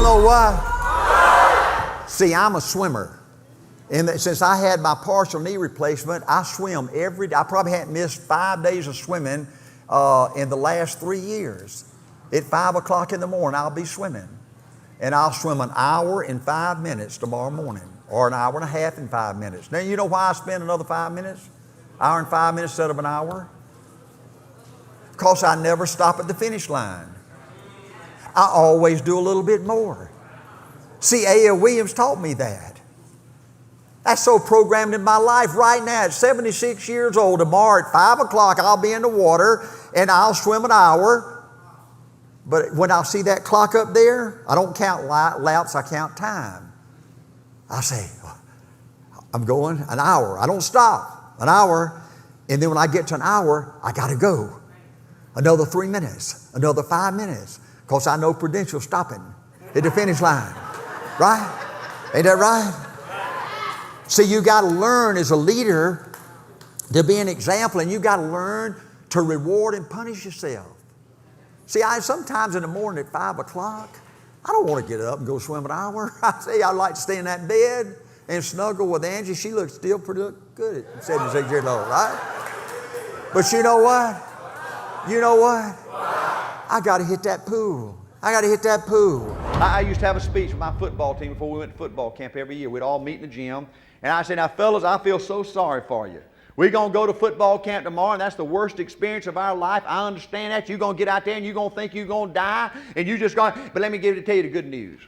want to know why? See, I'm a swimmer. And since I had my partial knee replacement, I swim every day. I probably hadn't missed 5 days of swimming in the last 3 years. At 5 o'clock in the morning, I'll be swimming. And I'll swim an hour and 5 minutes tomorrow morning, or an hour and a half and 5 minutes. Now, you know why I spend another 5 minutes? Hour and 5 minutes instead of an hour? Because I never stop at the finish line. I always do a little bit more. See, A.L. Williams taught me that. That's so programmed in my life right now. At 76 years old, tomorrow at 5 o'clock, I'll be in the water and I'll swim an hour. But when I see that clock up there, I don't count laps, I count time. I say, I'm going an hour. I don't stop. An hour. And then when I get to an hour, I got to go. Another 3 minutes. Another 5 minutes. Because I know Prudential's stopping at the finish line. Right? Ain't that right? See, you got to learn as a leader to be an example, and you got to learn to reward and punish yourself. See, sometimes in the morning at 5 o'clock, I don't want to get up and go swim an hour. I say I like to stay in that bed and snuggle with Angie. She looks still pretty good at 76 years old, right? But you know what? You know what? I got to hit that pool. I got to hit that pool. I used to have a speech with my football team before we went to football camp every year. We'd all meet in the gym. And I said, now, fellas, I feel so sorry for you. We're going to go to football camp tomorrow, and that's the worst experience of our life. I understand that. You're going to get out there, and you're going to think you're going to die, and you just going to... But let me tell you the good news.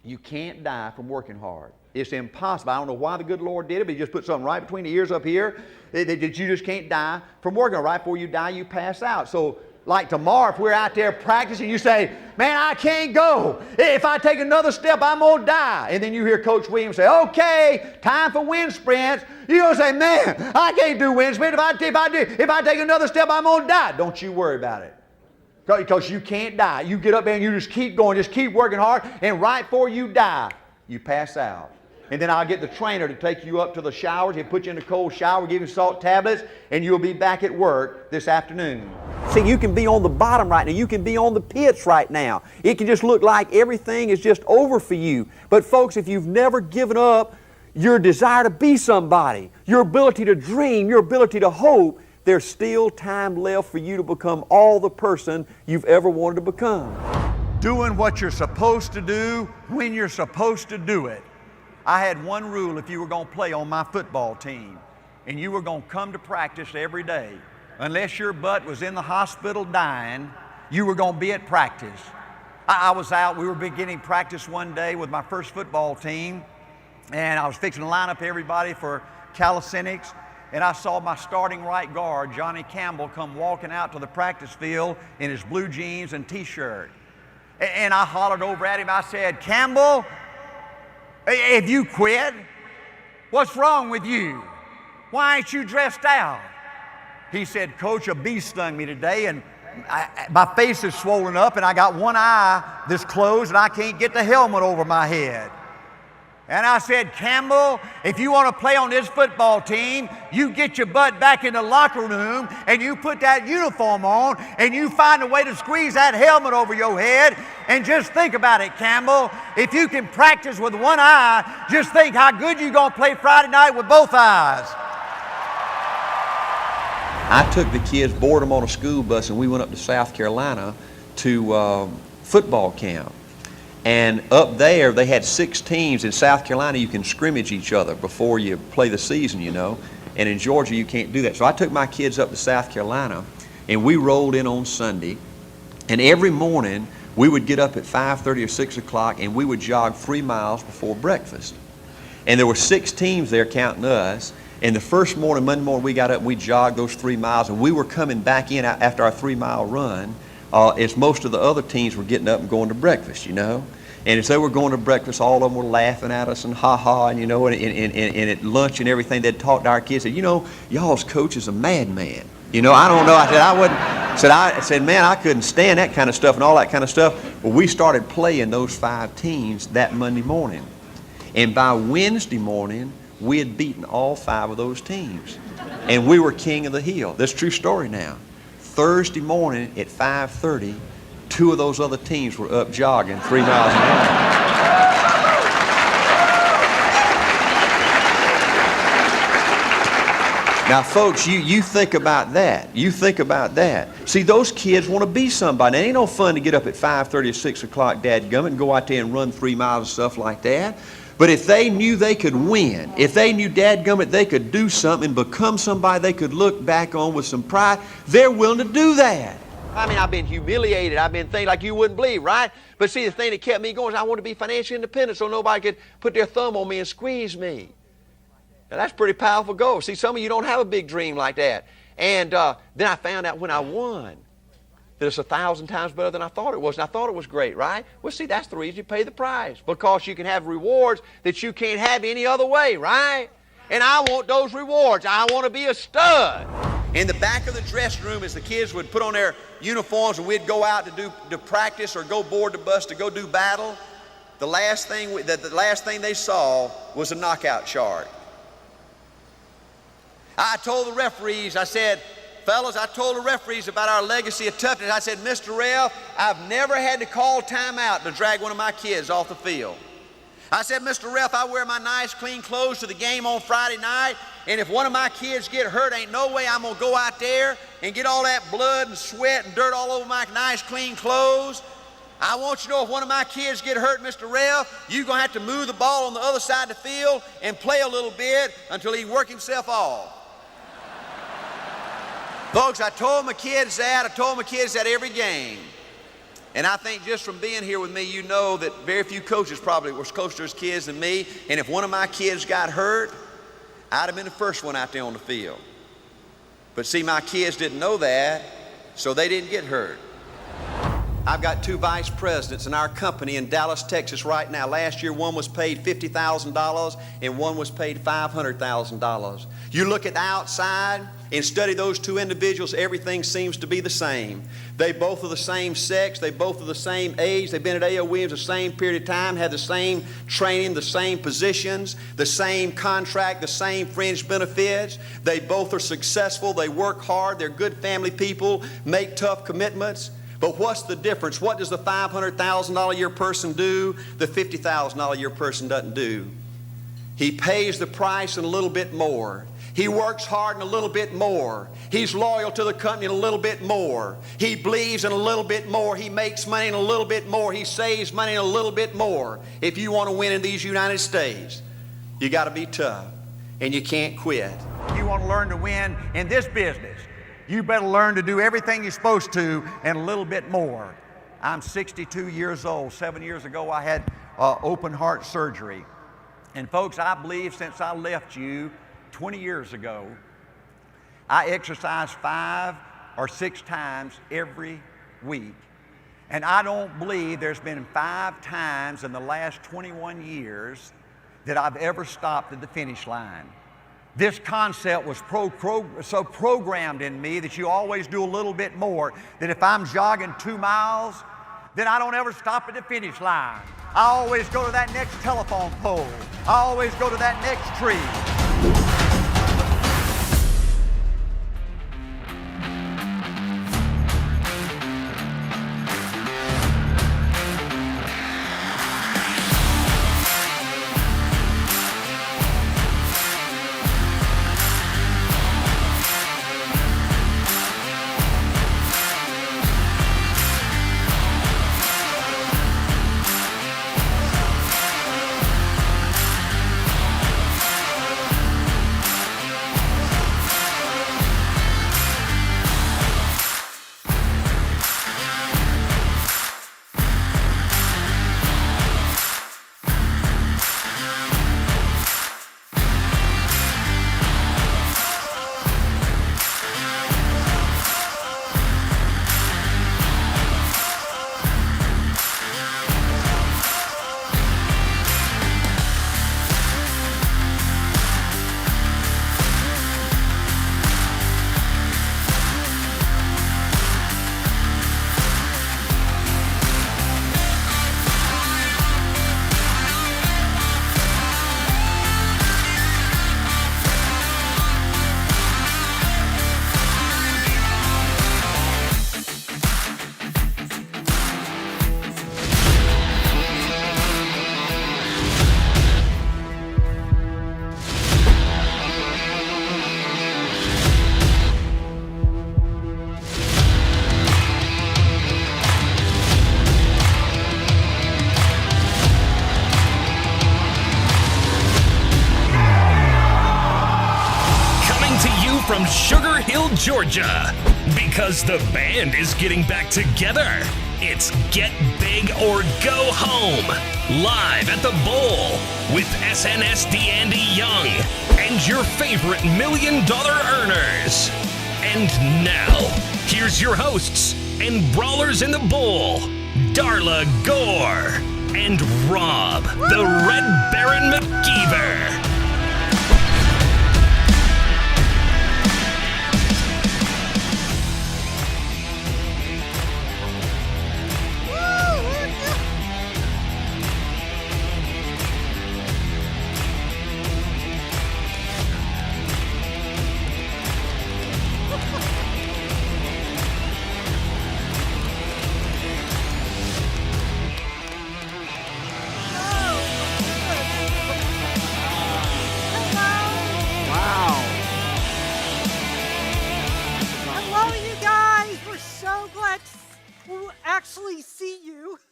You can't die from working hard. It's impossible. I don't know why the good Lord did it, but He just put something right between the ears up here that you just can't die from working. Right before you die, you pass out. So, like tomorrow, if we're out there practicing, you say, man, I can't go. If I take another step, I'm going to die. And then you hear Coach Williams say, okay, time for wind sprints. You're going to say, man, I can't do wind sprints. If I take another step, I'm going to die. Don't you worry about it. Because you can't die. You get up there and you just keep going, just keep working hard, and right before you die, you pass out. And then I'll get the trainer to take you up to the showers. He'll put you in the cold shower, give you salt tablets, and you'll be back at work this afternoon. See, you can be on the bottom right now. You can be on the pits right now. It can just look like everything is just over for you. But folks, if you've never given up your desire to be somebody, your ability to dream, your ability to hope, there's still time left for you to become all the person you've ever wanted to become. Doing what you're supposed to do when you're supposed to do it. I had one rule if you were going to play on my football team, and you were going to come to practice every day. Unless your butt was in the hospital dying, you were going to be at practice. I was out, we were beginning practice one day with my first football team, and I was fixing to line up everybody for calisthenics, and I saw my starting right guard, Johnny Campbell, come walking out to the practice field in his blue jeans and t-shirt. And I hollered over at him, I said, Campbell, have you quit? What's wrong with you? Why ain't you dressed out? He said, Coach, a bee stung me today, and my face is swollen up, and I got one eye that's closed, and I can't get the helmet over my head. And I said, Campbell, if you want to play on this football team, you get your butt back in the locker room and you put that uniform on and you find a way to squeeze that helmet over your head. And just think about it, Campbell. If you can practice with one eye, just think how good you're going to play Friday night with both eyes. I took the kids, boarded them on a school bus, and we went up to South Carolina to football camp. And up there, they had 6 teams. In South Carolina, you can scrimmage each other before you play the season, you know. And in Georgia, you can't do that. So I took my kids up to South Carolina, and we rolled in on Sunday. And every morning, we would get up at 5:30 or 6 o'clock, and we would jog 3 miles before breakfast. And there were 6 teams there counting us. And the first morning, Monday morning, we got up and we jogged those 3 miles, and we were coming back in after our 3-mile run as most of the other teams were getting up and going to breakfast, you know. And as they were going to breakfast, all of them were laughing at us and ha-ha, and you know, and at lunch and everything, they'd talk to our kids, said, you know, y'all's coach is a madman. You know, I don't know. I said, man, I couldn't stand that kind of stuff and all that kind of stuff. Well, we started playing those 5 teams that Monday morning. And by Wednesday morning, we had beaten all 5 of those teams. And we were king of the hill. That's a true story now. Thursday morning at 5:30, 2 of those other teams were up jogging 3 miles an hour. Now, folks, you think about that. You think about that. See, those kids want to be somebody. It ain't no fun to get up at 5:30 or 6 o'clock, dadgummit, and go out there and run 3 miles and stuff like that. But if they knew they could win, if they knew, dadgummit, they could do something and become somebody they could look back on with some pride, they're willing to do that. I mean, I've been humiliated. I've been things like you wouldn't believe, right? But see, the thing that kept me going is I wanted to be financially independent so nobody could put their thumb on me and squeeze me. Now, that's a pretty powerful goal. See, some of you don't have a big dream like that. And then I found out when I won that it's 1,000 times better than I thought it was. And I thought it was great, right? Well, see, that's the reason you pay the price. Because you can have rewards that you can't have any other way, right? And I want those rewards. I want to be a stud. In the back of the dressing room, as the kids would put on their uniforms and we'd go out to practice or go board the bus to go do battle, the last thing they saw was a knockout chart. I told the referees, I said, fellas, I told the referees about our legacy of toughness. I said, Mr. Ref, I've never had to call timeout to drag one of my kids off the field. I said, Mr. Ref, I wear my nice, clean clothes to the game on Friday night, and if one of my kids get hurt, ain't no way I'm going to go out there and get all that blood and sweat and dirt all over my nice, clean clothes. I want you to know if one of my kids get hurt, Mr. Ref, you're going to have to move the ball on the other side of the field and play a little bit until he work himself off. Folks, I told my kids that. I told my kids that every game. And I think just from being here with me, you know that very few coaches probably were closer to his kids than me. And if one of my kids got hurt, I'd have been the first one out there on the field. But see, my kids didn't know that, so they didn't get hurt. I've got 2 vice presidents in our company in Dallas, Texas right now. Last year, one was paid $50,000 and one was paid $500,000. You look at the outside and study those 2 individuals, everything seems to be the same. They both are the same sex. They both are the same age. They've been at A.O. Williams the same period of time, had the same training, the same positions, the same contract, the same fringe benefits. They both are successful. They work hard. They're good family people, make tough commitments. But what's the difference? What does the $500,000 a year person do the $50,000 a year person doesn't do? He pays the price and a little bit more. He works hard and a little bit more. He's loyal to the company and a little bit more. He believes in a little bit more. He makes money and a little bit more. He saves money and a little bit more. If you want to win in these United States, you got to be tough and you can't quit. You want to learn to win in this business, you better learn to do everything you're supposed to and a little bit more. I'm 62 years old. 7 years ago, I had open heart surgery. And folks, I believe since I left you 20 years ago, I exercise 5 or 6 times every week. And I don't believe there's been 5 times in the last 21 years that I've ever stopped at the finish line. This concept was so programmed in me that you always do a little bit more, that if I'm jogging 2 miles, then I don't ever stop at the finish line. I always go to that next telephone pole. I always go to that next tree. from Sugar Hill, Georgia. Because the band is getting back together. It's Get Big or Go Home. Live at the Bowl with SNSD Andy Young and your favorite $1 million earners. And now, here's your hosts and brawlers in the Bowl, Darla Gore and Rob, the Red Baron McKeever.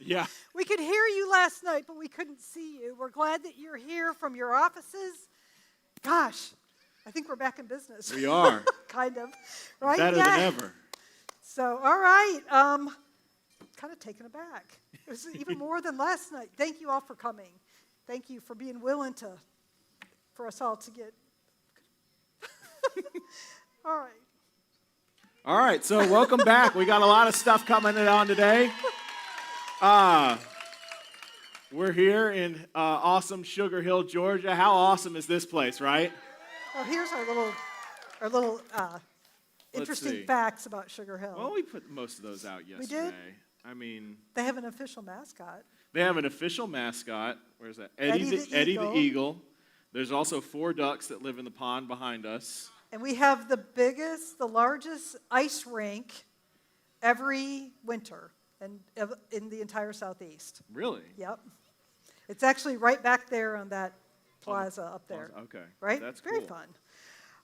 Yeah. We could hear you last night, but we couldn't see you. We're glad that you're here from your offices. Gosh, I think we're back in business. We are. Kind of. Right? Better than ever. So, all right. Kind of taken aback. It was even more than last night. Thank you all for coming. Thank you for being willing for us all to get. All right. All right, so welcome back. We got a lot of stuff coming on today. We're here in awesome Sugar Hill, Georgia. How awesome is this place, right? Well, here's our little interesting facts about Sugar Hill. Well, we put most of those out yesterday. We did? I mean, they have an official mascot. They have an official mascot. Where's that? Eddie the Eagle. There's also 4 ducks that live in the pond behind us. And we have the largest ice rink every winter in the entire Southeast. Really? Yep. It's actually right back there on that plaza up there. Okay. Right? That's very cool. fun.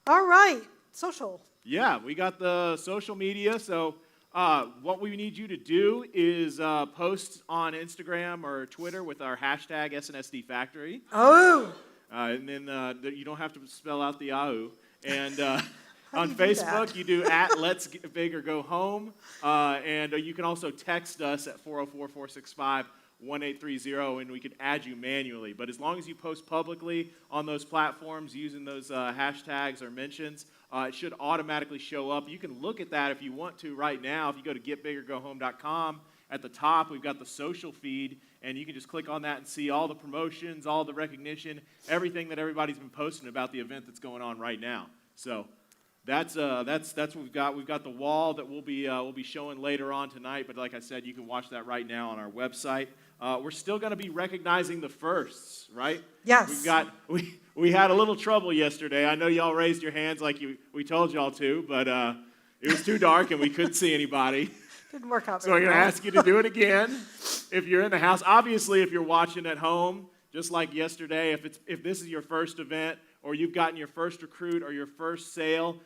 All right. Social. Yeah, we got the social media. So what we need you to do is post on Instagram or Twitter with our hashtag SNSD Factory. Oh. And then you don't have to spell out the Yahoo. And on Facebook, you do at Let's Get Big or Go Home. And you can also text us at 404-465-1830, and we can add you manually. But as long as you post publicly on those platforms using those hashtags or mentions, it should automatically show up. You can look at that if you want to right now. If you go to getbigorgohome.com, at the top, we've got the social feed, and you can just click on that and see all the promotions, all the recognition, everything that everybody's been posting about the event that's going on right now. So that's what we've got. We've got the wall that we'll be showing later on tonight. But like I said, you can watch that right now on our website. We're still going to be recognizing the firsts, right? Yes. We had a little trouble yesterday. I know y'all raised your hands like we told y'all to, but it was too dark and we couldn't see anybody. Didn't work out So we're going to ask you to do it again if you're in the house. Obviously, if you're watching at home, just like yesterday, if this is your first event or you've gotten your first recruit or your first sale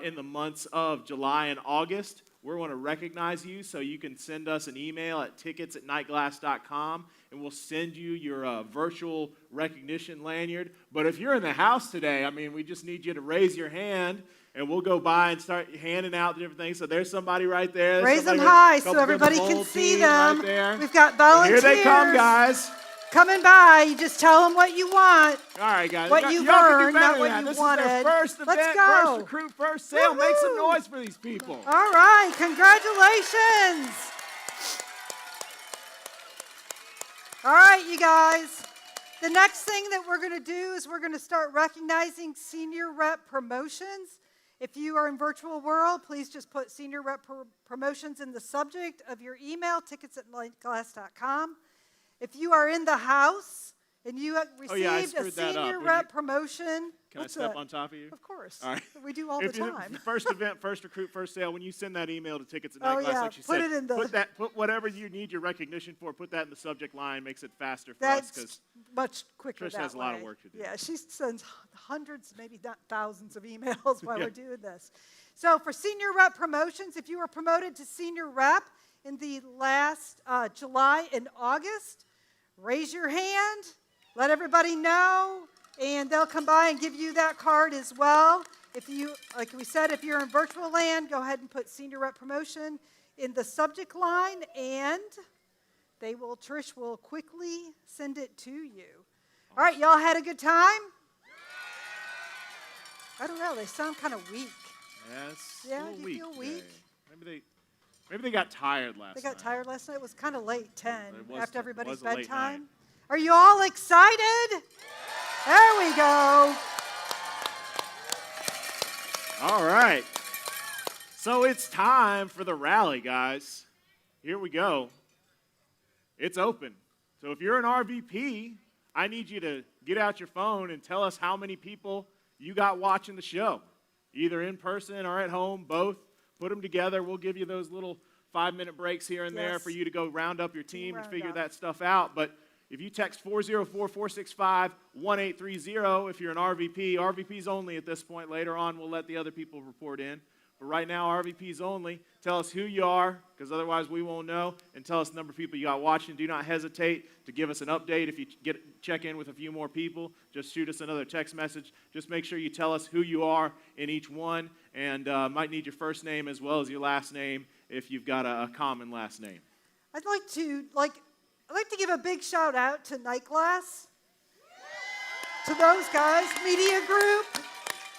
in the months of July and August, we want to recognize you. So you can send us an email at tickets@nightglass.com, and we'll send you your virtual recognition lanyard. But if you're in the house today, I mean, we just need you to raise your hand, and we'll go by and start handing out different things. So there's somebody right there. Raise them high so everybody can see them. Right, we've got volunteers. Here they come, guys. Coming by. You just tell them what you want. All right, guys. What you've earned, not what you this wanted. This is their first event, Let's go. first recruit, first sale. Woo-hoo. Make some noise for these people. All right. Congratulations. All right, you guys. The next thing that we're going to do is we're going to start recognizing senior rep promotions. If you are in virtual world, please just put senior rep promotions in the subject of your email, tickets@nightglass.com. If you are in the house and you have received a senior rep promotion, can I step on top of you? Of course. All right. We do all the time. First event, first recruit, first sale. When you send that email to tickets@nightglass, like she put said, it in the put whatever you need your recognition for. Put that in the subject line. Makes it faster for us because much quicker. Trish has a lot of work to do. Yeah, she sends hundreds, maybe not thousands of emails while we're doing this. So for senior rep promotions, if you were promoted to senior rep in the last July and August, raise your hand, let everybody know, and they'll come by and give you that card as well. If you, like we said, if you're in virtual land, go ahead and put senior rep promotion in the subject line, and Trish will quickly send it to you. All right, y'all had a good time? I don't know, they sound kind of weak. Yes. Yeah, do you feel weak? Maybe they got tired last night. They got tired last night. It was kind of late, 10, after everybody's was a late bedtime. night. Are you all excited? There we go. All right. So it's time for the rally, guys. Here we go. It's open. So if you're an RVP, I need you to get out your phone and tell us how many people you got watching the show, either in person or at home, both. Put them together. We'll give you those little 5-minute breaks here and there for you to go round up your team and figure that stuff out. But if you text 404-465-1830, if you're an RVP, RVPs only at this point. Later on, we'll let the other people report in. But right now, RVPs only. Tell us who you are, because otherwise we won't know, and tell us the number of people you got watching. Do not hesitate to give us an update. If you check in with a few more people, just shoot us another text message. Just make sure you tell us who you are in each one, and might need your first name as well as your last name if you've got a common last name. I'd like to give a big shout out to Night Glass, to those guys, Media Group,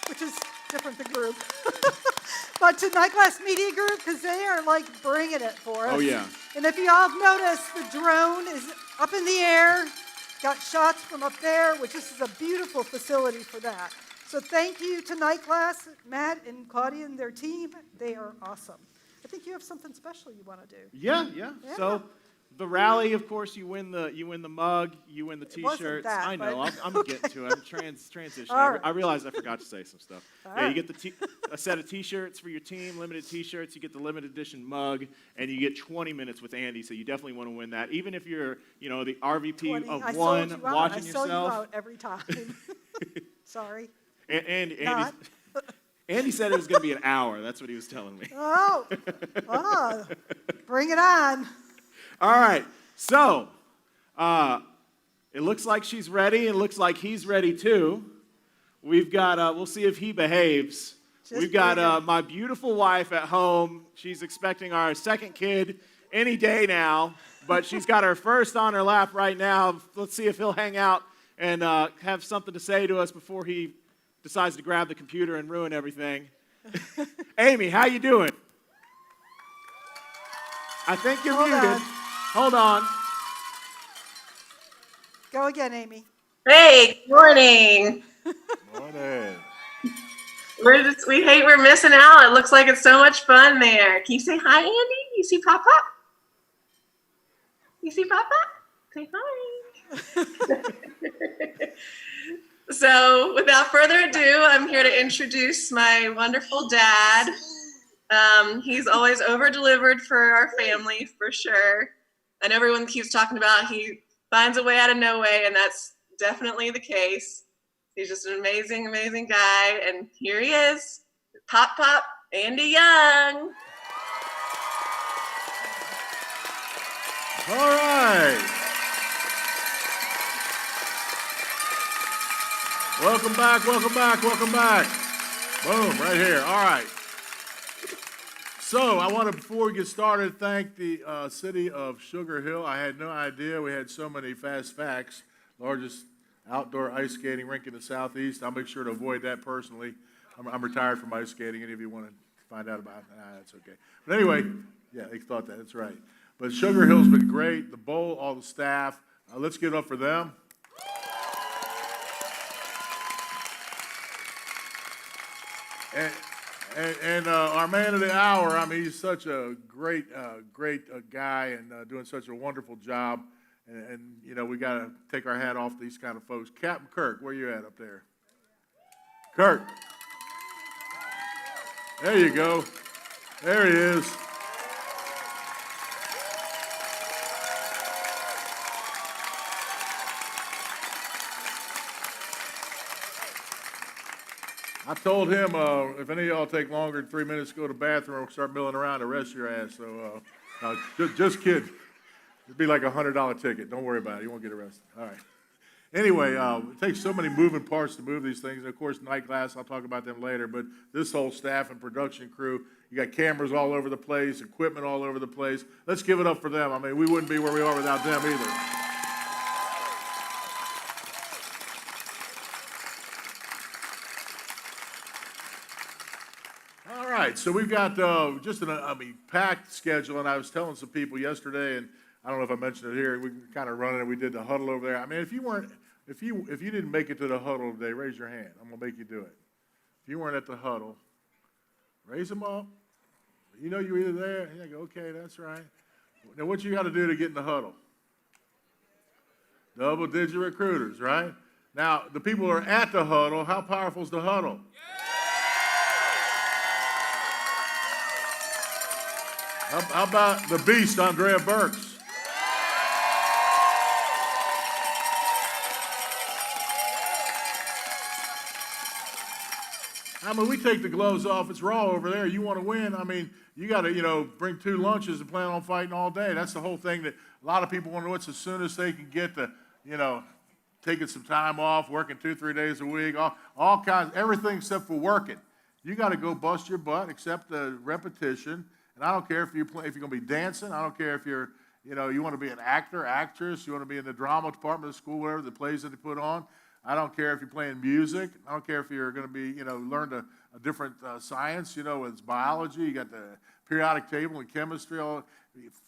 which is different than group, but to Night Glass Media Group, because they are like bringing it for us. Oh, yeah. And if you all have noticed, the drone is up in the air, got shots from up there, which this is a beautiful facility for that. So thank you to Night Glass, Matt and Claudia and their team. They are awesome. I think you have something special you want to do. Yeah. So the rally, of course, you win the mug, you win the T-shirts. That, I know. I'm getting to it. I'm transitioning. Right. I realized I forgot to say some stuff. Right. You get a set of T-shirts for your team, limited T-shirts. You get the limited edition mug, and you get 20 minutes with Andy. So you definitely want to win that, even if you're, the RVP of one watching yourself. I sold you out every time. Sorry. And Andy said it was going to be an hour. That's what he was telling me. Oh, bring it on. All right, so it looks like she's ready. It looks like he's ready too. We've got, we'll see if he behaves. We've got my beautiful wife at home. She's expecting our second kid any day now, but she's got her first on her lap right now. Let's see if he'll hang out and have something to say to us before he decides to grab the computer and ruin everything. Amy, how you doing? I think you're muted. Hold on. Go again, Amy. Hey, good morning. Morning. We hate we're missing out. It looks like it's so much fun there. Can you say hi, Andy? You see Pop Pop? You see Pop Pop? Say hi. So without further ado, I'm here to introduce my wonderful dad. He's always over-delivered for our family, for sure. And everyone keeps talking about he finds a way out of no way, and that's definitely the case. He's just an amazing, amazing guy. And here he is, Pop Pop Andy Young. All right. Welcome back, welcome back, welcome back. Boom, right here. All right. So I want to, before we get started, thank the city of Sugar Hill. I had no idea we had so many fast facts. Largest outdoor ice skating rink in the Southeast. I'll make sure to avoid that personally. I'm retired from ice skating. Any of you want to find out about it? That's okay. But anyway, yeah, they thought that. That's right. But Sugar Hill's been great. The bowl, all the staff. Let's give it up for them. And our man of the hour, I mean, he's such a great guy and doing such a wonderful job. And you know, we got to take our hat off to these kind of folks. Captain Kirk, where you at up there? Kirk. There you go. There he is. I told him if any of y'all take longer than 3 minutes to go to the bathroom, we'll start milling around to arrest your ass. So just kidding. It'd be like a $100 ticket. Don't worry about it. You won't get arrested. All right. Anyway, it takes so many moving parts to move these things. And of course, night class, I'll talk about them later. But this whole staff and production crew, you got cameras all over the place, equipment all over the place. Let's give it up for them. I mean, we wouldn't be where we are without them either. All right, so we've got just a packed schedule, and I was telling some people yesterday, and I don't know if I mentioned it here. We kind of running it. We did the huddle over there. I mean, if you didn't make it to the huddle today, raise your hand. I'm gonna make you do it. If you weren't at the huddle, raise them up. You know you're either there. Yeah, go, okay, that's right. Now, what you got to do to get in the huddle? Double-digit recruiters, right? Now, the people who are at the huddle, how powerful is the huddle? How about the beast, Andrea Burks? I mean, we take the gloves off. It's raw over there. You want to win. I mean, you got to, bring 2 lunches and plan on fighting all day. That's the whole thing that a lot of people want to know. It's as soon as they can get to, taking some time off, working 2-3 days a week, all kinds, everything except for working. You got to go bust your butt, accept the repetition. And I don't care if you're going to be dancing. I don't care if you're, you want to be an actor, actress. You want to be in the drama department of school, whatever, the plays that they put on. I don't care if you're playing music. I don't care if you're going to be, learn a different science, whether it's biology. You got the periodic table and chemistry,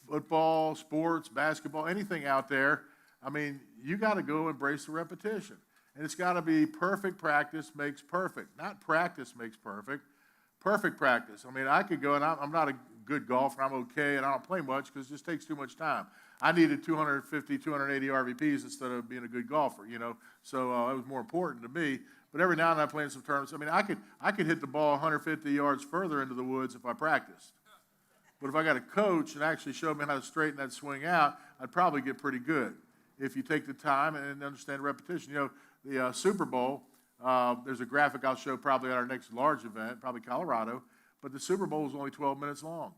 football, sports, basketball, anything out there. I mean, you got to go embrace the repetition. And it's got to be perfect practice makes perfect. Not practice makes perfect. Perfect practice. I mean, I could go, and I'm not a good golfer. I'm okay, and I don't play much because it just takes too much time. I needed 250, 280 RVPs instead of being a good golfer, So it was more important to me. But every now and then I play in some tournaments. I mean, I could hit the ball 150 yards further into the woods if I practiced. But if I got a coach and actually showed me how to straighten that swing out, I'd probably get pretty good if you take the time and understand repetition. The Super Bowl, there's a graphic I'll show probably at our next large event, probably Colorado, but the Super Bowl is only 12 minutes long.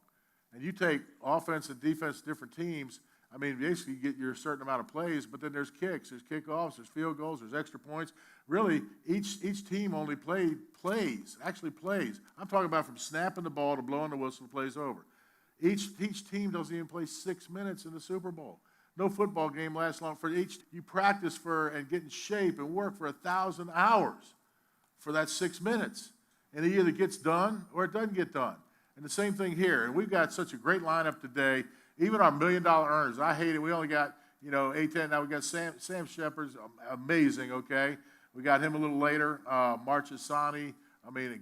And you take offense and defense, different teams, I mean, basically you get your certain amount of plays, but then there's kicks, there's kickoffs, there's field goals, there's extra points. Really, each team only plays. I'm talking about from snapping the ball to blowing the whistle, the play's over. Each team doesn't even play 6 minutes in the Super Bowl. No football game lasts long. You practice for and get in shape and work for 1,000 hours for that 6 minutes. And it either gets done or it doesn't get done. And the same thing here. And we've got such a great lineup today. Even our $1 million earners, I hate it. We only got, 8-10. Now we got Sam Shepard's amazing, okay? We got him a little later. Marchesani,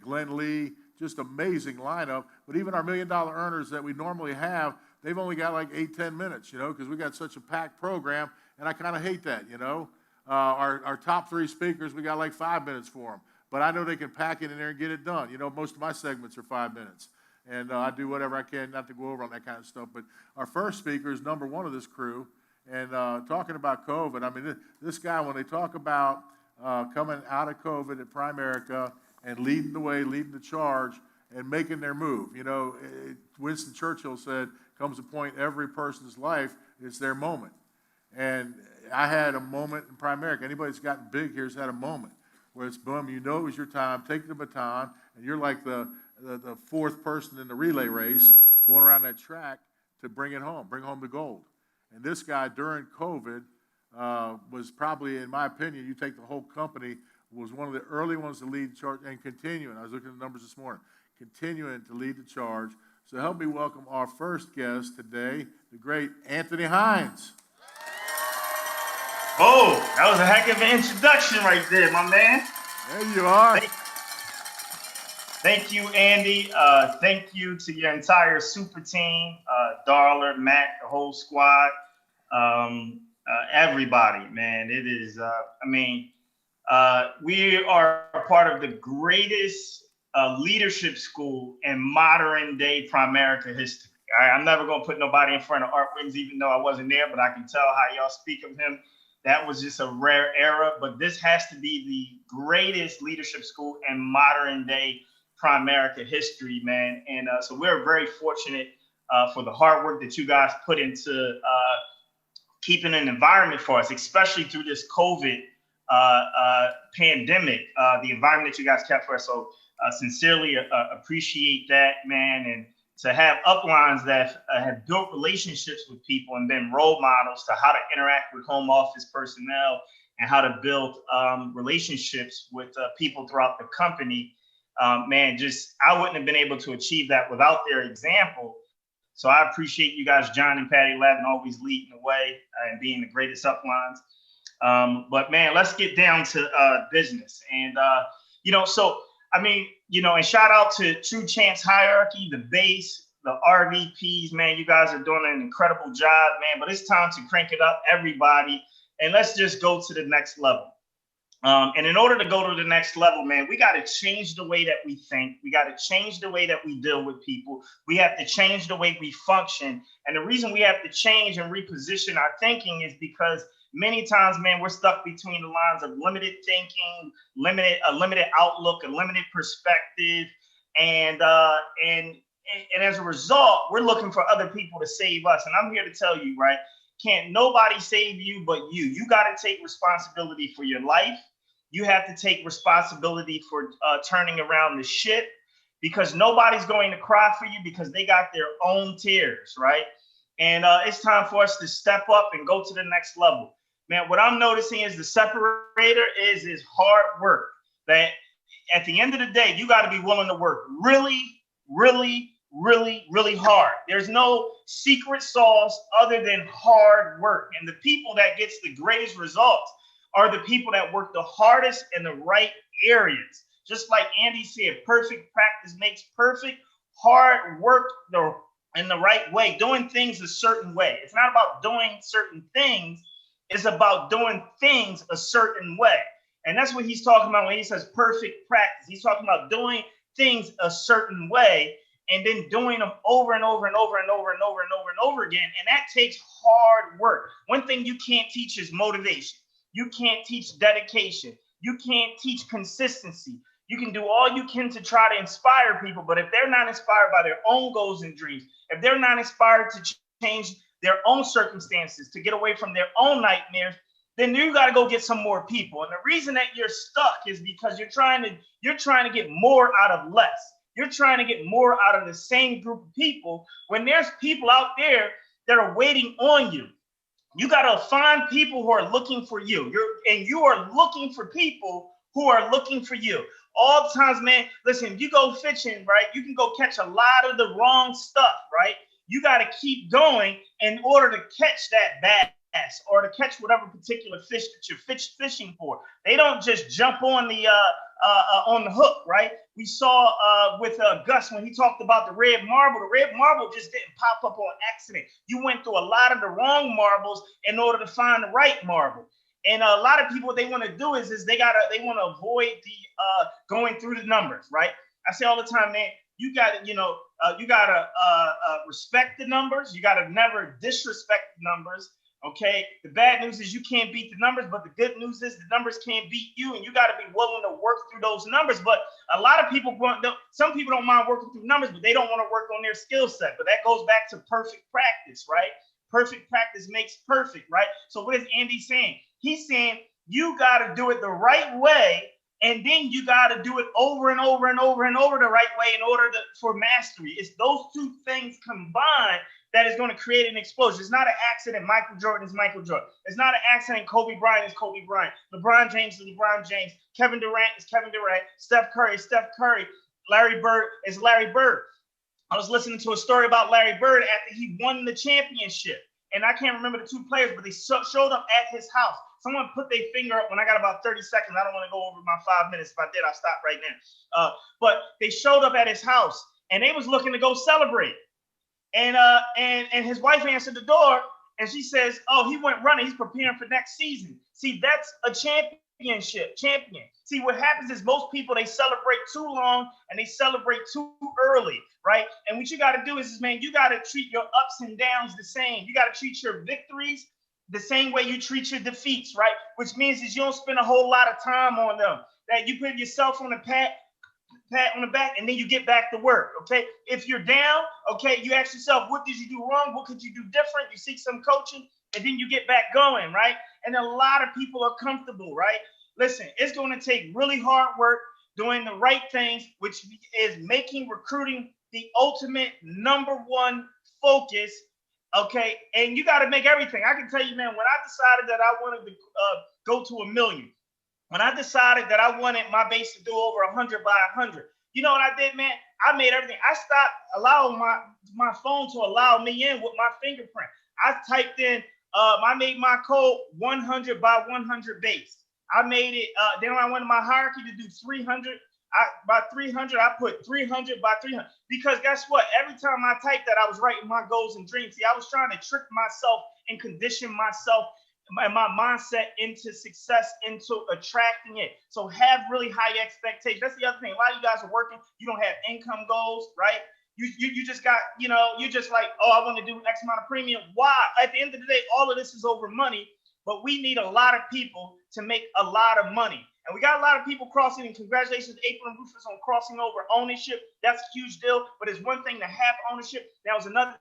Glenn Lee, just amazing lineup. But even our $1 million earners that we normally have, they've only got like 8-10 minutes, because we got such a packed program, and I kind of hate that, Our top 3 speakers, we got like 5 minutes for them. But I know they can pack it in there and get it done. Most of my segments are 5 minutes. And I do whatever I can not to go over on that kind of stuff. But our first speaker is number 1 of this crew. And talking about COVID, this guy, when they talk about coming out of COVID at Primerica and leading the way, leading the charge, and making their move. Winston Churchill said, comes a point in every person's life, it's their moment. And I had a moment in Primerica. Anybody that's gotten big here has had a moment where it's boom, it was your time, take the baton, and you're like the 4th person in the relay race going around that track to bring home the gold. And this guy during COVID was probably, in my opinion, you take the whole company, was one of the early ones to lead the charge and continuing. I was looking at the numbers this morning, continuing to lead the charge. So help me welcome our first guest today, the great Anthony Hines. Oh, that was a heck of an introduction right there, my man. There you are. Thank you, Andy. Thank you to your entire super team, Darla, Matt, the whole squad, everybody, man. It is, we are a part of the greatest leadership school in modern day Primerica history. I'm never going to put nobody in front of Art Wings, even though I wasn't there, but I can tell how y'all speak of him. That was just a rare era, but this has to be the greatest leadership school in modern day Primerica history, man. And so we're very fortunate for the hard work that you guys put into keeping an environment for us, especially through this COVID pandemic, the environment that you guys kept for us. So sincerely appreciate that, man. And to have uplines that have built relationships with people and been role models to how to interact with home office personnel and how to build relationships with people throughout the company. Man, just I wouldn't have been able to achieve that without their example. So I appreciate you guys, John and Patty Lavin, always leading the way and being the greatest uplines. But man, let's get down to business. And, so, and shout out to True Chance Hierarchy, the base, the RVPs, man, you guys are doing an incredible job, man, but it's time to crank it up, everybody. And let's just go to the next level. And in order to go to the next level, man, we got to change the way that we think. We got to change the way that we deal with people. We have to change the way we function. And the reason we have to change and reposition our thinking is because many times, man, we're stuck between the lines of limited thinking, a limited outlook, a limited perspective. And as a result, we're looking for other people to save us. And I'm here to tell you, right? Can't nobody save you but you. You got to take responsibility for your life. You have to take responsibility for turning around the ship, because nobody's going to cry for you because they got their own tears, right? And it's time for us to step up and go to the next level. Man, what I'm noticing is the separator is hard work. That at the end of the day, you got to be willing to work really, really, really, really hard. There's no secret sauce other than hard work. And the people that gets the greatest results are the people that work the hardest in the right areas. Just like Andy said, perfect practice makes perfect. Hard work in the right way, doing things a certain way. It's not about doing certain things. It's about doing things a certain way. And that's what he's talking about when he says perfect practice. He's talking about doing things a certain way and then doing them over and over and over and over and over and over and over again. And that takes hard work. One thing you can't teach is motivation. You can't teach dedication. You can't teach consistency. You can do all you can to try to inspire people, but if they're not inspired by their own goals and dreams, if they're not inspired to change their own circumstances, to get away from their own nightmares, then you got to go get some more people. And the reason that you're stuck is because you're trying to get more out of less. You're trying to get more out of the same group of people when there's people out there that are waiting on you. You got to find people who are looking for you. You are looking for people who are looking for you. All the times, man, listen, if you go fishing, right, you can go catch a lot of the wrong stuff, right? You got to keep going in order to catch that bass or to catch whatever particular fish that you're fishing for. They don't just jump on the hook, right? We saw with Gus when he talked about the red marble just didn't pop up on accident. You went through a lot of the wrong marbles in order to find the right marble. And a lot of people, what they want to do is they want to avoid the going through the numbers, right? I say all the time, man, you got to respect the numbers. You got to never disrespect the numbers. Okay. The bad news is you can't beat the numbers, but the good news is the numbers can't beat you, and you got to be willing to work through those numbers. But a lot of people some people don't mind working through numbers, but they don't want to work on their skill set. But that goes back to perfect practice, right? Perfect practice makes perfect, right? So what is Andy saying? He's saying you got to do it the right way, and then you got to do it over and over and over and over the right way in order for mastery. It's those two things combined that is going to create an explosion. It's not an accident Michael Jordan is Michael Jordan. It's not an accident Kobe Bryant is Kobe Bryant. LeBron James is LeBron James. Kevin Durant is Kevin Durant. Steph Curry is Steph Curry. Larry Bird is Larry Bird. I was listening to a story about Larry Bird after he won the championship. And I can't remember the two players, but they showed up at his house. Someone put their finger up when I got about 30 seconds. I don't want to go over my 5 minutes. If I did, I'll stop right now. But they showed up at his house, and they was looking to go celebrate. And his wife answered the door, and she says, "Oh, he went running. He's preparing for next season." See, that's a champion. See, what happens is most people, they celebrate too long and they celebrate too early, right? And what you got to do is, man, you got to treat your ups and downs the same. You got to treat your victories the same way you treat your defeats, right? Which means is you don't spend a whole lot of time on them. That you put yourself on a pat on the back, and then you get back to work, okay? If you're down, okay, you ask yourself, what did you do wrong? What could you do different? You seek some coaching, and then you get back going, right? And a lot of people are comfortable, right? Listen, it's going to take really hard work, doing the right things, which is making recruiting the ultimate #1 focus. Okay, and you got to make everything. I can tell you, man, when I decided that I wanted to go to 1 million, when I decided that I wanted my base to do over 100 by 100, you know what I did, man? I made everything. I stopped allowing my phone to allow me in with my fingerprint. I typed in, I made my code 100 by 100 base. I made it, then I wanted my hierarchy to do 300 by 300. I put 300 by 300 because guess what? Every time I typed that, I was writing my goals and dreams. See, I was trying to trick myself and condition myself and my mindset into success, into attracting it. So have really high expectations. That's the other thing. A lot of you guys are working. You don't have income goals, right? You just got, you're just like, oh, I want to do X amount of premium. Why? At the end of the day, all of this is over money, but we need a lot of people to make a lot of money. And we got a lot of people crossing, and congratulations, April and Rufus, on crossing over ownership. That's a huge deal, but it's one thing to have ownership. Now it's another,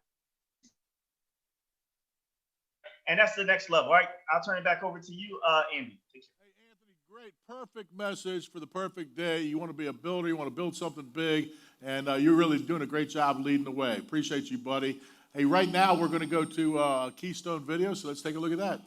and that's the next level. All right, I'll turn it back over to you, Andy. Hey, Anthony, great, perfect message for the perfect day. You want to be a builder, you want to build something big, and you're really doing a great job leading the way. Appreciate you, buddy. Hey, right now we're going to go to a Keystone video, so let's take a look at that.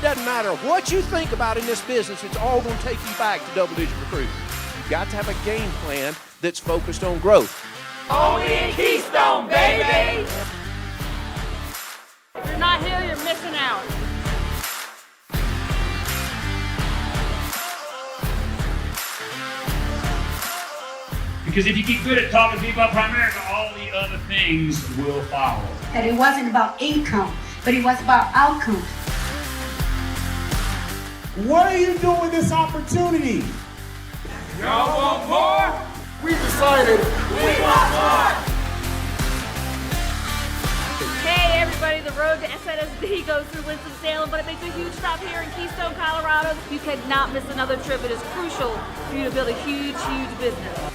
Doesn't matter what you think about in this business, it's all going to take you back to double-digit recruiting. You've got to have a game plan that's focused on growth. Only in Keystone, baby! If you're not here, you're missing out. Because if you get good at talking to people about Primerica, all the other things will follow. That it wasn't about income, but it was about outcomes. What are you doing with this opportunity? Y'all want more? We decided we want more! Hey everybody, the road to SNSD goes through Winston-Salem, but it makes a huge stop here in Keystone, Colorado. You cannot miss another trip. It is crucial for you to build a huge, huge business.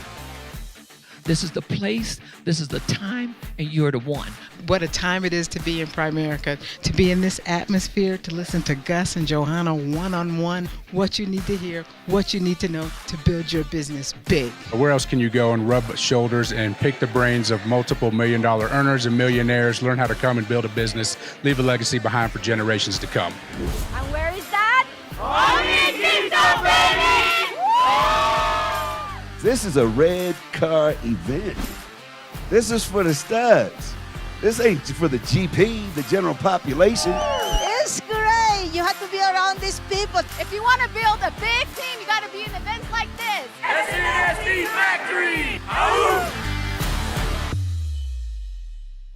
This is the place, this is the time, and you're the one. What a time it is to be in Primerica, to be in this atmosphere, to listen to Gus and Johanna one-on-one, what you need to hear, what you need to know to build your business big. Where else can you go and rub shoulders and pick the brains of multiple million-dollar earners and millionaires, learn how to come and build a business, leave a legacy behind for generations to come? And where is that? Only in Keystone, baby! This is a red car event. This is for the studs. This ain't for the GP, the general population. It's great. You have to be around these people. If you want to build a big team, you got to be in events like this. SNSD Factory!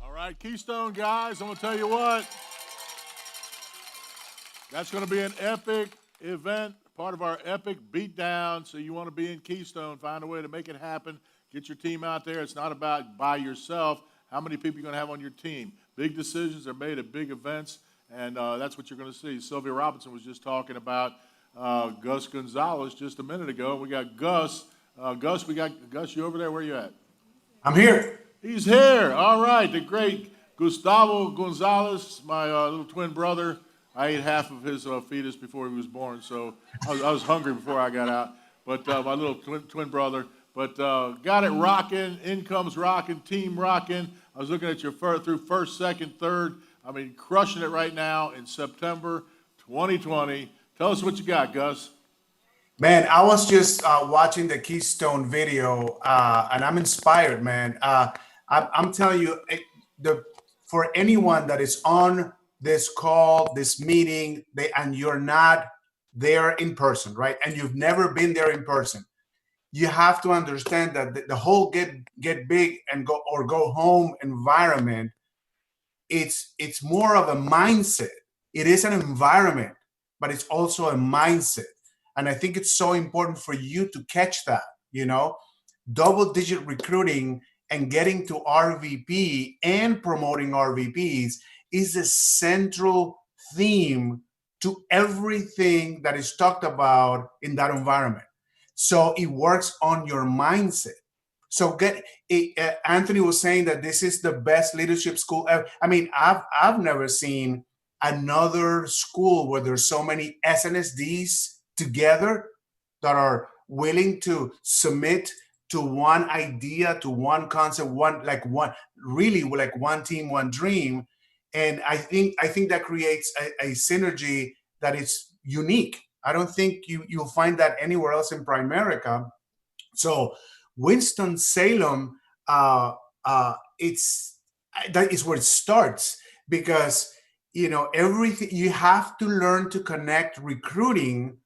All right, Keystone guys, I'm going to tell you what. That's going to be an epic event. Part of our epic beatdown. So you want to be in Keystone, find a way to make it happen. Get your team out there. It's not about by yourself. How many people you're going to have on your team? Big decisions are made at big events, and that's what you're going to see. Sylvia Robinson was just talking about Gus Gonzalez just a minute ago. We got Gus. Gus, you over there? Where you at? I'm here. He's here. All right. The great Gustavo Gonzalez, my little twin brother. I ate half of his fetus before he was born, so I was hungry before I got out. But my little twin brother. But got it rocking, income's rocking, team rocking. I was looking at your through first, second, third. I mean, crushing it right now in September 2020. Tell us what you got, Gus. Man, I was just watching the Keystone video, and I'm inspired, man. I'm telling you, for anyone that is on this call, this meeting, and you're not there in person, right? And you've never been there in person. You have to understand that the whole get big and go home environment, it's more of a mindset. It is an environment, but it's also a mindset. And I think it's so important for you to catch that, you know, double-digit recruiting and getting to RVP and promoting RVPs is a central theme to everything that is talked about in that environment. So it works on your mindset. So Anthony was saying that this is the best leadership school ever. I mean, I've never seen another school where there's so many SNSD together that are willing to submit to one idea, to one concept, one team, one dream. And I think that creates a synergy that is unique. I don't think you'll find that anywhere else in Primerica. So Winston-Salem, that is where it starts, because everything, you have to learn to connect recruiting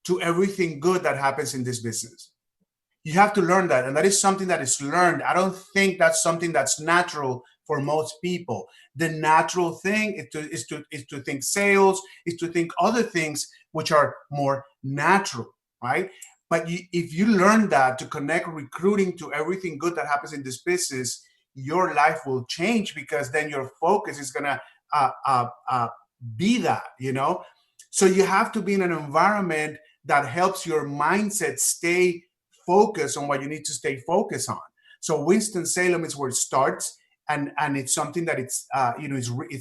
to everything good that happens in this business. You have to learn that, and that is something that is learned. I don't think that's something that's natural for most people. The natural thing is to think sales, is to think other things which are more natural, right? But if you learn that, to connect recruiting to everything good that happens in this business, your life will change, because then your focus is gonna be that, So you have to be in an environment that helps your mindset stay focused on what you need to stay focused on. So Winston-Salem is where it starts, and it's something that it's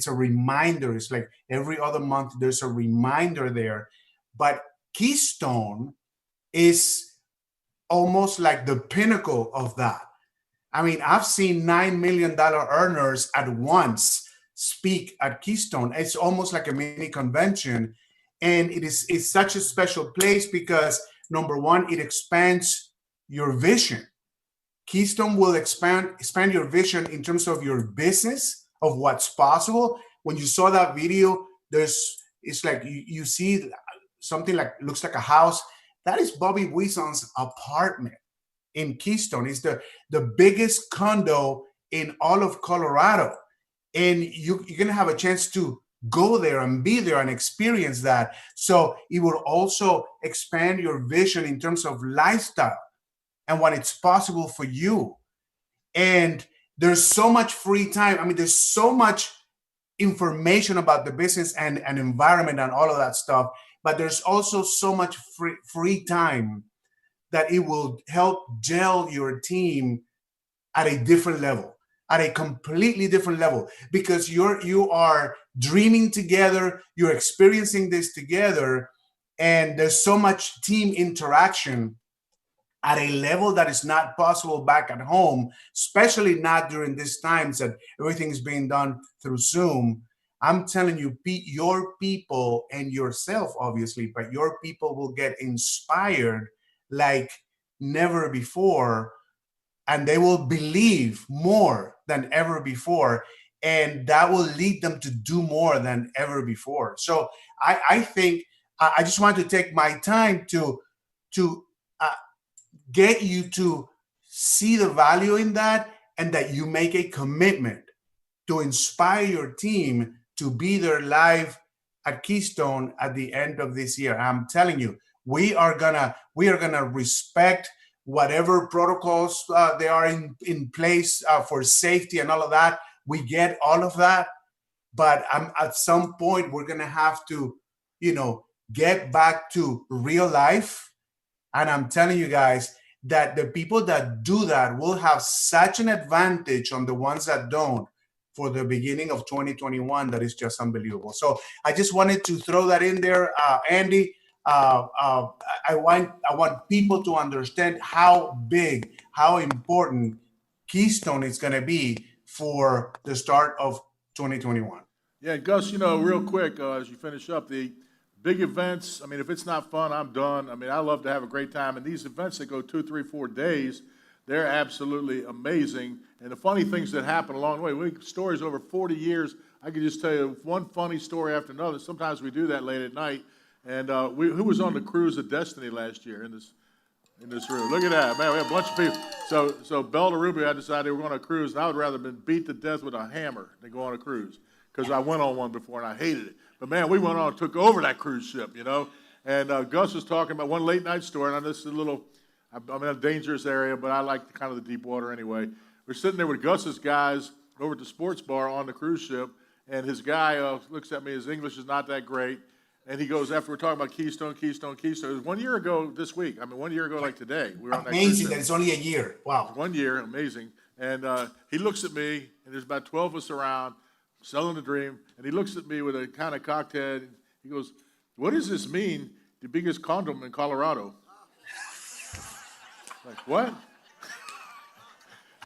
a reminder. It's like every other month there's a reminder there. But Keystone is almost like the pinnacle of that. I mean, I've seen $9 million earners at once speak at Keystone. It's almost like a mini convention. And it's such a special place because, number one, it expands your vision. Keystone will expand your vision in terms of your business, of what's possible. When you saw that video, it's like you see something like, looks like a house. That is Bobby Wison's apartment in Keystone. It's the biggest condo in all of Colorado. And you're going to have a chance to go there and be there and experience that. So it will also expand your vision in terms of lifestyle and what it's possible for you. And there's so much free time. I mean, there's so much information about the business and environment and all of that stuff. But there's also so much free time that it will help gel your team at a different level, at a completely different level, because you are dreaming together, you're experiencing this together, and there's so much team interaction at a level that is not possible back at home, especially not during these times that everything is being done through Zoom. I'm telling you, your people and yourself, obviously, but your people will get inspired like never before, and they will believe more than ever before, and that will lead them to do more than ever before. So I think I just want to take my time to get you to see the value in that, and that you make a commitment to inspire your team to be there live at Keystone at the end of this year. I'm telling you, we are gonna respect whatever protocols they are in place for safety and all of that. We get all of that, but at some point we're gonna have to, get back to real life. And I'm telling you guys that the people that do that will have such an advantage on the ones that don't for the beginning of 2021 that is just unbelievable. So I just wanted to throw that in there, Andy. I want people to understand how big, how important Keystone is going to be for the start of 2021. Yeah, Gus, real quick, as you finish up, the big events, I mean, if it's not fun, I'm done. I mean, I love to have a great time. And these events that go 2, 3, 4 days, they're absolutely amazing. And the funny things that happen along the way, stories over 40 years, I could just tell you one funny story after another. Sometimes we do that late at night. And who was on the cruise of Destiny last year in this room? Look at that, man. We have a bunch of people. So Belle to Ruby, I decided they were going on a cruise, and I would rather have been beat to death with a hammer than go on a cruise, because I went on one before and I hated it. But man, we went on and took over that cruise ship, And Gus was talking about one late night story, and this is I'm in a dangerous area, but I like kind of the deep water anyway. We're sitting there with Gus's guys over at the sports bar on the cruise ship, and his guy looks at me. His English is not that great. And he goes, after we're talking about Keystone. It was 1 year ago this week. 1 year ago like today. We were on that cruise Amazing ship. that it's only a year. Wow. 1 year, amazing. And he looks at me, and there's about 12 of us around, selling the dream. And he looks at me with a kind of cocked head. And he goes, "What does this mean, the biggest condom in Colorado?" Like, what?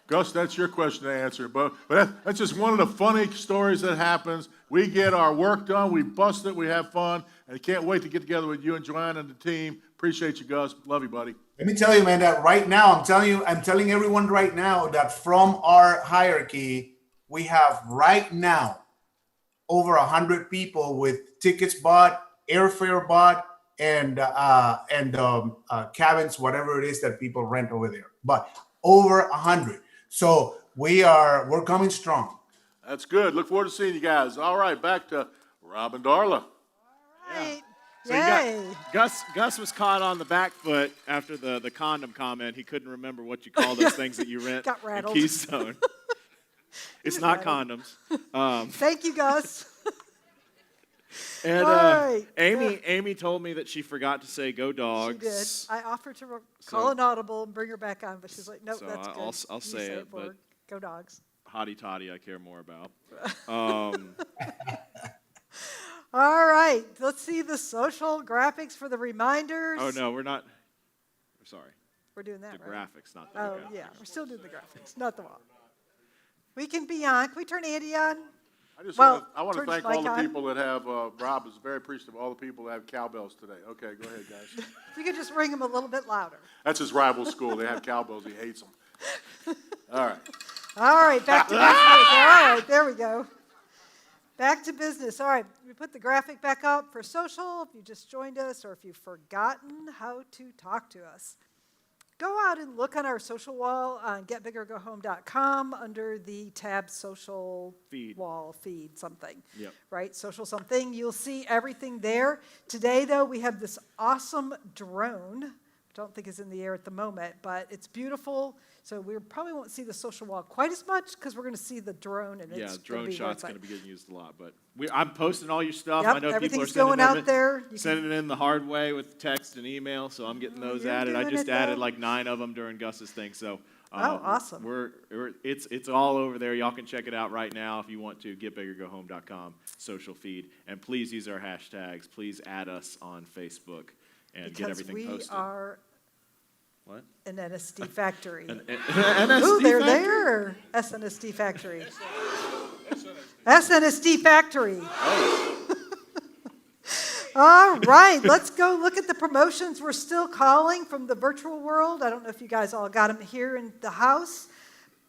Gus, that's your question to answer. But that's just one of the funny stories that happens. We get our work done, we bust it, we have fun, and I can't wait to get together with you and Joanna and the team. Appreciate you, Gus. Love you, buddy. Let me tell you, man, that right now, I'm telling everyone right now that from our hierarchy, we have right now over 100 people with tickets bought, airfare bought, and cabins, whatever it is that people rent over there. But over 100. So we're coming strong. That's good. Look forward to seeing you guys. All right, back to Rob and Darla. Right. So Yay. Gus was caught on the back foot after the condom comment. He couldn't remember what you call those things that you rent Got rattled. in Keystone. It's not rattled. condoms. Thank you, Gus. And Right. Amy told me that she forgot to say "Go Dogs." She did. I offered to call an audible and bring her back on, but she's like, "Nope, So that's good." I'll You say it, for but her. Go Dogs. Hottie toddy, I care more about. All right, let's see the social graphics for the reminders. Oh no, we're not. I'm sorry. We're doing that, The right? graphics, not the. Oh okay. yeah, we're still doing the graphics, not the wall. We can be on. Can we turn Andy on? I want to turn thank his all mic the on. people that have, Rob is very appreciative of all the people that have cowbells today. Okay, go ahead, guys. If you could just ring them a little bit louder. That's his rival school. They have cowbells. He hates them. All right. All right, back to business. All right, there we go. Back to business. All right, we put the graphic back up for social. If you just joined us or if you've forgotten how to talk to us, go out and look on our social wall on getbigorgohome.com under the tab social Feed. wall feed something. Yep. Right, social something. You'll see everything there. Today, though, we have this awesome drone. I don't think it's in the air at the moment, but it's beautiful. So we probably won't see the social wall quite as much because we're going to see the drone. And Yeah, it's drone shot's going to to be getting used a lot, but I'm posting all your stuff. Yep, I know people are everything's sending going them out there. You sending it in the hard way with text and email, so I'm getting those you're added. I doing just it, added though. like 9 of them during Gus's thing, so awesome. It's all over there. Y'all can check it out right now if you want to. GetBiggerGoHome.com social feed, and please use our hashtags. Please add us on Facebook and get because everything we posted. are What? an NSD factory. NSD Ooh, they're factory? there. SNSD factory. SNSD factory. Oh. All right, let's go look at the promotions we're still calling from the virtual world. I don't know if you guys all got them here in the house,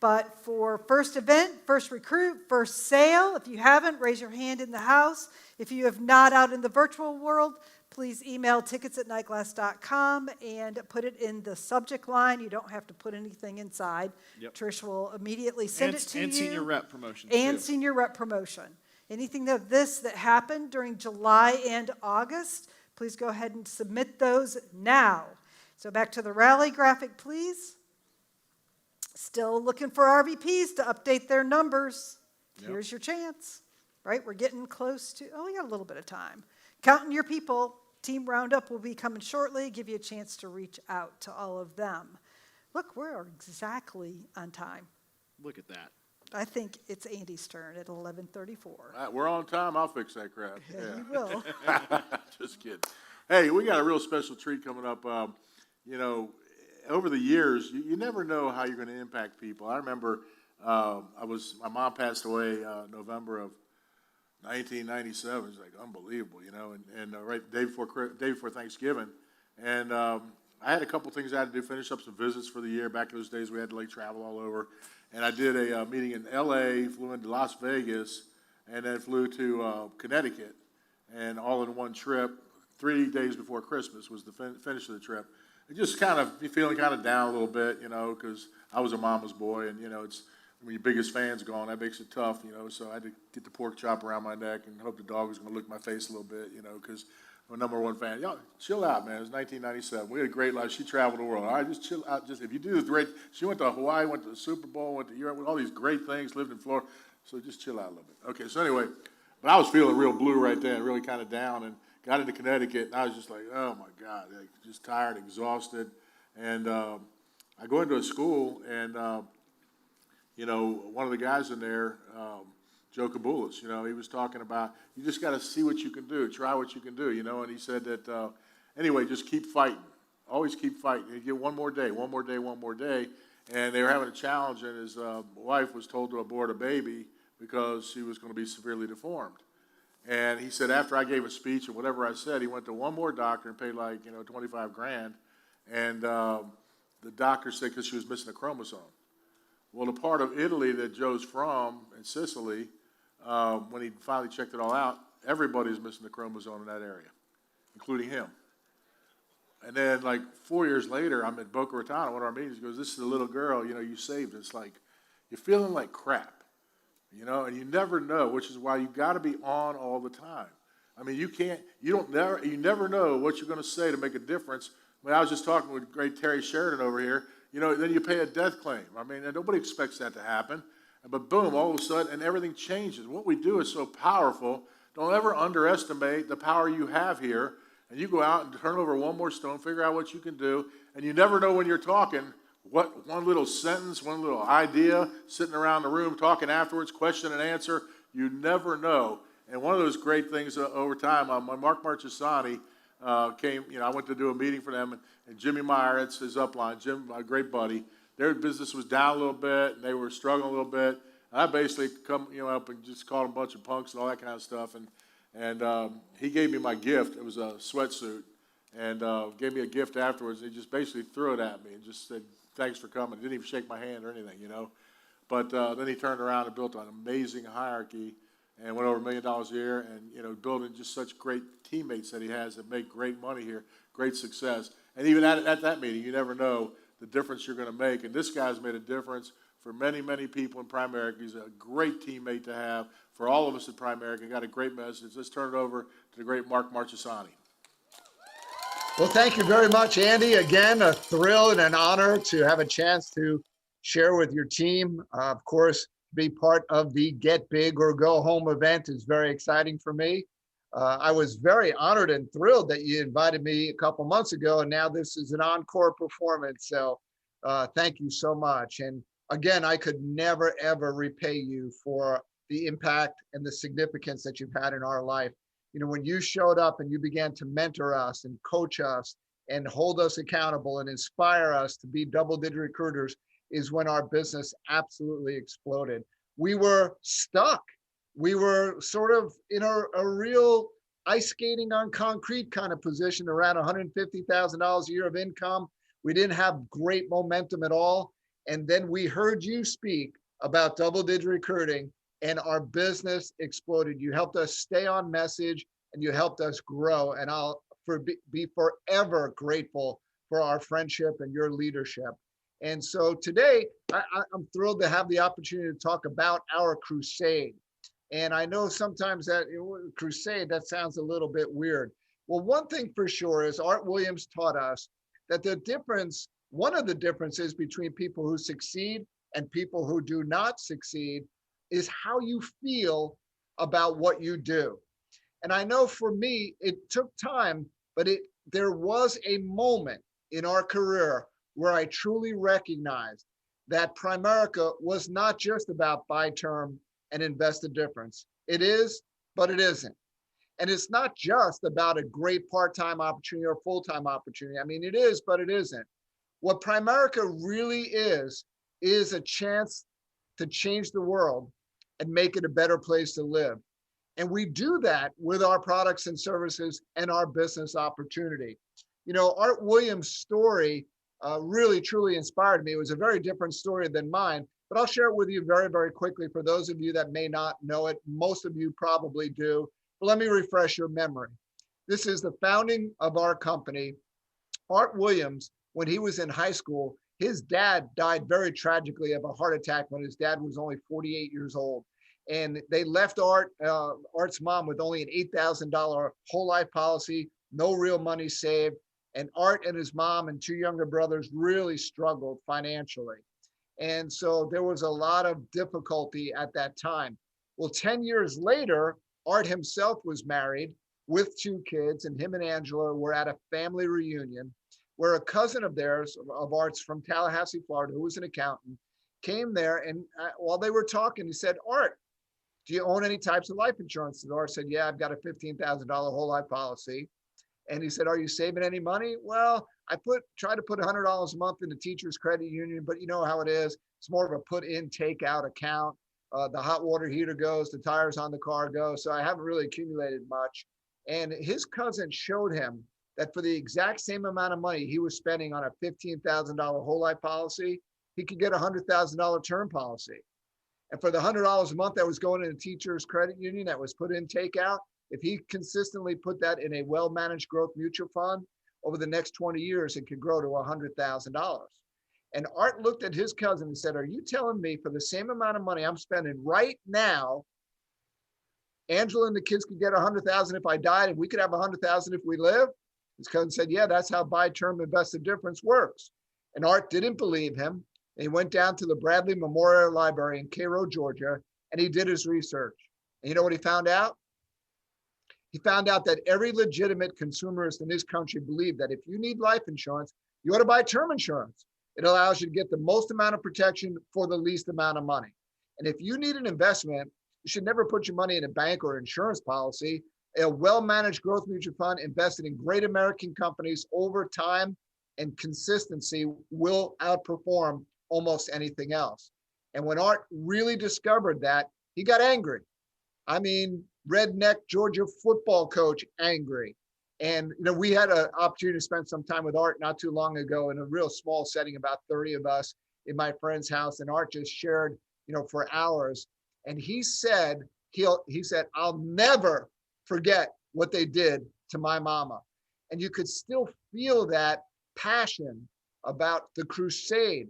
but for first event, first recruit, first sale, if you haven't, raise your hand in the house. If you have not out in the virtual world, please email tickets@nightglass.com and put it in the subject line. You don't have to put anything inside. Yep. Trish will immediately send it to you. And senior rep promotion. And too. senior rep promotion. Anything that happened during July and August, please go ahead and submit those now. So back to the rally graphic, please. Still looking for RVPs to update their numbers. Yep. Here's your chance, right? We're getting close to, we got a little bit of time. Counting your people. Team Roundup will be coming shortly. Give you a chance to reach out to all of them. Look, we're exactly on time. Look at that. I think it's Andy's turn at 11:34. We're on time. I'll fix that crap. Yeah, you will. Just kidding. Hey, we got a real special treat coming up. Over the years, you never know how you're going to impact people. I remember my mom passed away November of 1997. It's like unbelievable, and right day before Thanksgiving. And I had a couple things I had to do, finish up some visits for the year. Back in those days, we had to travel all over. And I did a meeting in L.A., flew into Las Vegas, and then flew to Connecticut, and all in one trip. 3 days before Christmas was the finish of the trip. And just kind of feeling kind of down a little bit, because I was a mama's boy, and it's when your biggest fan's gone, that makes it tough, So I had to get the pork chop around my neck and hope the dog was going to lick my face a little bit, because I'm a #1 fan. Y'all, chill out, man. It was 1997. We had a great life. She traveled the world. All right, just chill out. Just if you do this great, she went to Hawaii, went to the Super Bowl, went to Europe, all these great things, lived in Florida. So just chill out a little bit. Okay, so anyway, but I was feeling real blue right then, really kind of down, and got into Connecticut, and I was just like, oh my God, like, just tired, exhausted. And I go into a school, and one of the guys in there, Joe Kabulis, he was talking about, you just got to see what you can do, try what you can do, and he said that, anyway, just keep fighting, always keep fighting. You get one more day, one more day, one more day. And they were having a challenge, and his wife was told to abort a baby because she was going to be severely deformed. And he said after I gave a speech and whatever I said, he went to one more doctor and paid like, 25 grand. And the doctor said because she was missing a chromosome. Well, the part of Italy that Joe's from, in Sicily, when he finally checked it all out, everybody's missing the chromosome in that area, including him. And then, like 4 years later, I'm at Boca Raton, one of our meetings. He goes, "This is a little girl, you saved." It's like you're feeling like crap, and you never know, which is why you got to be on all the time. I mean, you never know what you're going to say to make a difference. I was just talking with great Terry Sheridan over here. Then you pay a death claim. I mean, and nobody expects that to happen, but boom, all of a sudden, and everything changes. What we do is so powerful. Don't ever underestimate the power you have here. And you go out and turn over one more stone, figure out what you can do, and you never know when you're talking, what one little sentence, one little idea, sitting around the room talking afterwards, question and answer, you never know. And one of those great things over time, when Mark Marchesani came, I went to do a meeting for them, and Jimmy Meyer, it's his upline, Jim, my great buddy, their business was down a little bit, and they were struggling a little bit. And I basically come, up and just called them a bunch of punks and all that kind of stuff, and he gave me my gift. It was a sweatsuit, and gave me a gift afterwards. He just basically threw it at me and just said, "Thanks for coming." Didn't even shake my hand or anything, But then he turned around and built an amazing hierarchy and went over $1 million a year, and building just such great teammates that he has that make great money here, great success. And even at that meeting, you never know the difference you're going to make. And this guy's made a difference for many, many people in Primerica. He's a great teammate to have for all of us at Primerica. Got a great message. Let's turn it over to the great Mark Marchesani. Well, thank you very much, Andy. Again, a thrill and an honor to have a chance to share with your team. Of course, be part of the Get Big or Go Home event is very exciting for me. I was very honored and thrilled that you invited me a couple months ago, and now this is an encore performance. So thank you so much. And again, I could never, ever repay you for the impact and the significance that you've had in our life. When you showed up and you began to mentor us and coach us and hold us accountable and inspire us to be double-digit recruiters is when our business absolutely exploded. We were stuck. We were sort of in a real ice skating on concrete kind of position, around $150,000 a year of income. We didn't have great momentum at all. And then we heard you speak about double-digit recruiting, and our business exploded. You helped us stay on message, and you helped us grow. And I'll be forever grateful for our friendship and your leadership. And so today, I'm thrilled to have the opportunity to talk about our crusade. And I know sometimes that crusade, that sounds a little bit weird. Well, one thing for sure is Art Williams taught us that one of the differences between people who succeed and people who do not succeed is how you feel about what you do. And I know for me, it took time, but there was a moment in our career where I truly recognized that Primerica was not just about buy term and invest the difference. It is, but it isn't. And it's not just about a great part-time opportunity or full-time opportunity. I mean, it is, but it isn't. What Primerica really is a chance to change the world and make it a better place to live. And we do that with our products and services and our business opportunity. Art Williams' story really, truly inspired me. It was a very different story than mine, but I'll share it with you very, very quickly for those of you that may not know it. Most of you probably do, but let me refresh your memory. This is the founding of our company. Art Williams, when he was in high school, his dad died very tragically of a heart attack when his dad was only 48 years old. And they left Art's mom with only an $8,000 whole life policy, no real money saved. And Art and his mom and two younger brothers really struggled financially. And so there was a lot of difficulty at that time. Well, 10 years later, Art himself was married with two kids, and him and Angela were at a family reunion where a cousin of theirs, of Art's from Tallahassee, Florida, who was an accountant, came there. And while they were talking, he said, Art, do you own any types of life insurance? And Art said, yeah, I've got a $15,000 whole life policy. And he said, are you saving any money? Well, I try to put $100 a month in the teacher's credit union, but you know how it is. It's more of a put in, take out account. The hot water heater goes, the tires on the car go. So I haven't really accumulated much. And his cousin showed him that for the exact same amount of money he was spending on a $15,000 whole life policy, he could get a $100,000 term policy. And for the $100 a month that was going in a teacher's credit union that was put in, take out, if he consistently put that in a well-managed growth mutual fund, over the next 20 years, it could grow to $100,000. And Art looked at his cousin and said, are you telling me for the same amount of money I'm spending right now, Angela and the kids could get $100,000 if I died, and we could have $100,000 if we live? His cousin said, yeah, that's how buy term invest the difference works. And Art didn't believe him. And he went down to the Bradley Memorial Library in Cairo, Georgia, and he did his research. And you know what he found out? He found out that every legitimate consumerist in this country believed that if you need life insurance, you ought to buy term insurance. It allows you to get the most amount of protection for the least amount of money. And if you need an investment, you should never put your money in a bank or insurance policy. A well-managed growth mutual fund invested in great American companies over time and consistency will outperform almost anything else. And when Art really discovered that, he got angry. I mean, redneck Georgia football coach angry. And you know, we had an opportunity to spend some time with Art not too long ago in a real small setting, about 30 of us in my friend's house. And Art just shared, you know, for hours. And he said, I'll never forget what they did to my mama. And you could still feel that passion about the crusade.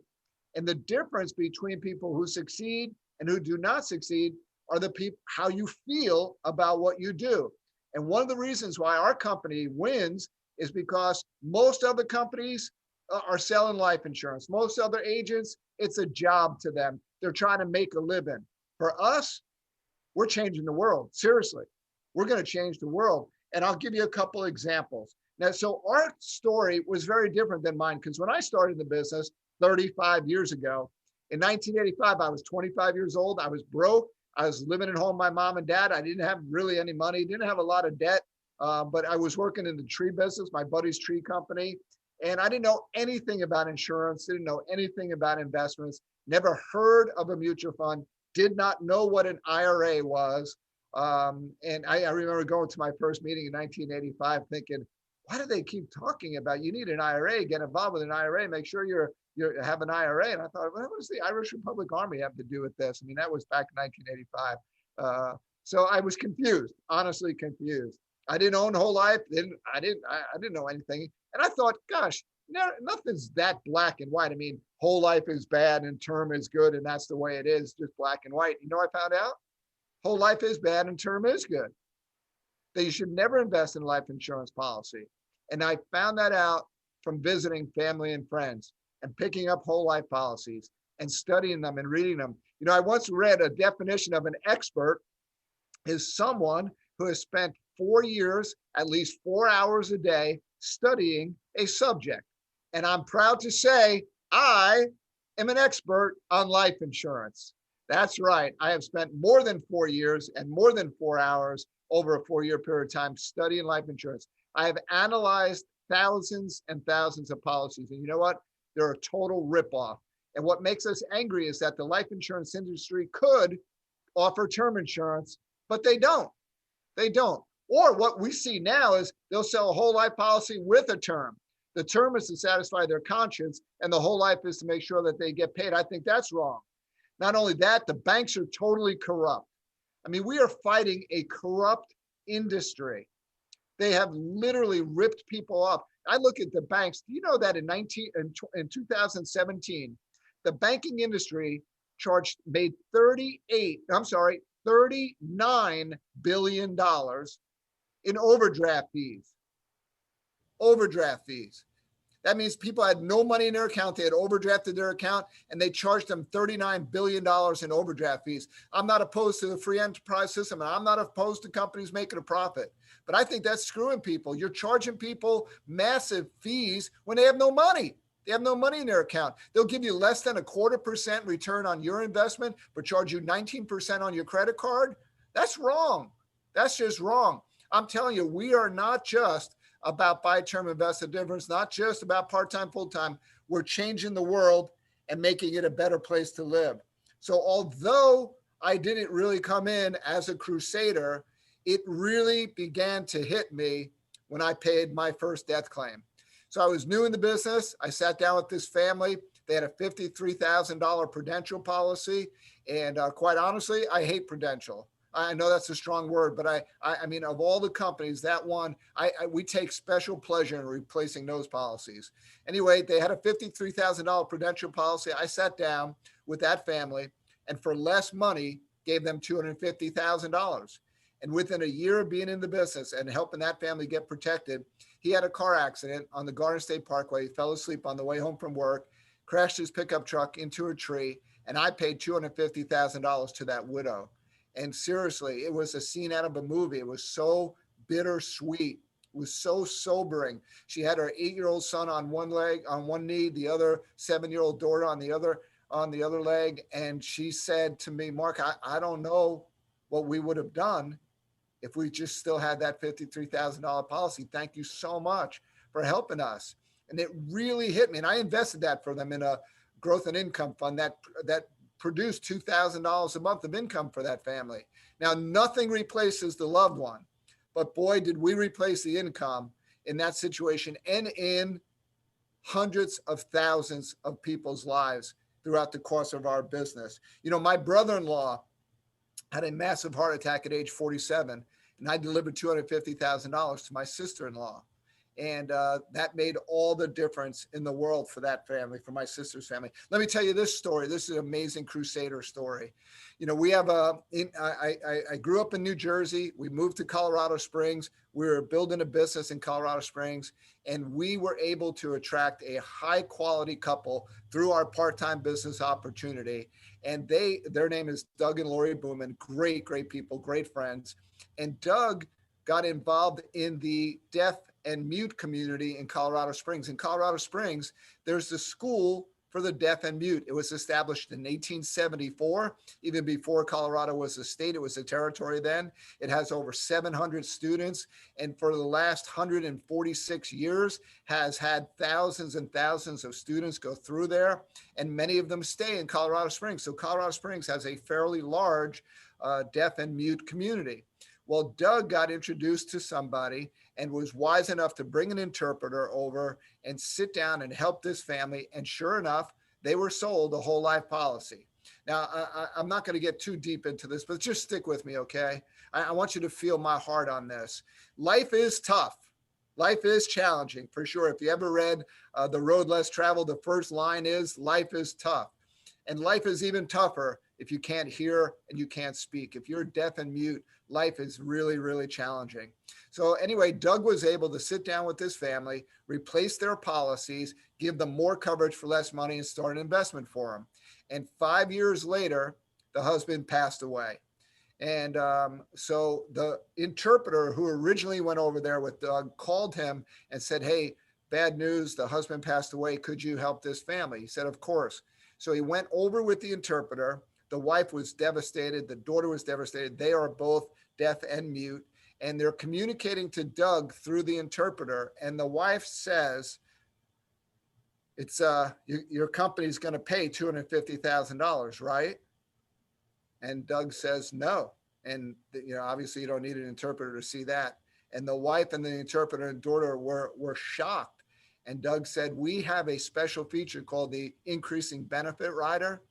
And the difference between people who succeed and who do not succeed are the people, how you feel about what you do. And one of the reasons why our company wins is because most other companies are selling life insurance. Most other agents, it's a job to them. They're trying to make a living. For us, we're changing the world. Seriously, we're going to change the world. And I'll give you a couple examples. Now, so our story was very different than mine, because when I started the business 35 years ago, in 1985, I was 25 years old. I was broke. I was living at home with my mom and dad. I didn't have really any money, didn't have a lot of debt, but I was working in the tree business, my buddy's tree company. And I didn't know anything about insurance, didn't know anything about investments, never heard of a mutual fund, did not know what an IRA was. And I remember going to my first meeting in 1985 thinking, why do they keep talking about you need an IRA, get involved with an IRA, make sure you have an IRA. And I thought, well, what does the Irish Republic Army have to do with this? I mean, that was back in 1985. So I was confused, honestly confused. I didn't own whole life. I didn't know anything. And I thought, gosh, nothing's that black and white. I mean, whole life is bad and term is good, and that's the way it is, just black and white. You know what I found out? Whole life is bad and term is good. That you should never invest in a life insurance policy. And I found that out from visiting family and friends and picking up whole life policies and studying them and reading them. You know, I once read a definition of an expert is someone who has spent 4 years, at least 4 hours a day, studying a subject. And I'm proud to say I am an expert on life insurance. That's right. I have spent more than 4 years and more than 4 hours over a 4-year period of time studying life insurance. I have analyzed thousands and thousands of policies. And you know what? They're a total ripoff. And what makes us angry is that the life insurance industry could offer term insurance, but they don't. They don't. Or what we see now is they'll sell a whole life policy with a term. The term is to satisfy their conscience, and the whole life is to make sure that they get paid. I think that's wrong. Not only that, the banks are totally corrupt. I mean, we are fighting a corrupt industry. They have literally ripped people off. I look at the banks. Do you know that in 2017, the banking industry made $39 billion in overdraft fees. overdraft fees. That means people had no money in their account. They had overdrafted their account and they charged them $39 billion in overdraft fees. I'm not opposed to the free enterprise system and I'm not opposed to companies making a profit. But I think that's screwing people. You're charging people massive fees when they have no money. They have no money in their account. They'll give you less than 0.25% return on your investment, but charge you 19% on your credit card. That's wrong. That's just wrong. I'm telling you, we are not just about buy term invest the difference, not just about part-time, full-time. We're changing the world and making it a better place to live. So although I didn't really come in as a crusader, it really began to hit me when I paid my first death claim. So I was new in the business. I sat down with this family. They had a $53,000 Prudential policy. And quite honestly, I hate Prudential. I know that's a strong word, but I mean, of all the companies, that one, we take special pleasure in replacing those policies. Anyway, they had a $53,000 Prudential policy. I sat down with that family and for less money, gave them $250,000. And within a year of being in the business and helping that family get protected, he had a car accident on the Garden State Parkway. He fell asleep on the way home from work, crashed his pickup truck into a tree, and I paid $250,000 to that widow. And seriously, it was a scene out of a movie. It was so bittersweet. It was so sobering. She had her 8-year-old son on one leg, on one knee, the other 7-year-old daughter on the other leg. And she said to me, Mark, I don't know what we would have done if we just still had that $53,000 policy. Thank you so much for helping us. And it really hit me. And I invested that for them in a growth and income fund that produced $2,000 a month of income for that family. Now, nothing replaces the loved one, but boy, did we replace the income in that situation and in hundreds of thousands of people's lives throughout the course of our business. You know, my brother-in-law had a massive heart attack at age 47, and I delivered $250,000 to my sister-in-law. And that made all the difference in the world for that family, for my sister's family. Let me tell you this story. This is an amazing crusader story. You know, we have I grew up in New Jersey. We moved to Colorado Springs. We were building a business in Colorado Springs, and we were able to attract a high quality couple through our part-time business opportunity. And their name is Doug and Lori Booman, great people, great friends. And Doug got involved in the deaf and mute community in Colorado Springs. In Colorado Springs, there's the school for the deaf and mute. It was established in 1874, even before Colorado was a state. It was a territory then. It has over 700 students, and for the last 146 years has had thousands and thousands of students go through there, and many of them stay in Colorado Springs. So Colorado Springs has a fairly large deaf and mute community. Well, Doug got introduced to somebody and was wise enough to bring an interpreter over and sit down and help this family. And sure enough, they were sold a whole life policy. Now, I'm not going to get too deep into this, but just stick with me, okay? I want you to feel my heart on this. Life is tough. Life is challenging, for sure. If you ever read The Road Less Traveled, the first line is, life is tough. And life is even tougher if you can't hear and you can't speak. If you're deaf and mute, life is really, really challenging. So anyway, Doug was able to sit down with this family, replace their policies, give them more coverage for less money, and start an investment for them. And 5 years later, the husband passed away. And so the interpreter who originally went over there with Doug called him and said, hey, bad news, the husband passed away. Could you help this family? He said, of course. So he went over with the interpreter. The wife was devastated. The daughter was devastated. They are both deaf and mute, and they're communicating to Doug through the interpreter. And the wife says, "It's your company's going to pay $250,000, right?" And Doug says, "No." And obviously, you don't need an interpreter to see that. And the wife and the interpreter and daughter were shocked. And Doug said, "We have a special feature called the increasing benefit rider.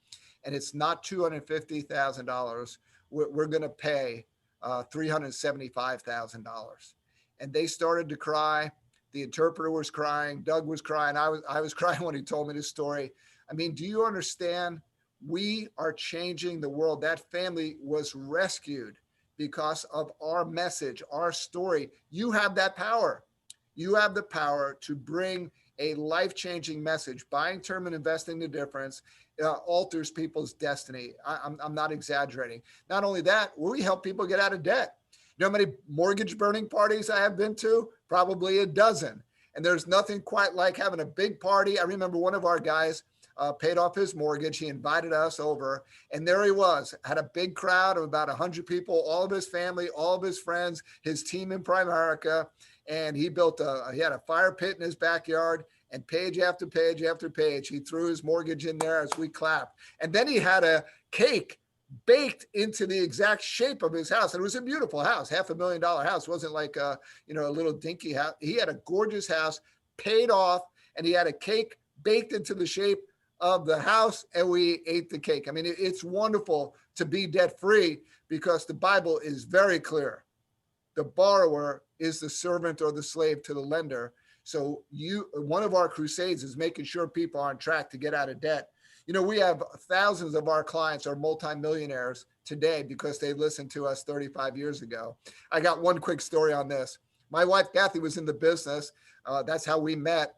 And it's not $250,000. We're going to pay $375,000. And they started to cry. The interpreter was crying. Doug was crying. I was crying when he told me this story. I mean, do you understand? We are changing the world. That family was rescued because of our message, our story. You have that power. you have the power to bring a life-changing message. Buying term and investing the difference alters people's destiny. I'm not exaggerating. Not only that, we help people get out of debt. You know how many mortgage burning parties I have been to? Probably a dozen. And there's nothing quite like having a big party. I remember one of our guys paid off his mortgage. He invited us over, and there he was, had a big crowd of about 100 people, all of his family, all of his friends, his team in Primerica. And he he had a fire pit in his backyard, and page after page after page, he threw his mortgage in there as we clapped. And then he had a cake baked into the exact shape of his house. And it was a beautiful house, $500,000 house. It wasn't like a little dinky house. He had a gorgeous house, paid off, and he had a cake baked into the shape of the house, and we ate the cake. I mean, it's wonderful to be debt free because the Bible is very clear. The borrower is the servant or the slave to the lender. So one of our crusades is making sure people are on track to get out of debt. You know, we have thousands of our clients are multimillionaires today because they listened to us 35 years ago. I got one quick story on this. My wife, Kathy, was in the business. That's how we met.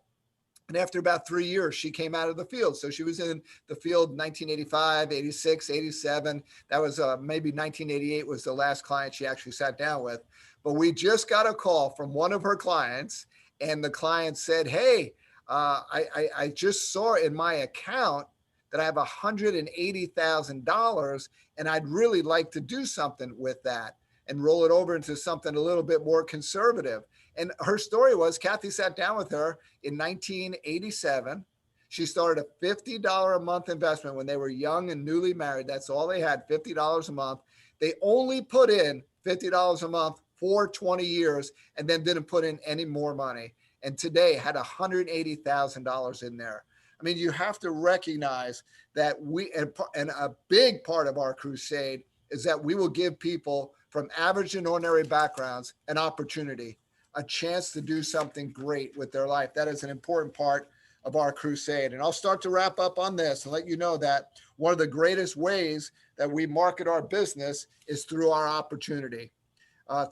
And after about 3 years, she came out of the field. So she was in the field 1985, 86, 87. That was maybe 1988 was the last client she actually sat down with. But we just got a call from one of her clients, and the client said, hey, I just saw in my account that I have $180,000, and I'd really like to do something with that and roll it over into something a little bit more conservative. And her story was Kathy sat down with her in 1987. She started a $50 a month investment when they were young and newly married. That's all they had, $50 a month. They only put in $50 a month for 20 years and then didn't put in any more money. And today had $180,000 in there. I mean, you have to recognize that and a big part of our crusade is that we will give people from average and ordinary backgrounds an opportunity, a chance to do something great with their life. That is an important part of our crusade. And I'll start to wrap up on this and let you know that one of the greatest ways that we market our business is through our opportunity,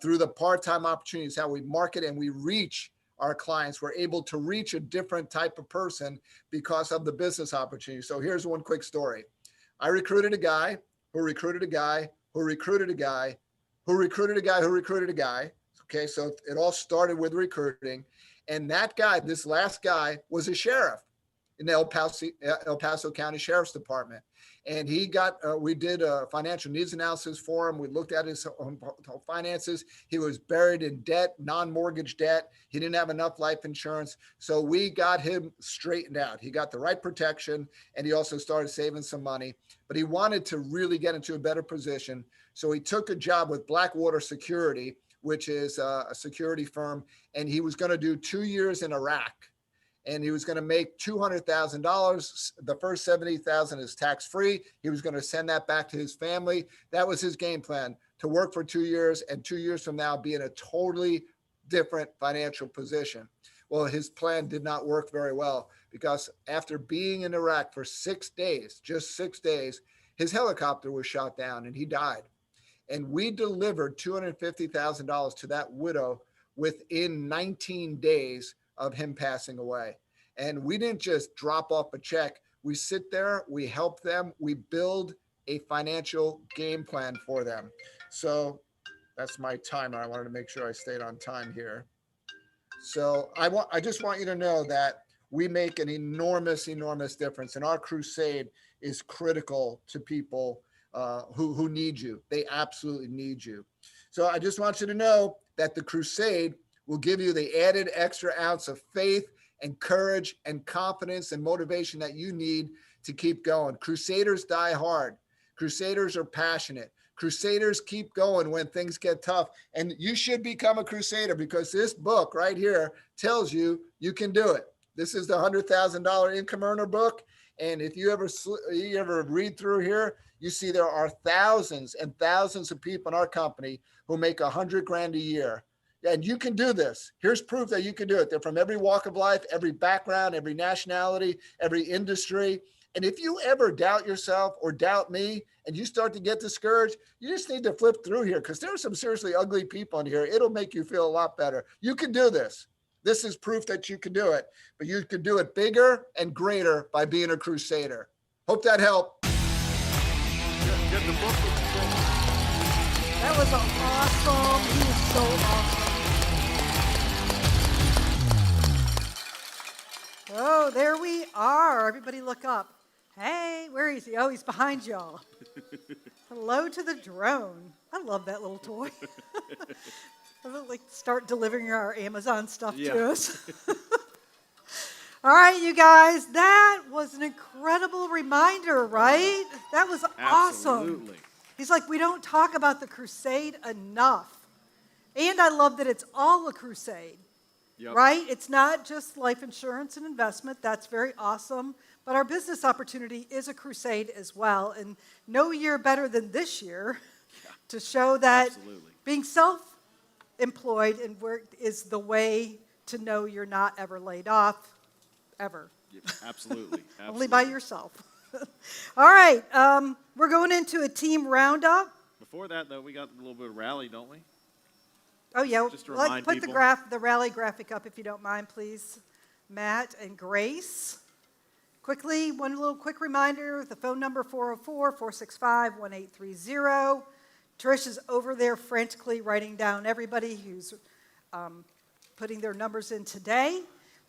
through the part-time opportunities, how we market and we reach our clients. We're able to reach a different type of person because of the business opportunity. So here's one quick story. I recruited a guy who recruited a guy who recruited a guy who recruited a guy who recruited a guy. Okay, so it all started with recruiting. And that guy, this last guy, was a sheriff in the El Paso County Sheriff's Department. And he we did a financial needs analysis for him. We looked at his finances. He was buried in debt, non-mortgage debt. He didn't have enough life insurance. So we got him straightened out. He got the right protection, and he also started saving some money. But he wanted to really get into a better position. So he took a job with Blackwater Security, which is a security firm, and he was going to do 2 years in Iraq. And he was going to make $200,000. The first $70,000 is tax-free. He was going to send that back to his family. That was his game plan, to work for 2 years and 2 years from now be in a totally different financial position. Well, his plan did not work very well because after being in Iraq for 6 days, just 6 days, his helicopter was shot down and he died. And we delivered $250,000 to that widow within 19 days of him passing away. And we didn't just drop off a check. We sit there, we help them, we build a financial game plan for them. So that's my timer. I wanted to make sure I stayed on time here. So I just want you to know that we make an enormous, enormous difference. And our crusade is critical to people who need you. They absolutely need you. So I just want you to know that the crusade will give you the added extra ounce of faith and courage and confidence and motivation that you need to keep going. Crusaders die hard. Crusaders are passionate. Crusaders keep going when things get tough. And you should become a crusader because this book right here tells you you can do it. This is the $100,000 income earner book. And if you ever read through here, you see there are thousands and thousands of people in our company who make $100,000 a year. And you can do this. Here's proof that you can do it. They're from every walk of life, every background, every nationality, every industry. And if you ever doubt yourself or doubt me and you start to get discouraged, you just need to flip through here because there are some seriously ugly people in here. It'll make you feel a lot better. You can do this. This is proof that you can do it, but you can do it bigger and greater by being a Crusader. Hope that helped. That was awesome. He was so awesome. Oh, there we are. Everybody look up. Hey, where is he? Oh, he's behind y'all. Hello to the drone. I love that little toy. I would like to start delivering our Amazon stuff to us. All right, you guys, that was an incredible reminder, right? That was awesome. Absolutely. He's like, we don't talk about the crusade enough. And I love that it's all a crusade, right? It's not just life insurance and investment. That's very awesome. But our business opportunity is a crusade as well. And no year better than this year to show that being self-employed and work is the way to know you're not ever laid off, ever. Yeah, absolutely. Only by yourself. All right, we're going into a team roundup. Before that, though, we got a little bit of rally, don't we? Oh, yeah. Just to remind put people. the rally graphic up if you don't mind, please. Matt and Grace. Quickly, one little quick reminder, the phone number 404-465-1830. Trish is over there frantically writing down everybody who's putting their numbers in today.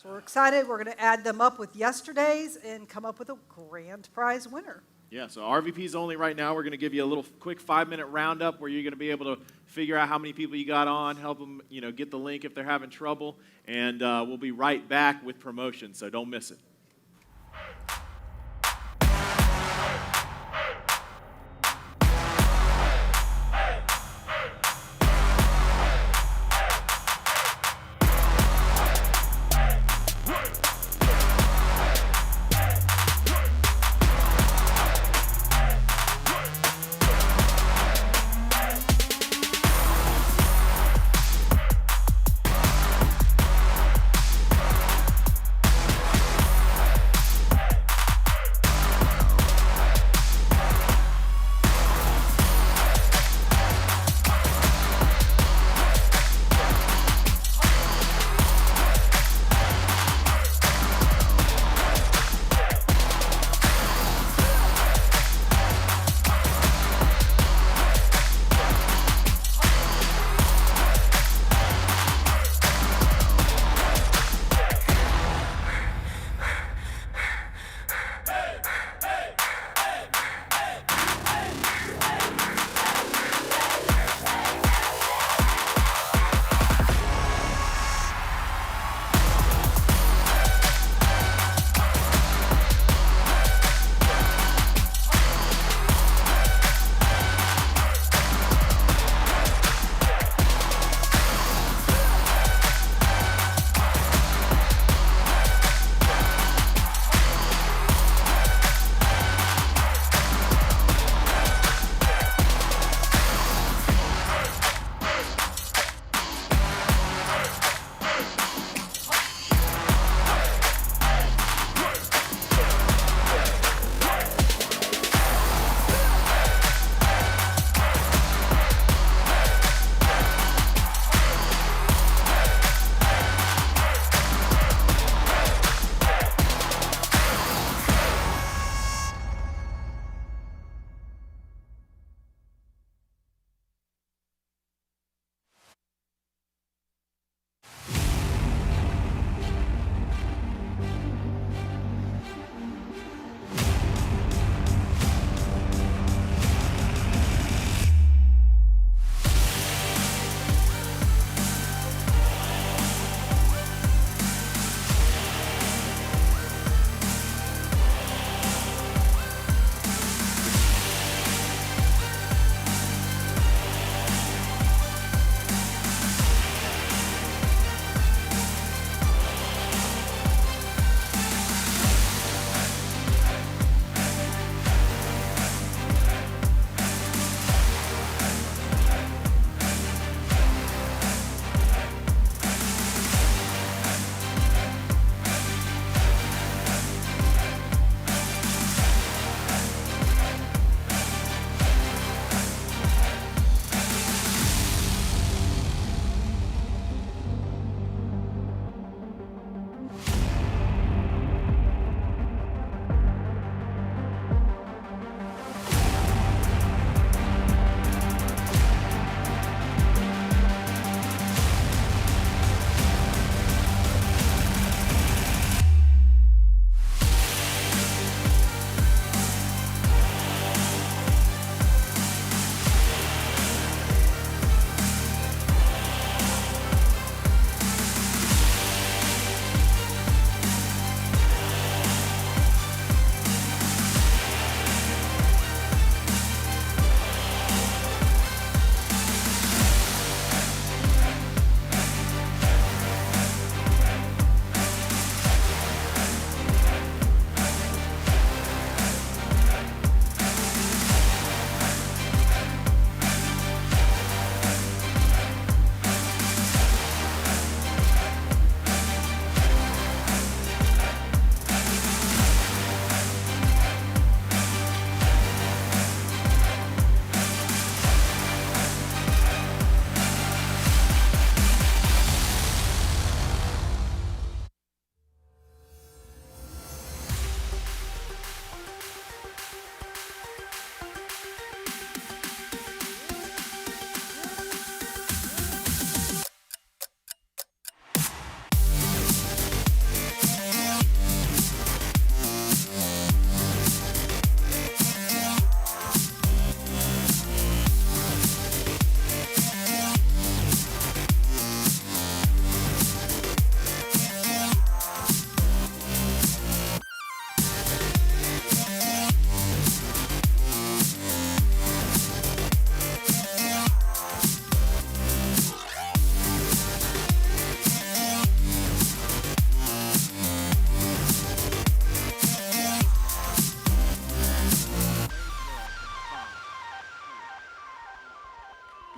So we're excited. We're going to add them up with yesterday's and come up with a grand prize winner. Yeah, so RVP's only right now. We're going to give you a little quick 5-minute roundup where you're going to be able to figure out how many people you got on, help them, get the link if they're having trouble, and we'll be right back with promotion, so don't miss it.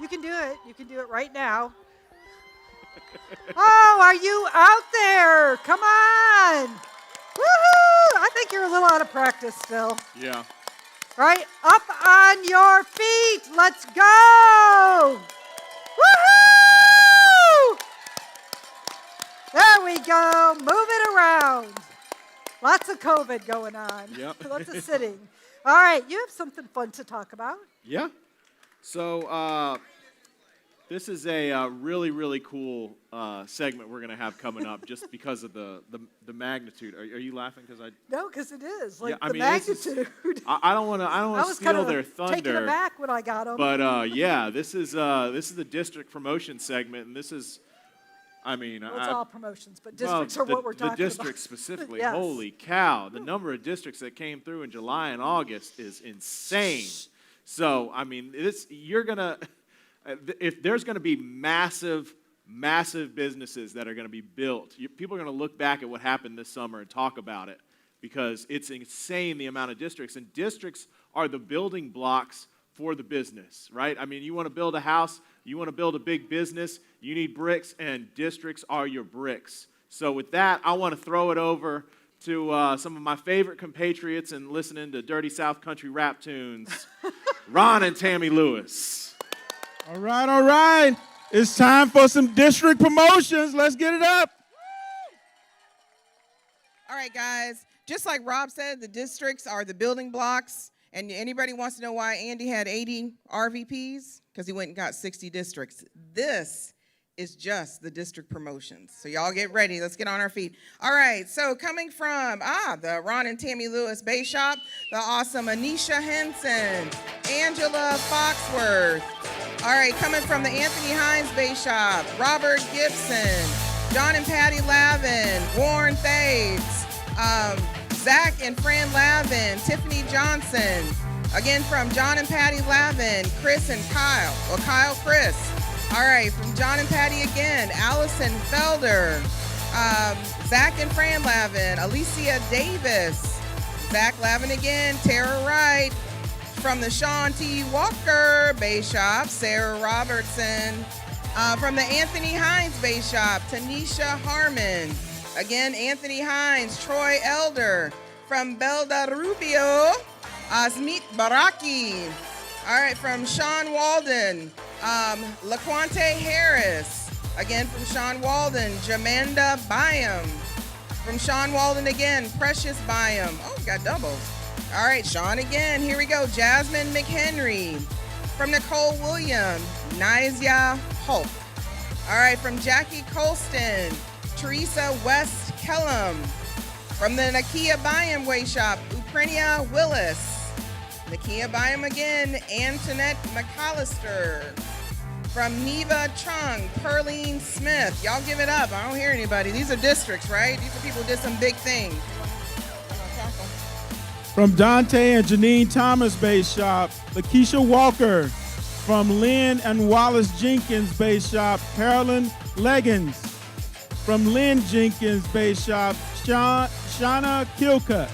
You can do it. You can do it right now. Oh, are you out there? Come on. Woohoo! I think you're a little out of practice still. Yeah. Right? Up on your feet. Let's go. Woohoo! There we go. Move it around. Lots of COVID going on. Yep. Lots of sitting. All right, you have something fun to talk about. Yeah. So this is a really, really cool segment we're going to have coming up just because of the magnitude. Are you laughing? No, because it is. Like, yeah, I the mean, magnitude. I don't want to steal their thunder. Taken aback when I got them. But yeah, this is the district promotion segment, and this is, I mean, well, it's all promotions, but districts are what we're talking about. The districts specifically, Yes. Holy cow! The number of districts that came through in July and August is insane. So I mean, if there's gonna be massive businesses that are gonna be built, people are gonna look back at what happened this summer and talk about it because it's insane the amount of districts, and districts are the building blocks for the business, right? I mean, you want to build a house, you want to build a big business, you need bricks, and districts are your bricks. So with that, I want to throw it over to some of my favorite compatriots and listening to dirty South Country rap tunes, Ron and Tammy Lewis. All right. It's time for some district promotions. Let's get it up. All right, guys. Just like Rob said, the districts are the building blocks. And anybody wants to know why Andy had 80 RVPs? Because he went and got 60 districts. This is just the district promotions. So y'all get ready. Let's get on our feet. All right, so coming from the Ron and Tammy Lewis Bay Shop, the awesome Anisha Henson, Angela Foxworth. All right, coming from the Anthony Hines Bay Shop, Robert Gibson, John and Patty Lavin, Warren Thaves, Zach and Fran Lavin, Tiffany Johnson. Again, from John and Patty Lavin, Chris and Kyle, or Kyle Chris. All right, from John and Patty again, Allison Felder, Zach and Fran Lavin, Alicia Davis, Zach Lavin again, Tara Wright. From the Sean T. Walker Bay Shop, Sarah Robertson. From the Anthony Hines Bay Shop, Tanisha Harmon. Again, Anthony Hines, Troy Elder. From Belda Rubio, Asmit Baraki. All right, from Sean Walden, LaQuante Harris. Again, from Sean Walden, Jamanda Byam. From Sean Walden again, Precious Byam. Oh, we got doubles. All right, Sean again. Here we go. Jasmine McHenry. From Nicole Williams, Nizia Hulk. All right, from Jackie Colston, Teresa West Kellum. From the Nakia Byam Way Shop, Uprenia Willis. Nakia Byam again, Antoinette McAllister. From Neva Chung, Perlene Smith. Y'all give it up. I don't hear anybody. These are districts, right? These are people who did some big things. From Dante and Janine Thomas Bay Shop, Lakeisha Walker. From Lynn and Wallace Jenkins Bay Shop, Carolyn Leggins. From Lynn Jenkins Bay Shop, Shauna Kilcutt.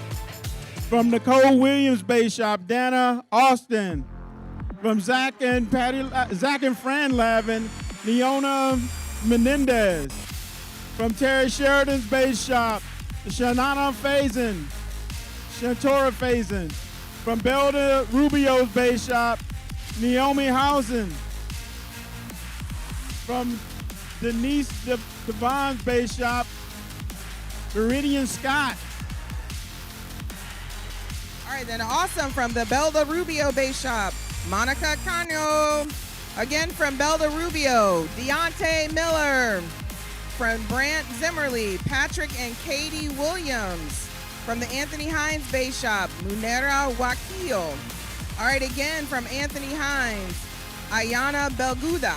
From Nicole Williams Bay Shop, Dana Austin. From Zach and Fran Lavin, Leona Menendez. From Terry Sheridan's Bay Shop, Shanana Faison. Shantora Faison. From Belda Rubio's Bay Shop, Naomi Housen. From Denise Devon's Bay Shop, Viridian Scott. All right, then awesome from the Belda Rubio Bay Shop, Monica Cano. Again from Belda Rubio, Deontay Miller. From Brant Zimmerly, Patrick and Katie Williams. From the Anthony Hines Bay Shop, Munera Wakil. All right, again from Anthony Hines, Ayana Belguda.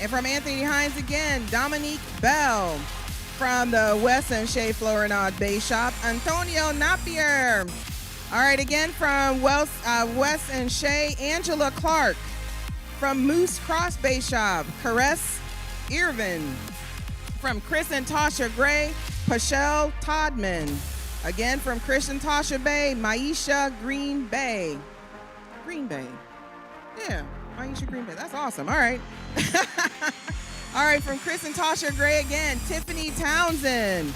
And from Anthony Hines again, Dominique Bell. From the Wes and Shea Florinade Bay Shop, Antonio Napier. All right, again from Wes and Shea, Angela Clark. From Moose Cross Bay Shop, Caress Irvin. From Chris and Tasha Gray, Pachelle Todman. Again from Chris and Tasha Bay, Maisha Green Bay. Green Bay. Yeah. Aisha Green Bay. That's awesome. All right. All right, from Chris and Tasha Gray again, Tiffany Townsend.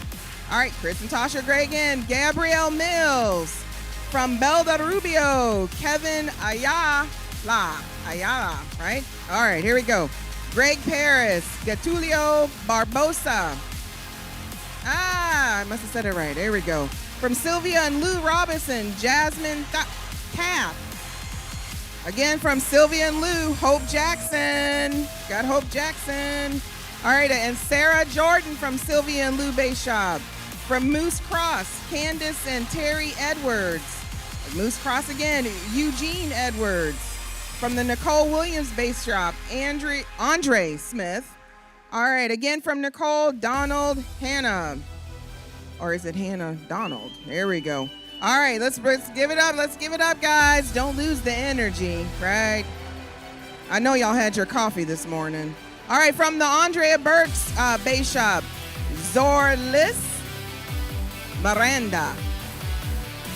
All right, Chris and Tasha Gray again, Gabrielle Mills. From Belda Rubio, Kevin Ayala, right? All right, here we go. Greg Paris, Gatulio Barbosa. I must have said it right. There we go. From Sylvia and Lou Robinson, Jasmine Taft. Again, from Sylvia and Lou, Hope Jackson. Got Hope Jackson. All right, and Sarah Jordan from Sylvia and Lou Base Shop. From Moose Cross, Candace and Terry Edwards. Moose Cross again, Eugene Edwards. From the Nicole Williams Base Shop, Andre Smith. All right, again from Nicole, Donald Hannah. Or is it Hannah Donald? There we go. All right, let's give it up. Let's give it up, guys. Don't lose the energy, right? I know y'all had your coffee this morning. All right, from the Andrea Burks Base Shop, Zorlis Miranda.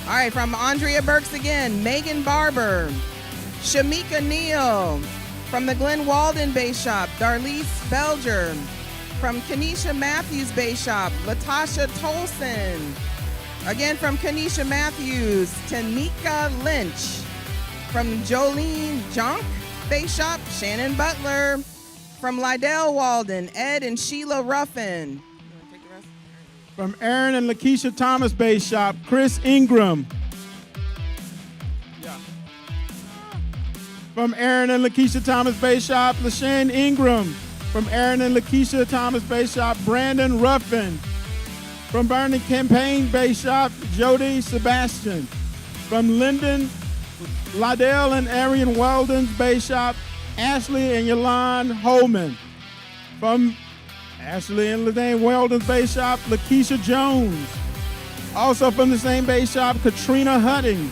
All right, from Andrea Burks again, Megan Barber, Shamika Neal. From the Glen Walden Base Shop, Darlise Belger. From Kenesha Matthews Base Shop, Latasha Tolson. Again, from Kenesha Matthews, Tanika Lynch. From Jolene Junk Base Shop, Shannon Butler. From Lydell Walden, Ed and Sheila Ruffin. From Aaron and Lakeisha Thomas Base Shop, Chris Ingram. From Aaron and Lakeisha Thomas Base Shop, LaShane Ingram. From Aaron and Lakeisha Thomas Base Shop, Brandon Ruffin. From Burning Campaign Base Shop, Jody Sebastian. From Lyndon, Lydell and Arian Weldon's Base Shop, Ashley and Yolande Holman. From Ashley and Lydell Weldon's Base Shop, Lakeisha Jones. Also from the same base shop, Katrina Hutting.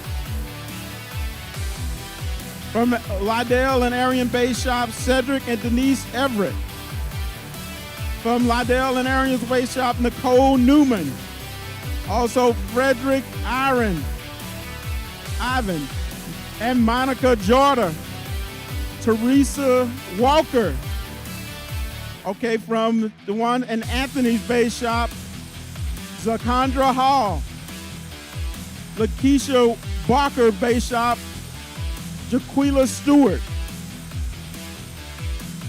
From Lydell and Arian Base Shop, Cedric and Denise Everett. From Lydell and Arian's Base Shop, Nicole Newman. Also Frederick Ivan, and Monica Jordan. Teresa Walker. Okay, from the one in Anthony's Base Shop, Zakandra Hall. Lakeisha Barker Base Shop, Jaquila Stewart.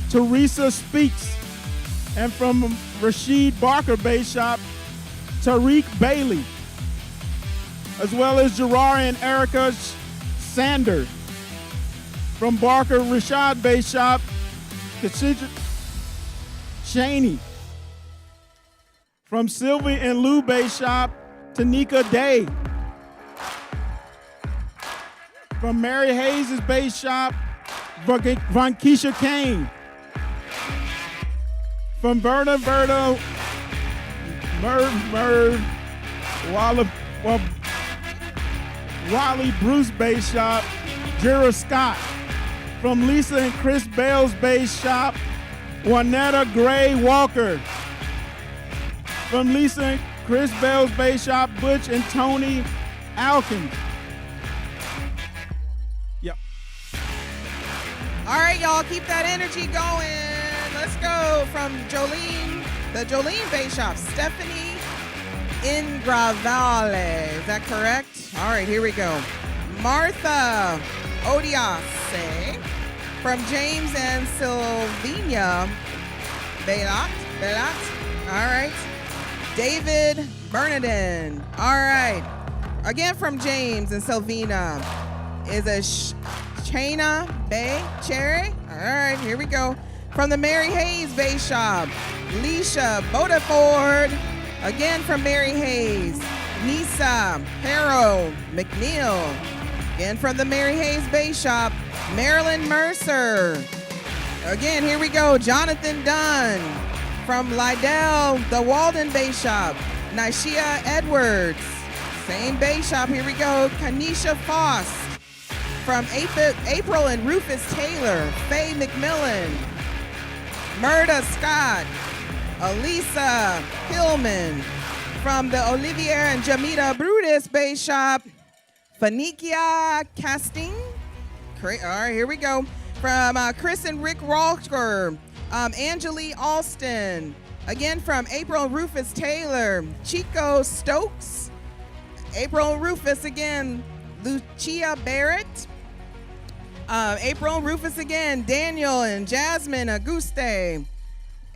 Teresa Speaks. And from Rashid Barker Base Shop, Tariq Bailey. As well as Gerard and Erica Sanders. From Barker Rashad Base Shop, Kashija Shaney. From Sylvie and Lou Base Shop, Tanika Day. From Mary Hayes' Base Shop, Vankisha Kane. From Wally Bruce Base Shop, Jira Scott. From Lisa and Chris Bell's Base Shop, Juanetta Gray Walker. From Lisa and Chris Bell's Base Shop, Butch and Tony Alkins. Yep. All right, y'all, keep that energy going. Let's go from Jolene, the Jolene Base Shop, Stephanie Ingravale. Is that correct? All right, here we go. Martha Odiase. From James and Sylvania Belat. All right. David Bernardin. All right. Again from James and Sylvina is a Chana Bay Cherry. All right, here we go. From the Mary Hayes Base Shop, Leisha Bodaford. Again from Mary Hayes, Nisa Harrow McNeil. Again from the Mary Hayes Base Shop, Marilyn Mercer. Again, here we go, Jonathan Dunn. From Lydell, the Walden Base Shop, Nishia Edwards. Same base shop, here we go, Kanisha Foss. From April and Rufus Taylor, Faye McMillan. Murda Scott, Elisa Hillman. From the Olivier and Jamita Brutus Base Shop, Fanikia Casting. All right, here we go. From Chris and Rick Walker, Angelique Alston. Again, from April and Rufus Taylor, Chico Stokes. April and Rufus again, Lucia Barrett. April and Rufus again, Daniel and Jasmine Auguste.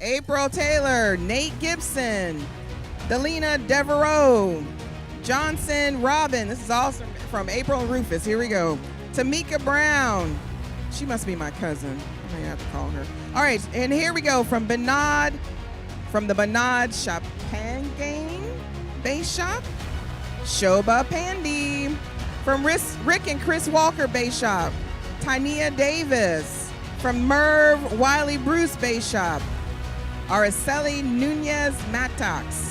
April Taylor, Nate Gibson. Delina Devereaux. Johnson Robin. This is also from April and Rufus. Here we go. Tamika Brown. She must be my cousin. I may have to call her. All right, and here we go from Bernard, from the Bernard Champagne Base Shop. Shoba Pandy. From Rick and Chris Walker Base Shop. Tynia Davis. From Merv Wiley Bruce Base Shop. Araceli Nunez Matox.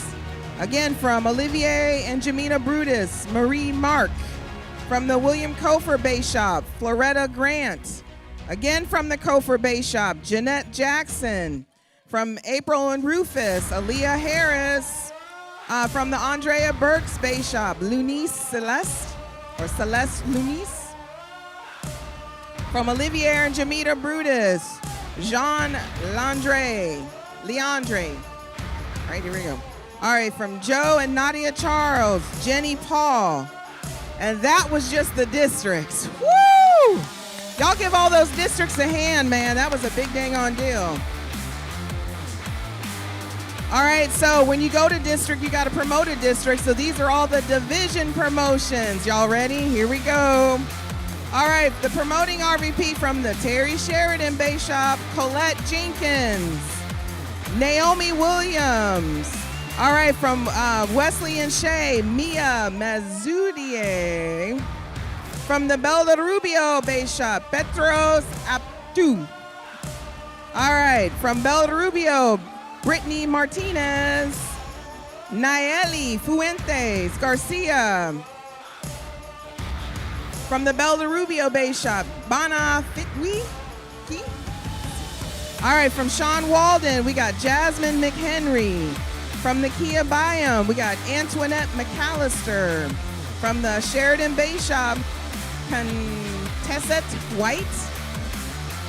Again, from Olivier and Jamina Brutus, Marie Mark. From the William Kofer Base Shop, Floretta Grant. Again, from the Kofer Base Shop, Jeanette Jackson. From April and Rufus, Aaliyah Harris. From the Andrea Burks Base Shop, Lunice Celeste, or Celeste Lunice. From Olivier and Jamita Brutus, Jean Leandre. All right, here we go. All right, from Joe and Nadia Charles, Jenny Paul. And that was just the districts. Woo! Y'all give all those districts a hand, man. That was a big dang on deal. All right, so when you go to district, you got to promote a district. So these are all the division promotions. Y'all ready? Here we go. All right, the promoting RVP from the Terry Sheridan Base Shop, Colette Jenkins. Naomi Williams. All right, from Wesley and Shea, Mia Mazudier. From the Belle de Rubio Base Shop, Petros Aptu. All right, from Belle de Rubio, Brittany Martinez. Nayeli Fuentes Garcia. From the Belle de Rubio Base Shop, Bana Fitwi. All right, from Sean Walden, we got Jasmine McHenry. From the Kia Biome, we got Antoinette McAllister. From the Sheridan Base Shop, Contesset White.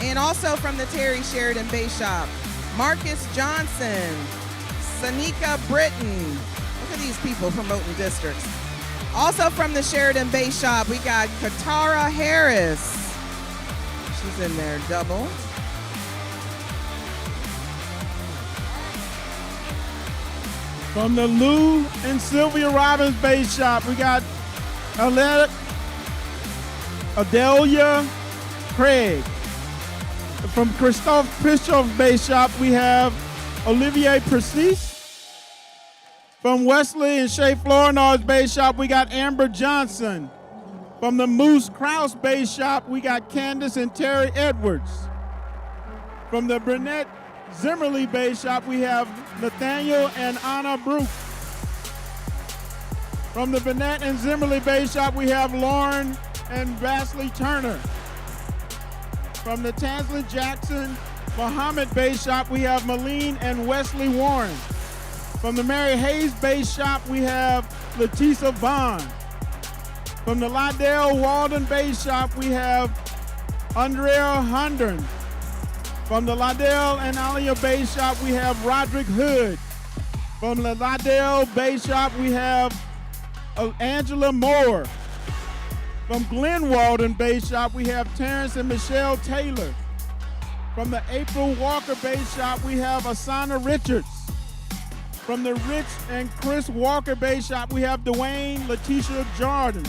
And also from the Terry Sheridan Base Shop, Marcus Johnson, Sanika Britton. Look at these people promoting districts. Also from the Sheridan Base Shop, we got Katara Harris. She's in there double. From the Lou and Sylvia Robbins Base Shop, we got Adelia Craig. From Christophe Bischoff's Base Shop, we have Olivier Precis. From Wesley and Shea Florinard's Base Shop, we got Amber Johnson. From the Moose Krause Base Shop, we got Candace and Terry Edwards. From the Burnett Zimmerly Base Shop, we have Nathaniel and Anna Brook. From the Burnett and Zimmerly Base Shop, we have Lauren and Vasley Turner. From the Tansley Jackson Muhammad Base Shop, we have Malene and Wesley Warren. From the Mary Hayes Base Shop, we have Letisa Vaughn. From the Lydell Walden Base Shop, we have Andrea Hundren. From the Lydell and Alia Base Shop, we have Roderick Hood. From the Lydell Base Shop, we have Angela Moore. From Glen Walden Base Shop, we have Terrence and Michelle Taylor. From the April Walker Base Shop, we have Asana Richards. From the Rich and Chris Walker Base Shop, we have Dwayne Letitia Jordan.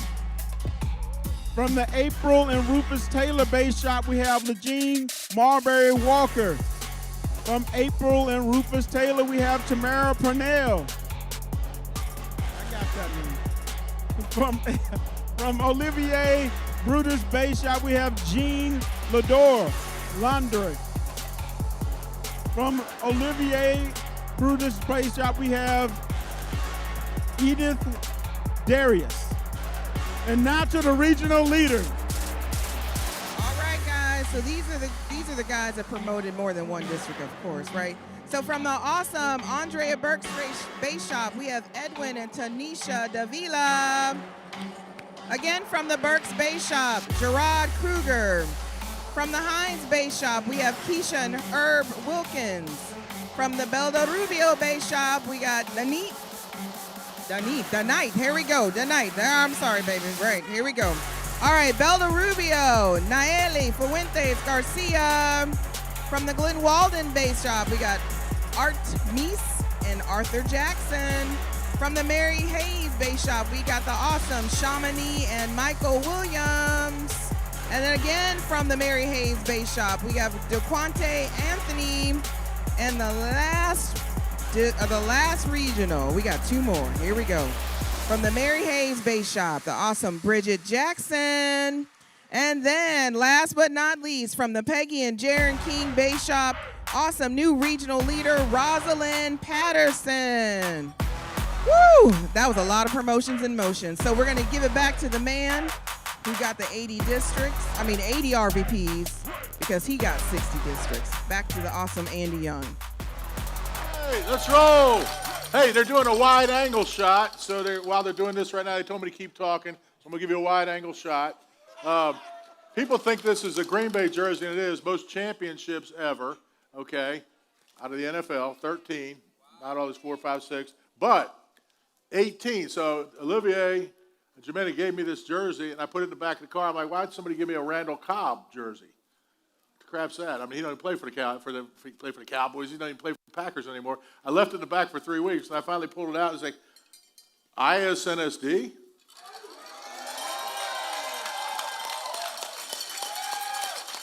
From the April and Rufus Taylor Base Shop, we have Legene Marbury Walker. From April and Rufus Taylor, we have Tamara Purnell. I got that name. From Olivier Brutus Base Shop, we have Jean Lador Landry. From Olivier Brutus Base Shop, we have Edith Darius. And now to the regional leader. All right, guys. So these are the guys that promoted more than one district, of course, right? So from the awesome Andrea Burks Base Shop, we have Edwin and Tanisha Davila. Again, from the Burks Base Shop, Gerard Kruger. From the Heinz Base Shop, we have Keisha and Herb Wilkins. From the Beldo Rubio Base Shop, we got Danite. Here we go. Danite. I'm sorry, baby. Right, here we go. All right, Beldo Rubio, Naeli Fuentes Garcia. From the Glen Walden Base Shop, we got Art Meese and Arthur Jackson. From the Mary Hayes Base Shop, we got the awesome Chamonix and Michael Williams. And then again, from the Mary Hayes Base Shop, we have DeQuante Anthony. And the last regional, we got two more. Here we go. From the Mary Hayes Base Shop, the awesome Bridget Jackson. And then last but not least, from the Peggy and Jaron King Base Shop, awesome new regional leader, Rosalind Patterson. Woo! That was a lot of promotions in motion. So we're gonna give it back to the man who got the 80 RVPs, because he got 60 districts. Back to the awesome Andy Young. Hey, let's roll. Hey, they're doing a wide angle shot. So while they're doing this right now, they told me to keep talking. So I'm gonna give you a wide angle shot. People think this is a Green Bay jersey, and it is. Most championships ever, okay, out of the NFL, 13, not all this 4, 5, 6, but 18. So Olivier and Jimena gave me this jersey, and I put it in the back of the car. I'm like, why did somebody give me a Randall Cobb jersey? What the crap's that? I mean, he don't even play for the Cowboys. He don't even play for the Packers anymore. I left it in the back for 3 weeks, and I finally pulled it out. It's like, ISNSD?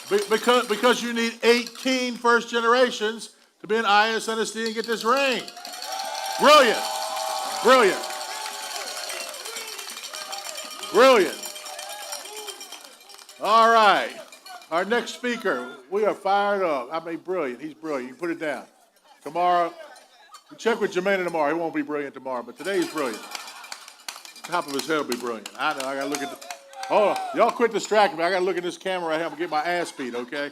Because you need 18 first generations to be an ISNSD and get this ring. Brilliant. Brilliant. Brilliant. All right. Our next speaker, we are fired up. I mean, brilliant. He's brilliant. You can put it down. Tomorrow, we check with Jermaine tomorrow. He won't be brilliant tomorrow, but today he's brilliant. The top of his head will be brilliant. I know. I got to look at the... Hold on. Y'all quit distracting me. I got to look at this camera right here. I'm going to get my ass beat, okay?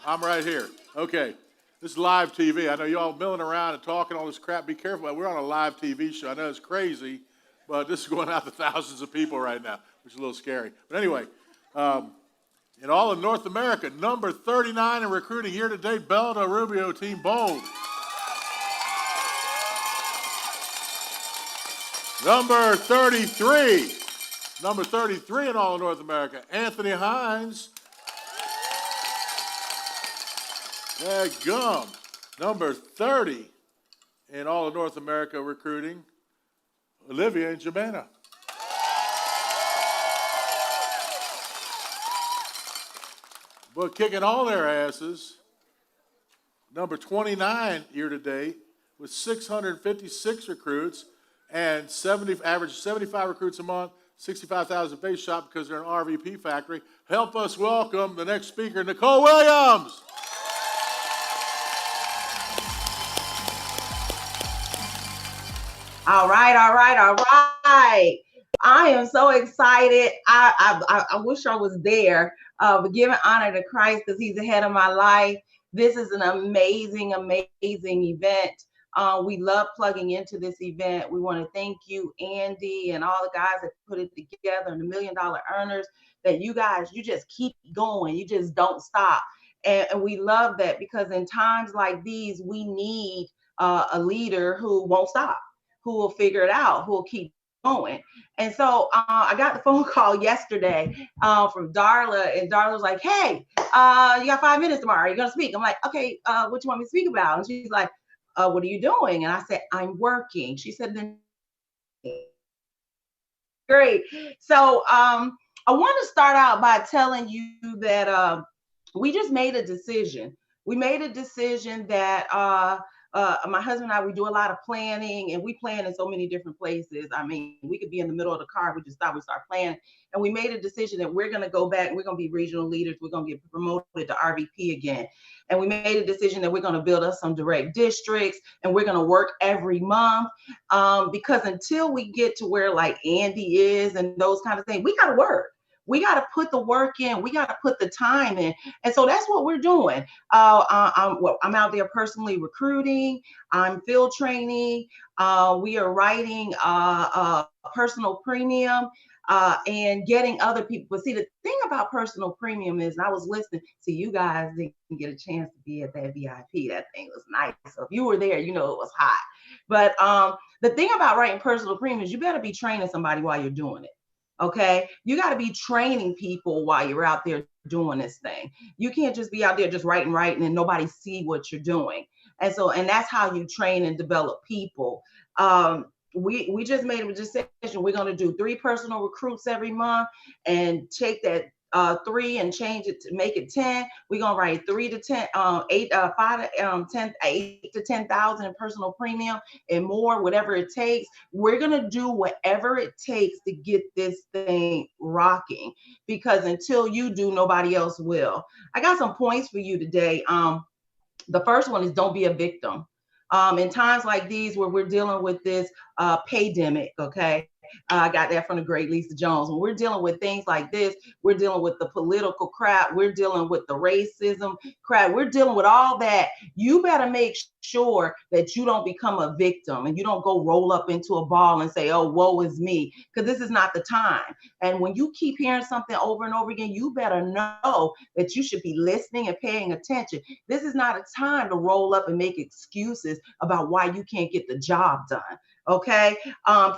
I'm right here. Okay. This is live TV. I know y'all milling around and talking all this crap. Be careful. We're on a live TV show. I know it's crazy, but this is going out to thousands of people right now, which is a little scary. But anyway, in all of North America, number 39 in recruiting year-to-date, Beldo Rubio Team Bold. Number 33 in all of North America, Anthony Hines. Gum. Number 30 in all of North America recruiting, Olivia and Jimena. But kicking all their asses, number 29 year-to-date with 656 recruits and average 75 recruits a month, 65,000 base shop because they're an RVP factory. Help us welcome the next speaker, Nicole Williams. All right. I am so excited. I wish I was there, but giving honor to Christ because he's ahead of my life. This is an amazing event. We love plugging into this event. We want to thank you, Andy, and all the guys that put it together, and the $1 Million Earners, that you guys, you just keep going. You just don't stop. And we love that because in times like these, we need a leader who won't stop, who will figure it out, who will keep going. And so I got the phone call yesterday from Darla, and Darla was like, hey, you got 5 minutes tomorrow. Are you going to speak? I'm like, okay, what you want me to speak about? And she's like, what are you doing? And I said, I'm working. She said, then great. So I want to start out by telling you that we just made a decision. We made a decision that my husband and I, we do a lot of planning, and we plan in so many different places. I mean, we could be in the middle of the car, we just stop, we start planning. And we made a decision that we're going to go back, we're going to be regional leaders, we're going to get promoted to RVP again. And we made a decision that we're going to build us some direct districts, and we're going to work every month, because until we get to where like Andy is and those kind of things, we got to work. We got to put the work in. We got to put the time in. And so that's what we're doing. I'm out there personally recruiting. I'm field training. We are writing a personal premium. and getting other people. But see, the thing about personal premium is, and I was listening to you guys, didn't get a chance to be at that VIP. That thing was nice. So if you were there, you know it was hot. But the thing about writing personal premium is you better be training somebody while you're doing it. Okay, you got to be training people while you're out there doing this thing. You can't just be out there just writing and nobody see what you're doing. And so, and that's how you train and develop people. We just made a decision. We're going to do 3 personal recruits every month and take that 3 and change it to make it 10. We're going to write 3 to 10, 8, 5 to 10, 8 to 10,000 in personal premium and more, whatever it takes. We're going to do whatever it takes to get this thing rocking, because until you do, nobody else will. I got some points for you today. The first one is don't be a victim. In times like these where we're dealing with this paydemic, okay? I got that from the great Lisa Jones. When we're dealing with things like this, we're dealing with the political crap, we're dealing with the racism crap, we're dealing with all that. You better make sure that you don't become a victim and you don't go roll up into a ball and say, oh, woe is me, because this is not the time. And when you keep hearing something over and over again, you better know that you should be listening and paying attention. This is not a time to roll up and make excuses about why you can't get the job done. Okay.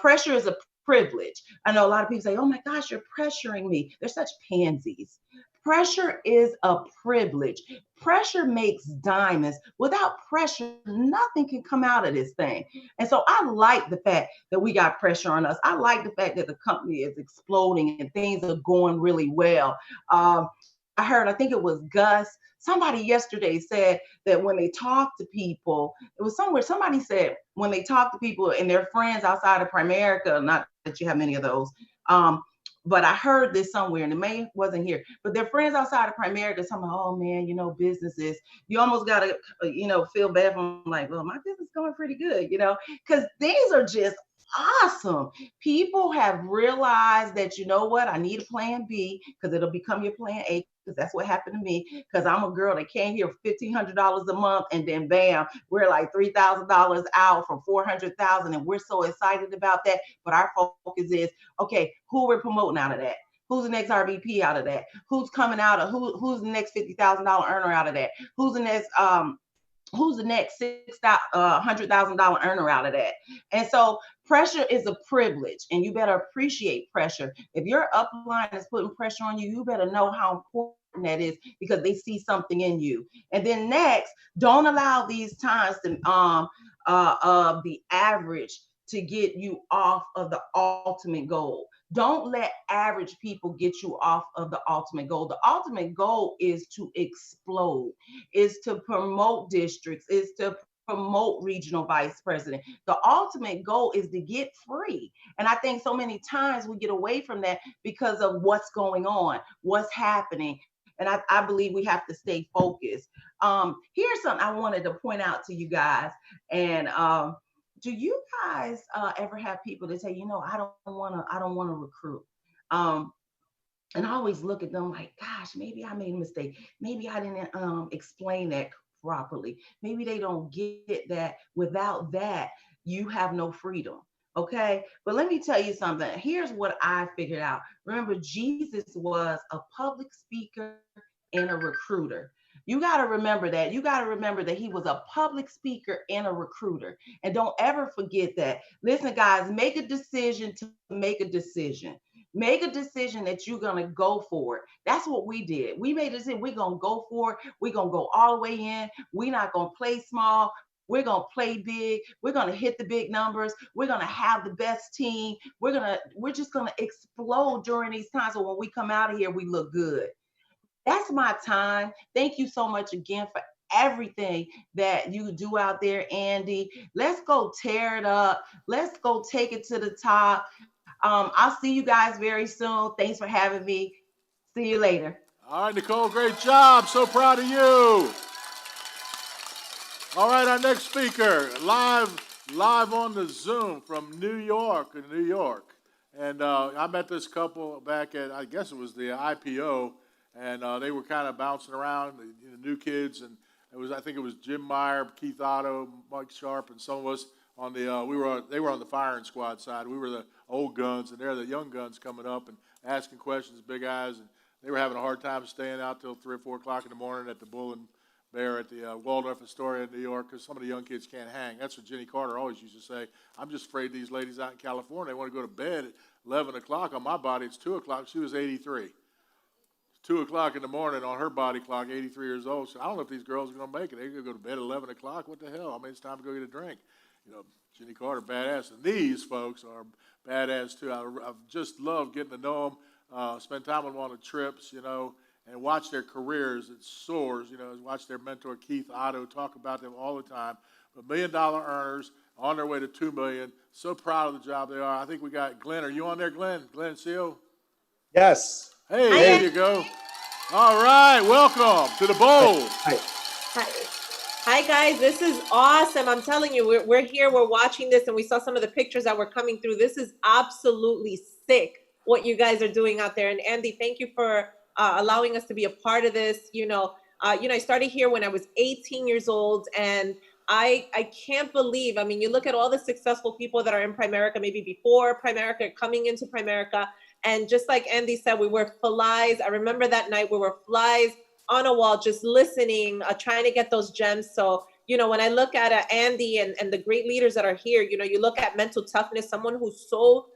Pressure is a privilege. I know a lot of people say, oh my gosh, you're pressuring me. They're such pansies. Pressure is a privilege. Pressure makes diamonds. Without pressure, nothing can come out of this thing. And so I like the fact that we got pressure on us. I like the fact that the company is exploding and things are going really well. I heard, I think it was Gus, somebody yesterday said that when they talk to people, it was somewhere, somebody said when they talk to people and their friends outside of Primerica, not that you have many of those, but I heard this somewhere and it may wasn't here, but their friends outside of Primerica, some, oh man, you know, businesses, you almost got to, you know, feel bad for them, like, well, my business is going pretty good, you know, because things are just awesome. People have realized that, you know what, I need a plan B because it'll become your plan A, because that's what happened to me, because I'm a girl that came here for $1,500 a month and then bam, we're like $3,000 out from $400,000 and we're so excited about that. But our focus is, okay, who we're promoting out of that? Who's the next RVP out of that? Who's coming out of, who's the next $50,000 earner out of that? Who's the next $100,000 earner out of that? And so pressure is a privilege and you better appreciate pressure. If your upline is putting pressure on you, you better know how important that is because they see something in you. And then next, don't allow these times to of the average to get you off of the ultimate goal. Don't let average people get you off of the ultimate goal. The ultimate goal is to explode, is to promote districts, is to promote regional vice president. The ultimate goal is to get free. And I think so many times we get away from that because of what's going on, what's happening. And I believe we have to stay focused. Here's something I wanted to point out to you guys. And do you guys ever have people that say, you know, I don't want to recruit? And I always look at them like, gosh, maybe I made a mistake. Maybe I didn't explain that properly. Maybe they don't get that. Without that, you have no freedom. Okay. But let me tell you something. Here's what I figured out. Remember, Jesus was a public speaker and a recruiter. You got to remember that. You got to remember that he was a public speaker and a recruiter. And don't ever forget that. Listen, guys, make a decision to make a decision. Make a decision that you're going to go for it. That's what we did. We made a decision. We're going to go for it. We're going to go all the way in. We're not going to play small. We're going to play big. We're going to hit the big numbers. We're going to have the best team. We're just going to explode during these times. So when we come out of here, we look good. That's my time. Thank you so much again for everything that you do out there, Andy. Let's go tear it up. Let's go take it to the top. I'll see you guys very soon. Thanks for having me. See you later. All right, Nicole, great job. So proud of you. All right, our next speaker, live on the Zoom from New York. And I met this couple back at, I guess it was the IPO, and they were kind of bouncing around, the new kids, and I think it was Jim Meyer, Keith Otto, Mike Sharp, and some of us they were on the firing squad side. We were the old guns, and they're the young guns coming up and asking questions, big eyes, and they were having a hard time staying out till 3 or 4 o'clock in the morning at the Bull and Bear at the Waldorf Astoria in New York, because some of the young kids can't hang. That's what Jenny Carter always used to say. I'm just afraid these ladies out in California, they want to go to bed at 11 o'clock. On my body, it's 2 o'clock. She was 83. 2 o'clock in the morning on her body clock, 83 years old. So I don't know if these girls are going to make it. They're going to go to bed at 11 o'clock. What the hell? I mean, it's time to go get a drink. Jenny Carter, badass. And these folks are badass, too. I've just loved getting to know them, spend time with them on the trips, and watch their careers. It soars, watch their mentor, Keith Otto, talk about them all the time. But $1 million earners on their way to $2 million. So proud of the job they are. I think we got Glenn. Are you on there, Glenn? Glenn Seal? Yes. Hey, there you go. All right, welcome to the Bowl. Hi guys, this is awesome. I'm telling you, we're here, we're watching this, and we saw some of the pictures that were coming through. This is absolutely sick what you guys are doing out there. And Andy, thank you for allowing us to be a part of this. I started here when I was 18 years old, and I can't believe, you look at all the successful people that are in Primerica, maybe before Primerica, coming into Primerica, and just like Andy said, we were flies. I remember that night we were flies on a wall, just listening, trying to get those gems. So, when I look at Andy and the great leaders that are here, you look at mental toughness, someone who's so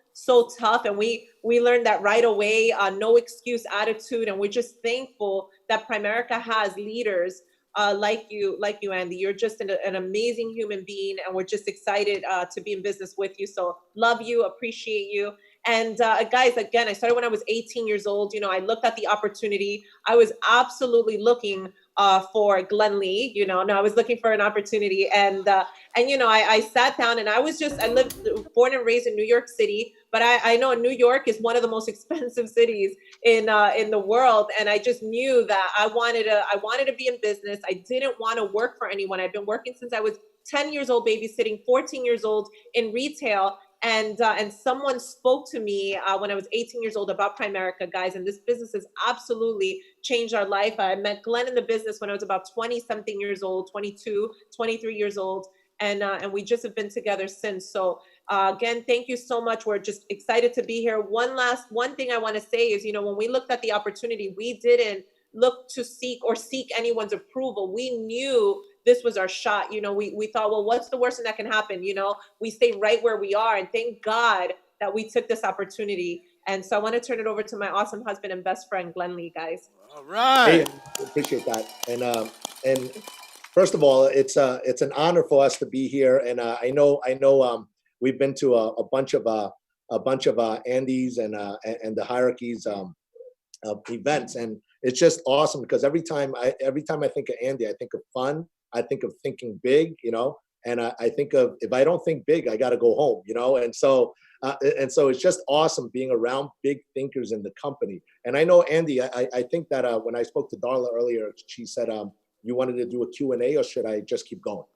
tough, and we learned that right away, no excuse attitude, and we're just thankful that Primerica has leaders like you, Andy. You're just an amazing human being, and we're just excited to be in business with you. So love you, appreciate you. And guys, again, I started when I was 18 years old. I looked at the opportunity. I was absolutely looking for Glenn Lee. I was looking for an opportunity, and I sat down, and I lived, born and raised in New York City, but I know New York is one of the most expensive cities in the world, and I just knew that I wanted to be in business. I didn't want to work for anyone. I've been working since I was 10 years old, babysitting, 14 years old in retail. And someone spoke to me when I was 18 years old about Primerica, guys, and this business has absolutely changed our life. I met Glenn in the business when I was about 20 something years old, 22, 23 years old. And we just have been together since. So again, thank you so much. We're just excited to be here. One thing I want to say is, when we looked at the opportunity, we didn't look to seek anyone's approval. We knew this was our shot. We thought, well, what's the worst thing that can happen? We stay right where we are, and thank God that we took this opportunity. And so I want to turn it over to my awesome husband and best friend, Glenn Lee, guys. All right. Hey, appreciate that. And first of all, it's an honor for us to be here. And I know we've been to a bunch of Andy's and the hierarchies events, and it's just awesome because every time I think of Andy, I think of fun. I think of thinking big, and I think of, if I don't think big, I got to go home, and so it's just awesome being around big thinkers in the company. And I know, Andy, I think that when I spoke to Darla earlier, she said you wanted to do a Q&A, or should I just keep going?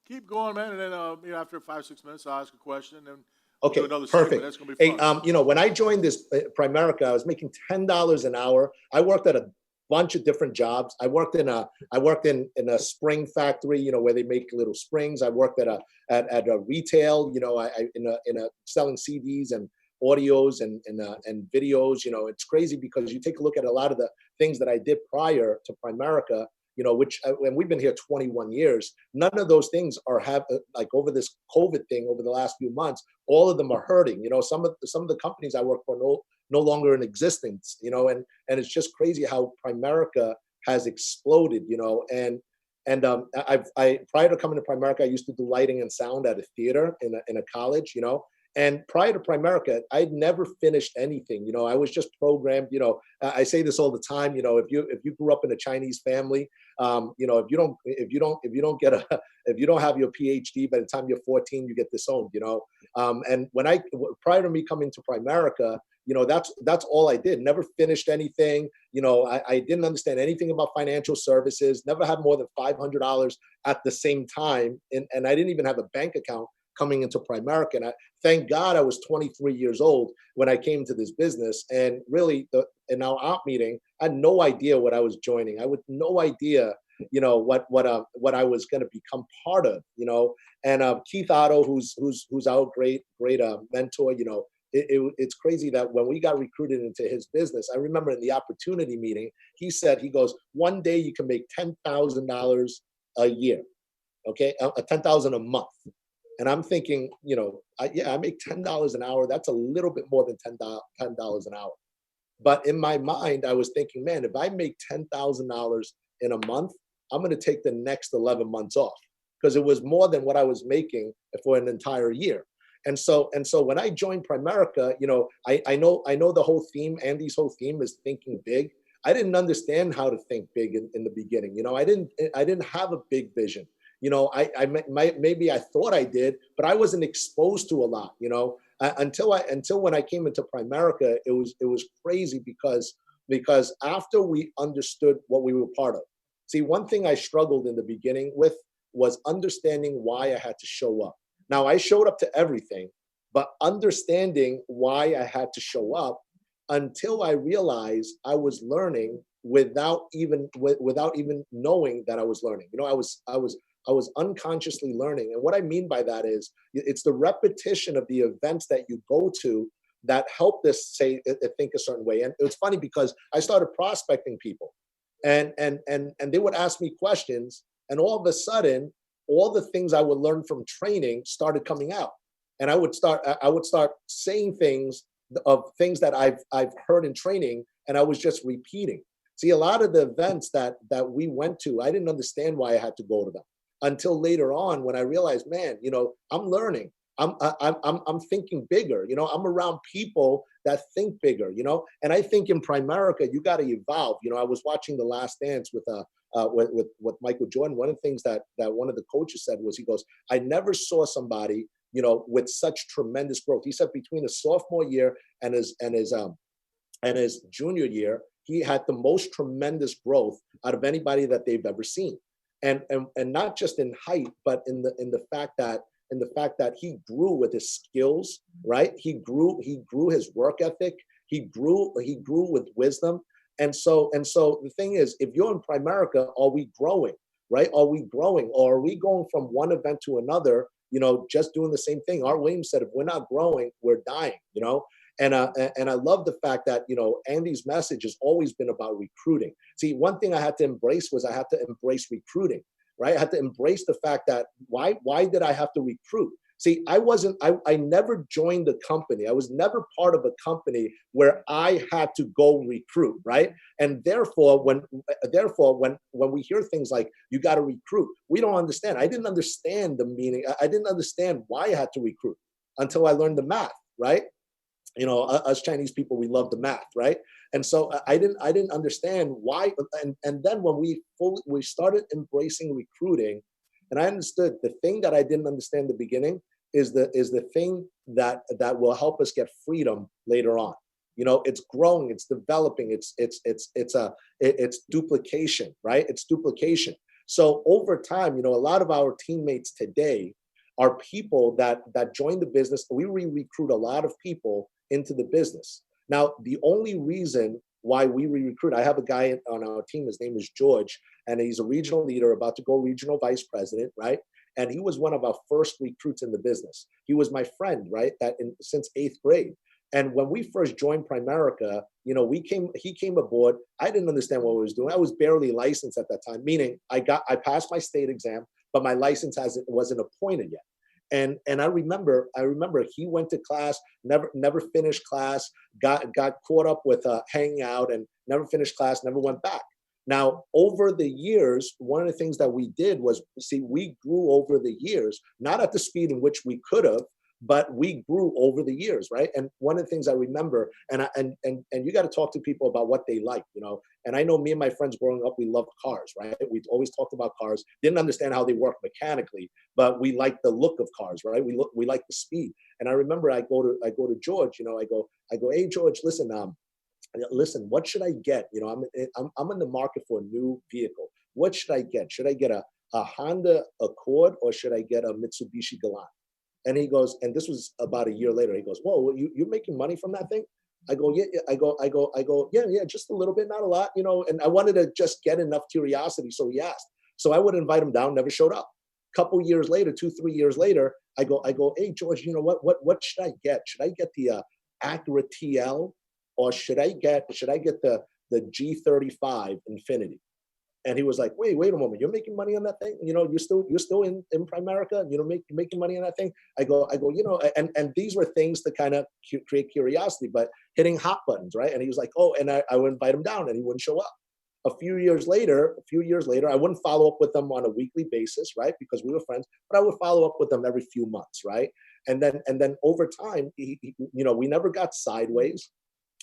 Keep going, man, and then after 5-6 minutes, I'll ask a question, and okay, do another perfect. segment. That's going to be fun. Hey, when I joined this Primerica, I was making $10 an hour. I worked at a bunch of different jobs. I worked in a spring factory, where they make little springs. I worked at a retail, in a selling CDs and audios and videos. It's crazy because you take a look at a lot of the things that I did prior to Primerica, and we've been here 21 years. None of those things are like over this COVID thing over the last few months. All of them are hurting. Some of the companies I work for no longer in existence. And it's just crazy how Primerica has exploded. And I prior to coming to Primerica, I used to do lighting and sound at a theater in a college. And prior to Primerica, I'd never finished anything. I was just programmed. I say this all the time. If you grew up in a Chinese family, if you don't have your PhD by the time you're 14, you get disowned. And prior to me coming to Primerica, that's all I did. Never finished anything. I didn't understand anything about financial services. Never had more than $500 at the same time, and I didn't even have a bank account coming into Primerica. And thank God I was 23 years old when I came to this business. And really, in our op meeting, I had no idea what I was joining. I had no idea what I was going to become part of, and Keith Otto, who's our great mentor, it's crazy that when we got recruited into his business, I remember in the opportunity meeting, he goes, one day you can make $10,000 a year, okay, 10,000 a month. And I'm thinking, I make $10 an hour. That's a little bit more than $10 an hour. But in my mind, I was thinking, man, if I make $10,000 in a month, I'm going to take the next 11 months off, because it was more than what I was making for an entire year. And so when I joined Primerica, I know the whole theme, Andy's whole theme is thinking big. I didn't understand how to think big in the beginning. I didn't have a big vision. Maybe I thought I did, but I wasn't exposed to a lot. Until when I came into Primerica, it was crazy because after we understood what we were part of. See, one thing I struggled in the beginning with was understanding why I had to show up. Now, I showed up to everything, but understanding why I had to show up, until I realized I was learning without even knowing that I was learning. I was unconsciously learning. And what I mean by that is it's the repetition of the events that you go to that help this think a certain way. And it's funny because I started prospecting people, and they would ask me questions, and all of a sudden, all the things I would learn from training started coming out. And I would start saying things that I've heard in training, and I was just repeating. See, a lot of the events that we went to, I didn't understand why I had to go to them until later on, when I realized, man, I'm learning. I'm thinking bigger. I'm around people that think bigger. And I think in Primerica, you got to evolve. I was watching The Last Dance with Michael Jordan. One of the things that one of the coaches said was, he goes, I never saw somebody with such tremendous growth. He said between his sophomore year and his junior year, he had the most tremendous growth out of anybody that they've ever seen. And not just in height, but in the fact that he grew with his skills, right? He grew his work ethic. He grew with wisdom. And so the thing is, if you're in Primerica, are we growing, right? Are we growing, or are we going from one event to another, just doing the same thing? Art Williams said, if we're not growing, we're dying, And I love the fact that, Andy's message has always been about recruiting. See, one thing I had to embrace was I had to embrace recruiting, right? I had to embrace the fact that why did I have to recruit? See, I never joined a company. I was never part of a company where I had to go recruit, right? And therefore, when we hear things like, you got to recruit, we don't understand. I didn't understand the meaning. I didn't understand why I had to recruit until I learned the math, right? Us Chinese people, we love the math, right? And so I didn't understand why. And then when we started embracing recruiting, and I understood the thing that I didn't understand in the beginning is the thing that will help us get freedom later on. It's growing, it's developing, it's duplication, right? It's duplication. So over time, a lot of our teammates today are people that join the business. We recruit a lot of people into the business. Now, the only reason why we recruit, I have a guy on our team, his name is George, and he's a regional leader, about to go regional vice president, right? And he was one of our first recruits in the business. He was my friend, right? Since 8th grade. And when we first joined Primerica, he came aboard. I didn't understand what I was doing. I was barely licensed at that time, meaning I passed my state exam, but my license wasn't appointed yet. And I remember he went to class, never finished class, got caught up with hanging out, and never finished class, never went back. Now, over the years, one of the things that we did was, we grew over the years, not at the speed in which we could have, but we grew over the years, right? And one of the things I remember, and you got to talk to people about what they like, And I know me and my friends growing up, we loved cars, right? We always talked about cars, didn't understand how they work mechanically, but we liked the look of cars, right? We like the speed. And I remember I go to George, I go, hey George, listen, what should I get? I'm in the market for a new vehicle. What should I get? Should I get a Honda Accord, or should I get a Mitsubishi Galant? And he goes, and this was about a year later, he goes, whoa, you're making money from that thing? I go, yeah, yeah. I go, yeah, yeah, just a little bit, not a lot, you know. And I wanted to just get enough curiosity. So he asked. So I would invite him down, never showed up. Couple years later, 2-3 years later, I go, hey George, you know what should I get? Should I get the Acura TL, or should I get the G35 Infinity? And he was like, wait a moment, you're making money on that thing? You know, you're still in Primerica, you know, making money on that thing? I go, you know, and these were things to kind of create curiosity, but hitting hot buttons, right? And he was like, oh, and I would invite him down and he wouldn't show up. A few years later, I wouldn't follow up with them on a weekly basis, right? Because we were friends, but I would follow up with them every few months, right? And then over time, he, you know, we never got sideways.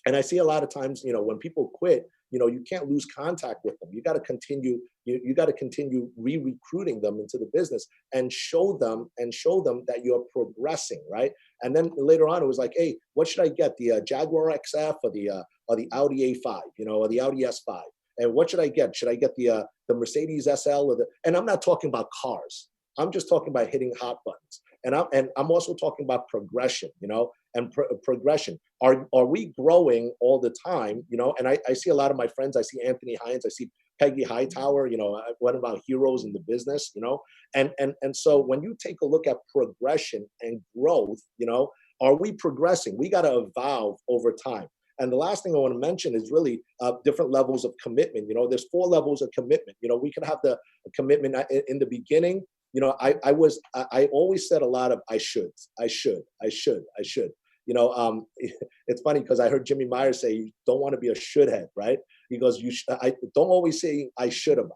And I see a lot of times, you know, when people quit, you know, you can't lose contact with them. You got to continue. You got to continue re-recruiting them into the business and show them that you're progressing, right? And then later on, it was like, hey, what should I get? The Jaguar XF or the Audi A5, you know, or the Audi S5? And what should I get? Should I get the Mercedes SL and I'm not talking about cars. I'm just talking about hitting hot buttons. And I'm also talking about progression, you know, and progression. Are we growing all the time? You know, and I see a lot of my friends. I see Anthony Hines. I see Peggy Hightower. You know, one of our heroes in the business. You know, and so when you take a look at progression and growth, you know, are we progressing? We got to evolve over time. And the last thing I want to mention is really different levels of commitment. You know, there's 4 levels of commitment. You know, we can have the commitment in the beginning. You know, I always said a lot of I should. You know, it's funny because I heard Jimmy Myers say you don't want to be a should have, right? He goes, I don't always say I should have.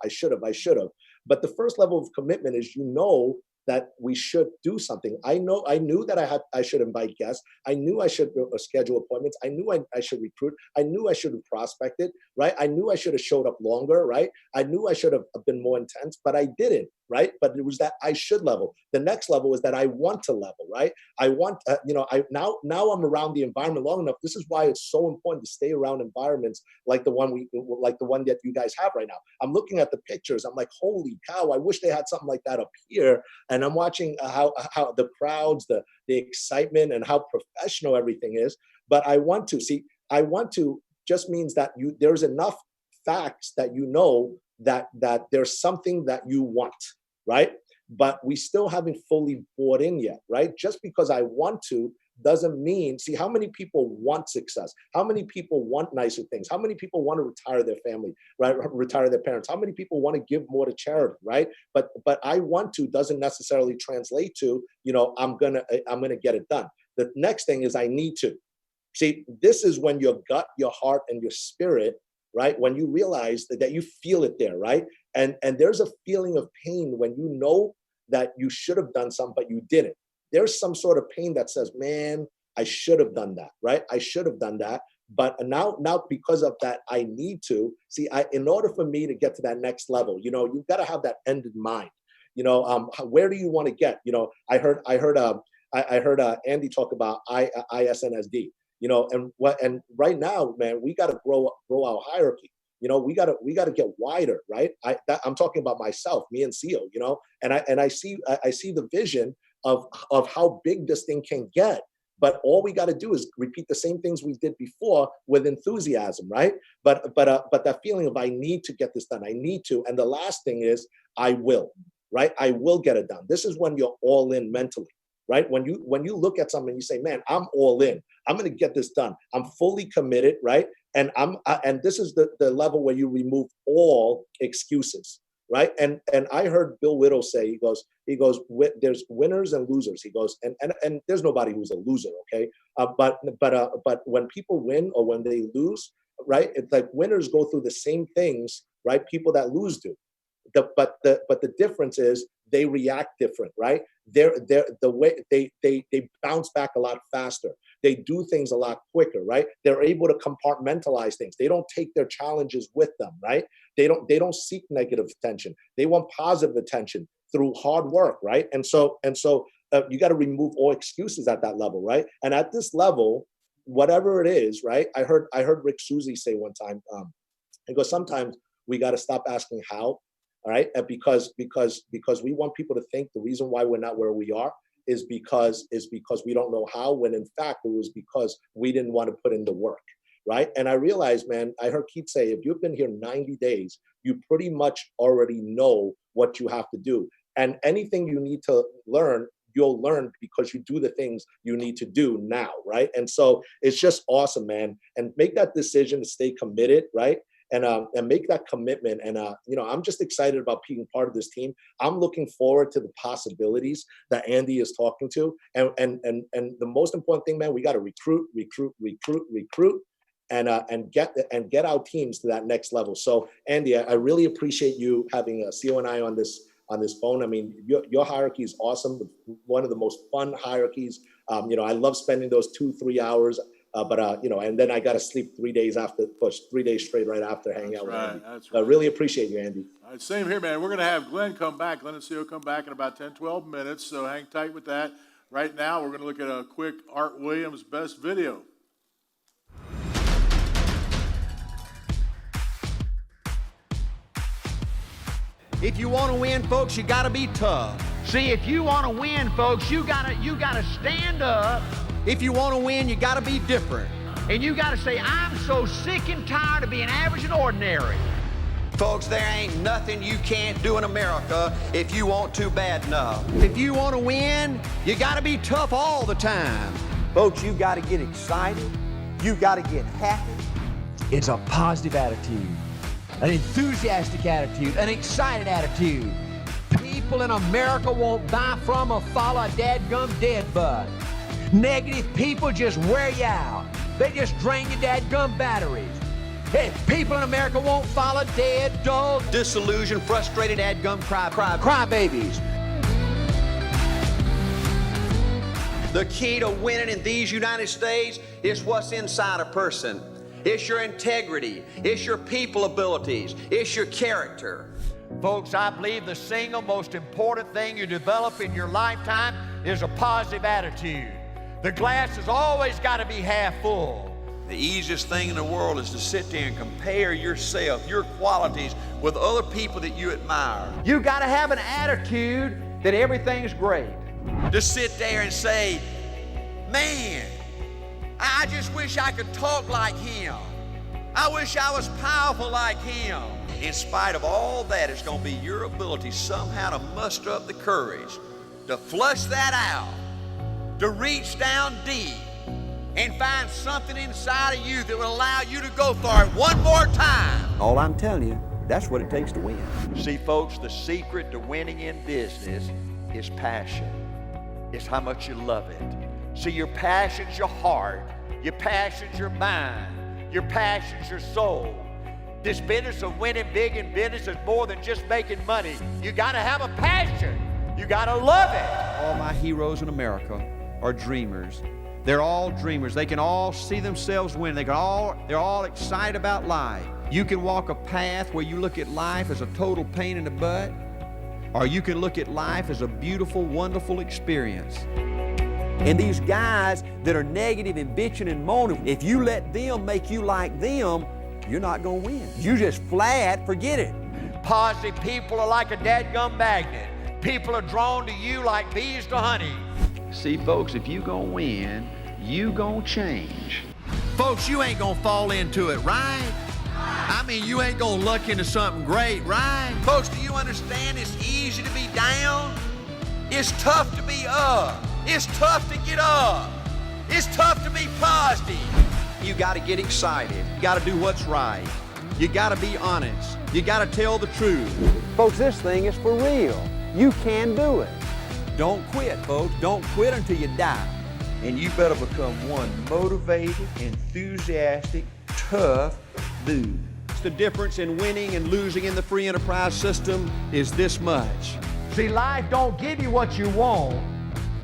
But the first level of commitment is, you know, that we should do something. I knew that I should invite guests. I knew I should schedule appointments. I knew I should recruit. I knew I should have prospected, right? I knew I should have showed up longer, right? I knew I should have been more intense, but I didn't, right? But it was that I should level. The next level is that I want to level, right? I want, you know, now I'm around the environment long enough. This is why it's so important to stay around environments like the one that you guys have right now. I'm looking at the pictures. I'm like, holy cow! I wish they had something like that up here. And I'm watching how the crowds, the excitement, and how professional everything is. But I want to just means that there's enough facts that you know that there's something that you want, right? But we still haven't fully bought in yet, right? Just because I want to doesn't mean, see, how many people want success? How many people want nicer things? How many people want to retire their family, right? Retire their parents? How many people want to give more to charity, right? But I want to doesn't necessarily translate to, you know, I'm gonna get it done. The next thing is I need to. See, this is when your gut, your heart, and your spirit, right? When you realize that you feel it there, right? And there's a feeling of pain when you know that you should have done something, but you didn't. There's some sort of pain that says, man, I should have done that, right? I should have done that. But now because of that, I need to. See, in order for me to get to that next level, you know, you've got to have that end in mind. You know, where do you want to get? You know, I heard Andy talk about ISNSD. You know, and right now, man, we got to grow our hierarchy. You know, we gotta get wider, right? I'm talking about myself, me and CEO. You know, and I see the vision of how big this thing can get. But all we got to do is repeat the same things we did before with enthusiasm, right? But that feeling of I need to get this done, I need to. And the last thing is I will, right? I will get it done. This is when you're all in mentally, right? When you look at something, you say, man, I'm all in. I'm going to get this done. I'm fully committed, right? And and this is the level where you remove all excuses, right? And I heard Bill Whittle say, he goes, there's winners and losers. He goes, and there's nobody who's a loser, okay? But when people win or when they lose, right? It's like winners go through the same things, right? People that lose do. But the difference is they react different, right? They're the way they bounce back a lot faster. They do things a lot quicker, right? They're able to compartmentalize things. They don't take their challenges with them, right? They don't seek negative attention. They want positive attention through hard work, right? And so you got to remove all excuses at that level, right? And at this level, whatever it is, right? I heard Rick Suzy say one time, he goes, sometimes we got to stop asking how. All right, because we want people to think the reason why we're not where we are is because we don't know how, when in fact it was because we didn't want to put in the work, right? And I realized, man, I heard Keith say, if you've been here 90 days, you pretty much already know what you have to do. And anything you need to learn, you'll learn because you do the things you need to do now, right? And so it's just awesome, man. And make that decision to stay committed, right? And make that commitment. And I'm just excited about being part of this team. I'm looking forward to the possibilities that Andy is talking to. And the most important thing, man, we got to recruit, and get our teams to that next level. So Andy, I really appreciate you having CO and I on this phone. I mean, your hierarchy is awesome. One of the most fun hierarchies. I love spending those 2-3 hours. And then I got to sleep 3 days straight right after hanging out with Andy. That's right. I really appreciate you, Andy. All right, same here, man. We're going to have Glenn come back. Glenn and CO come back in about 10, 12 minutes, so hang tight with that. Right now, we're going to look at a quick Art Williams best video. If you want to win, folks, you got to be tough. See, if you want to win, folks, you gotta stand up. If you want to win, you got to be different. And you got to say, I'm so sick and tired of being average and ordinary. Folks, there ain't nothing you can't do in America if you want to bad enough. If you want to win, you got to be tough all the time. Folks, you got to get excited. You got to get happy. It's a positive attitude, an enthusiastic attitude, an excited attitude. People in America won't buy from or follow a dadgum dead bud. Negative people just wear you out. They just drain your dadgum batteries. Hey, people in America won't follow dead, dull, Disillusioned, frustrated, dadgum crybabies. The key to winning in these United States is what's inside a person. It's your integrity. It's your people abilities. It's your character. Folks, I believe the single most important thing you develop in your lifetime is a positive attitude. The glass has always got to be half full. The easiest thing in the world is to sit there and compare yourself, your qualities, with other people that you admire. You got to have an attitude that everything's great. To sit there and say, man, I just wish I could talk like him. I wish I was powerful like him. In spite of all that, it's going to be your ability somehow to muster up the courage to flush that out, to reach down deep and find something inside of you that will allow you to go for it one more time. All I'm telling you, that's what it takes to win. See, folks, the secret to winning in business is passion. It's how much you love it. See, your passion's your heart, your passion's your mind, your passion's your soul. This business of winning big in business is more than just making money. You gotta have a passion. You gotta love it. All my heroes in America are dreamers. They're all dreamers. They can all see themselves win. They're all excited about life. You can walk a path where you look at life as a total pain in the butt, or you can look at life as a beautiful, wonderful experience. And these guys that are negative and bitching and moaning, if you let them make you like them, you're not gonna win. You just flat forget it. Positive people are like a dadgum magnet. People are drawn to you like bees to honey. See, folks, if you gonna win, you gonna change. Folks, you ain't gonna fall into it, right? I mean, you ain't gonna luck into something great, right? Folks, do you understand it's easy to be down? It's tough to be up. It's tough to get up. It's tough to be positive. You gotta get excited. You gotta do what's right. You gotta be honest. You gotta tell the truth. Folks, this thing is for real. You can do it. Don't quit, folks. Don't quit until you die. And you better become one motivated, enthusiastic, tough dude. The difference in winning and losing in the free enterprise system is this much. See, life don't give you what you want.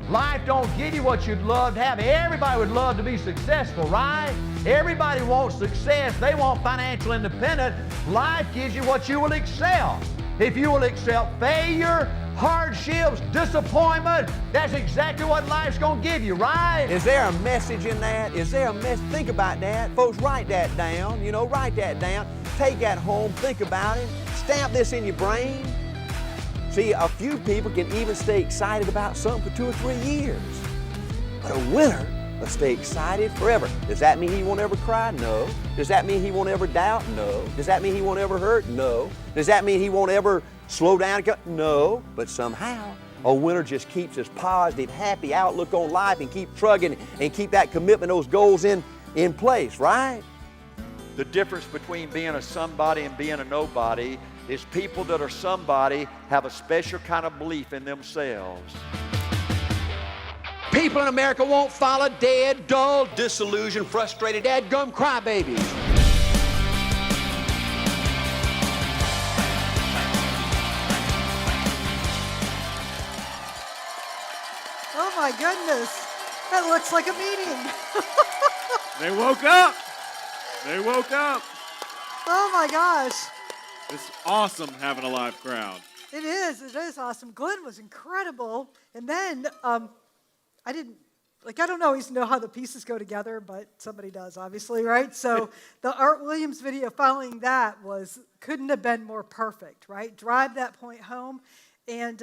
Life don't give you what you'd love to have. Everybody would love to be successful, right? Everybody wants success. They want financial independence. Life gives you what you will excel. If you will accept failure, hardships, disappointment, that's exactly what life's gonna give you, right? Is there a message in that? Is there a message? Think about that. Folks, write that down. Write that down. Take that home. Think about it. Stamp this in your brain. See, a few people can even stay excited about something for 2 or 3 years. But a winner will stay excited forever. Does that mean he won't ever cry? No. Does that mean he won't ever doubt? No. Does that mean he won't ever hurt? No. Does that mean he won't ever slow down? No. But somehow, a winner just keeps his positive, happy outlook on life and keep trugging and keep that commitment, those goals in place, right? The difference between being a somebody and being a nobody is people that are somebody have a special kind of belief in themselves. People in America won't follow dead, dull, disillusioned, frustrated, dadgum crybabies. Oh my goodness. That looks like a meeting. They woke up. They woke up. Oh my gosh. It's awesome having a live crowd. It is awesome. Glenn was incredible. And then I don't always know how the pieces go together, but somebody does, obviously, right? So the Art Williams video following that couldn't have been more perfect, right? Drive that point home. And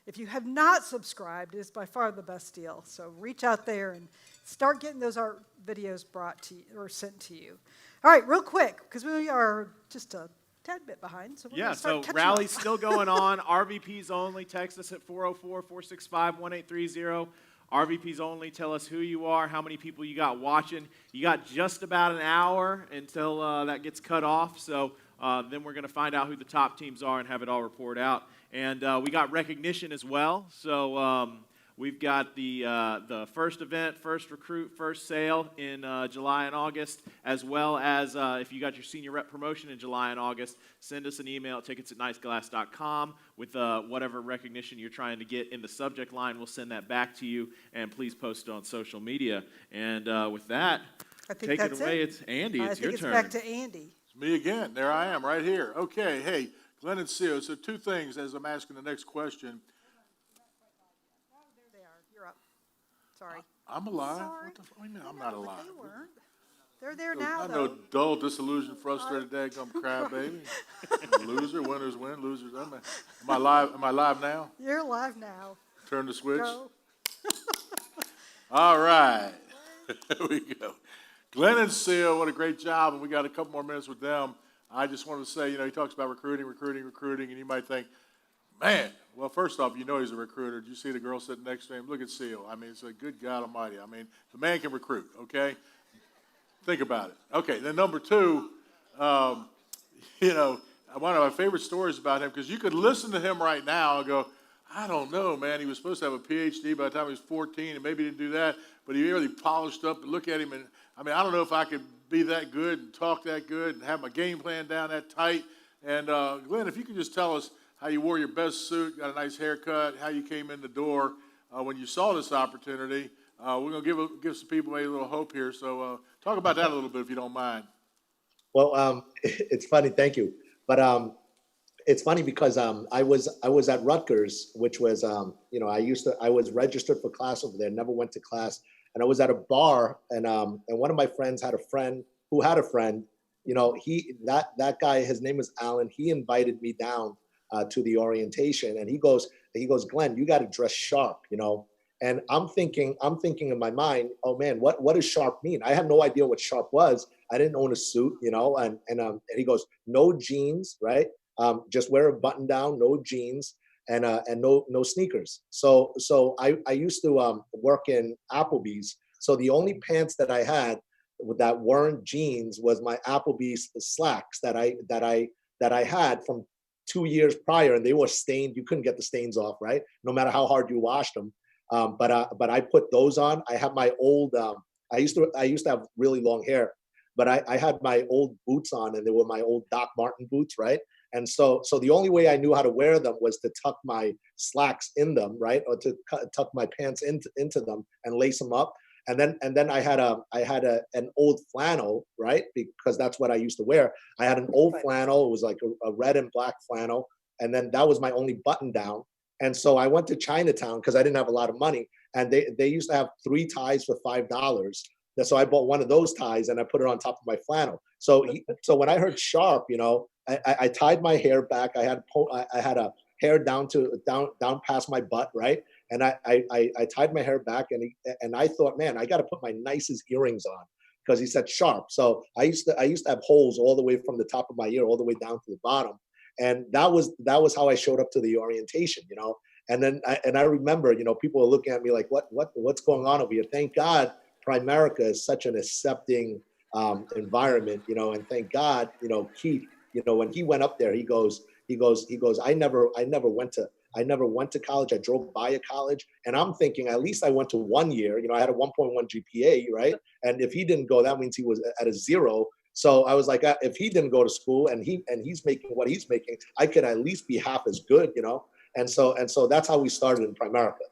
if you have not subscribed, it's by far the best deal. So reach out there and start getting those art videos brought to you or sent to you. All right, real quick, because we are just a tad bit behind. So So rally's still going on. RVPs only. Text us at 404-465-1830. RVPs only. Tell us who you are, how many people you got watching. You got just about an hour until that gets cut off. So then we're going to find out who the top teams are and have it all report out. And we got recognition as well. So we've got the first event, first recruit, first sale in July and August, as well as if you got your senior rep promotion in July and August, send us an email at tickets@niceglass.com with whatever recognition you're trying to get in the subject line. We'll send that back to you, and please post it on social media. And with that, take it away. It's Andy. It's your turn. I think it's back to Andy. It's me again. There I am, right here. Okay, hey, Glenn and Seal. So 2 things as I'm asking the next question. There they are. You're up. Sorry. I'm alive. Sorry. What the fuck? I mean, I'm not alive. They weren't. They're there now, I though. know dull, disillusioned, frustrated, dadgum crybaby. Loser, winners win, losers. Am I live? Am I live now? You're live now. Turn the switch. Go. All right. Here we go. Glenn and Seal, what a great job, and we got a couple more minutes with them. I just wanted to say, he talks about recruiting, and you might think, man, well, first off, he's a recruiter. Did you see the girl sitting next to him? Look at Seal. I mean, it's a good God Almighty. I mean, the man can recruit, okay? Think about it. Okay, then number 2, one of my favorite stories about him, because you could listen to him right now and go, I don't know, man. He was supposed to have a PhD by the time he was 14, and maybe he didn't do that, but he really polished up. And look at him, and I mean, I don't know if I could be that good and talk that good and have my game plan down that tight. And Glenn, if you could just tell us how you wore your best suit, got a nice haircut, how you came in the door when you saw this opportunity. We're going to give some people maybe a little hope here. So talk about that a little bit, if you don't mind. Well, it's funny. Thank you. But it's funny because I was at Rutgers, which was, I was registered for class over there, never went to class. And I was at a bar, and one of my friends had a friend who had a friend. That guy, his name was Alan. He invited me down to the orientation, and he goes, Glenn, you got to dress sharp, And I'm thinking in my mind, oh man, what does sharp mean? I had no idea what sharp was. I didn't own a suit, And he goes, no jeans, right? Just wear a button down, no jeans. And no sneakers. So I used to work in Applebee's. So the only pants that I had that weren't jeans was my Applebee's slacks that I had from 2 years prior, and they were stained. You couldn't get the stains off, right? No matter how hard you washed them. But I put those on. I have my old. I used to have really long hair, but I had my old boots on, and they were my old Doc Marten boots, right? And so the only way I knew how to wear them was to tuck my slacks in them, right, or to tuck my pants into them and lace them up. And then I had an old flannel, right, because that's what I used to wear. I had an old flannel. It was like a red and black flannel, and then that was my only button down. And so I went to Chinatown because I didn't have a lot of money, and they used to have 3 ties for $5. So I bought one of those ties and I put it on top of my flannel. So when I heard sharp, I tied my hair back. I had hair down past my butt, right? And I tied my hair back, and I thought, man, I got to put my nicest earrings on, because he said sharp. So I used to have holes all the way from the top of my ear all the way down to the bottom, and that was how I showed up to the orientation, you know. And then I remember, you know, people were looking at me like, what's going on over here? Thank God, Primerica is such an accepting environment, you know, and thank God, you know, Keith, you know, when he went up there, he goes, I never went to college. I drove by a college, and I'm thinking at least I went to 1 year. You know, I had a 1.1 GPA, right? And if he didn't go, that means he was at a 0. So I was like, if he didn't go to school and he's making what he's making, I could at least be half as good, you know. And so that's how we started in Primerica.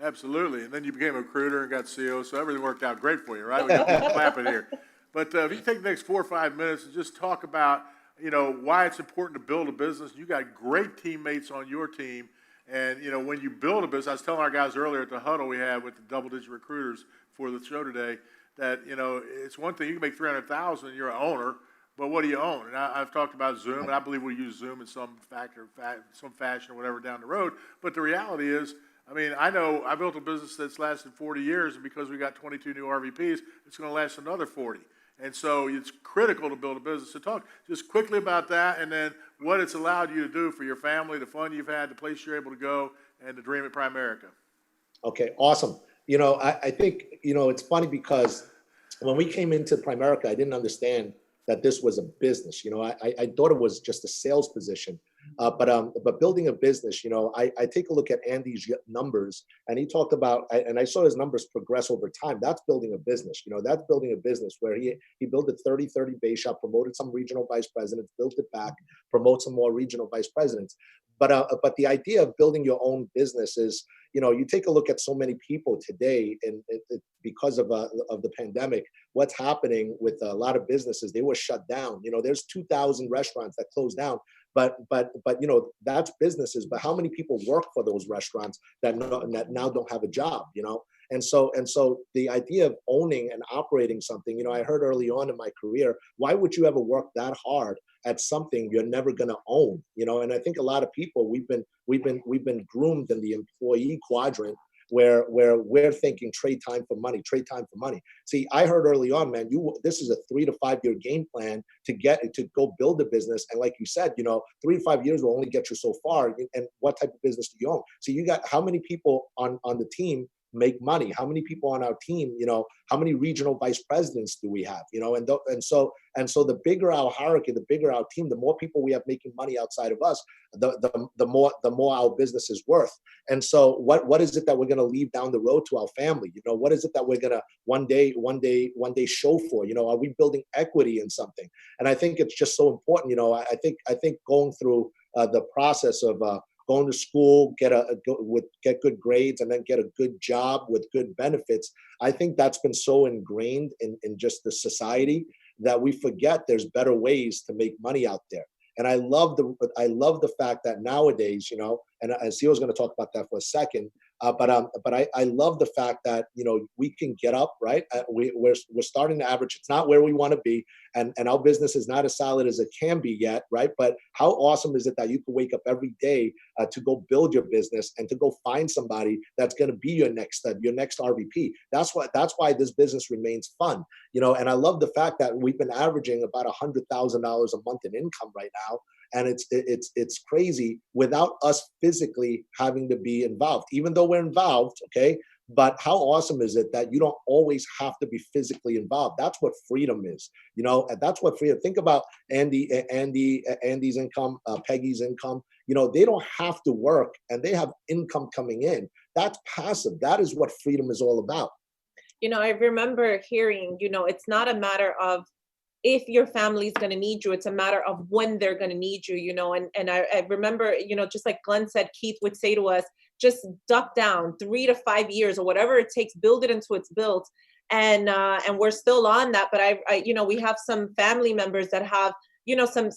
Absolutely, and then you became a recruiter and got CO, so everything worked out great for you, right? We can keep clapping here. But if you take the next 4 or 5 minutes and just talk about, you know, why it's important to build a business. You got great teammates on your team, and you know, when you build a business, I was telling our guys earlier at the huddle we had with the double-digit recruiters for the show today that, you know, it's one thing you can make $300,000, you're an owner, but what do you own? And I've talked about Zoom, and I believe we'll use Zoom in some fashion or whatever down the road. But the reality is, I mean, I know I built a business that's lasted 40 years, and because we got 22 new RVPs, it's going to last another 40. And so it's critical to build a business. So talk just quickly about that, and then what it's allowed you to do for your family, the fun you've had, the place you're able to go, and the dream at Primerica. Okay, awesome. You know, I think, you know, it's funny because when we came into Primerica, I didn't understand that this was a business. You know, I thought it was just a sales position. But building a business, you know, I take a look at Andy's numbers, and he talked about, and I saw his numbers progress over time. That's building a business. You know, that's building a business where he built a 30-30 base shop, promoted some regional vice presidents, built it back, promote some more regional vice presidents. But the idea of building your own business is, you know, you take a look at so many people today, and because of the pandemic, what's happening with a lot of businesses, they were shut down. You know, there's 2,000 restaurants that closed down. But you know, that's businesses. But how many people work for those restaurants that now don't have a job? You know, and so the idea of owning and operating something. You know, I heard early on in my career, why would you ever work that hard at something you're never going to own? You know, and I think a lot of people we've been groomed in the employee quadrant, where we're thinking trade time for money. See, I heard early on, man, this is a 3 to 5 year game plan to go build a business. And like you said, you know, 3 to 5 years will only get you so far. And what type of business do you own? So you got how many people on the team make money? How many people on our team, you know, how many regional vice presidents do we have? You know, and so the bigger our hierarchy, the bigger our team, the more people we have making money outside of us, the more our business is worth. And so what is it that we're going to leave down the road to our family? You know, what is it that we're going to one day show for? You know, are we building equity in something? And I think it's just so important. You know, I think going through the process of going to school, get good grades, and then get a good job with good benefits. I think that's been so ingrained in just the society that we forget there's better ways to make money out there. And I love the fact that nowadays, you know, and CEO's going to talk about that for a second. But I love the fact that, you know, we can get up, right? We're starting to average. It's not where we want to be, and our business is not as solid as it can be yet, right? But how awesome is it that you can wake up every day to go build your business and to go find somebody that's going to be your next RVP? That's why this business remains fun, you know. And I love the fact that we've been averaging about $100,000 a month in income right now. And it's crazy without us physically having to be involved, even though we're involved, okay? But how awesome is it that you don't always have to be physically involved? That's what freedom is, you know, and that's what freedom. Think about Andy's income, Peggy's income. You know, they don't have to work, and they have income coming in. That's passive. That is what freedom is all about. You know, I remember hearing, you know, it's not a matter of if your family's going to need you, it's a matter of when they're going to need you, you know. And I remember, you know, just like Glenn said, Keith would say to us, just duck down 3 to 5 years or whatever it takes, build it until it's built. And we're still on that. But I you know, we have some family members that have, you know, some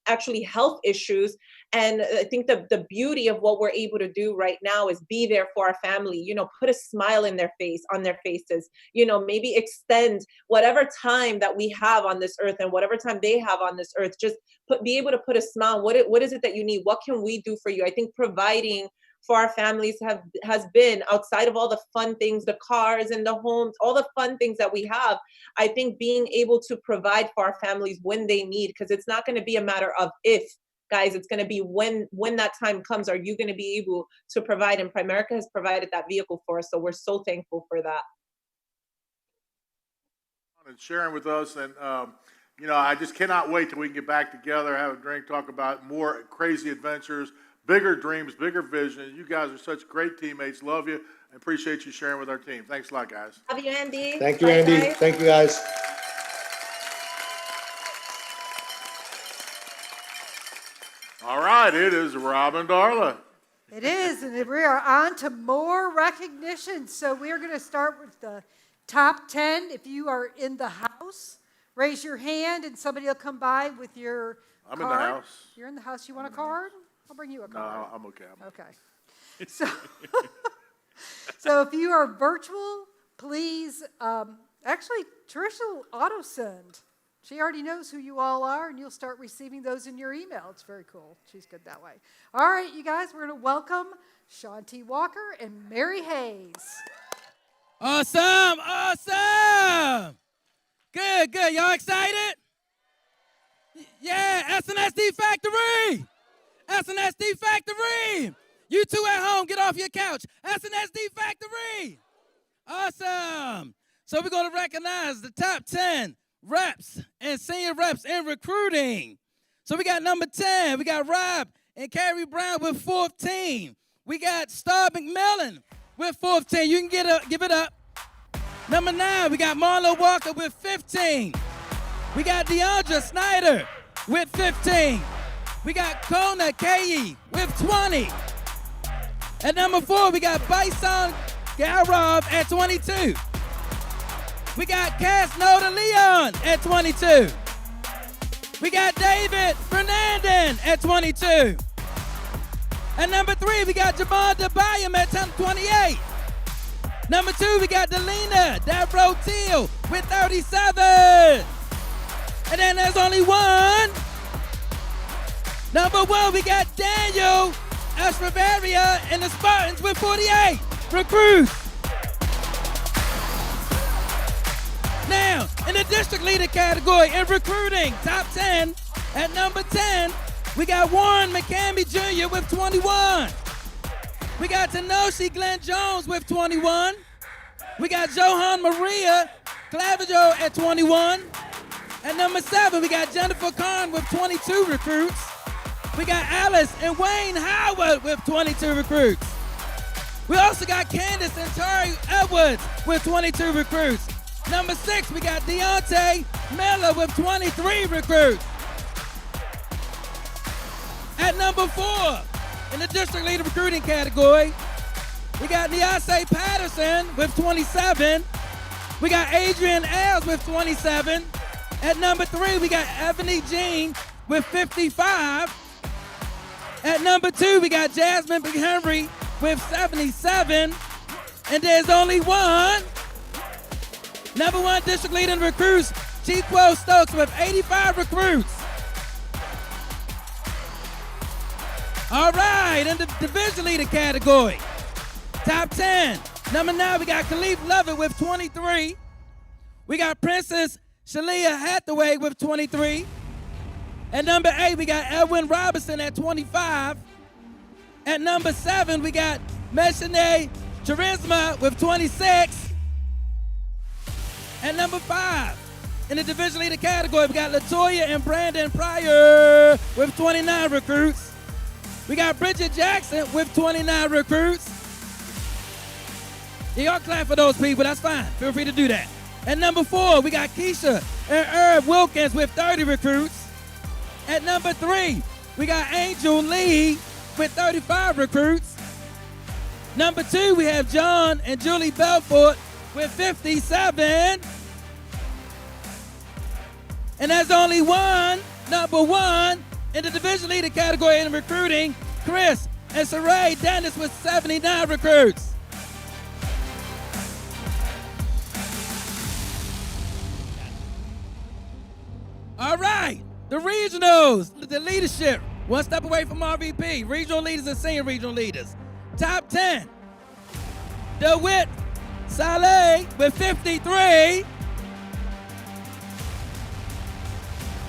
actually health issues. And I think the beauty of what we're able to do right now is be there for our family, you know, put a smile in their face, on their faces, you know, maybe extend whatever time that we have on this earth and whatever time they have on this earth, just be able to put a smile. What is it that you need? What can we do for you? I think providing for our families has been, outside of all the fun things, the cars and the homes, all the fun things that we have, I think being able to provide for our families when they need, because it's not going to be a matter of if, guys, it's going to be when that time comes, are you going to be able to provide? And Primerica has provided that vehicle for us. So we're so thankful for that. And sharing with us. And, you know, I just cannot wait till we can get back together, have a drink, talk about more crazy adventures, bigger dreams, bigger vision. You guys are such great teammates. Love you and appreciate you sharing with our team. Thanks a lot, guys. Love you, Andy. Thank you, Bye, Andy. guys. Thank you, guys. All right, it is Rob and Darla. It is, and we are on to more recognition. So we are going to start with the top 10. If you are in the house, raise your hand and somebody will come by with your I'm card. in the house. You're in the house. You want a card? I'll bring you a card. No, I'm okay. Okay. So if you are virtual, please, actually, Tricia will auto send. She already knows who you all are, and you'll start receiving those in your email. It's very cool. She's good that way. All right, you guys, we're going to welcome Sean T. Walker and Mary Hayes. Awesome, awesome. Good, good. Y'all excited? Yeah, SNSD Factory. SNSD Factory. You two at home, get off your couch. SNSD Factory. Awesome. So we're going to recognize the top 10 reps and senior reps in recruiting. So we got number 10. We got Rob and Carrie Brown with 14. We got Star McMillan with 14. You can give it up. Number 9, we got Marlo Walker with 15. We got Deandra Snyder with 15. We got Kona Kayi with 20. At number 4, we got Bison Galrov at 22. We got Cass Noda Leon at 22. We got David Fernandez at 22. At number 3, we got Javon DeBayam at 28. Number 2, we got Delina Dabro Teal with 37. And then there's only one. Number 1, we got Daniel Estravaria and the Spartans with 48 recruits. Now, in the district leader category in recruiting, top 10, at number 10, we got Warren McCamby Jr. with 21. We got Tenoshi Glenn Jones with 21. We got Johan Maria Clavijo at 21. At number 7, we got Jennifer Kahn with 22 recruits. We got Alice and Wayne Howard with 22 recruits. We also got Candace and Tari Edwards with 22 recruits. Number 6, we got Deontay Miller with 23 recruits. At number 4, in the district leader recruiting category, we got Niase Patterson with 27. We got Adrian Ailes with 27. At number 3, we got Ebony Jean with 55. At number 2, we got Jasmine McHenry with 77. And there's only one. Number 1 district leader in recruits, Chiquo Stokes with 85 recruits. All right, in the division leader category, top 10. Number 9, we got Khalif Lovett with 23. We got Princess Shalia Hathaway with 23. At number 8, we got Edwin Robinson at 25. At number 7, we got Meshane Charisma with 26. At number 5, in the division leader category, we got Latoya and Brandon Pryor with 29 recruits. We got Bridget Jackson with 29 recruits. Y'all clap for those people, that's fine. Feel free to do that. At number 4, we got Keisha and Herb Wilkins with 30 recruits. At number 3, we got Angel Lee with 35 recruits. Number 2, we have John and Julie Belfort with 57. And there's only one, number 1, In the division leader category in recruiting, Chris and Saray Dennis with 79 recruits. All right, the regionals, the leadership, one step away from RVP, regional leaders and senior regional leaders. Top 10, DeWitt Saleh with 53.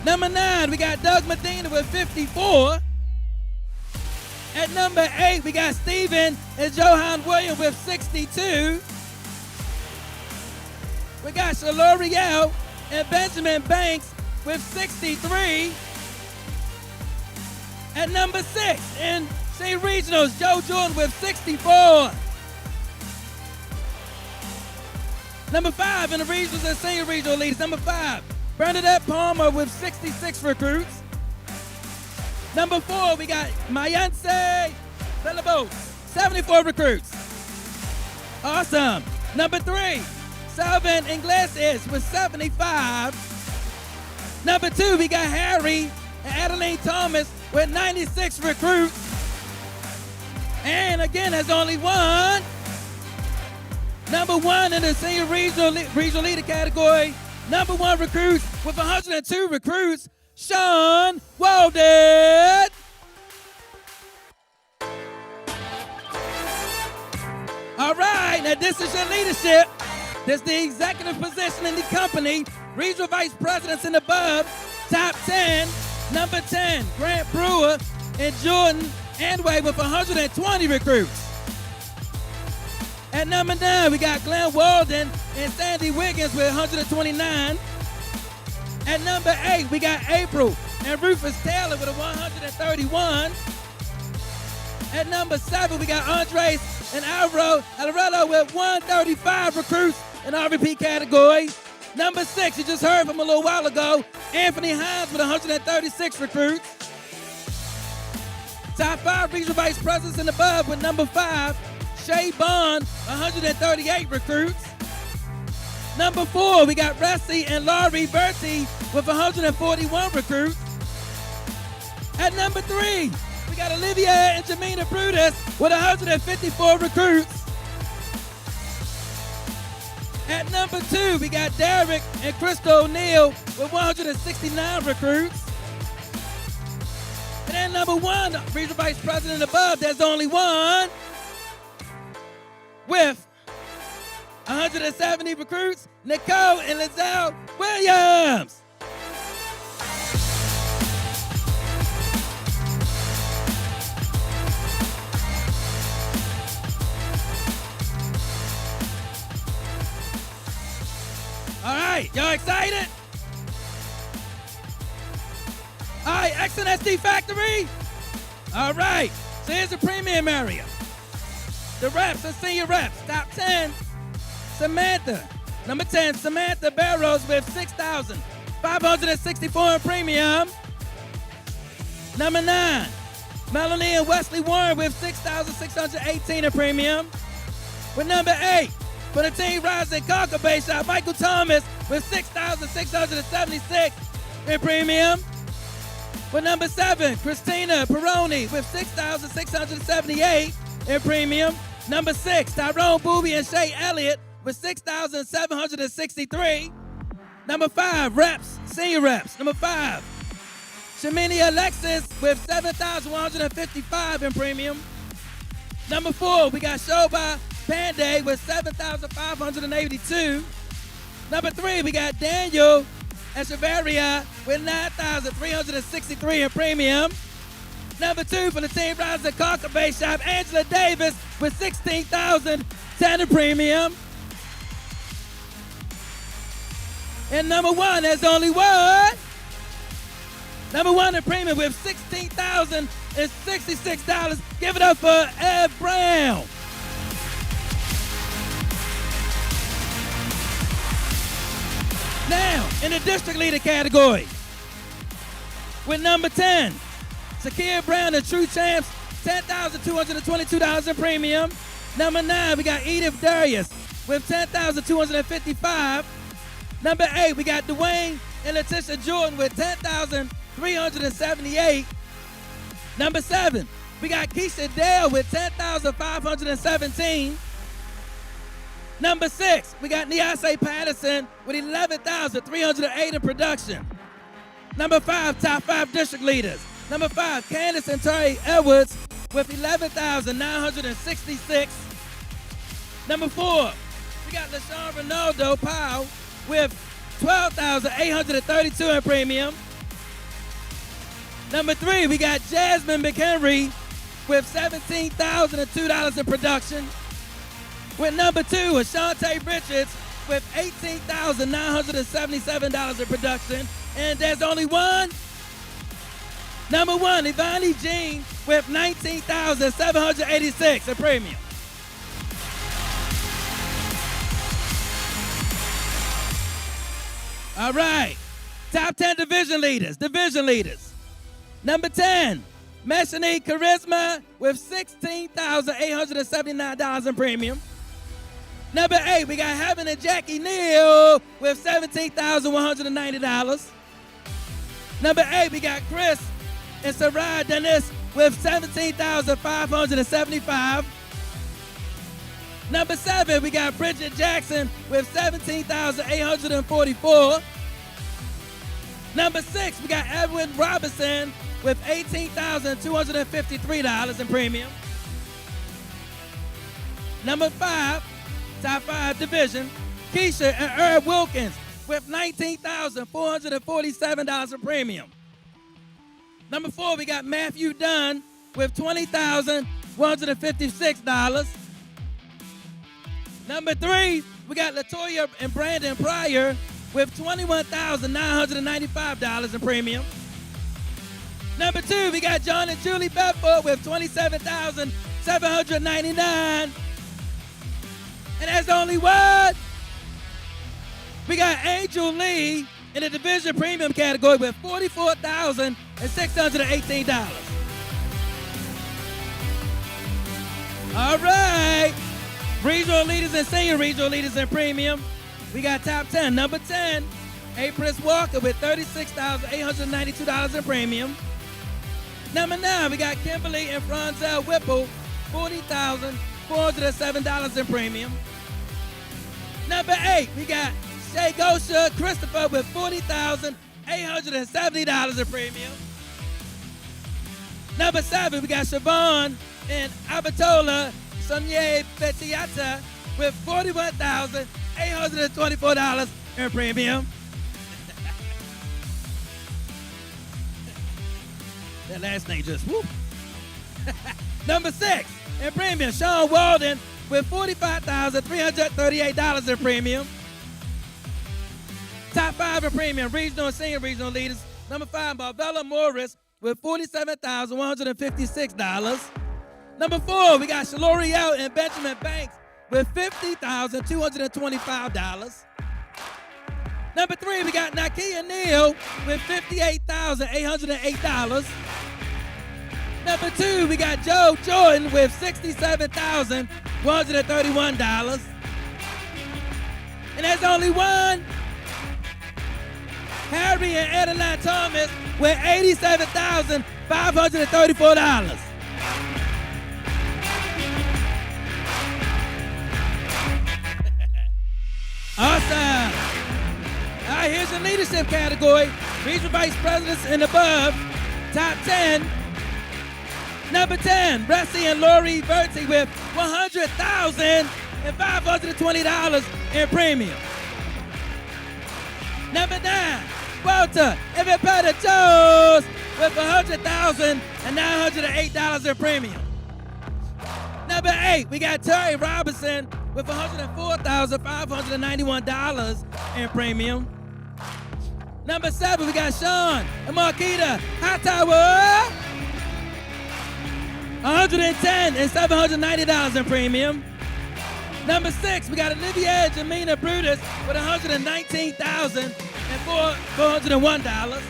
Number 9, we got Doug Medina with 54. At number 8, we got Steven and Johan Williams with 62. We got Shaloriel and Benjamin Banks with 63. At number 6 in senior regionals, Joe Jordan with 64. Number 5 in the regionals and senior regional leaders, number 5, Bernadette Palmer with 66 recruits. Number 4, we got Mayance Philibos, 74 recruits. Awesome. Number 3, Salvin Iglesias with 75. Number 2, we got Harry and Adeline Thomas with 96 recruits. And again, there's only one. Number 1 in the senior regional leader category, number 1 recruits with 102 recruits, Sean Walden. All right, now this is your leadership. This is the executive position in the company, regional vice presidents and above, top 10, number 10, Grant Brewer and Jordan Anway with 120 recruits. At number 9, we got Glenn Walden and Sandy Wiggins with 129. At number 8, we got April and Rufus Taylor with a 131. At number 7, we got Andres and Alvaro Alarello with 135 recruits in the RVP category. Number 6, you just heard from a little while ago, Anthony Hines with 136 recruits. Top 5 regional vice presidents and above with number 5, Shay Bond, 138 recruits. Number 4, we got Ressie and Laurie Bertie with 141 recruits. At number 3, we got Olivia and Jamina Brutus with 154 recruits. At number 2, we got Derek and Crystal O'Neill with 169 recruits. And then number 1, regional vice president and above, there's only one with 170 recruits, Nicole and Lizelle Williams. All right, y'all excited? All right, SNSD Factory. All right, so here's the premium area. The reps, the senior reps, top 10, Samantha. Number 10, Samantha Barrows with 6,564 in premium. Number 9, Melanie and Wesley Warren with 6,618 in premium. With number 8, for the Team Rise and Conquer base shop, Michael Thomas with 6,676 in premium. With number 7, Christina Peroni with 6,678 in premium. Number 6, Tyrone Booby and Shay Elliott with 6,763. Number 5, reps, senior reps. Number 5, Shamini Alexis with 7,155 in premium. Number 4, we got Shoba Panday with 7,582. Number 3, we got Daniel Echeverria with 9,363 in premium. Number 2 for the Team Rise and Conquer base shop, Angela Davis with 16,010 in premium. And number 1, there's only one. Number 1 in premium with $16,066. Give it up for Ed Brown. Now, in the district leader category, with number 10, Zakia Brown and True Champs, $10,222 in premium. Number 9, we got Edith Darius with $10,255. Number 8, we got Dwayne and Letitia Jordan with $10,378. Number 7, we got Keisha Dale with 10,517. Number 6, we got Niase Patterson with 11,308 in production. Number 5, top 5 district leaders. Number 5, Candace and Terry Edwards with 11,966. Number 4, we got LaShawn Ronaldo Powell with 12,832 in premium. Number 3, we got Jasmine McHenry with $17,002 in production. With number 2, Ashante Richards with $18,977 in production. And there's only one. Number 1, Ivani Jean with $19,786 in premium. All right, top 10 division leaders. Number 10, Meshani Charisma with $16,879 in premium. Number 8, we got Heaven and Jackie Neal with $17,190. Number 8, we got Chris and Sarai Dennis with $17,575. Number 7, we got Bridget Jackson with $17,844. Number 6, we got Edwin Robinson with $18,253 in premium. Number 5, top 5 division, Keisha and Herb Wilkins with $19,447 in premium. Number 4, we got Matthew Dunn with $20,156. Number 3, we got Latoya and Brandon Pryor with $21,995 in premium. Number 2, we got John and Julie Bedford with $27,799. And there's only one. We got Angel Lee in the division premium category with $44,618. All right. Regional leaders and senior regional leaders in premium. We got top 10. Number 10, April Walker with $36,892 in premium. Number 9, we got Kimberly and Franzel Whipple, $40,407 in premium. Number 8, we got Shay Gosha Christopher with $40,870 in premium. Number 7, we got Siobhan and Abatola Sonye Betiata with $41,824 in premium. That last name just whoop. Number 6, in premium, Sean Walden with $45,338 in premium. Top 5 in premium, regional and senior regional leaders. Number 5, Marvella Morris with $47,156. Number 4, we got Shaloriel and Benjamin Banks with $50,225. Number 3, we got Nakia Neal with $58,808. Number 2, we got Joe Jordan with $67,131. And there's only one. Harry and Adeline Thomas with $87,534. Awesome. All right, here's the leadership category. Regional Vice Presidents and above. Top 10. Number 10, Rusty and Lori Verti with $100,520 in premium. Number 9, Walter and Rebecca Jones with $100,908 in premium. Number 8, we got Terry Robinson with $104,591 in premium. Number 7, we got Sean and Marquita Hightower, $110,790 in premium. Number 6, we got Olivia and Jamina Brutus with $119,401.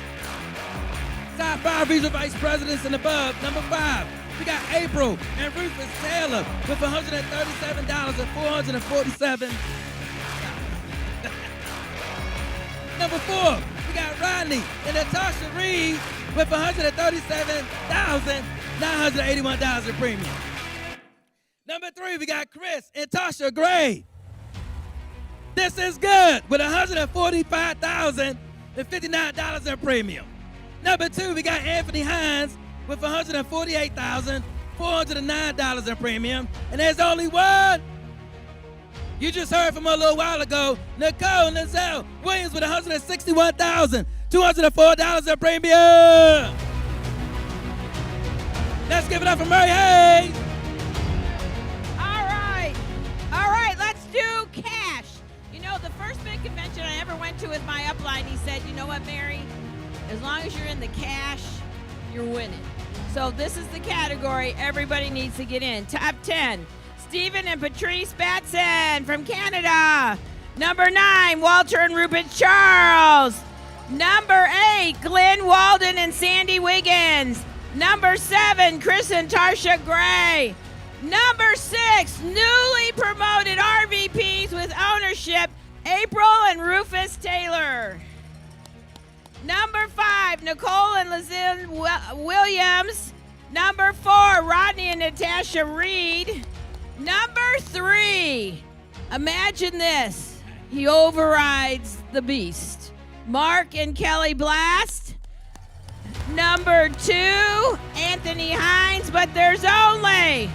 Top 5 regional vice presidents and above. Number 5, we got April and Rufus Taylor with $137,447. Number 4, we got Rodney and Natasha Reed with $137,981 in premium. Number 3, we got Chris and Tasha Gray. This is good with $145,059 in premium. Number 2, we got Anthony Hines with $148,409 in premium. And there's only one. You just heard from her a little while ago, Nicole Nizelle Williams with $161,204 in premium. Let's give it up for Mary Hayes. All right, let's do cash. You know, the first big convention I ever went to with my upline, he said, you know what, Mary? As long as you're in the cash, you're winning. So this is the category everybody needs to get in. Top 10, Stephen and Patrice Batson from Canada. Number 9, Walter and Rupert Charles. Number 8, Glenn Walden and Sandy Wiggins. Number 7, Chris and Tarsha Gray. Number 6, newly promoted RVPs with ownership, April and Rufus Taylor. Number 5, Nicole and Lizanne Williams. Number 4, Rodney and Natasha Reed. Number 3, imagine this, he overrides the beast, Mark and Kelly Blast. Number 2, Anthony Hines, but there's only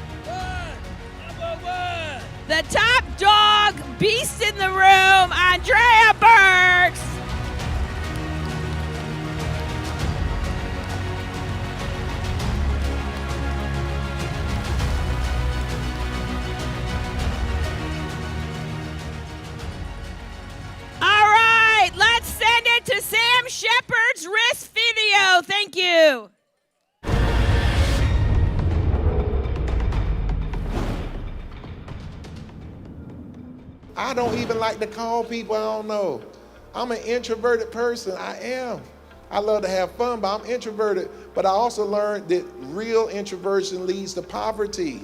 the top dog, beast in the room, Andrea Burks. All right, let's send it to Sam Shepard's wrist video. Thank you. I don't even like to call people I don't know. I'm an introverted person, I am. I love to have fun, but I'm introverted. But I also learned that real introversion leads to poverty.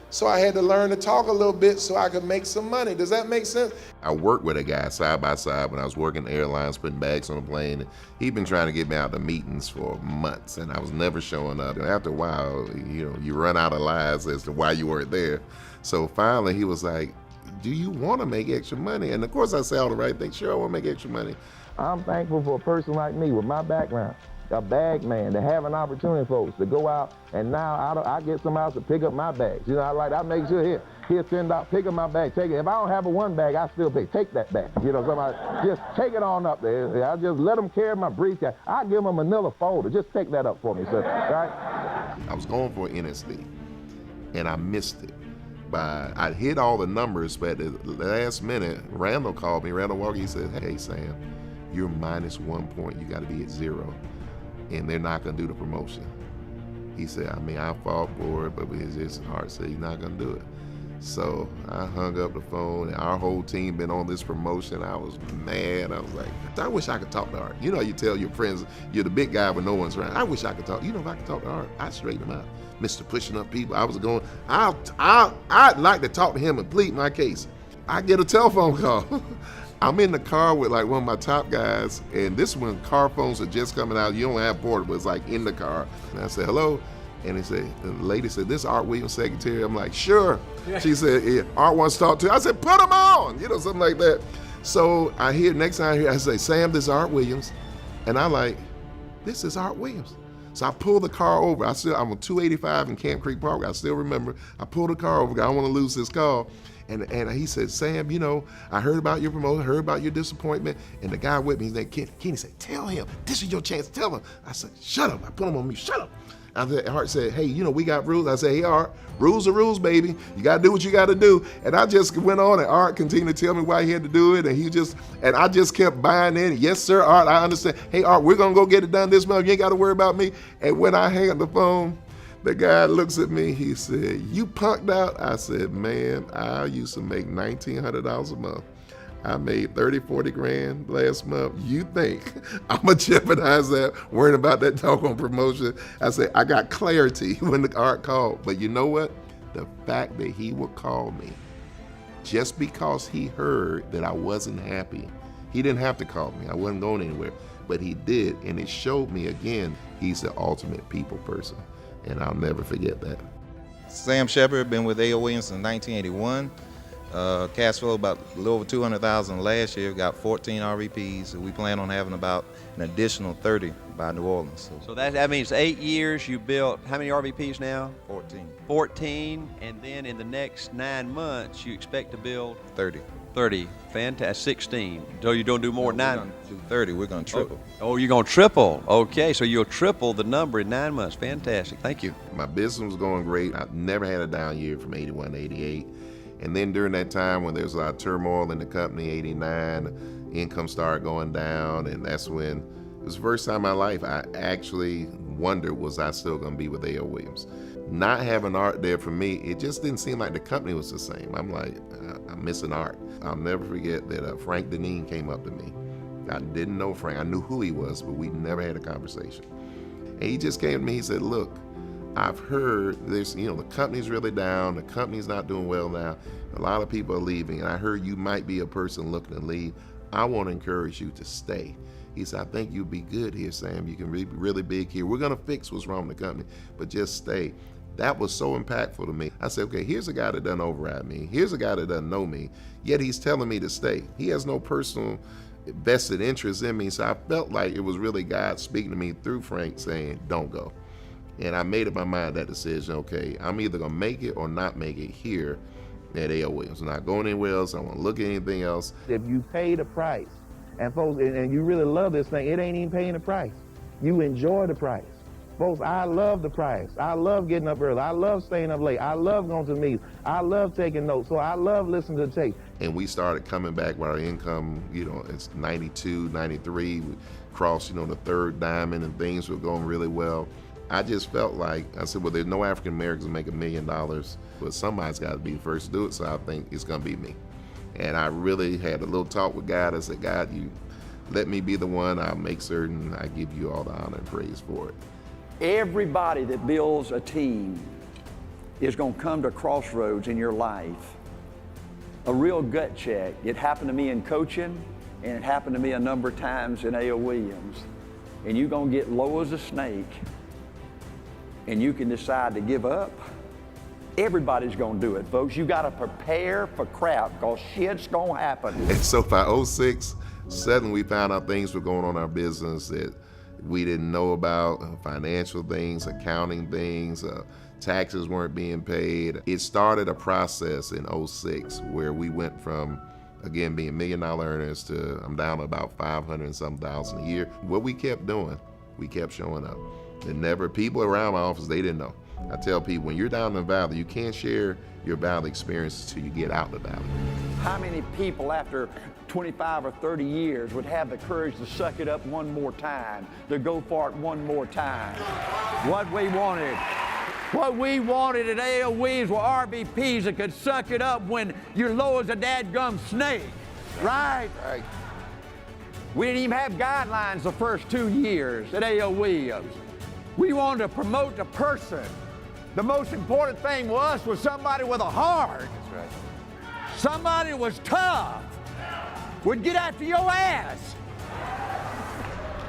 So I had to learn to talk a little bit so I could make some money. Does that make sense? I worked with a guy side by side when I was working airlines, putting bags on a plane. And he'd been trying to get me out to meetings for months, and I was never showing up. And after a while, you run out of lies as to why you weren't there. So finally, he was like, do you want to make extra money? And of course I say all the right things. Sure, I want to make extra money. I'm thankful for a person like me with my background, a bag man, to have an opportunity, folks, to go out and now I get somebody else to pick up my bags. I make sure here's $10, pick up my bag, take it. If I don't have a one bag, I still pay. Take that bag. Somebody just take it on up there. I just let them carry my briefcase. I give them a manila folder. Just take that up for me, sir. Right? I was going for NSD, and I missed it. I hit all the numbers, but at the last minute, Randall called me. Randall Walker, he said, hey, Sam, you're -1 point. You got to be at 0, and they're not going to do the promotion. He said, I fought for it, but it's just hard. So he's not going to do it. So I hung up the phone, and our whole team been on this promotion. I was mad. I was like, I wish I could talk to Art. You tell your friends, you're the big guy when no one's around. I wish I could talk. If I could talk to Art, I'd straighten him out. Mr. Pushing Up People, I was going, I'd like to talk to him and plead my case. I get a telephone call. I'm in the car with like one of my top guys, and this one, car phones are just coming out. You don't have portable, it's like in the car. And I said, hello. And the lady said, this is Art Williams' secretary. I'm like, sure. She said, yeah, Art wants to talk to you. I said, put him on, something like that. So I hear, next time I hear, I say, Sam, this is Art Williams. And I'm like, this is Art Williams. So I pulled the car over. I'm on 285 in Camp Creek Park. I still remember. I pulled the car over. I don't want to lose this call. And he said, Sam, I heard about your promotion, heard about your disappointment. And the guy with me, his name Kenny, said, tell him. This is your chance. Tell him. I said, shut up. I put him on mute. Shut up. Art said, hey, we got rules. I said, hey, Art, rules are rules, baby. You got to do what you got to do. And I just went on, and Art continued to tell me why he had to do it. And I just kept buying in. Yes, sir, Art, I understand. Hey, Art, we're going to go get it done this month. You ain't got to worry about me. And when I hang up the phone, the guy looks at me. He said, you punked out? I said, man, I used to make $1,900 a month. I made 30, 40 grand last month. You think I'm gonna jeopardize that worrying about that doggone promotion? I said, I got clarity when the Art called. But you know what? The fact that he would call me just because he heard that I wasn't happy. He didn't have to call me. I wasn't going anywhere. but he did, and it showed me again, he's the ultimate people person, and I'll never forget that. Sam Shepard, been with A.O. Williams since 1981. Cash flow about a little over 200,000 last year. Got 14 RVPs. We plan on having about an additional 30 by New Orleans. So that means 8 years you built how many RVPs now? 14. 14, and then in the next 9 months you expect to build 30. 30. Fantastic. 16. So you don't do more than 9? We're going to do 30. We're going to triple. Oh, you're going to triple. Okay, so you'll triple the number in 9 months. Fantastic. Thank you. My business was going great. I've never had a down year from 81 to 88. And then during that time when there was a lot of turmoil in the company, 89, income started going down, and that's when it was the first time in my life I actually wondered, was I still going to be with A.O. Williams? Not having art there for me, it just didn't seem like the company was the same. I'm like, I'm missing art. I'll never forget that Frank Deneen came up to me. I didn't know Frank. I knew who he was, but we never had a conversation. And he just came to me, he said, look, I've heard there's, the company's really down, the company's not doing well now, a lot of people are leaving, and I heard you might be a person looking to leave. I want to encourage you to stay. He said, I think you'll be good here, Sam. You can be really big here. We're going to fix what's wrong with the company, but just stay. That was so impactful to me. I said, okay, here's a guy that doesn't override me. Here's a guy that doesn't know me, yet he's telling me to stay. He has no personal vested interest in me, so I felt like it was really God speaking to me through Frank saying, don't go. And I made up my mind that decision, okay, I'm either gonna make it or not make it here at A.O. Williams. I'm not going anywhere else, I don't wanna look at anything else. If you pay the price, and folks, and you really love this thing, it ain't even paying the price. You enjoy the price. Folks, I love the price. I love getting up early. I love staying up late. I love going to meetings. I love taking notes. So I love listening to the tape. And we started coming back with our income, it's 92, 93. We crossed, the third diamond and things were going really well. I just felt like, I said, well, there's no African Americans make $1 million, but somebody's got to be the first to do it, so I think it's going to be me. And I really had a little talk with God. I said, God, you let me be the one. I'll make certain I give you all the honor and praise for it. Everybody that builds a team is going to come to a crossroads in your life. A real gut check. It happened to me in coaching, and it happened to me a number of times in A.O. Williams. And you're going to get low as a snake, and you can decide to give up. Everybody's going to do it, folks. You got to prepare for crap, because shit's going to happen. And so by 06, suddenly we found out things were going on in our business that we didn't know about, financial things, accounting things, taxes weren't being paid. It started a process in 06 where we went from, again, being $1 million earners to I'm down to about 500 and some thousand a year. What we kept doing, we kept showing up. And never, people around my office, they didn't know. I tell people, when you're down in the valley, you can't share your valley experiences until you get out of the valley. How many people after 25 or 30 years would have the courage to suck it up one more time, to go for it one more time? What we wanted at A.O. Williams were RVPs that could suck it up when you're low as a dadgum snake, right? Right. We didn't even have guidelines the first 2 years at A.O. Williams. We wanted to promote the person. The most important thing was somebody with a heart. That's right. Somebody who was tough, would get after your ass.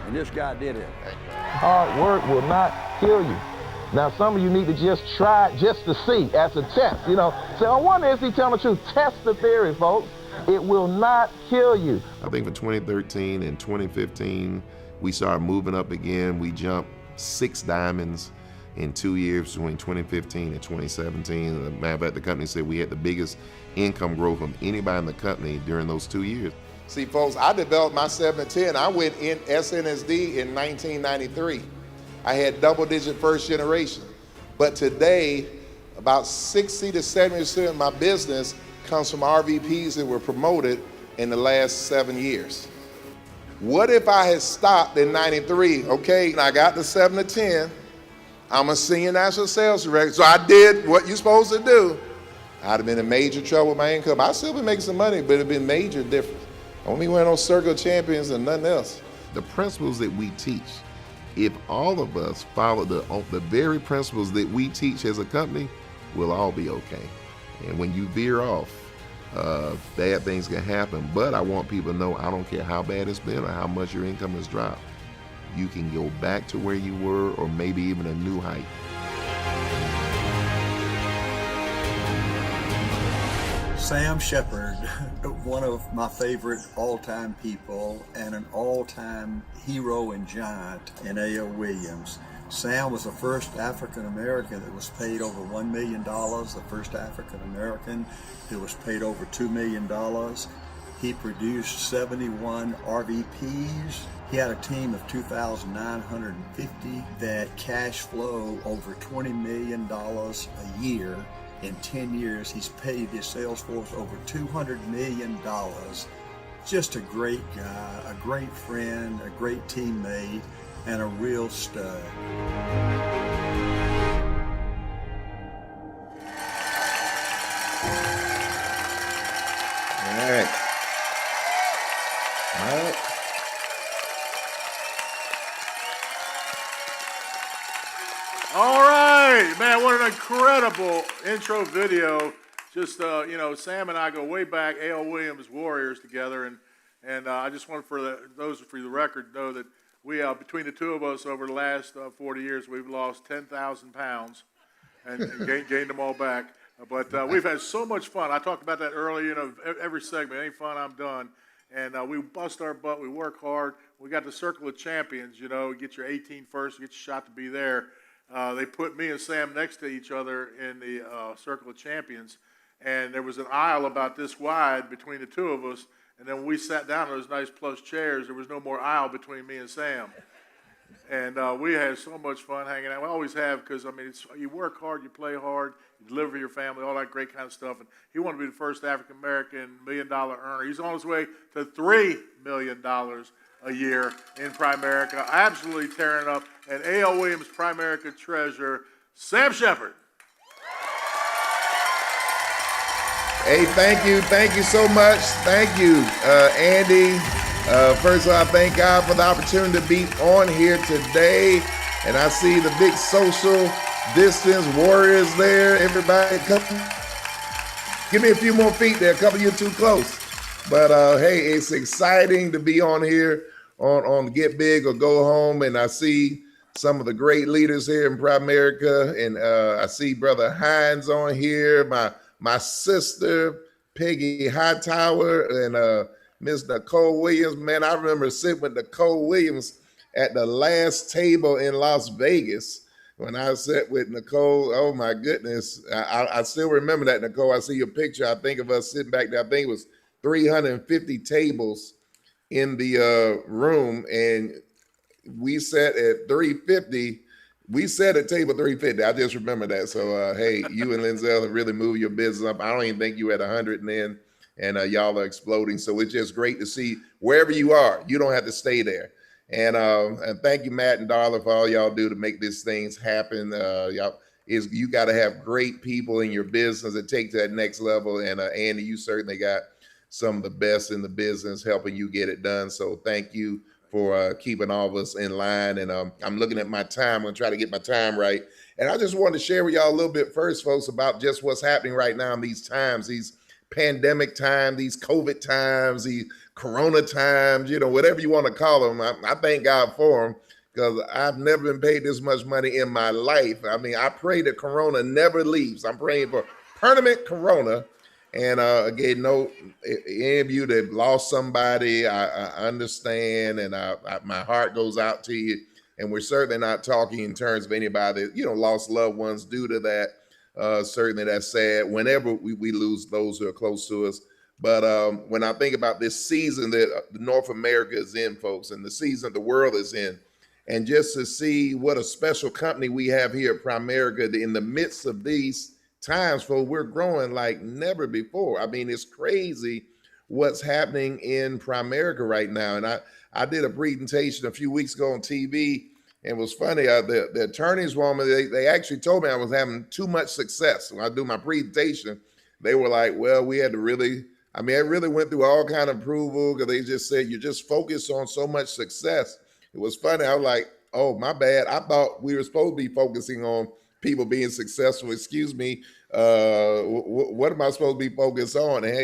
And this guy did it. Hard work will not kill you. Now, some of you need to just try it just to see, as a test. Say, I wonder if he's telling the truth. Test the theory, folks. It will not kill you. I think for 2013 and 2015, we started moving up again. We jumped 6 diamonds in 2 years between 2015 and 2017. As a matter of fact, the company said we had the biggest income growth of anybody in the company during those 2 years. See, folks, I developed my 7-10. I went in SNSD in 1993. I had double-digit first generation. But today, about 60 to 70% of my business comes from RVPs that were promoted in the last 7 years. What if I had stopped in 93? Okay, and I got the 7-10. I'm a senior national sales director, so I did what you're supposed to do. I'd have been in major trouble with my income. I'd still been making some money, but it'd been major difference. I won't be one of those circle of champions and nothing else. The principles that we teach, if all of us follow the very principles that we teach as a company, we'll all be okay. And when you veer off, Bad things can happen, but I want people to know I don't care how bad it's been or how much your income has dropped. You can go back to where you were or maybe even a new height. Sam Shepard, one of my favorite all-time people and an all-time hero and giant in A.L. Williams. Sam was the first African American that was paid over $1 million, the first African American who was paid over $2 million. He produced 71 RVPs. He had a team of 2,950 that cash flow over $20 million a year. In 10 years, he's paid his sales force over $200 million. Just a great guy, a great friend, a great teammate, and a real stud. All right. All right. All right, man, what an incredible intro video. Just, Sam and I go way back, A.L. Williams Warriors together, and I just want for those for the record to know that we, between the two of us over the last 40 years, we've lost 10,000 pounds and gained them all back. But we've had so much fun. I talked about that earlier, every segment, any fun I'm done. And we bust our butt, we work hard. We got the Circle of Champions, get your 18 first, get your shot to be there. They put me and Sam next to each other in the Circle of Champions, and there was an aisle about this wide between the two of us, and then when we sat down in those nice plush chairs, there was no more aisle between me and Sam. And we had so much fun hanging out. We always have, because, you work hard, you play hard, you deliver for your family, all that great kind of stuff. And he wanted to be the first African-American $1 million earner. He's on his way to $3 million a year in Primerica. Absolutely tearing up. And A.L. Williams Primerica treasurer, Sam Shepard. Hey, thank you so much. Thank you, Andy. First of all, I thank God for the opportunity to be on here today. And I see the big social distance warriors there. Everybody, come, give me a few more feet there. A couple of you too close. But hey, it's exciting to be on here on Get Big or Go Home. And I see some of the great leaders here in Primerica. And I see Brother Hines on here, my sister, Peggy Hightower, and Miss Nicole Williams. Man, I remember sitting with Nicole Williams at the last table in Las Vegas when I sat with Nicole. Oh my goodness. I still remember that, Nicole. I see your picture. I think of us sitting back there. I think it was 350 tables in the room, and we sat at 350. We sat at table 350. I just remember that. So, hey, you and Linzel have really moved your business up. I don't even think you were at 100 then, and y'all are exploding. So it's just great to see wherever you are, you don't have to stay there. And thank you, Matt and Darla, for all y'all do to make these things happen. You got to have great people in your business that take to that next level. And Andy, you certainly got some of the best in the business helping you get it done. So thank you for keeping all of us in line. And I'm looking at my time. I'm going to try to get my time right. And I just wanted to share with y'all a little bit first, folks, about just what's happening right now in these times, these pandemic times, these COVID times, these Corona times, whatever you want to call them. I thank God for them, because I've never been paid this much money in my life. I pray that Corona never leaves. I'm praying for permanent Corona. And again, any of you that lost somebody, I understand, and my heart goes out to you. And we're certainly not talking in terms of anybody that lost loved ones due to that. Certainly that's sad whenever we lose those who are close to us. But when I think about this season that North America is in, folks, and the season the world is in, and just to see what a special company we have here at Primerica in the midst of these times, folks, we're growing like never before. It's crazy what's happening in Primerica right now. And I did a presentation a few weeks ago on TV, and it was funny. The attorneys woman, they actually told me I was having too much success. When I do my presentation, they were like, well, we had to really, I really went through all kind of approval, because they just said, you're just focused on so much success. It was funny. I was like, oh, my bad. I thought we were supposed to be focusing on people being successful. Excuse me, what am I supposed to be focused on? And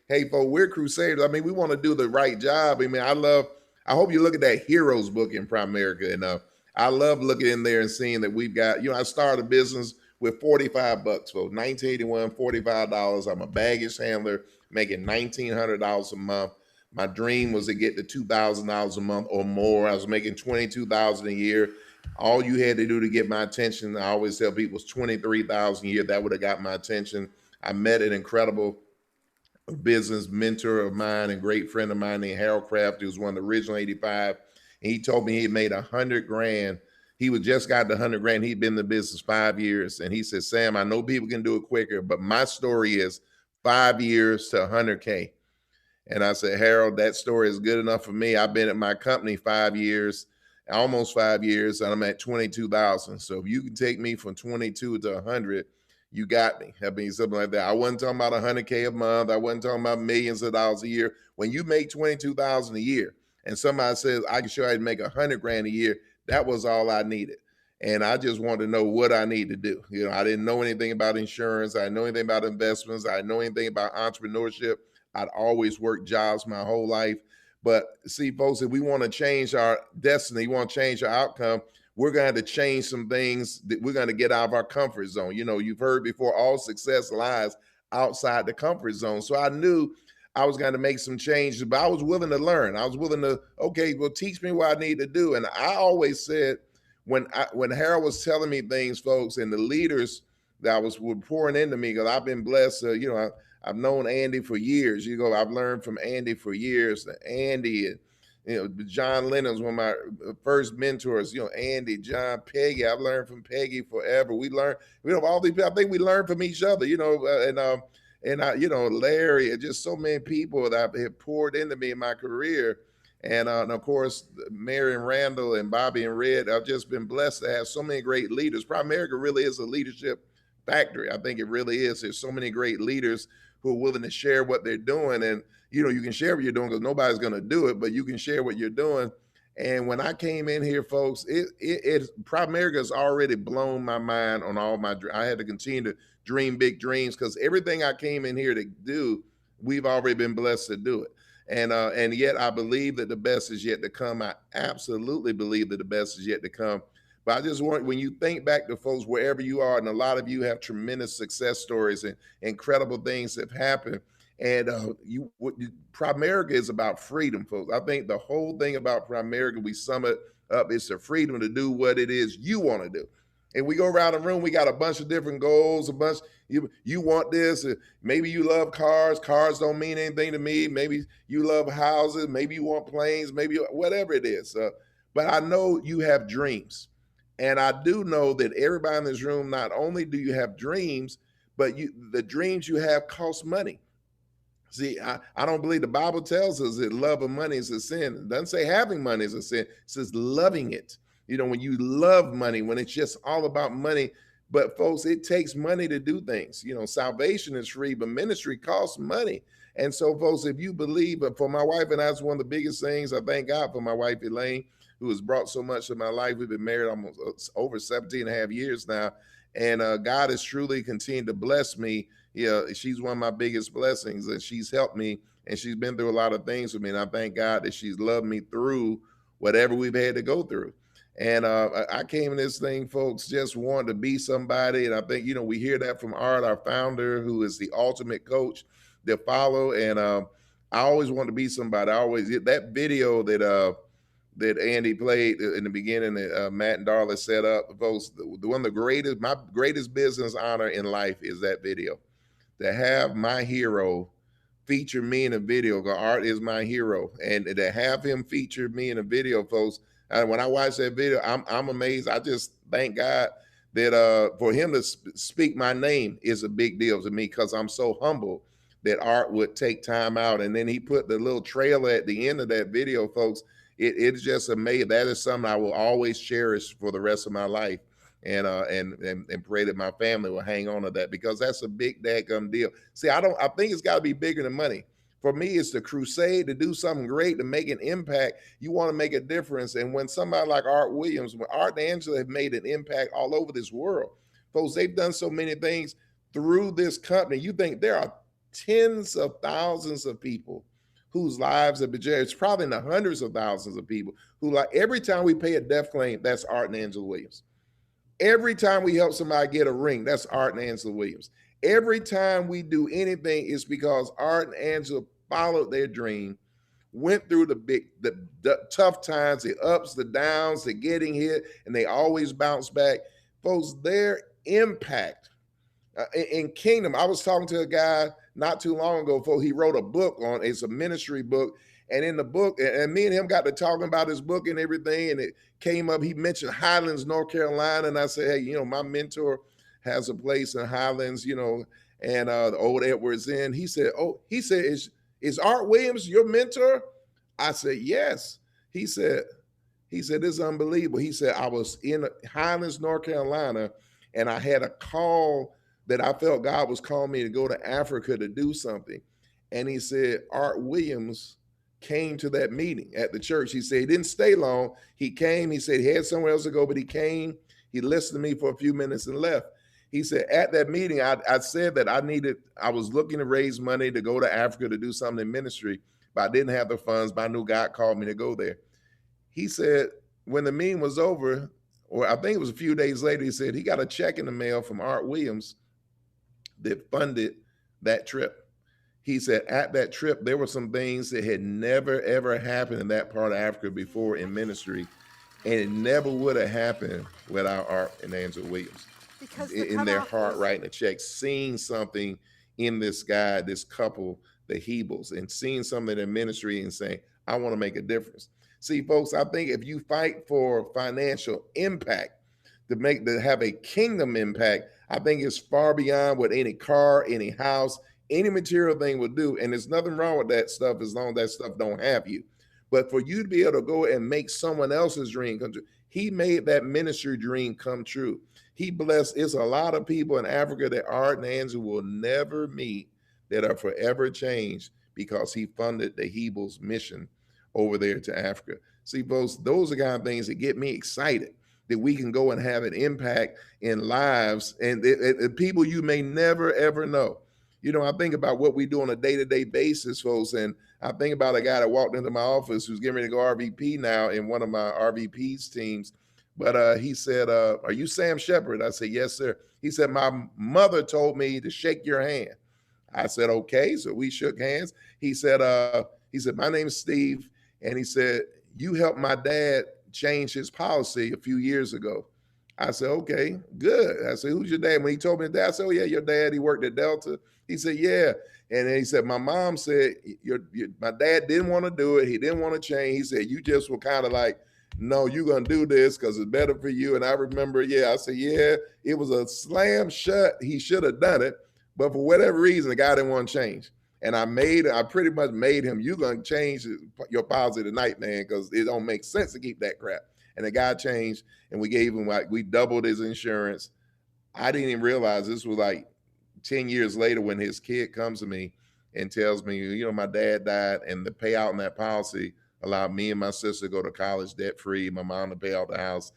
hey, folks, we're crusaders. I mean, we want to do the right job. I mean, I hope you look at that Heroes book in Primerica. And I love looking in there and seeing that we've got, I started a business with $45, folks. 1981, $45. I'm a baggage handler making $1,900 a month. My dream was to get to $2,000 a month or more. I was making $22,000 a year. All you had to do to get my attention, I always tell people, was $23,000 a year. That would have got my attention. I met an incredible business mentor of mine and great friend of mine named Harold Kraft, who was one of the original 85. And he told me he had made $100,000. He was just got the $100,000. He'd been in the business 5 years. And he said, Sam, I know people can do it quicker, but my story is 5 years to $100K. And I said, Harold, that story is good enough for me. I've been at my company 5 years, almost 5 years, and I'm at 22,000. So if you can take me from 22 to 100, you got me. I mean, something like that. I wasn't talking about $100K a month. I wasn't talking about millions of dollars a year. When you make 22,000 a year, and somebody says I can show you how to make $100,000 a year, that was all I needed. And I just wanted to know what I need to do. I didn't know anything about insurance. I didn't know anything about investments. I didn't know anything about entrepreneurship. I'd always worked jobs my whole life. But see, folks, if we want to change our destiny, we want to change our outcome, we're going to have to change some things. That we're going to get out of our comfort zone. You've heard before, all success lies outside the comfort zone. So I knew I was going to make some changes, but I was willing to learn. I was willing to, okay, well, teach me what I need to do. And I always said, when Harold was telling me things, folks, and the leaders that were pouring into me, because I've been blessed, I've known Andy for years. I've learned from Andy for years. Andy and John Lennon's one of my first mentors. Andy, John, Peggy. I've learned from Peggy forever. We learn, all these people. I think we learn from each other. Larry, and just so many people that have poured into me in my career. And of course, Mary and Randall and Bobby and Red. I've just been blessed to have so many great leaders. Primerica really is a leadership factory. I think it really is. There's so many great leaders who are willing to share what they're doing. And, you can share what you're doing because nobody's going to do it, but you can share what you're doing. And when I came in here, folks, Primerica has already blown my mind on all my dreams. I had to continue to dream big dreams because everything I came in here to do, we've already been blessed to do it. And yet I believe that the best is yet to come. I absolutely believe that the best is yet to come. But I just want, when you think back to folks, wherever you are, and a lot of you have tremendous success stories and incredible things that have happened. And Primerica is about freedom, folks. I think the whole thing about Primerica, we sum it up, is the freedom to do what it is you want to do. And we go around the room, we got a bunch of different goals, you want this, maybe you love cars don't mean anything to me, maybe you love houses, maybe you want planes, maybe whatever it is. But I know you have dreams. And I do know that everybody in this room, not only do you have dreams, but the dreams you have cost money. See, I don't believe the Bible tells us that love of money is a sin. It doesn't say having money is a sin. It says loving it. When you love money, when it's just all about money. But folks, it takes money to do things. Salvation is free, but ministry costs money. And so, folks, if you believe, but for my wife and I, it's one of the biggest things. I thank God for my wife, Elaine, who has brought so much to my life. We've been married almost over 17 and a half years now. And God has truly continued to bless me. She's one of my biggest blessings, and she's helped me, and she's been through a lot of things with me. And I thank God that she's loved me through whatever we've had to go through. And I came in this thing, folks, just wanting to be somebody. And I think, we hear that from Art, our founder, who is the ultimate coach to follow. And I always want to be somebody. I always, that video that Andy played in the beginning that Matt and Darla set up, folks, my greatest business honor in life is that video. To have my hero feature me in a video, because Art is my hero. And to have him feature me in a video, folks, when I watch that video, I'm amazed. I just thank God that for him to speak my name is a big deal to me, because I'm so humble that Art would take time out. And then he put the little trailer at the end of that video, folks. It's just amazing. That is something I will always cherish for the rest of my life, and pray that my family will hang on to that, because that's a big dadgum deal. See, I think it's got to be bigger than money. For me, it's the crusade to do something great, to make an impact. You want to make a difference. And when somebody like Art Williams, when Art and Angela have made an impact all over this world, folks, they've done so many things. through this company, you think there are tens of thousands of people whose lives have been changed. It's probably in the hundreds of thousands of people who, like, every time we pay a death claim, that's Art and Angela Williams. Every time we help somebody get a ring, that's Art and Angela Williams. Every time we do anything, it's because Art and Angela followed their dream, went through the tough times, the ups, the downs, the getting hit, and they always bounce back. Folks, their impact in Kingdom. I was talking to a guy not too long ago, folks. He wrote a book on, it's a ministry book. And in the book, and me and him got to talking about his book and everything, and it came up, he mentioned Highlands, North Carolina. And I said, hey, you know, my mentor has a place in Highlands, you know, and the old Edwards Inn. He said, is Art Williams your mentor? I said, yes. He said, this is unbelievable. He said, I was in Highlands, North Carolina, and I had a call that I felt God was calling me to go to Africa to do something. And he said, Art Williams came to that meeting at the church. He said he didn't stay long. He came, he said he had somewhere else to go, but he came, he listened to me for a few minutes and left. He said at that meeting, I said that I was looking to raise money to go to Africa to do something in ministry, but I didn't have the funds, but I knew God called me to go there. He said when the meeting was over, or I think it was a few days later, he said he got a check in the mail from Art Williams that funded that trip. He said at that trip, there were some things that had never, ever happened in that part of Africa before in ministry, and it never would have happened without Art and Angela Williams. Because in their heart writing a check, seeing something in this guy, this couple, the Hebels, and seeing something in ministry and saying, I want to make a difference. See, folks, I think if you fight for financial impact, to have a kingdom impact, I think it's far beyond what any car, any house, any material thing will do. And there's nothing wrong with that stuff as long as that stuff don't have you. But for you to be able to go and make someone else's dream come true, he made that ministry dream come true. He blessed, it's a lot of people in Africa that Art and Angela will never meet that are forever changed because he funded the Hebels mission over there to Africa. See, folks, those are the kind of things that get me excited, that we can go and have an impact in lives and people you may never, ever know. You know, I think about what we do on a day-to-day basis, folks, and I think about a guy that walked into my office who's getting ready to go RVP now in one of my RVP's teams. But he said, are you Sam Shepard? I said, yes, sir. He said, my mother told me to shake your hand. I said, okay. So we shook hands. He said, my name's Steve. And he said, you helped my dad change his policy a few years ago. I said, okay, good. I said, who's your dad? When he told me that, I said, oh yeah, your dad, he worked at Delta. He said, yeah. And then he said, my mom said, my dad didn't want to do it. He didn't want to change. He said, you just were kind of like, no, you're going to do this because it's better for you. And I remember, I said, yeah, it was a slam shut. He should have done it. But for whatever reason, the guy didn't want to change. And I pretty much made him, you're going to change your policy tonight, man, because it don't make sense to keep that crap. And the guy changed, and we gave him, we doubled his insurance. I didn't even realize this was like 10 years later when his kid comes to me and tells me, my dad died, and the payout on that policy allowed me and my sister to go to college debt-free, my mom to pay out the house.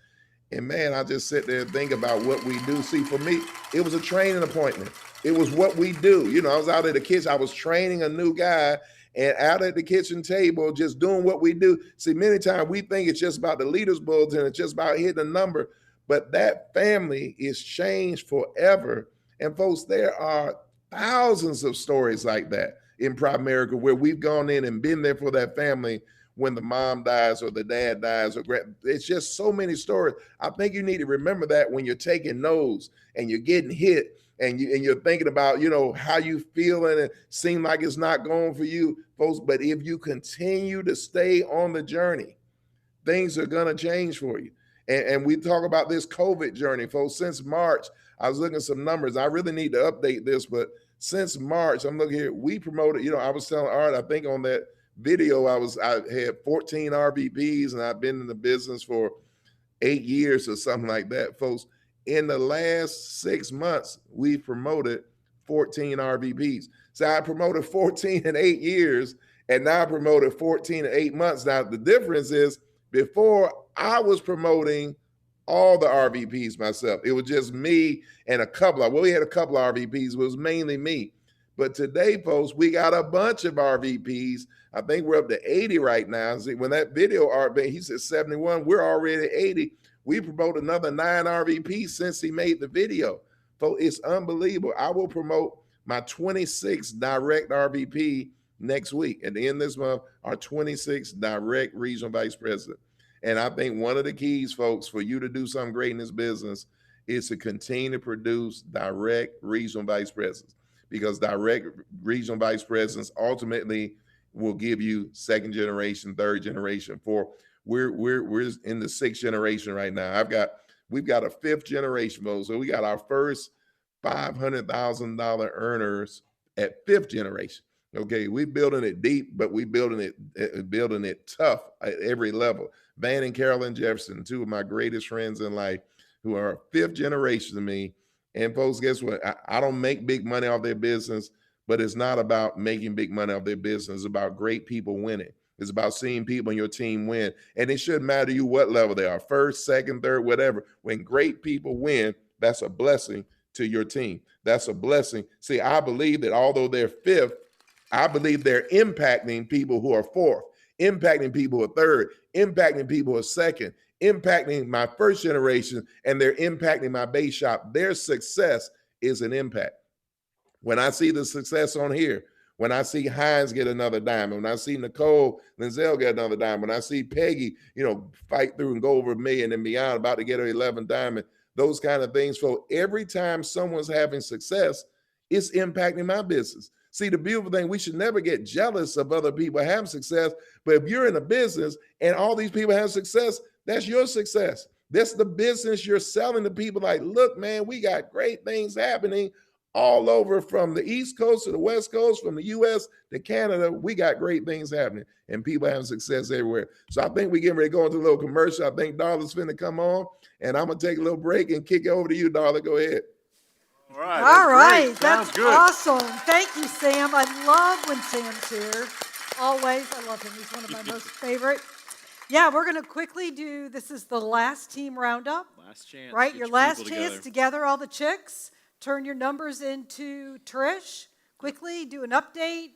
And man, I just sit there and think about what we do. See, for me, it was a training appointment. It was what we do. I was out at the kitchen. I was training a new guy, and out at the kitchen table, just doing what we do. See, many times we think it's just about the leaders bulletin, it's just about hitting a number, but that family is changed forever. And folks, there are thousands of stories like that in Primerica where we've gone in and been there for that family when the mom dies or the dad dies, it's just so many stories. I think you need to remember that when you're taking notes and you're getting hit and you're thinking about, how you feel and it seems like it's not going for you, folks. But if you continue to stay on the journey, things are going to change for you. And we talk about this COVID journey, folks. Since March, I was looking at some numbers. I really need to update this, but since March, I'm looking here, we promoted, I was telling Art, I think on that video, I had 14 RVPs, and I've been in the business for 8 years or something like that, folks. In the last 6 months, we've promoted 14 RVPs. So I promoted 14 in 8 years, and now I promoted 14 in 8 months. Now, the difference is before I was promoting all the RVPs myself. It was just me and we had a couple of RVPs, but it was mainly me. But today, folks, we got a bunch of RVPs. I think we're up to 80 right now. See, when that video art, he said 71, we're already at 80. We promote another 9 RVPs since he made the video. Folks, it's unbelievable. I will promote my 26th direct RVP next week. At the end of this month, our 26th direct regional vice president. And I think one of the keys, folks, for you to do something great in this business is to continue to produce direct regional vice presidents, because direct regional vice presidents ultimately will give you second generation, third generation, fourth. We're in the 6th generation right now. We've got a 5th generation, folks. So we got our first $500,000 earners at 5th generation. Okay, we building it deep, but we building it tough at every level. Van and Carolyn Jefferson, 2 of my greatest friends in life, who are 5th generation to me. And folks, guess what? I don't make big money off their business, but it's not about making big money off their business. It's about great people winning. It's about seeing people in your team win. And it shouldn't matter to you what level they are, 1st, 2nd, 3rd, whatever. When great people win, that's a blessing to your team. That's a blessing. See, I believe that although they're 5th, I believe they're impacting people who are 4th, impacting people who are 3rd, impacting people who are 2nd, impacting my 1st generation, and they're impacting my base shop. Their success is an impact. When I see the success on here, when I see Hines get another diamond, when I see Nicole Linzel get another diamond, when I see Peggy, fight through and go over $1 million and beyond, about to get her 11th diamond, those kind of things. So every time someone's having success, it's impacting my business. See, the beautiful thing, we should never get jealous of other people having success. But if you're in a business and all these people have success, that's your success. That's the business you're selling to people. Like, look, man, we got great things happening all over, from the East Coast to the West Coast, from the U.S. to Canada. We got great things happening, and people having success everywhere. So I think we're getting ready to go into a little commercial. I think Darla's finna come on, and I'm going to take a little break and kick it over to you, Darla. Go ahead. All right. That's good. awesome. Thank you, Sam. I love when Sam's here. Always. I love him. He's one of my most favorite. Yeah, we're going to quickly do, this is the last team roundup. Last chance. Right? Get Your last chance together. to gather all the chicks. Turn your numbers into Trish. Quickly do an update.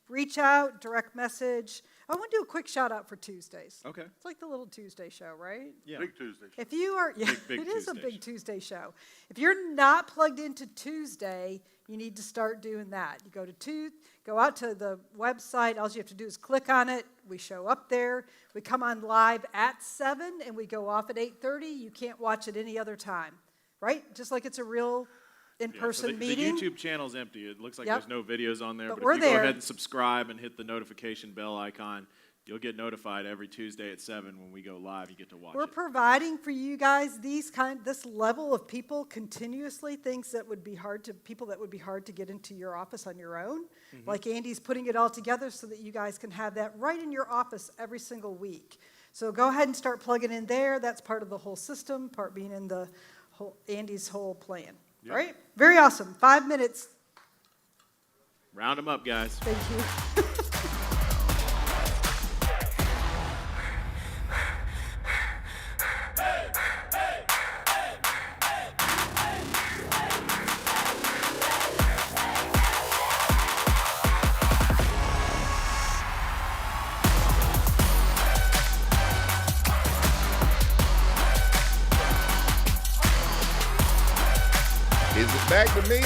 Reach out, direct message. I want to do a quick shout out for Tuesdays. Okay. It's like the little Tuesday show, right? Yeah. Big Tuesday. If you are, yeah, Big it is a Tuesday big Tuesday show. If you're not plugged into Tuesday, you need to start doing that. You go out to the website. All you have to do is click on it. We show up there. We come on live at 7 and we go off at 8:30. You can't watch it any other time, right? Just like it's a real in-person meeting. The YouTube channel's empty. It looks like Yep. there's no videos on there. But But we're if you go there. ahead and subscribe and hit the notification bell icon, you'll get notified every Tuesday at 7 when we go live. You get to watch We're it. providing for you guys this level of people continuously, things that would be hard to get into your office on your own. Mm-hmm. Like Andy's putting it all together so that you guys can have that right in your office every single week. So go ahead and start plugging in there. That's part of the whole system, part being in the whole Andy's whole plan. Yep. All right? Very awesome. 5 minutes. Round them up, guys. Thank you. Is it back to me?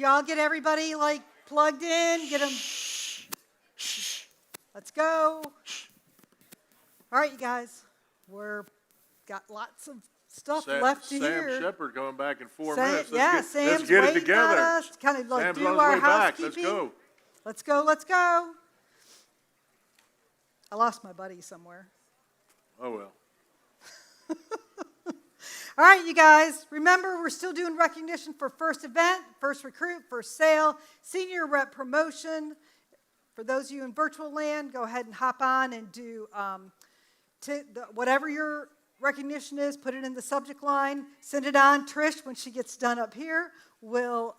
y'all get everybody like plugged in? Get them. Let's go. All right, you guys. We're got lots of stuff left to hear. Sam Shepard coming back in 4 Sam, minutes. Sam's let's get it waiting together. on us to kind of like Sam's do on his our way back. housekeeping. Let's go. Let's go. Let's go. I lost my buddy somewhere. Oh, well. All right, you guys, remember we're still doing recognition for first event, first recruit, first sale, senior rep promotion. For those of you in virtual land, go ahead and hop on and do whatever your recognition is, put it in the subject line, send it on. Trish, when she gets done up here, will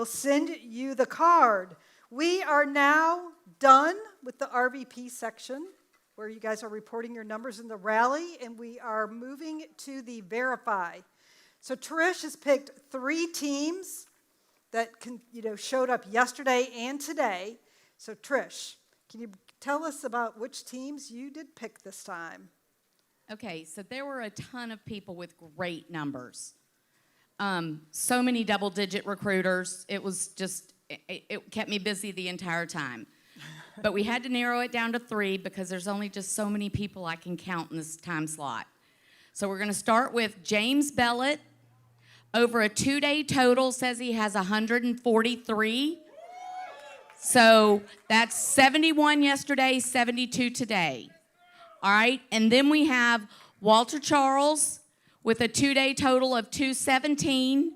send you the card. We are now done with the RVP section, where you guys are reporting your numbers in the rally, and we are moving to the verify. So Trish has picked 3 teams that showed up yesterday and today. So Trish, can you tell us about which teams you did pick this time? Okay, so there were a ton of people with great numbers. So many double-digit recruiters. It was just, it kept me busy the entire time. But we had to narrow it down to 3 because there's only just so many people I can count in this time slot. So we're going to start with James Bellett. Over a 2-day total says he has 143. So that's 71 yesterday, 72 today. All right, and then we have Walter Charles with a 2-day total of 217,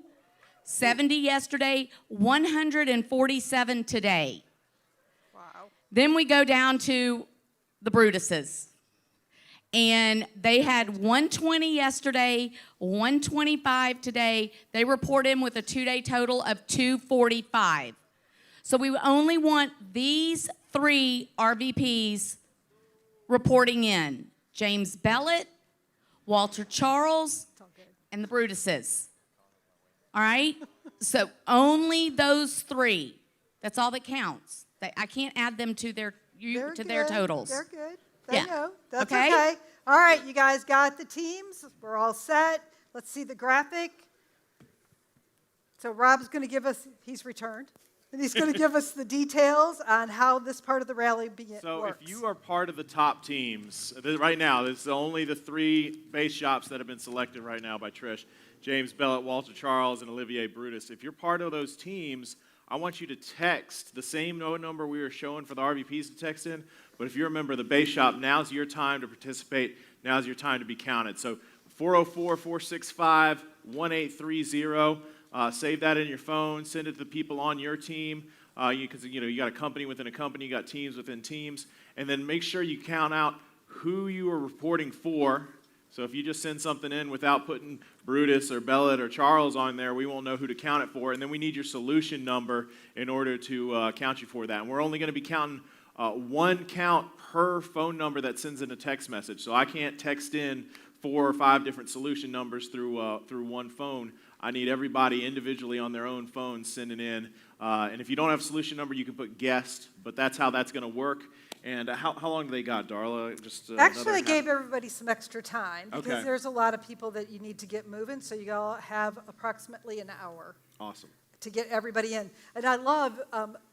70 yesterday, 147 today. Then we go down to the Brutuses. And they had 120 yesterday, 125 today. They report in with a 2-day total of 245. So we only want these 3 RVPs reporting in. James Bellett, Walter Charles, and the Brutuses. All right? So only those 3. That's all that counts. I can't add them to their totals. They're good. They know. That's okay. All right, you guys got the teams. We're all set. Let's see the graphic. So Rob's going to give us, he's returned, and he's going to give us the details on how this part of the rally works. So if you are part of the top teams, right now, this is only the 3 base shops that have been selected right now by Trish. James Bellett, Walter Charles, and Olivier Brutus. If you're part of those teams, I want you to text the same number we were showing for the RVPs to text in. But if you're a member of the base shop, now's your time to participate. Now's your time to be counted. So 404-465-1830. Save that in your phone. Send it to the people on your team. Because you got a company within a company. You got teams within teams. And then make sure you count out who you are reporting for. So if you just send something in without putting Brutus or Bellett or Charles on there, we won't know who to count it for. And then we need your solution number in order to count you for that. And we're only going to be counting 1 count per phone number that sends in a text message. So I can't text in 4 or 5 different solution numbers through one phone. I need everybody individually on their own phone sending in. And if you don't have a solution number, you can put guest. But that's how that's going to work. And how long do they got, Darla? Actually, I gave everybody some extra time because Okay. there's a lot of people that you need to get moving. So you all have approximately an hour. Awesome. To get everybody in. And I love,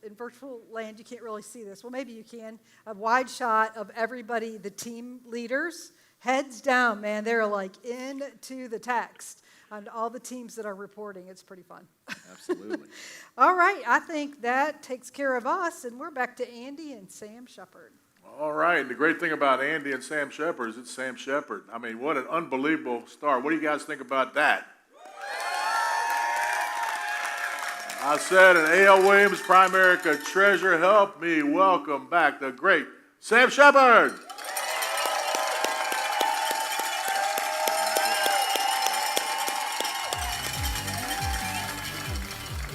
in virtual land, you can't really see this. Well, maybe you can. A wide shot of everybody, the team leaders, heads down, man. They're like into the text on all the teams that are reporting. It's pretty fun. Absolutely. All right, I think that takes care of us, and we're back to Andy and Sam Shepard. All right. The great thing about Andy and Sam Shepard is it's Sam Shepard. I mean, what an unbelievable start. What do you guys think about that? I said, and A.L. Williams, Primerica Treasurer, help me welcome back the great Sam Shepard.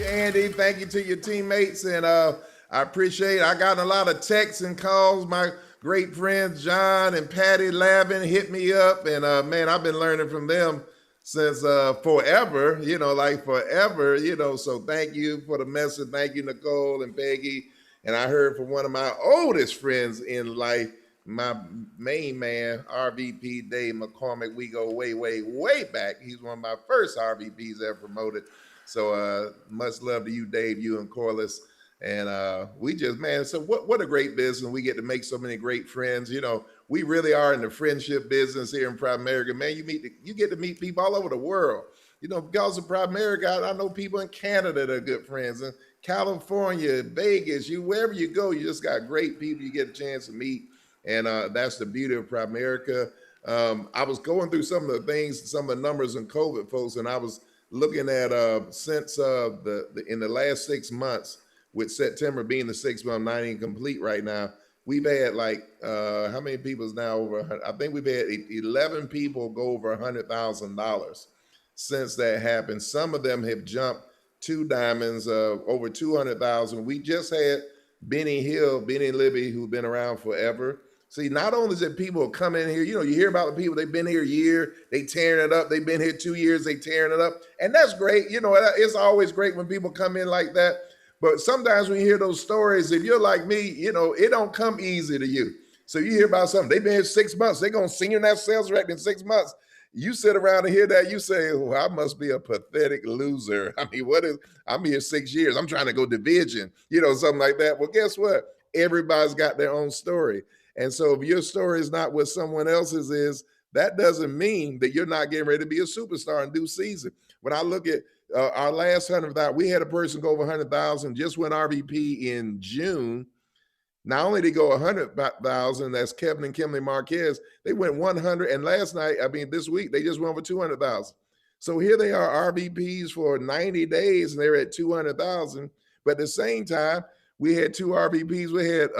Andy, thank you to your teammates, and I appreciate it. I got a lot of texts and calls. My great friends John and Patty Lavin hit me up, and man, I've been learning from them since forever, so thank you for the message. Thank you, Nicole and Peggy. And I heard from one of my oldest friends in life, my main man, RVP Dave McCormick. We go way, way, way back. He's one of my first RVPs ever promoted. So much love to you, Dave, you and Corliss. And we just, man, so what a great business. We get to make so many great friends. You know, we really are in the friendship business here in Pride America. Man, you get to meet people all over the world. You know, because of Pride America, I know people in Canada that are good friends, and California, Vegas, wherever you go, you just got great people you get a chance to meet. And that's the beauty of Pride America. I was going through some of the things, some of the numbers in COVID, folks, and I was looking at since in the last 6 months, with September being the 6th month, not even complete right now, we've had like, how many people is now over? I think we've had 11 people go over $100,000 since that happened. Some of them have jumped 2 diamonds, over 200,000. We just had Benny and Libby, who've been around forever. See, not only is it people come in here, you know, you hear about the people, they've been here a year, they tearing it up. They've been here 2 years, they tearing it up. And that's great. You know, it's always great when people come in like that. But sometimes when you hear those stories, if you're like me, you know, it don't come easy to you. So you hear about something, they've been here 6 months, they're going to senior that sales rep in 6 months. You sit around and hear that, you say, well, I must be a pathetic loser. I mean, I'm here 6 years. I'm trying to go division, you know, something like that. Well, guess what? Everybody's got their own story. And so if your story is not what someone else's is, that doesn't mean that you're not getting ready to be a superstar in due season. When I look at our last 100,000, we had a person go over 100,000, just went RVP in June. Not only did they go 100,000, that's Kevin and Kimberly Marquez, they went 100. And this week, they just went over 200,000. So here they are, RVPs for 90 days, and they're at 200,000. But at the same time, we had 2 RVPs. We had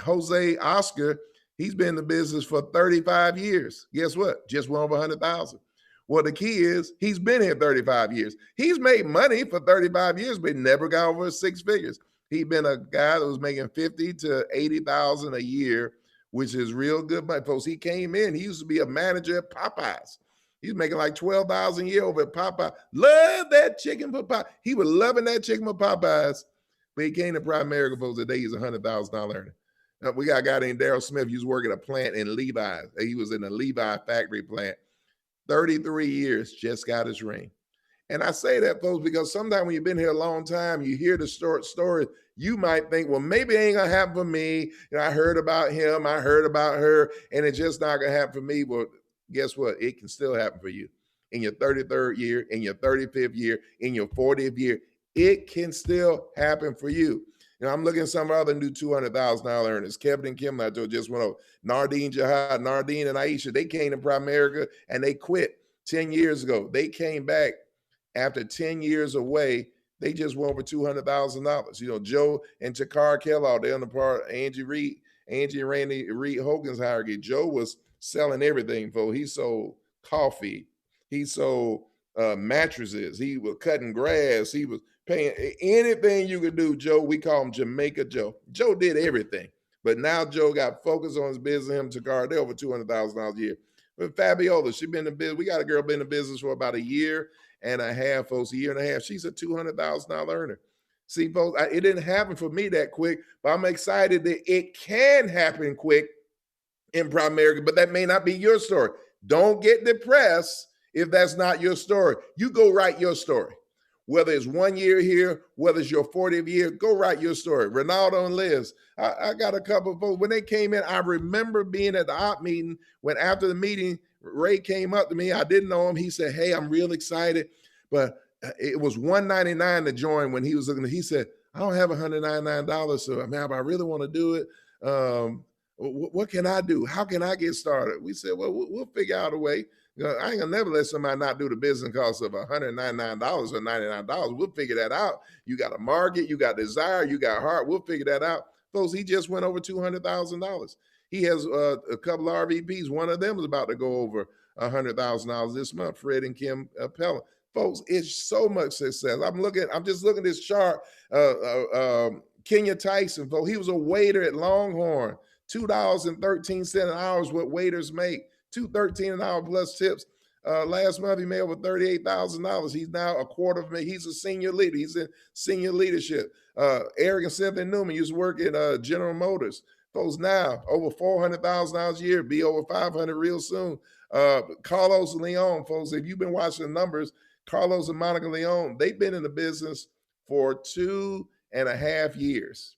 Jose Oscar. He's been in the business for 35 years. Guess what? Just went over 100,000. Well, the key is he's been here 35 years. He's made money for 35 years, but never got over 6 figures. He'd been a guy that was making 50 to 80,000 a year, which is real good money, folks. He came in. He used to be a manager at Popeyes. He's making like 12,000 a year over at Popeyes. Love that chicken for Popeyes. He was loving that chicken for Popeyes, but he came to Pride America, folks. Today he's $100,000 earner. We got a guy named Daryl Smith. He was working a plant in Levi. He was in a Levi factory plant. 33 years, just got his ring. And I say that, folks, because sometimes when you've been here a long time, you hear the story, you might think, well, maybe it ain't gonna happen for me. You know, I heard about him, I heard about her, and it's just not gonna happen for me. Well, guess what? It can still happen for you. In your 33rd year, in your 35th year, in your 40th year, it can still happen for you. You know, I'm looking at some other new $200,000 earners. Kevin and Kim, I told just went over. Nardine Jihad, Nardine and Aisha, they came to Pride America and they quit 10 years ago. They came back after 10 years away. They just went over $200,000. You know, Joe and Takar Kellogg, they're on the part of Angie and Randy Reed Hogan's hierarchy. Joe was selling everything, folks. He sold coffee. He sold mattresses. He was cutting grass. He was paying anything you could do. Joe, we call him Jamaica Joe. Joe did everything. But now Joe got focused on his business. Him to Takar, they're over $200,000 a year. But Fabiola, she been in business. We got a girl been in business for about a year and a half, folks, a year and a half. She's a $200,000 earner. See, folks, it didn't happen for me that quick, but I'm excited that it can happen quick in Pride America, but that may not be your story. Don't get depressed if that's not your story. You go write your story. Whether it's 1 year here, whether it's your 40th year, go write your story. Ronaldo and Liz, I got a couple of folks. When they came in, I remember being at the op meeting when after the meeting, Ray came up to me. I didn't know him. He said, hey, I'm real excited. But it was $199 to join when he was looking. He said, I don't have $199. So, man, if I really want to do it, what can I do? How can I get started? We said, well, we'll figure out a way. You know, I ain't gonna never let somebody not do the business cost of $199 or $99. We'll figure that out. You got a market, you got desire, you got heart. We'll figure that out. Folks, he just went over $200,000. He has a couple of RVPs. One of them is about to go over $100,000 this month. Fred and Kim Pelham. Folks, it's so much success. I'm just looking at this chart. Kenya Tyson, folks, he was a waiter at Longhorn. $2.13 an hour is what waiters make. $2.13 an hour plus tips. Last month he made over $38,000. He's now a quarter of me. He's a senior leader. He's in senior leadership. Eric and Cynthia Newman used to work at General Motors. Folks, now over $400,000 a year, be over $500 real soon. Carlos Leon, folks, if you've been watching the numbers, Carlos and Monica Leon, they've been in the business for 2.5 years.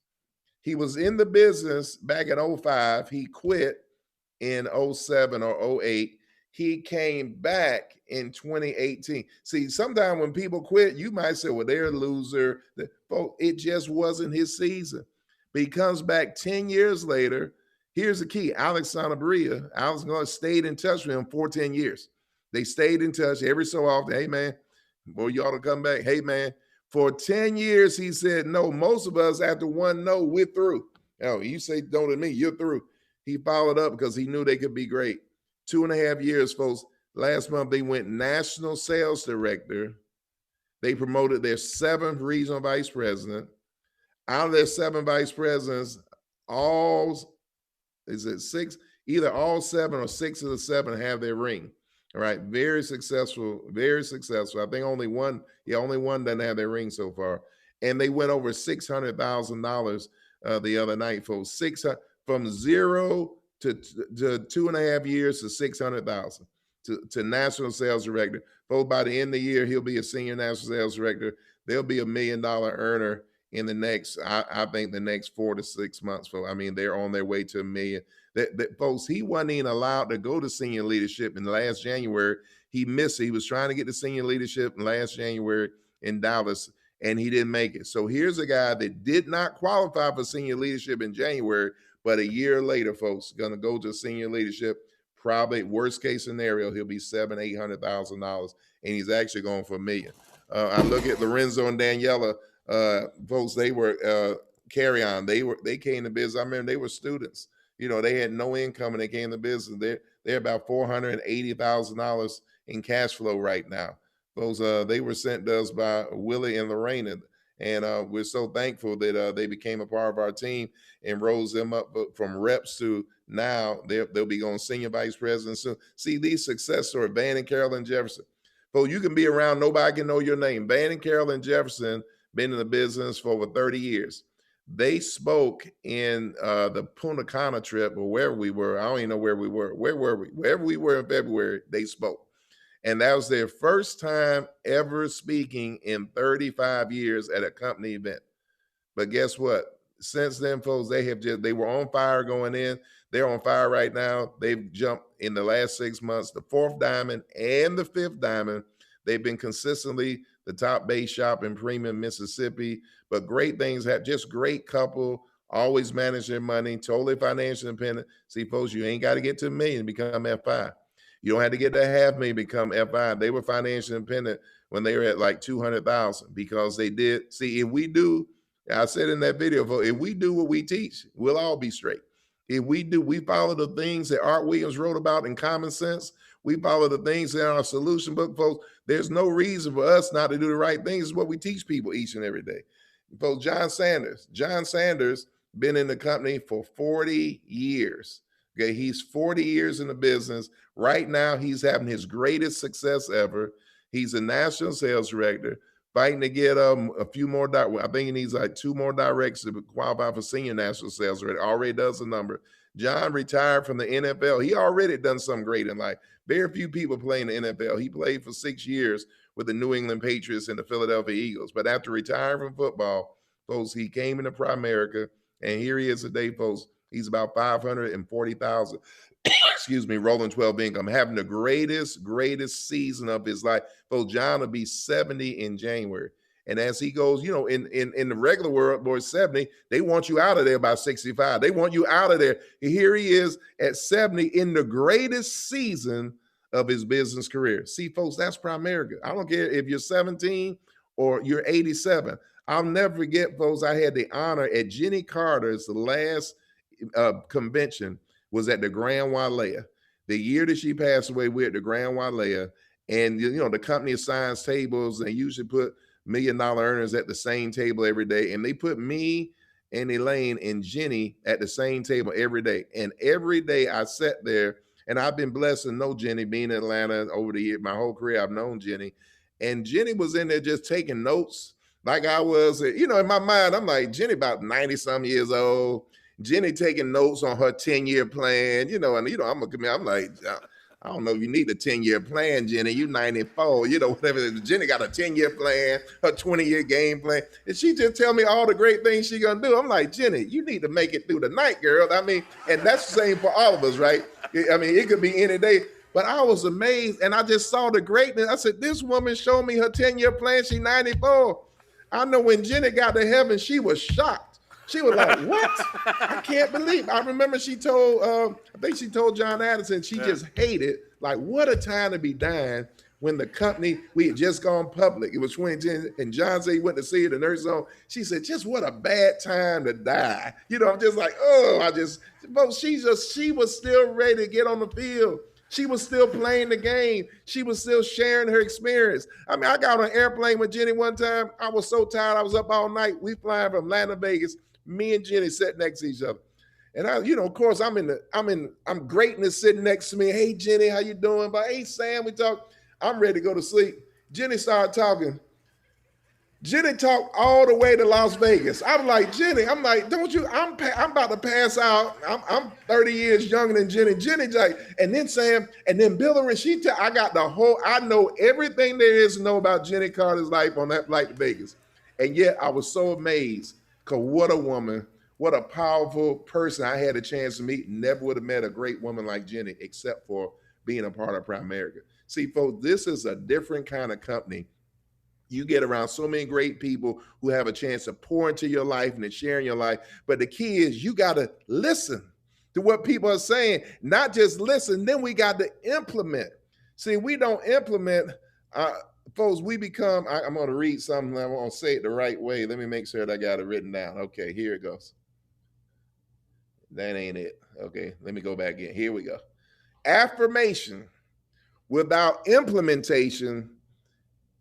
He was in the business back in 05. He quit in 07 or 08. He came back in 2018. See, sometimes when people quit, you might say, well, they're a loser. Folks, it just wasn't his season. But he comes back 10 years later. Here's the key. Alex Sanabria, Alex stayed in touch with him for 10 years. They stayed in touch every so often. Hey, man, boy, you ought to come back. Hey, man. For 10 years, he said, no, most of us after one no, we're through. Oh, you say no to me, you're through. He followed up because he knew they could be great. 2.5 years, folks. Last month, they went national sales director. They promoted their 7th regional vice president. Out of their 7 vice presidents, all, is it 6? Either all 7 or 6 of the 7 have their ring. All right, very successful, very successful. I think only one doesn't have their ring so far. And they went over $600,000 the other night, folks. From 0 to 2.5 years to 600,000 to national sales director. Folks, by the end of the year, he'll be a senior national sales director. They'll be $1 million earner in the next, I think, the next 4 to 6 months. Folks, I mean, they're on their way to $1 million. Folks, he wasn't even allowed to go to senior leadership in last January. He missed it. He was trying to get to senior leadership in last January in Dallas, and he didn't make it. So here's a guy that did not qualify for senior leadership in January, but a year later, folks, going to go to senior leadership. Probably worst case scenario, he'll be $700,000-$800,000, and he's actually going for $1 million. I look at Lorenzo and Daniela, folks. They were carry on. They came to business. I remember they were students. You know, they had no income and they came to business. They're about $480,000 in cash flow right now. Those they were sent to us by Willie and Lorena, and we're so thankful that they became a part of our team and rose them up from reps to now they'll be going senior vice president soon. See these success stories, Van and Carolyn Jefferson. Well, you can be around, nobody can know your name. Van and Carolyn Jefferson been in the business for over 30 years. They spoke in the Punta Cana trip or wherever we were. I don't even know where we were. Where were we? Wherever we were in February, they spoke. And that was their first time ever speaking in 35 years at a company event. But guess what? Since then, folks, they were on fire going in. They're on fire right now. They've jumped in the last 6 months, the 4th diamond and the 5th diamond. They've been consistently the top base shop in Premium, Mississippi. But great things have just great couple, always manage their money, totally financially independent. See, folks, you ain't got to get to $1 million to become F5. You don't have to get to $500,000 to become F5. They were financially independent when they were at like 200,000 because they did. See, if we do, I said in that video, if we do what we teach, we'll all be straight. If we follow the things that Art Williams wrote about in Common Sense, we follow the things in our solution book, folks. There's no reason for us not to do the right things. It's what we teach people each and every day. Folks, John Sanders been in the company for 40 years. Okay, he's 40 years in the business. Right now, he's having his greatest success ever. He's a national sales director, fighting to get a few more. I think he needs like 2 more directs to qualify for senior national sales director. Already does the number. John retired from the NFL. He already done something great in life. Very few people play in the NFL. He played for 6 years with the New England Patriots and the Philadelphia Eagles. But after retiring from football, folks, he came into Primerica, and here he is today, folks. He's about 540,000, excuse me, rolling 12 income, having the greatest season of his life. Folks, John will be 70 in January. And as he goes, you know, in the regular world, boy, 70, they want you out of there by 65. They want you out of there. Here he is at 70 in the greatest season of his business career. See, folks, that's Primerica. I don't care if you're 17 or you're 87. I'll never forget, folks, I had the honor at Jenny Carter's last convention was at the Grand Wailea. The year that she passed away, we're at the Grand Wailea. And, you know, the company assigns tables and usually put $1 million earners at the same table every day. And they put me and Elaine and Jenny at the same table every day. And every day I sat there, and I've been blessed to know Jenny, being in Atlanta over the year, my whole career, I've known Jenny. And Jenny was in there just taking notes like I was, you know, in my mind, I'm like, Jenny about 90-some years old. Jenny taking notes on her 10-year plan, you know, and, you know, I'm like, I don't know if you need a 10-year plan, Jenny. You 94, you know, whatever. Jenny got a 10-year plan, a 20-year game plan. And she just tell me all the great things she gonna do. I'm like, Jenny, you need to make it through the night, girl. I mean, and that's the same for all of us, right? I mean, it could be any day. But I was amazed, and I just saw the greatness. I said, this woman showed me her 10-year plan. She 94. I know when Jenny got to heaven, she was shocked. She was like, what? I can't believe. I remember she told, I think she told John Addison, she just hated, like, what a time to be dying when the company, we had just gone public. It was 2010, and John said he went to see it in the nursing home. She said, just what a bad time to die. You know, I'm just like, but she was still ready to get on the field. She was still playing the game. She was still sharing her experience. I mean, I got on an airplane with Jenny one time. I was so tired. I was up all night. We flying from Atlanta, Vegas. Me and Jenny sat next to each other. And I, you know, of course, I'm greatness sitting next to me. Hey, Jenny, how you doing? But hey, Sam, we talk. I'm ready to go to sleep. Jenny started talking. Jenny talked all the way to Las Vegas. I'm like, Jenny, I'm like, don't you, I'm about to pass out. I'm 30 years younger than Jenny. Jenny's like, and then Sam, and then Bill and I got the whole, I know everything there is to know about Jenny Carter's life on that flight to Vegas. And yet I was so amazed, because what a woman, what a powerful person I had a chance to meet. Never would have met a great woman like Jenny, except for being a part of Primerica. See, folks, this is a different kind of company. You get around so many great people who have a chance to pour into your life and to share in your life. But the key is you got to listen to what people are saying, not just listen. Then we got to implement. See, we don't implement, folks, we become, I'm going to read something. I want to say it the right way. Let me make sure that I got it written down. Okay, here it goes. That ain't it. Okay, let me go back in. Here we go. Affirmation without implementation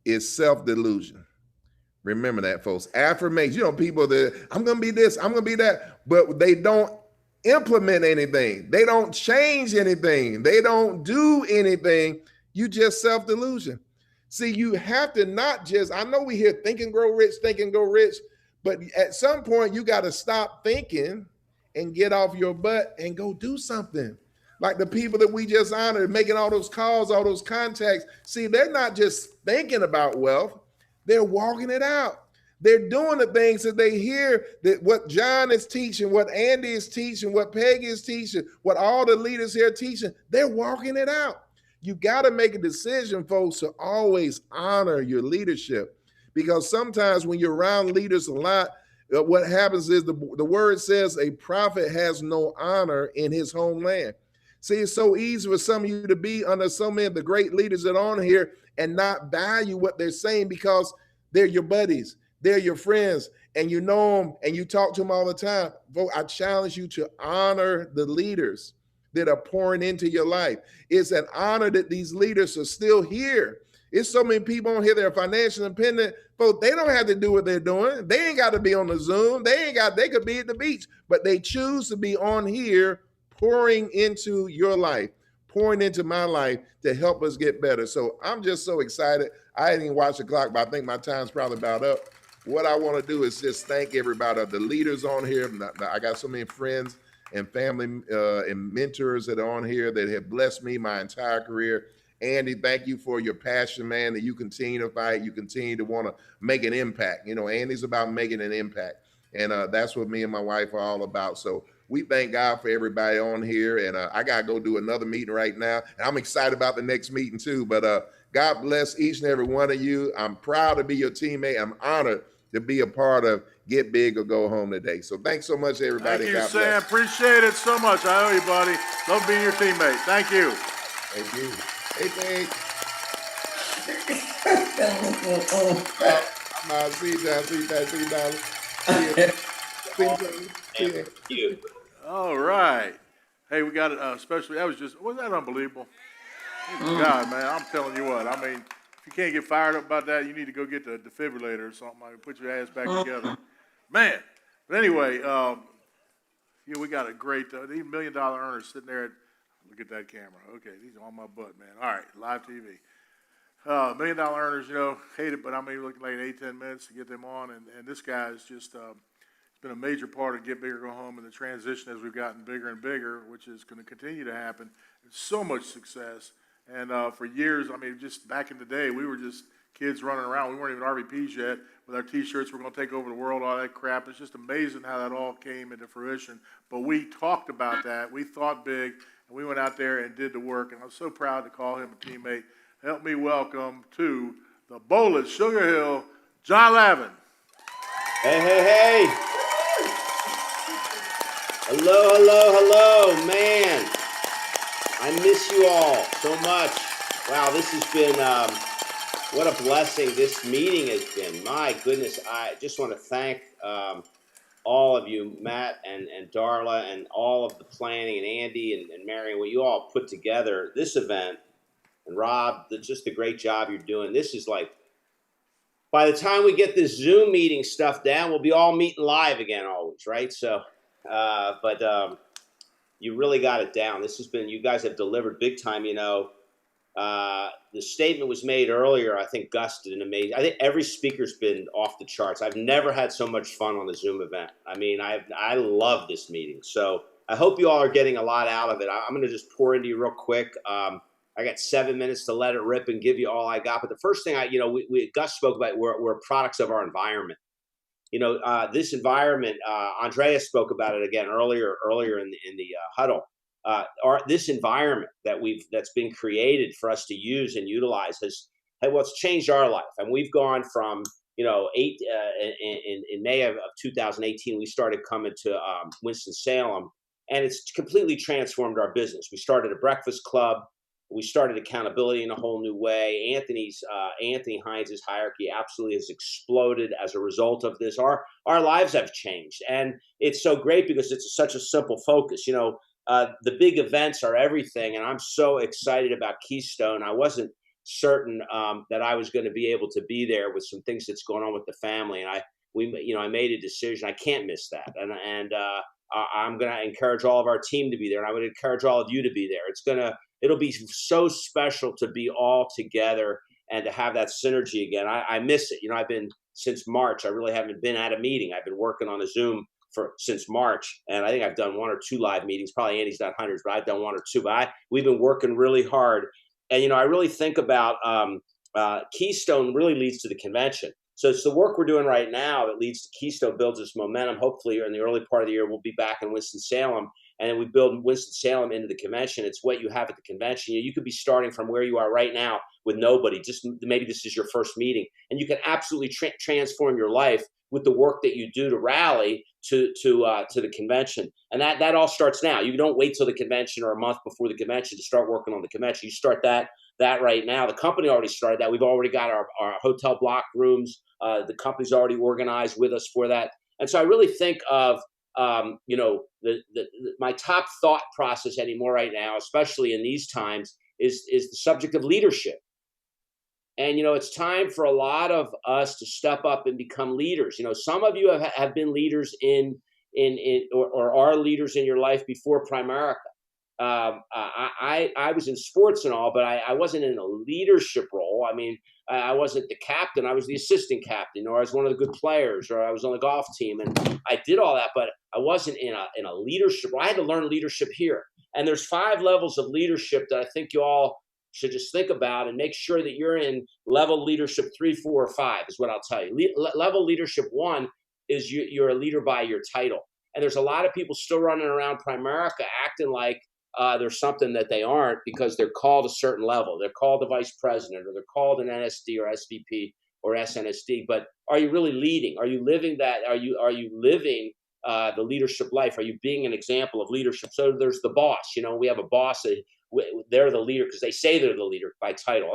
is self-delusion. Remember that, folks. Affirmation. You know, people that I'm going to be this, I'm going to be that, but they don't implement anything. They don't change anything. They don't do anything. You just self-delusion. See, you have to not just, I know we hear think and grow rich, but at some point you got to stop thinking and get off your butt and go do something. Like the people that we just honored, making all those calls, all those contacts. See, they're not just thinking about wealth, they're walking it out. They're doing the things that they hear, that what John is teaching, what Andy is teaching, what Peggy is teaching, what all the leaders here are teaching, they're walking it out. You got to make a decision, folks, to always honor your leadership. Because sometimes when you're around leaders a lot, what happens is the word says a prophet has no honor in his homeland. See, it's so easy for some of you to be under so many of the great leaders that are on here and not value what they're saying because they're your buddies, they're your friends, and you know them and you talk to them all the time. I challenge you to honor the leaders that are pouring into your life. It's an honor that these leaders are still here. It's so many people on here that are financially independent. Folks, they don't have to do what they're doing. They ain't got to be on the Zoom. They could be at the beach, but they choose to be on here pouring into your life, pouring into my life to help us get better. So I'm just so excited. I didn't even watch the clock, but I think my time's probably about up. What I want to do is just thank everybody, the leaders on here. I got so many friends and family and mentors that are on here that have blessed me my entire career. Andy, thank you for your passion, man, that you continue to fight. You continue to want to make an impact. You know, Andy's about making an impact. And that's what me and my wife are all about. So we thank God for everybody on here. And I got to go do another meeting right now. And I'm excited about the next meeting too. But God bless each and every one of you. I'm proud to be your teammate. I'm honored to be a part of Get Big or Go Home today. So thanks so much, everybody. Thank you, God Sam. bless. Appreciate it so much. I owe you, buddy. Love being your teammate. Thank you. Thank you. Hey, thanks. Thank you. All right. Hey, we got a special. Wasn't that unbelievable? God, man, I'm telling you what. I mean, if you can't get fired up about that, you need to go get the defibrillator or something. Like, put your ass back together. Man. But anyway, we got a great, these $1 million earners sitting there. Look at that camera. Okay, these are on my butt, man. All right, live TV. $1 million earners, hate it, but I mean, looking like 8-10 minutes to get them on. And this guy is just been a major part of Get Bigger, Go Home and the transition as we've gotten bigger and bigger, which is going to continue to happen. It's so much success. And for years, I mean, just back in the day, we were just kids running around. We weren't even RVPs yet with our T-shirts. We're going to take over the world, all that crap. It's just amazing how that all came into fruition. But we talked about that. We thought big, and we went out there and did the work. And I'm so proud to call him a teammate. Help me welcome to the Bowl at Sugar Hill, John Lavin. Hey, hey, hey. Hello, hello, hello, man. I miss you all so much. Wow, this has been, what a blessing this meeting has been. My goodness, I just want to thank all of you, Matt and Darla, and all of the planning, and Andy and Marion, what you all put together, this event, and Rob, just the great job you're doing. This is like, by the time we get this Zoom meeting stuff down, we'll be all meeting live again always, right? So, but you really got it down. This has been, you guys have delivered big time, you know. The statement was made earlier. I think Gus did an amazing, I think every speaker's been off the charts. I've never had so much fun on the Zoom event. I mean, I love this meeting. So I hope you all are getting a lot out of it. I'm going to just pour into you real quick. I got 7 minutes to let it rip and give you all I got. But the first thing Gus spoke about, we're products of our environment. You know, this environment, Andrea spoke about it again earlier in the huddle. This environment that's been created for us to use and utilize it's changed our life. And we've gone from, you know, in May of 2018, we started coming to Winston-Salem, and it's completely transformed our business. We started a breakfast club. We started accountability in a whole new way. Anthony Hines' hierarchy absolutely has exploded as a result of this. Our lives have changed, and it's so great because it's such a simple focus. You know, the big events are everything, and I'm so excited about Keystone. I wasn't certain that I was going to be able to be there with some things that's going on with the family, and I made a decision. I can't miss that, and I'm going to encourage all of our team to be there, and I would encourage all of you to be there. It'll be so special to be all together and to have that synergy again. I miss it. You know, I've been since March. I really haven't been at a meeting. I've been working on a Zoom since March, and I think I've done 1 or 2 live meetings. Probably Andy's done hundreds, but I've done 1 or 2. But we've been working really hard, and you know, I really think about Keystone really leads to the convention. So it's the work we're doing right now that leads to Keystone, builds this momentum. Hopefully, in the early part of the year, we'll be back in Winston-Salem. And then we build Winston-Salem into the convention. It's what you have at the convention. You could be starting from where you are right now with nobody. Just maybe this is your first meeting, and you can absolutely transform your life with the work that you do to rally to the convention. And that all starts now. You don't wait till the convention or a month before the convention to start working on the convention. You start that right now. The company already started that. We've already got our hotel block rooms. The company's already organized with us for that. And so I really think of you know, my top thought process anymore right now, especially in these times, is the subject of leadership. And, you know, it's time for a lot of us to step up and become leaders. You know, some of you have been leaders or are leaders in your life before Primerica. I was in sports and all, but I wasn't in a leadership role. I mean, I wasn't the captain. I was the assistant captain, or I was one of the good players, or I was on the golf team, and I did all that, but I wasn't in a leadership role. I had to learn leadership here. And there's 5 levels of leadership that I think you all should just think about and make sure that you're in level leadership 3, 4, or 5 is what I'll tell you. Level leadership 1 is you're a leader by your title. And there's a lot of people still running around Primerica acting like there's something that they aren't because they're called a certain level. They're called a vice president, or they're called an NSD or SVP or SNSD. But are you really leading? Are you living that? Are you living the leadership life? Are you being an example of leadership? So there's the boss. You know, we have a boss. They're the leader because they say they're the leader by title.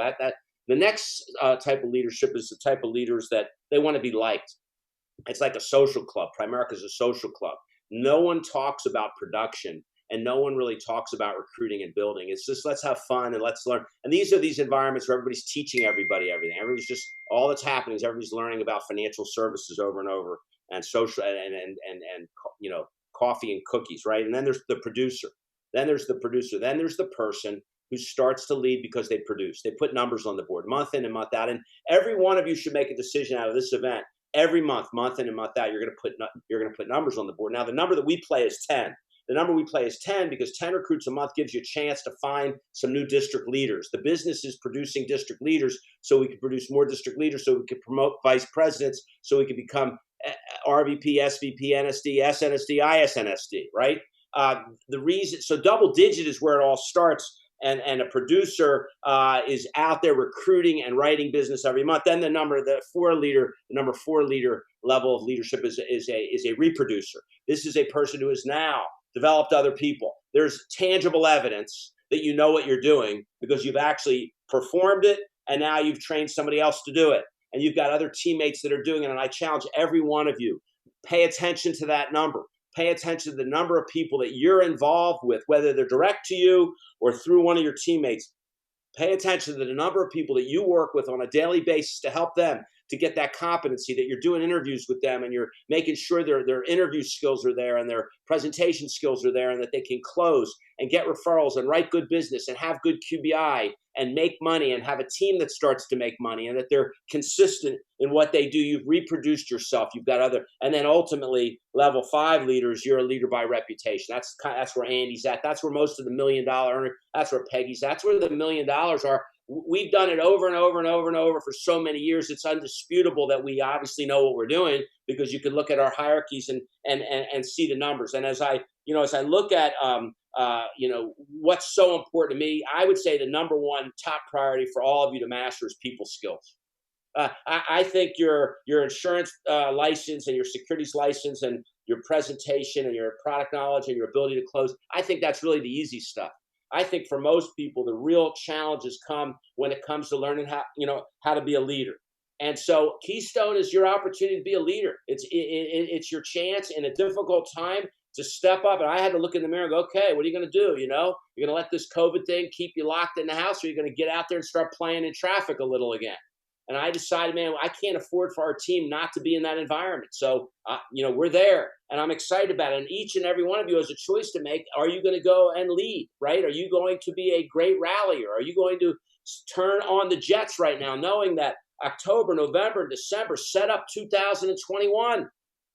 The next type of leadership is the type of leaders that they want to be liked. It's like a social club. Primerica is a social club. No one talks about production, and no one really talks about recruiting and building. It's just, let's have fun and let's learn. And these are these environments where everybody's teaching everybody everything. Everybody's just, all that's happening is everybody's learning about financial services over and over, and social and you know, coffee and cookies, right? And then there's the producer. Then there's the person who starts to lead because they produce. They put numbers on the board month in and month out. And every one of you should make a decision out of this event every month in and month out, you're going to put numbers on the board. Now, the number that we play is 10. The number we play is 10 because 10 recruits a month gives you a chance to find some new district leaders. The business is producing district leaders so we can produce more district leaders, so we can promote vice presidents, so we can become RVP, SVP, NSD, SNSD, ISNSD, right? The reason, so double digit is where it all starts. And a producer is out there recruiting and writing business every month. Then the number four leader level of leadership is a reproducer. This is a person who has now developed other people. There's tangible evidence that you know what you're doing because you've actually performed it, and now you've trained somebody else to do it. And you've got other teammates that are doing it. And I challenge every one of you, pay attention to that number. Pay attention to the number of people that you're involved with, whether they're direct to you or through one of your teammates. Pay attention to the number of people that you work with on a daily basis to help them to get that competency, that you're doing interviews with them and you're making sure their interview skills are there and their presentation skills are there and that they can close and get referrals and write good business and have good QBI and make money and have a team that starts to make money and that they're consistent in what they do. You've reproduced yourself. You've got and then ultimately level 5 leaders, you're a leader by reputation. That's where Andy's at. That's where most of the $1 million earner, that's where Peggy's at. That's where the $1 million are. We've done it over and over and over and over for so many years. It's undisputable that we obviously know what we're doing because you can look at our hierarchies and see the numbers. And as I look at what's so important to me, I would say the number one top priority for all of you to master is people skills. I think your insurance license and your securities license and your presentation and your product knowledge and your ability to close, I think that's really the easy stuff. I think for most people, the real challenges come when it comes to learning how to be a leader. And so Keystone is your opportunity to be a leader. It's your chance in a difficult time to step up. And I had to look in the mirror and go, okay, what are you going to do? You're going to let this COVID thing keep you locked in the house, or you're going to get out there and start playing in traffic a little again. And I decided, man, I can't afford for our team not to be in that environment. So, we're there and I'm excited about it. And each and every one of you has a choice to make. Are you going to go and lead, right? Are you going to be a great rallier? Are you going to turn on the jets right now, knowing that October, November, December set up 2021,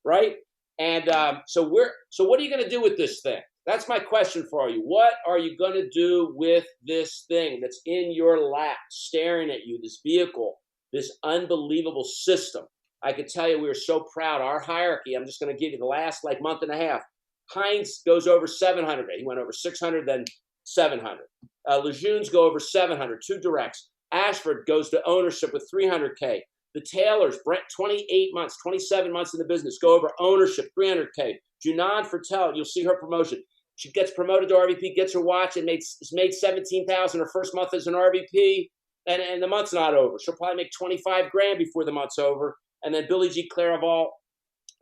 right? And so what are you going to do with this thing? That's my question for you. What are you going to do with this thing that's in your lap, staring at you, this vehicle, this unbelievable system? I can tell you we are so proud. Our hierarchy, I'm just going to give you the last month and a half. Heinz goes over 700. He went over 600, then 700. Lejeune's go over 700, 2 directs. Ashford goes to ownership with 300K. The Taylors, Brent, 28 months, 27 months in the business, go over ownership, 300K. Junan Fertel, you'll see her promotion. She gets promoted to RVP, gets her watch, and made $17,000 her first month as an RVP, and the month's not over. She'll probably make $25,000 before the month's over. And then Billie G. Claraval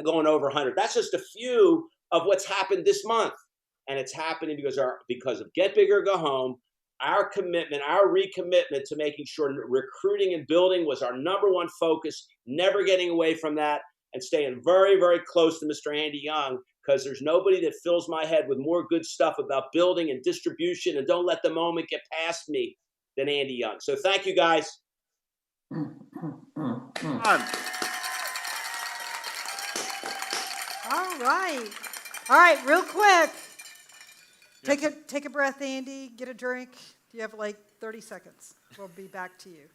going over 100. That's just a few of what's happened this month. And it's happening because of Get Bigger or Go Home, our commitment, our recommitment to making sure recruiting and building was our number one focus, never getting away from that, and staying very, very close to Mr. Andy Young, because there's nobody that fills my head with more good stuff about building and distribution and don't let the moment get past me than Andy Young. So thank you, guys. All right, real quick. Take a breath, Andy. Get a drink. You have 30 seconds. We'll be back to you.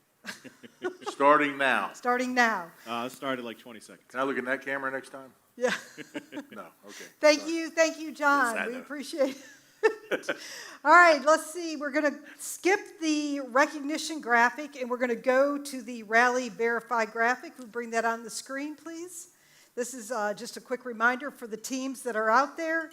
Starting now. Starting now. Started 20 seconds. Can I look in that camera next time? Yeah. No, okay. Thank you, John. Yes, we appreciate it. All right, let's see. We're going to skip the recognition graphic and we're going to go to the Rally Verify graphic. We'll bring that on the screen, please. This is just a quick reminder for the teams that are out there.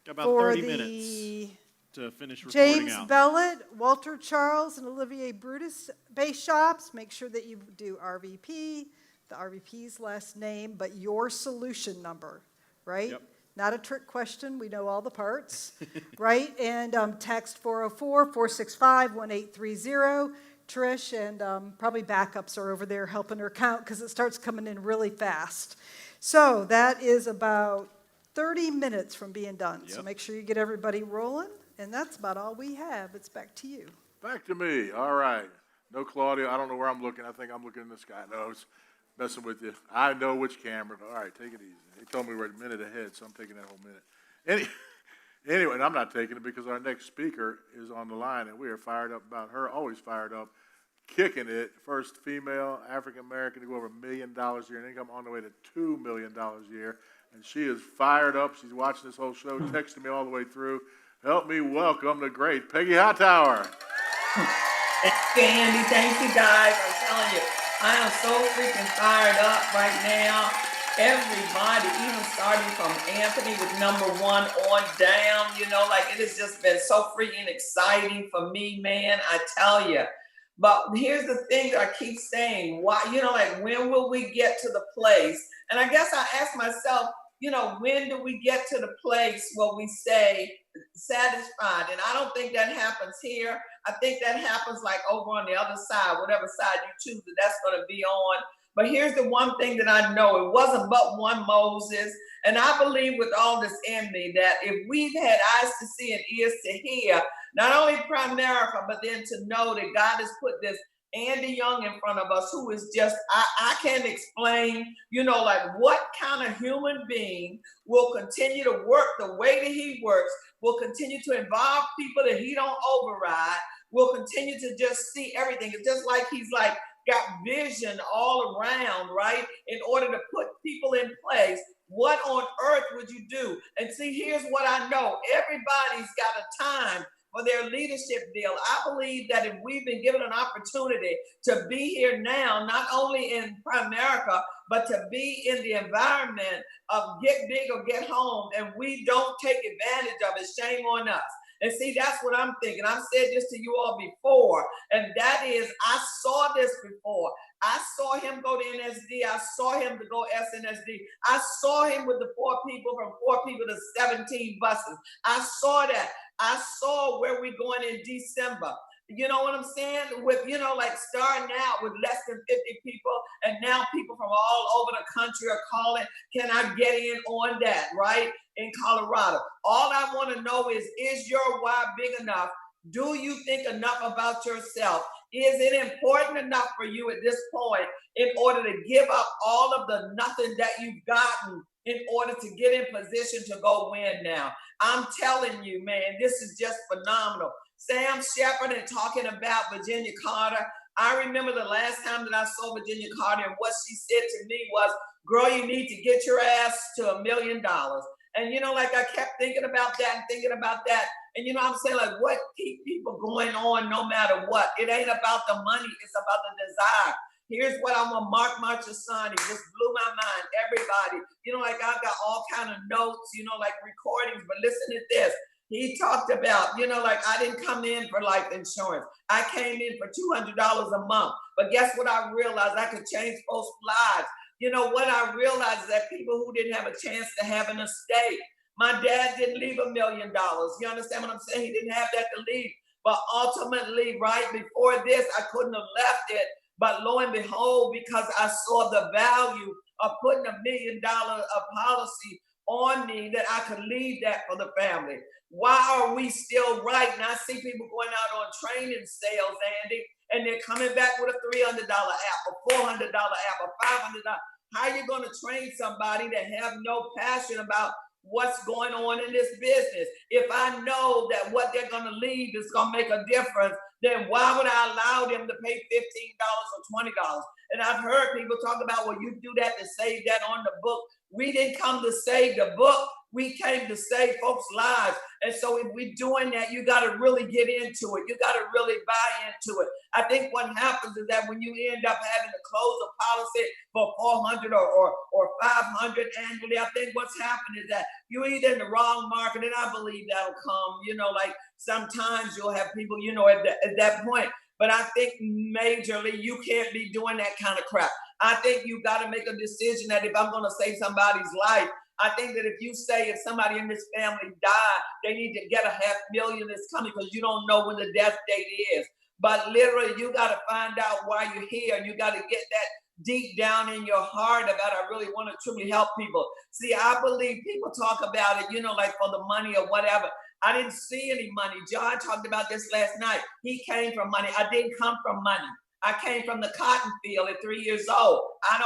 About 30 minutes to finish reporting out. James Bellett, Walter Charles, and Olivier Brutus base shops. Make sure that you do RVP, the RVP's last name, but your solution number, right? Yep. Not a trick question. We know all the parts, right? And text 404-465-1830. Trish and probably backups are over there helping her count because it starts coming in really fast. So that is about 30 minutes from being done. Yep. So make sure you get everybody rolling. And that's about all we have. It's back to you. Back to me. All right. No Claudia. I don't know where I'm looking. I think I'm looking in the sky. No, Messing with you. I know which camera. All right, take it easy. They told me we're a minute ahead, so I'm taking that whole minute. Anyway, and I'm not taking it because our next speaker is on the line, and we are fired up about her, always fired up, kicking it. First female African-American to go over $1 million a year in income, on the way to $2 million a year. And she is fired up. She's watching this whole show, texting me all the way through. Help me welcome the great Peggy Hightower. Thank you, Andy. Thank you, guys. I'm telling you, I am so freaking fired up right now. Everybody, even starting from Anthony with #1 on down, you know, like it has just been so freaking exciting for me, man. I tell you. But here's the thing that I keep saying: why, you know, like when will we get to the place? And I guess I ask myself, you know, when do we get to the place where we say satisfied? And I don't think that happens here. I think that happens like over on the other side, whatever side you choose that's going to be on. But here's the one thing that I know: it wasn't but one Moses. And I believe with all this in me that if we've had eyes to see and ears to hear, not only Primerica, but then to know that God has put this Andy Young in front of us, who is just, I can't explain, you know, like what kind of human being will continue to work the way that he works, will continue to involve people that he don't override, will continue to just see everything. It's just like he's like got vision all around, right? In order to put people in place. What on earth would you do? And see, here's what I know. Everybody's got a time for their leadership deal. I believe that if we've been given an opportunity to be here now, not only in Primerica, but to be in the environment of get big or get home, and we don't take advantage of it, shame on us. And see, that's what I'm thinking. I've said this to you all before, and that is, I saw this before. I saw him go to NSD. I saw him to go SNSD. I saw him with the 4 people, from 4 people to 17 buses. I saw that. I saw where we're going in December. You know what I'm saying? With, you know, like starting out with less than 50 people, and now people from all over the country are calling, can I get in on that, right? In Colorado. All I want to know is your why big enough? Do you think enough about yourself? Is it important enough for you at this point in order to give up all of the nothing that you've gotten in order to get in position to go win now? I'm telling you, man, this is just phenomenal. Sam Shepard and talking about Virginia Carter. I remember the last time that I saw Virginia Carter, and what she said to me was, girl, you need to get your ass to $1 million. And, you know, like I kept thinking about that and thinking about that. And, you know, I'm saying, like, what keep people going on no matter what? It ain't about the money. It's about the desire. Here's what I'm going to Mark Marchesani. Just blew my mind. Everybody. You know, like I've got all kind of notes, you know, like recordings. But listen to this. He talked about, you know, like I didn't come in for life insurance. I came in for $200 a month. But guess what I realized? I could change folks' lives. You know what I realized is that people who didn't have a chance to have an estate. My dad didn't leave $1 million. You understand what I'm saying? He didn't have that to leave. But ultimately, right before this, I couldn't have left it. But lo and behold, because I saw the value of putting $1 million policy on me, that I could leave that for the family. Why are we still writing? I see people going out on training sales, Andy, and they're coming back with a $300 app, a $400 app, a $500. How are you going to train somebody that have no passion about what's going on in this business? If I know that what they're going to leave is going to make a difference, then why would I allow them to pay $15 or $20? And I've heard people talk about, well, you do that to save that on the book. We didn't come to save the book. We came to save folks' lives. And so if we're doing that, you got to really get into it. You got to really buy into it. I think what happens is that when you end up having to close a policy for $400 or $500 annually, I think what's happened is that you're either in the wrong market, and I believe that'll come, you know, like sometimes you'll have people, you know, at that point. But I think majorly you can't be doing that kind of crap. I think you got to make a decision that if I'm going to save somebody's life, I think that if you say if somebody in this family died, they need to get $500,000 that's coming, because you don't know when the death date is. But literally, you got to find out why you're here, and you got to get that deep down in your heart about, I really want to truly help people. See, I believe people talk about it, you know, like for the money or whatever. I didn't see any money. John talked about this last night. He came from money. I didn't come from money. I came from the cotton field at 3 years old. I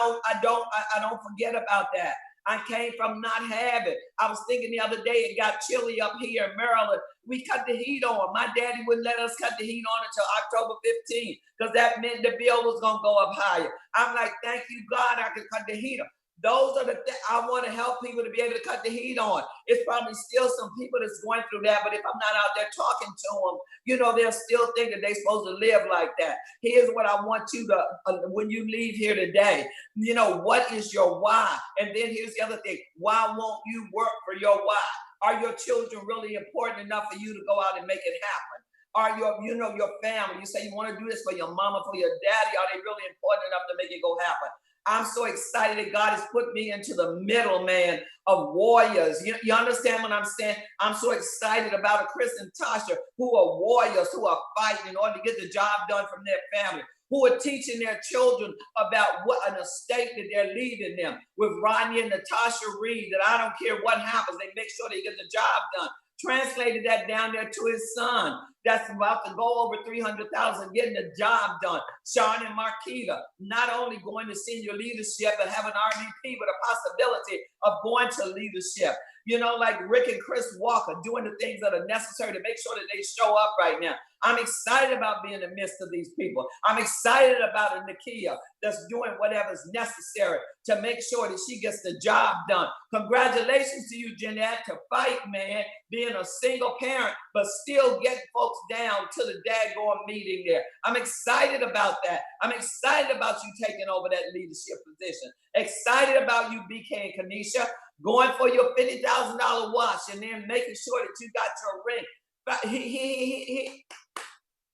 don't forget about that. I came from not having. I was thinking the other day, it got chilly up here in Maryland. We cut the heat on. My daddy wouldn't let us cut the heat on until October 15th because that meant the bill was going to go up higher. I'm like, thank you, God, I can cut the heat on. Those are the things I want to help people to be able to cut the heat on. It's probably still some people that's going through that, but if I'm not out there talking to them, you know, they'll still think that they're supposed to live like that. Here's what I want you to, when you leave here today, you know, what is your why? And then here's the other thing. Why won't you work for your why? Are your children really important enough for you to go out and make it happen? Are your family, you say you want to do this for your mama, for your daddy, are they really important enough to make it go happen? I'm so excited that God has put me into the middleman of warriors. You understand what I'm saying? I'm so excited about Chris and Tasha, who are warriors, who are fighting in order to get the job done from their family, who are teaching their children about what an estate that they're leaving them. With Rodney and Natasha Reed, that I don't care what happens, they make sure they get the job done. Translated that down there to his son. That's about to go over 300,000, getting the job done. Sean and Marquita, not only going to senior leadership and have an RVP, but a possibility of going to leadership. You know, like Rick and Chris Walker, doing the things that are necessary to make sure that they show up right now. I'm excited about being in the midst of these people. I'm excited about a Nakia that's doing whatever's necessary to make sure that she gets the job done. Congratulations to you, Jeanette, to fight, man, being a single parent, but still getting folks down to the daggone meeting there. I'm excited about that. I'm excited about you taking over that leadership position. Excited about you, BK and Kanisha, going for your $50,000 watch and then making sure that you got your ring. But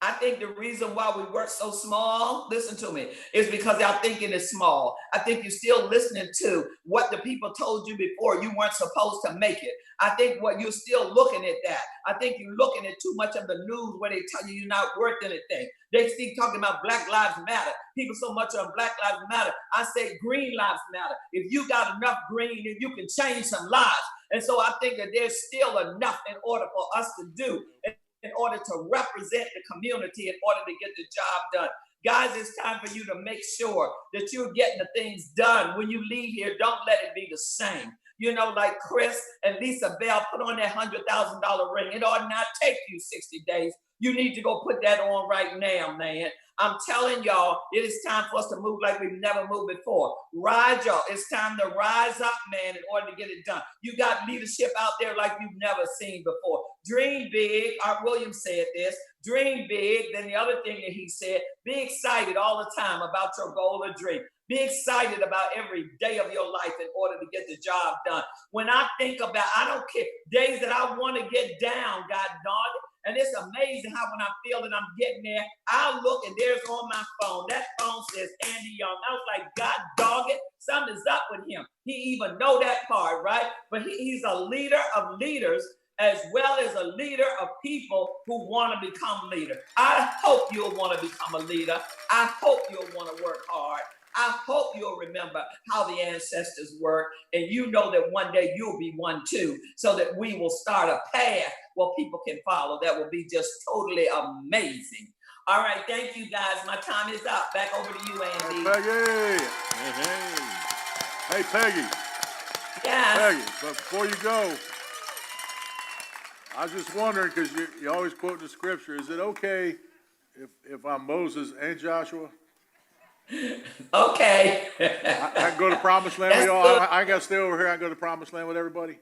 I think the reason why we work so small, listen to me, is because our thinking is small. I think you're still listening to what the people told you before you weren't supposed to make it. I think what you're still looking at that. I think you're looking at too much of the news where they tell you you're not worth anything. They keep talking about Black Lives Matter. People so much on Black Lives Matter. I say Green Lives Matter. If you got enough green, then you can change some lives. And so I think that there's still enough in order for us to do, in order to represent the community, in order to get the job done. Guys, it's time for you to make sure that you're getting the things done. When you leave here, don't let it be the same. You know, like Chris and Lisa Bell put on that $100,000 ring. It ought not take you 60 days. You need to go put that on right now, man. I'm telling y'all, it is time for us to move like we've never moved before. Rise, y'all. It's time to rise up, man, in order to get it done. You got leadership out there like you've never seen before. Dream big. Art Williams said this. Dream big. Then the other thing that he said, be excited all the time about your goal or dream. Be excited about every day of your life in order to get the job done. When I think about, I don't care, days that I want to get down, God dog it. And it's amazing how when I feel that I'm getting there, I'll look and there's on my phone. That phone says Andy Young. I was like, God dog it, something's up with him. He even know that part, right? But he's a leader of leaders as well as a leader of people who want to become leaders. I hope you'll want to become a leader. I hope you'll want to work hard. I hope you'll remember how the ancestors worked, and you know that one day you'll be one too, so that we will start a path where people can follow. That will be just totally amazing. All right, thank you guys. My time is up. Back over to you, Andy. Hey, Peggy. Hey, Peggy. Yes. Peggy, but before you go, I was just wondering, because you always quote the scripture, is it okay if I'm Moses and Joshua? Okay. I can go to Promised Land with y'all. I ain't got to stay over here. I can go to Promised Land with everybody.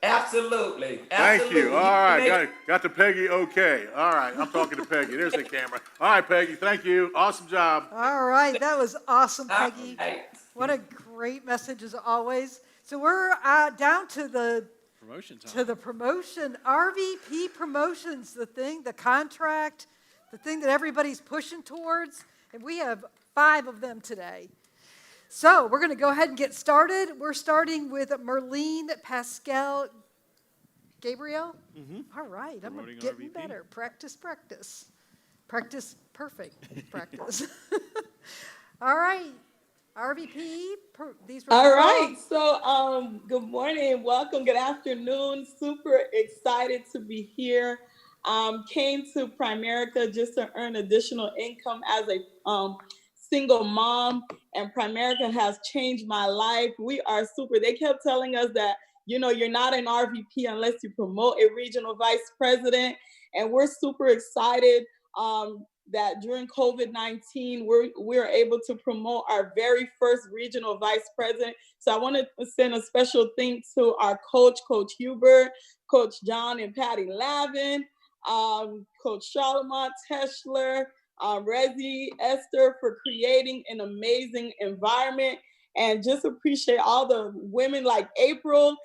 Absolutely. Thank you. All right. Got the Peggy okay. All right. I'm talking to Peggy. There's the camera. All right, Peggy. Thank you. Awesome job. All right. That was awesome, Peggy. What a great message as always. So we're down to the promotion time. To the promotion. RVP promotions, the contract, the thing that everybody's pushing towards. And we have 5 of them today. So we're going to go ahead and get started. We're starting with Merlene Pascal Gabriel. Mm-hmm. All right, I'm Promoting getting RVP. better. Practice. Practice perfect practice. All right, RVP. These were all right, so good morning, welcome, good afternoon. Super excited to be here. came to Primerica just to earn additional income as a single mom, and Primerica has changed my life. We are super. They kept telling us that, you know, you're not an RVP unless you promote a regional vice president, and we're super excited that during COVID-19, we're able to promote our very first regional vice president. So I want to send a special thanks to our coach, Coach Hubert, Coach John and Patty Lavin, Coach Charlemont Teschler, Rezi, Esther, for creating an amazing environment. And just appreciate all the women like April,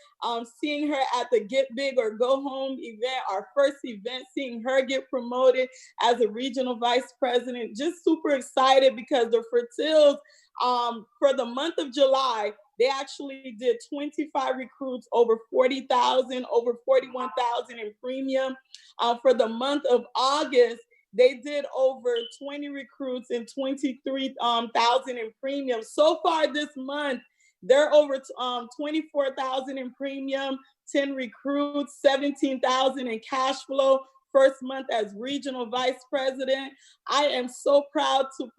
seeing her at the Get Big or Go Home event, our first event, seeing her get promoted as a regional vice president. Just super excited because the Fertiles, for the month of July, they actually did 25 recruits, over 40,000, over 41,000 in premium. For the month of August, they did over 20 recruits and 23,000 in premium. So far this month, they're over 24,000 in premium, 10 recruits, 17,000 in cash flow. First month as regional vice president. I am so proud to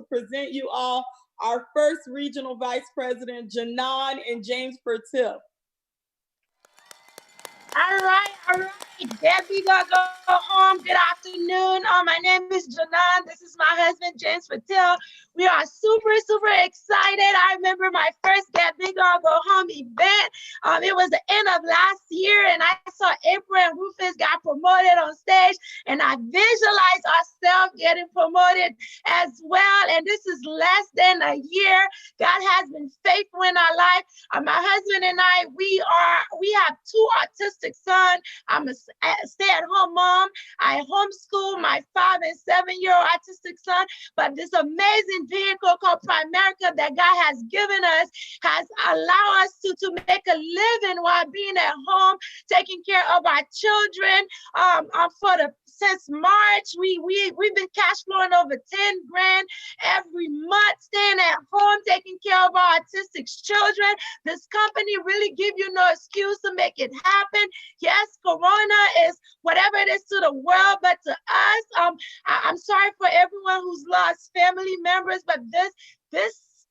present you all our first regional vice president, Janan and James Fertil. All right. Debbie, go home. Good afternoon. My name is Janan. This is my husband, James Patel. We are super, super excited. I remember my first Get Big or Go Home event. It was the end of last year, and I saw April and Rufus got promoted on stage, and I visualized ourselves getting promoted as well. And this is less than a year. God has been faithful in our life. My husband and I, we have 2 autistic sons. I'm a stay-at-home mom. I homeschool my 5- and 7-year-old autistic son. But this amazing vehicle called Primerica that God has given us has allowed us to make a living while being at home, taking care of our children. Since March, we've been cash flowing over 10 grand every month, staying at home, taking care of our autistic children. This company really give you no excuse to make it happen. Yes, Corona is whatever it is to the world, but to us, I'm sorry for everyone who's lost family members, but this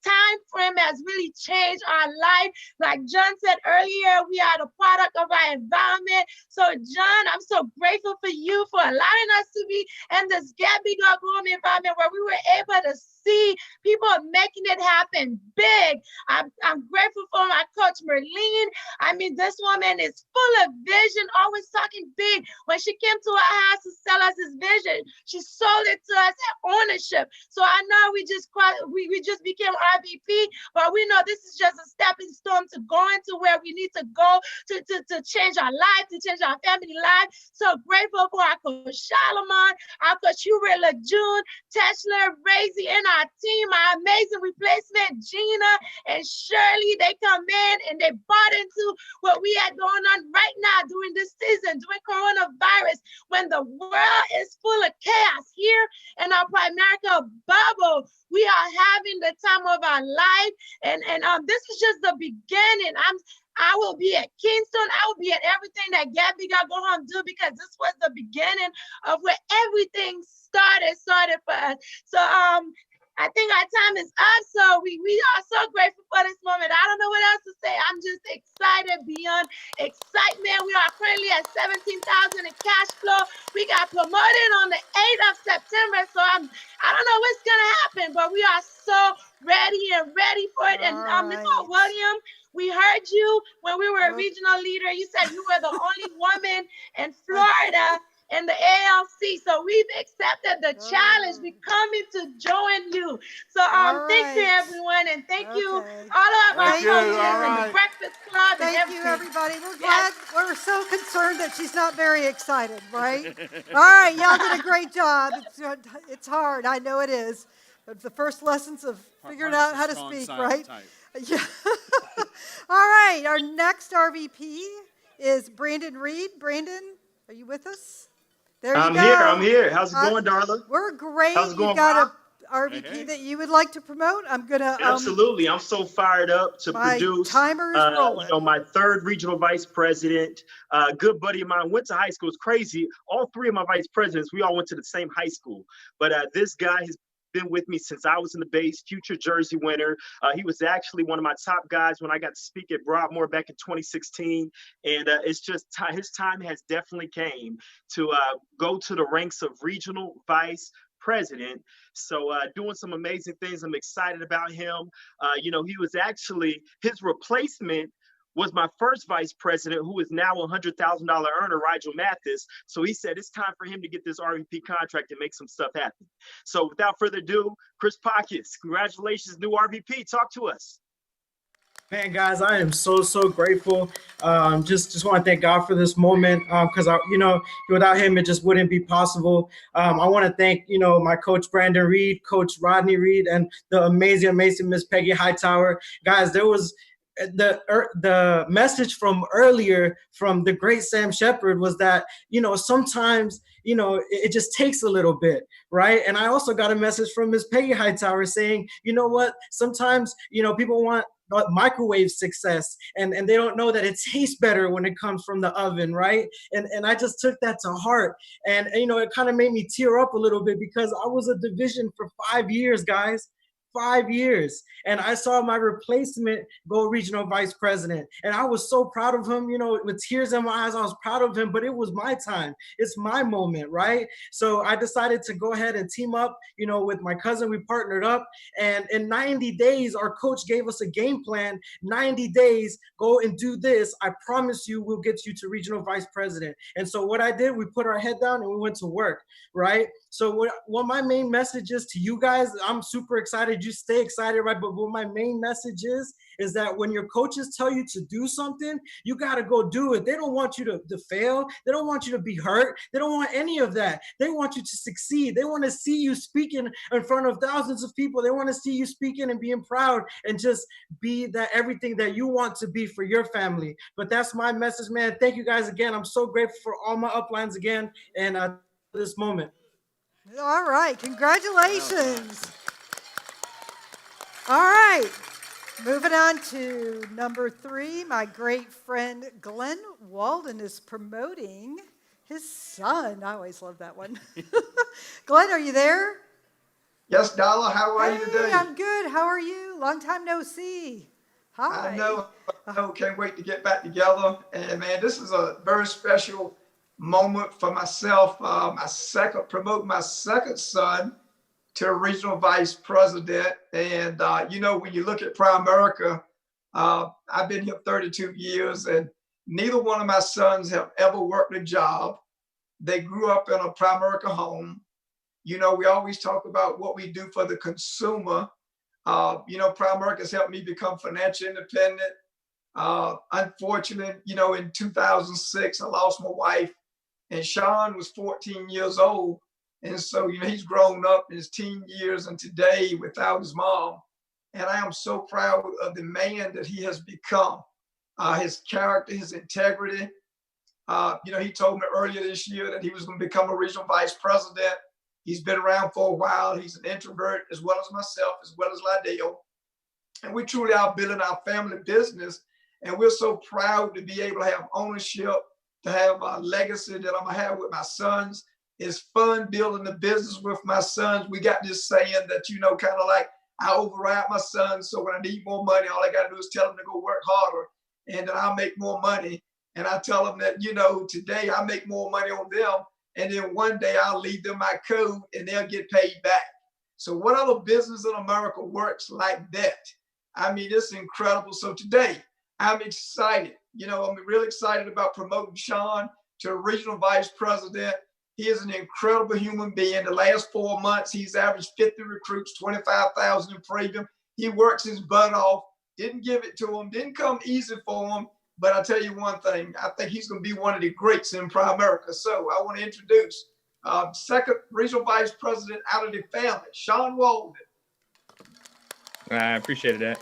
time frame has really changed our life. Like John said earlier, we are the product of our environment. So John, I'm so grateful for you for allowing us to be in this Get Big or Go Home environment where we were able to see people making it happen big. I'm grateful for my coach, Merlene. I mean, this woman is full of vision, always talking big. When she came to our house to sell us this vision, she sold it to us at ownership. So I know we just became RVP, but we know this is just a stepping stone to going to where we need to go to change our life, to change our family life. So grateful for our coach Charlemont, our coach Hubert LeJune, Teschler, Razy, and our team, our amazing replacement, Gina and Shirley. They come in and they bought into what we had going on right now during this season, during coronavirus, when the world is full of chaos here in our Primerica bubble. We are having the time of our life, and this is just the beginning. I will be at Kingston. I will be at everything that Get Big or Go Home do, because this was the beginning of where everything started for us. So I think our time is up. So we are so grateful for this moment. I don't know what else to say. I'm just excited beyond excitement. We are currently at 17,000 in cash flow. We got promoted on the 8th of September. So I don't know what's gonna happen, but we are so ready for it. And Nicole William, we heard you when we were a regional leader. You said you were the only woman in Florida in the ALC. So we've accepted the challenge. We're coming to join you. So thank you, everyone, and thank you all of our coaches and the Breakfast Club and everything. Thank you, everybody. We're glad. We're so concerned that she's not very excited, right? All right, y'all did a great job. It's hard. I know it is. But the first lessons of figuring out how to speak, right? Yeah. All right, our next RVP is Brandon Reed. Brandon, are you with us? There you go. I'm here. How's it going, Darla? We're great. How's it going, You've got RVP that you would like to promote? I'm gonna Absolutely. I'm so fired up to my produce timer is rolling. my third regional vice president. Good buddy of mine went to high school. It's crazy. All three of my vice presidents, we all went to the same high school. But this guy has been with me since I was in the base, future Jersey winner. He was actually one of my top guys when I got to speak at Broadmoor back in 2016. And it's just his time has definitely came to go to the ranks of regional vice president. So doing some amazing things. I'm excited about him. He was actually, his replacement was my first vice president, who is now a $100,000 earner, Rigel Mathis. So he said it's time for him to get this RVP contract and make some stuff happen. So without further ado, Chris Pockets, congratulations, new RVP. Talk to us. Man, guys, I am so grateful. Just want to thank God for this moment, because without him, it just wouldn't be possible. I want to thank my coach Brandon Reed, Coach Rodney Reed, and the amazing Miss Peggy Hightower. Guys, there was the message from earlier from the great Sam Shepard was that sometimes it just takes a little bit, right? And I also got a message from Miss Peggy Hightower saying, you know what, sometimes people want microwave success and they don't know that it tastes better when it comes from the oven, right? And I just took that to heart, and it kind of made me tear up a little bit because I was a division for 5 years, guys. 5 years, and I saw my replacement go regional vice president, and I was so proud of him, with tears in my eyes. I was proud of him, but it was my time. It's my moment, right? So I decided to go ahead and team up, with my cousin. We partnered up, and in 90 days, our coach gave us a game plan. 90 days, go and do this. I promise you, we'll get you to regional vice president. And so what I did, we put our head down and we went to work, right? So what my main message is to you guys, I'm super excited. You stay excited, right? But what my main message is that when your coaches tell you to do something, you got to go do it. They don't want you to fail. They don't want you to be hurt. They don't want any of that. They want you to succeed. They want to see you speaking in front of thousands of people. They want to see you speaking and being proud and just be that everything that you want to be for your family. But that's my message, man. Thank you guys again. I'm so grateful for all my uplines again and this moment. All right, congratulations. All right, moving on to number 3, my great friend Glenn Walden is promoting his son. I always love that one. Glenn, are you there? Yes, Darla, how are you today? I'm good. How are you? Long time no see. Hi. I know. Can't wait to get back together. And man, this is a very special moment for myself. Promote my second son to a regional vice president. And, when you look at Primerica, I've been here 32 years and neither one of my sons have ever worked a job. They grew up in a Primerica home. We always talk about what we do for the consumer. Primerica has helped me become financially independent. Unfortunately, in 2006, I lost my wife and Sean was 14 years old. And so, he's grown up in his teen years and today without his mom. And I am so proud of the man that he has become, his character, his integrity. He told me earlier this year that he was going to become a regional vice president. He's been around for a while. He's an introvert as well as myself, as well as Lydell. And we truly are building our family business. And we're so proud to be able to have ownership, to have a legacy that I'm going to have with my sons. It's fun building the business with my sons. We got this saying that, kind of like I override my sons. So when I need more money, all I got to do is tell them to go work harder and then I'll make more money. And I tell them that, today I make more money on them. And then one day I'll leave them my code and they'll get paid back. So what other business in America works like that? I mean, it's incredible. So today I'm excited. I'm really excited about promoting Sean to a regional vice president. He is an incredible human being. The last 4 months, he's averaged 50 recruits, 25,000 in premium. He works his butt off. Didn't give it to him. Didn't come easy for him. But I'll tell you one thing. I think he's going to be one of the greats in Primerica. So I want to introduce second regional vice president out of the family, Sean Walden. I appreciate that.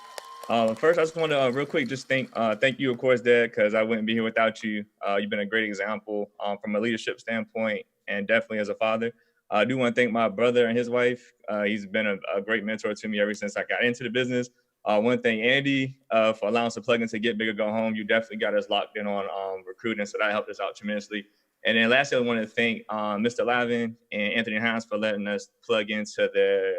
First, I just want to real quick just thank you, of course, Dad, because I wouldn't be here without you. You've been a great example from a leadership standpoint and definitely as a father. I do want to thank my brother and his wife. He's been a great mentor to me ever since I got into the business. I want to thank Andy for allowing us to plug into Get Bigger, Go Home. You definitely got us locked in on recruiting, so that helped us out tremendously. And then lastly, I want to thank Mr. Lavin and Anthony Hines for letting us plug into the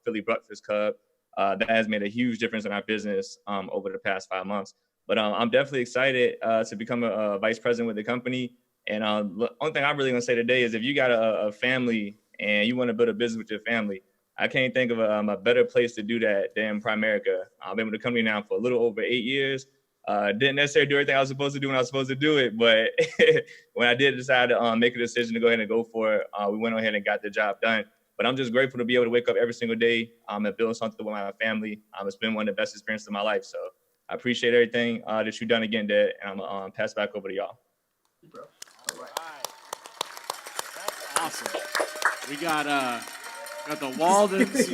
Philly Breakfast Club. That has made a huge difference in our business over the past 5 months. But I'm definitely excited to become a vice president with the company. And the only thing I'm really going to say today is if you got a family and you want to build a business with your family, I can't think of a better place to do that than Primerica. I've been with the company now for a little over 8 years. Didn't necessarily do everything I was supposed to do when I was supposed to do it, but when I did decide to make a decision to go ahead and go for it, we went ahead and got the job done. But I'm just grateful to be able to wake up every single day and build something with my family. It's been one of the best experiences of my life. So I appreciate everything that you've done again, Dad, and I'm going to pass it back over to y'all. Awesome. We got the Waldens,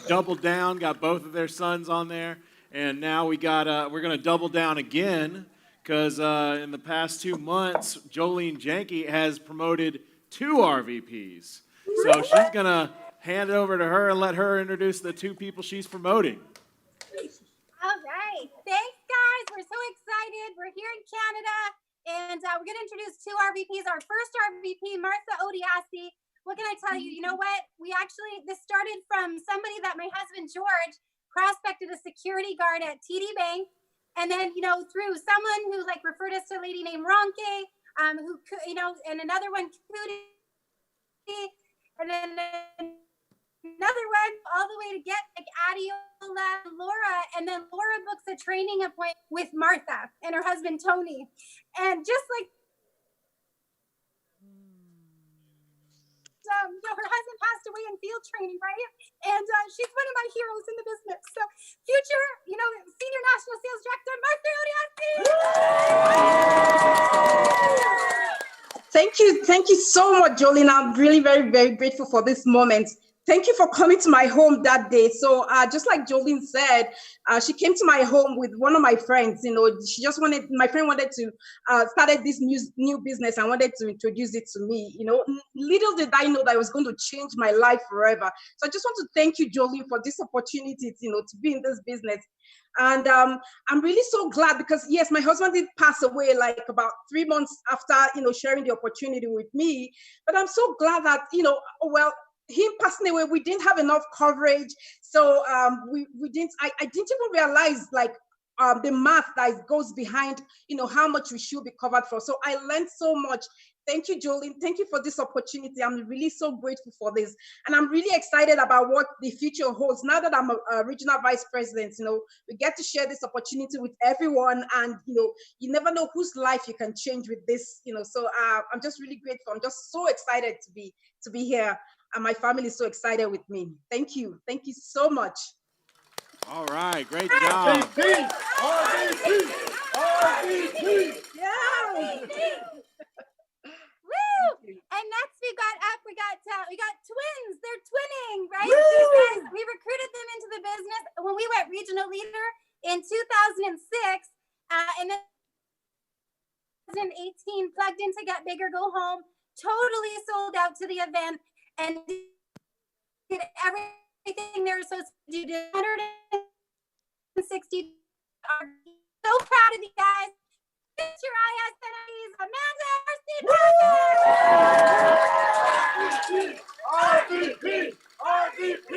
doubled down, got both of their sons on there, and now we're gonna double down again because in the past 2 months, Jolene Janke has promoted 2 RVPs. So she's gonna hand it over to her and let her introduce the 2 people she's promoting. All right. Thanks, guys. We're so excited. We're here in Canada, and we're going to introduce 2 RVPs. Our first RVP, Martha Odiasi. What can I tell you? You know what? This started from somebody that my husband, George, prospected a security guard at TD Bank. And then, through someone who referred us to a lady named Ronke, and another one, Cootie, and then another one all the way to get Adiola, Laura, and then Laura books a training appointment with Martha and her husband Tony. And just like her husband passed away in field training, right? And she's one of my heroes in the business. So future, senior national sales director, Martha Odiasi. Thank you so much, Jolene. I'm really very, very grateful for this moment. Thank you for coming to my home that day. So just like Jolene said, she came to my home with one of my friends. My friend wanted to started this new business and wanted to introduce it to me. Little did I know that it was going to change my life forever. So I just want to thank you, Jolene, for this opportunity, to be in this business. And I'm really so glad because, yes, my husband did pass away about 3 months after, sharing the opportunity with me. But I'm so glad that, him passing away, we didn't have enough coverage. So we didn't, I didn't even realize the math that goes behind, how much we should be covered for. So I learned so much. Thank you, Jolene. Thank you for this opportunity. I'm really so grateful for this. And I'm really excited about what the future holds. Now that I'm a regional vice president, we get to share this opportunity with everyone. And, you never know whose life you can change with this, So I'm just really grateful. I'm just so excited to be here. And my family is so excited with me. Thank you. Thank you so much. All right. Great job. RVP. Yeah. Woo! And next we got twins. They're twinning, right? These guys, we recruited them into the business when we went regional leader in 2006, and then 2018 plugged in to Get Bigger, Go Home. Totally sold out to the event and did everything they were supposed to do. 160. So proud of you guys. Your ISNIs, Amanda, RVP! RVP!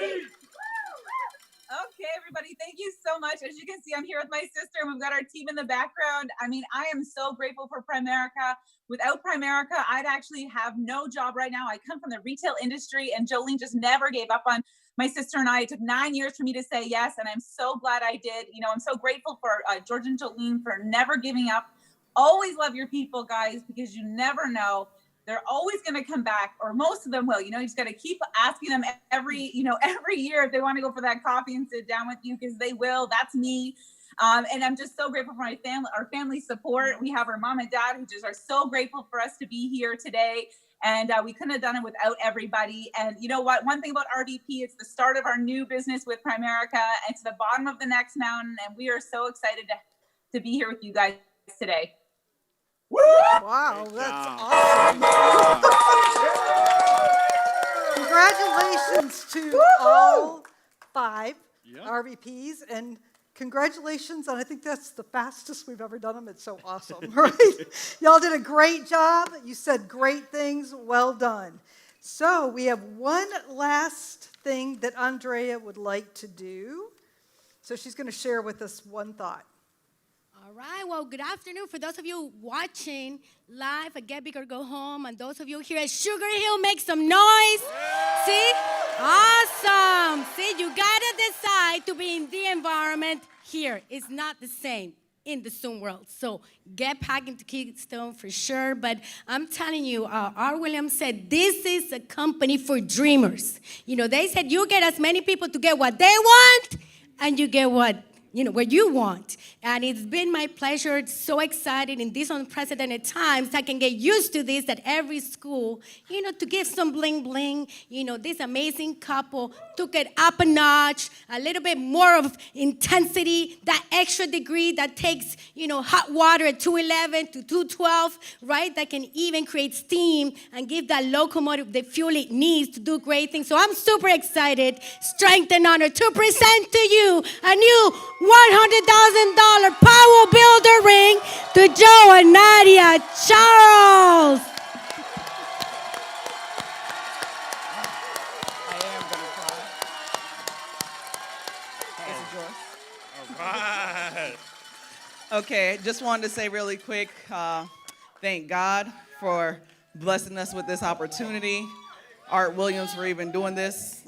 Okay, everybody, thank you so much. As you can see, I'm here with my sister, and we've got our team in the background. I mean, I am so grateful for Primerica. Without Primerica, I'd actually have no job right now. I come from the retail industry, and Jolene just never gave up on my sister and I. It took 9 years for me to say yes, and I'm so glad I did. I'm so grateful for George and Jolene for never giving up. Always love your people, guys, because you never know. They're always going to come back, or most of them will. You just got to keep asking them every year if they want to go for that coffee and sit down with you, because they will. That's me. And I'm just so grateful for my family, our family support. We have our mom and dad who just are so grateful for us to be here today. And we couldn't have done it without everybody. And you know what? One thing about RVP, it's the start of our new business with Primerica. It's the bottom of the next mountain. And we are so excited to be here with you guys today. Wow, that's awesome. Congratulations to all 5 RVPs, and congratulations on, I think that's the fastest we've ever done them. It's so awesome, right? Y'all did a great job. You said great things. Well done. So we have one last thing that Andrea would like to do. So she's going to share with us one thought. All right, well, good afternoon. For those of you watching live at Get Big or Go Home, and those of you here at Sugar Hill, make some noise. See? Awesome. See, you got to decide to be in the environment here. It's not the same in the Zoom world. So get packing to Keystone for sure. But I'm telling you, R. Williams said, this is a company for dreamers. You know, they said you get as many people to get what they want, and you get what you want. And it's been my pleasure. It's so excited in these unprecedented times. I can get used to this at every school, to give some bling bling. This amazing couple took it up a notch, a little bit more of intensity, that extra degree that takes, hot water at 211 to 212, right? That can even create steam and give that locomotive the fuel it needs to do great things. So I'm super excited, strength and honor to present to you a new $100,000 Power Builder ring to Joe and Nadia Charles. I am going to cry. Is it yours? All right. Okay, just wanted to say really quick, thank God for blessing us with this opportunity. Art Williams for even doing this.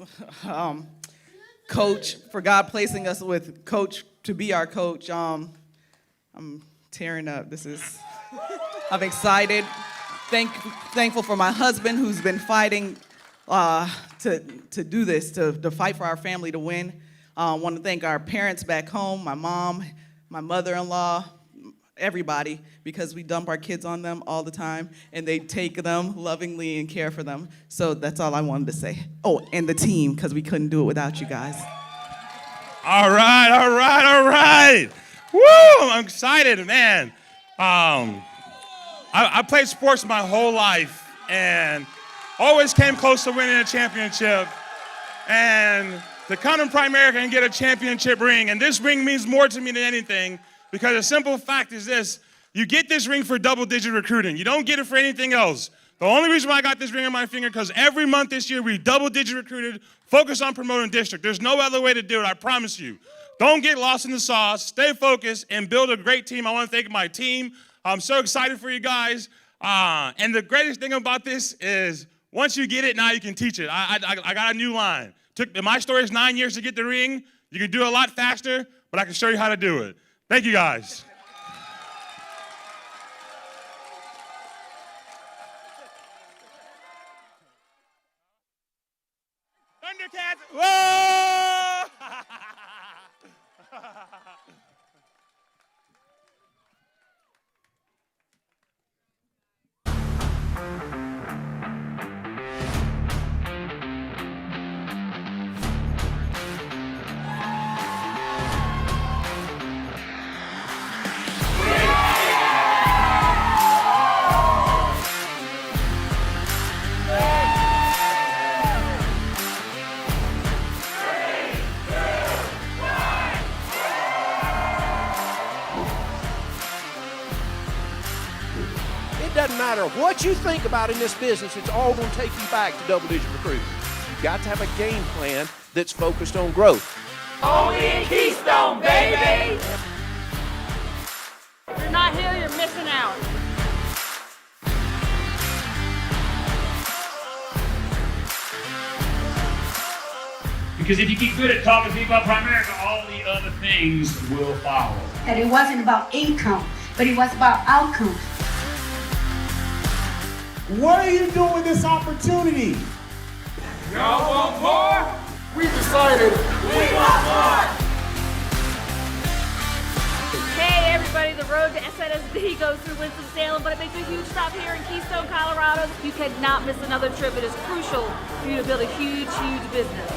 Coach, for God placing us with Coach to be our coach. I'm tearing up. I'm excited. Thankful for my husband who's been fighting to do this, to fight for our family to win. Want to thank our parents back home, my mom, my mother-in-law, everybody, because we dump our kids on them all the time, and they take them lovingly and care for them. So that's all I wanted to say. Oh, and the team, because we couldn't do it without you guys. All right. Woo! I'm excited, man. I played sports my whole life and always came close to winning a championship. And to come to Primerica and get a championship ring, and this ring means more to me than anything, because the simple fact is this: you get this ring for double-digit recruiting. You don't get it for anything else. The only reason why I got this ring on my finger, because every month this year we double-digit recruited, focus on promoting district. There's no other way to do it, I promise you. Don't get lost in the sauce, stay focused, and build a great team. I want to thank my team. I'm so excited for you guys. And the greatest thing about this is once you get it, now you can teach it. I got a new line. My story is 9 years to get the ring. You can do it a lot faster, but I can show you how to do it. Thank you, guys. Thundercats, whoa! Doesn't matter what you think about in this business, it's all going to take you back to double-digit recruiting. You've got to have a game plan that's focused on growth. Only in Keystone, baby! If you're not here, you're missing out. Because if you keep good at talking to people about Primerica, all the other things will follow. And it wasn't about income, but it was about outcome. What are you doing with this opportunity? Y'all want more? We decided we want more! Hey everybody, the road to SNSD goes through Winston-Salem, but it makes a huge stop here in Keystone, Colorado. You cannot miss another trip. It is crucial for you to build a huge, huge business.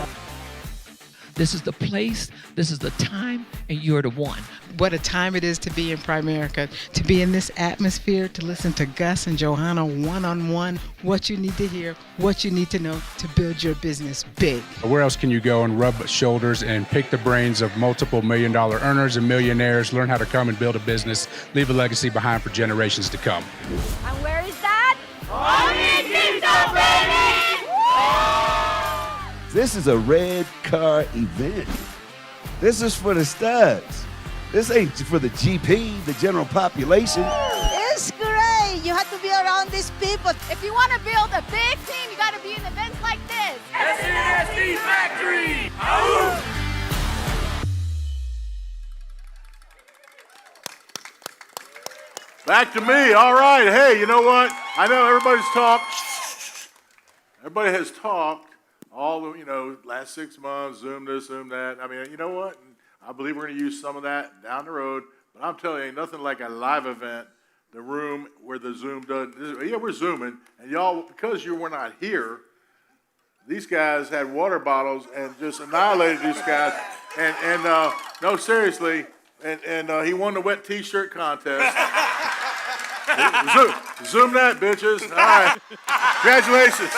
This is the place, this is the time, and you're the one. What a time it is to be in Primerica, to be in this atmosphere, to listen to Gus and Johanna one-on-one, what you need to hear, what you need to know to build your business big. Where else can you go and rub shoulders and pick the brains of multiple million-dollar earners and millionaires, learn how to come and build a business, leave a legacy behind for generations to come? And where is that? On the This is a red car event. This is for the studs. This ain't for the GP, the general population. It's great. You have to be around these people. If you want to build a big team, you got to be in events like this. SNSD Factory. Back to me. All right. Hey, you know what? I know everybody's talked. Everybody has talked all the, last 6 months, Zoom this, Zoom that. I mean, you know what? I believe we're going to use some of that down the road. But I'm telling you, ain't nothing like a live event, the room where the Zoom does. Yeah, we're Zooming. And y'all, because you were not here, these guys had water bottles and just annihilated these guys. And no, seriously. And he won the wet T-shirt contest. Zoom that, bitches. All right. Congratulations.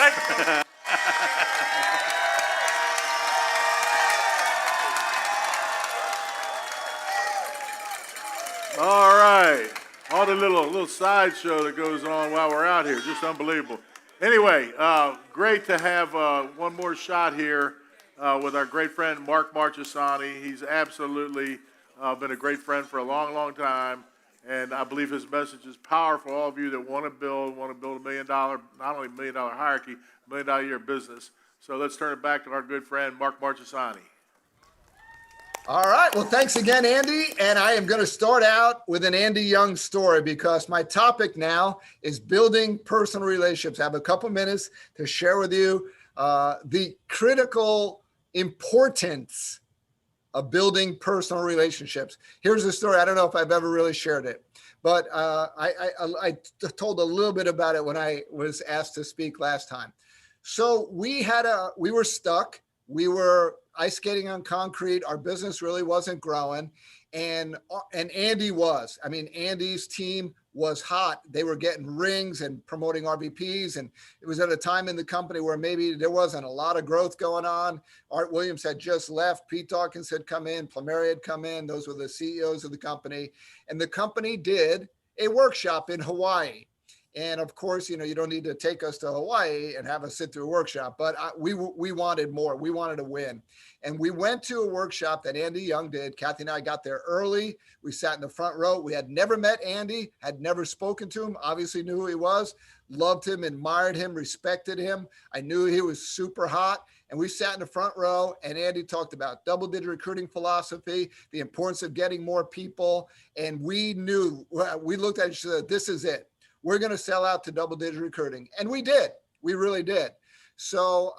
All right. All the little sideshow that goes on while we're out here. Just unbelievable. Anyway, great to have one more shot here with our great friend Mark Marchesani. He's absolutely been a great friend for a long, long time. And I believe his message is powerful. All of you that want to build $1 million, not only $1 million hierarchy, $1 million a year business. So let's turn it back to our good friend, Mark Marchesani. All right. Well, thanks again, Andy. And I am going to start out with an Andy Young story because my topic now is building personal relationships. I have a couple minutes to share with you the critical importance of building personal relationships. Here's the story. I don't know if I've ever really shared it, but I told a little bit about it when I was asked to speak last time. So we were stuck. We were ice skating on concrete. Our business really wasn't growing. And Andy was. I mean, Andy's team was hot. They were getting rings and promoting RVPs. And it was at a time in the company where maybe there wasn't a lot of growth going on. Art Williams had just left. Pete Dawkins had come in. Plumeri had come in. Those were the CEOs of the company. And the company did a workshop in Hawaii. And of course, you don't need to take us to Hawaii and have us sit through a workshop, but we wanted more. We wanted to win. And we went to a workshop that Andy Young did. Kathy and I got there early. We sat in the front row. We had never met Andy, had never spoken to him, obviously knew who he was, loved him, admired him, respected him. I knew he was super hot. And we sat in the front row and Andy talked about double-digit recruiting philosophy, the importance of getting more people. And we knew, we looked at each other, this is it. We're going to sell out to double-digit recruiting. And we did. We really did. So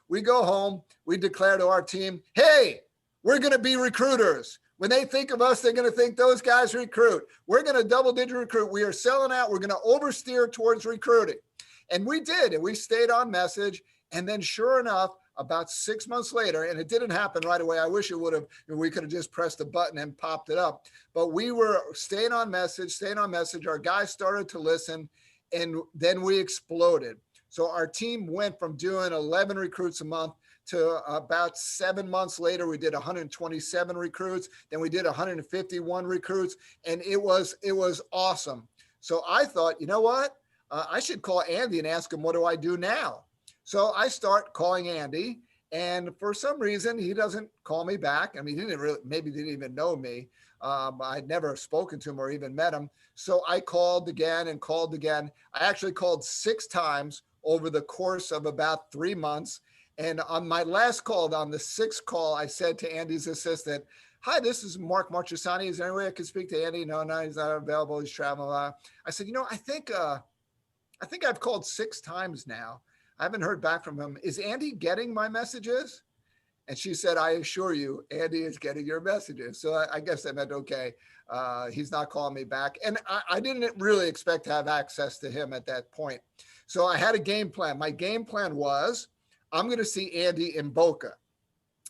we go home. We declare to our team, hey, we're going to be recruiters. When they think of us, they're going to think those guys recruit. We're going to double-digit recruit. We are selling out. We're going to oversteer towards recruiting. And we did. And we stayed on message. And then sure enough, about 6 months later, and it didn't happen right away. I wish it would have, we could have just pressed a button and popped it up. But we were staying on message. Our guys started to listen, and then we exploded. So our team went from doing 11 recruits a month to about 7 months later, we did 127 recruits. Then we did 151 recruits, and it was awesome. So I thought, you know what? I should call Andy and ask him, what do I do now? So I start calling Andy, and for some reason, he doesn't call me back. I mean, he didn't even know me. I'd never spoken to him or even met him. So I called again and called again. I actually called 6 times over the course of about 3 months. And on my last call, on the 6th call, I said to Andy's assistant, hi, this is Mark Marchesani. Is there any way I could speak to Andy? No, he's not available. He's traveling. I said, I think I've called 6 times now. I haven't heard back from him. Is Andy getting my messages? And she said, I assure you, Andy is getting your messages. So I guess I meant, okay, he's not calling me back. And I didn't really expect to have access to him at that point. So I had a game plan. My game plan was, I'm going to see Andy in Boca.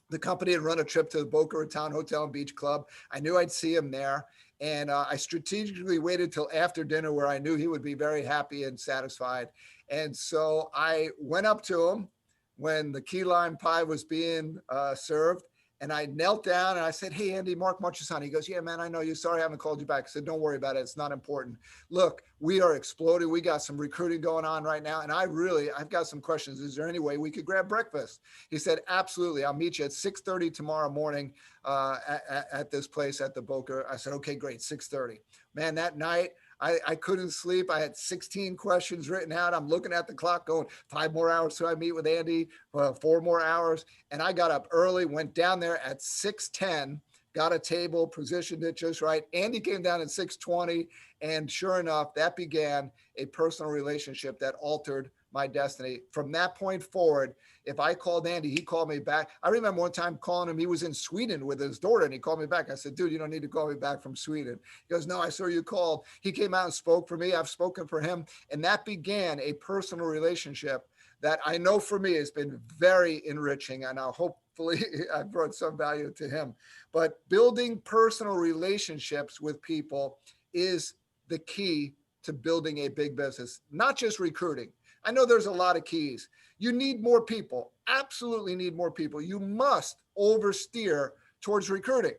The company had run a trip to the Boca Raton Hotel and Beach Club. I knew I'd see him there. And I strategically waited till after dinner where I knew he would be very happy and satisfied. And so I went up to him when the key lime pie was being served. And I knelt down and I said, "Hey, Andy, Mark Marchesani." He goes, "Yeah, man, I know you. Sorry I haven't called you back." I said, "Don't worry about it. It's not important. Look, we are exploding. We got some recruiting going on right now. And I've got some questions. Is there any way we could grab breakfast?" He said, "Absolutely. I'll meet you at 6:30 tomorrow morning at this place at the Boca." I said, "Okay, great. 6:30. Man, that night, I couldn't sleep. I had 16 questions written out. I'm looking at the clock going, 5 more hours till I meet with Andy, 4 more hours. And I got up early, went down there at 6:10, got a table, positioned it just right. Andy came down at 6:20. And sure enough, that began a personal relationship that altered my destiny. From that point forward, if I called Andy, he called me back. I remember one time calling him, he was in Sweden with his daughter, and he called me back. I said, "Dude, you don't need to call me back from Sweden." He goes, "No, I saw you called." He came out and spoke for me. I've spoken for him. And that began a personal relationship that I know for me has been very enriching. And I'll hopefully I brought some value to him. But building personal relationships with people is the key to building a big business, not just recruiting. I know there's a lot of keys. You need more people, absolutely need more people. You must oversteer towards recruiting.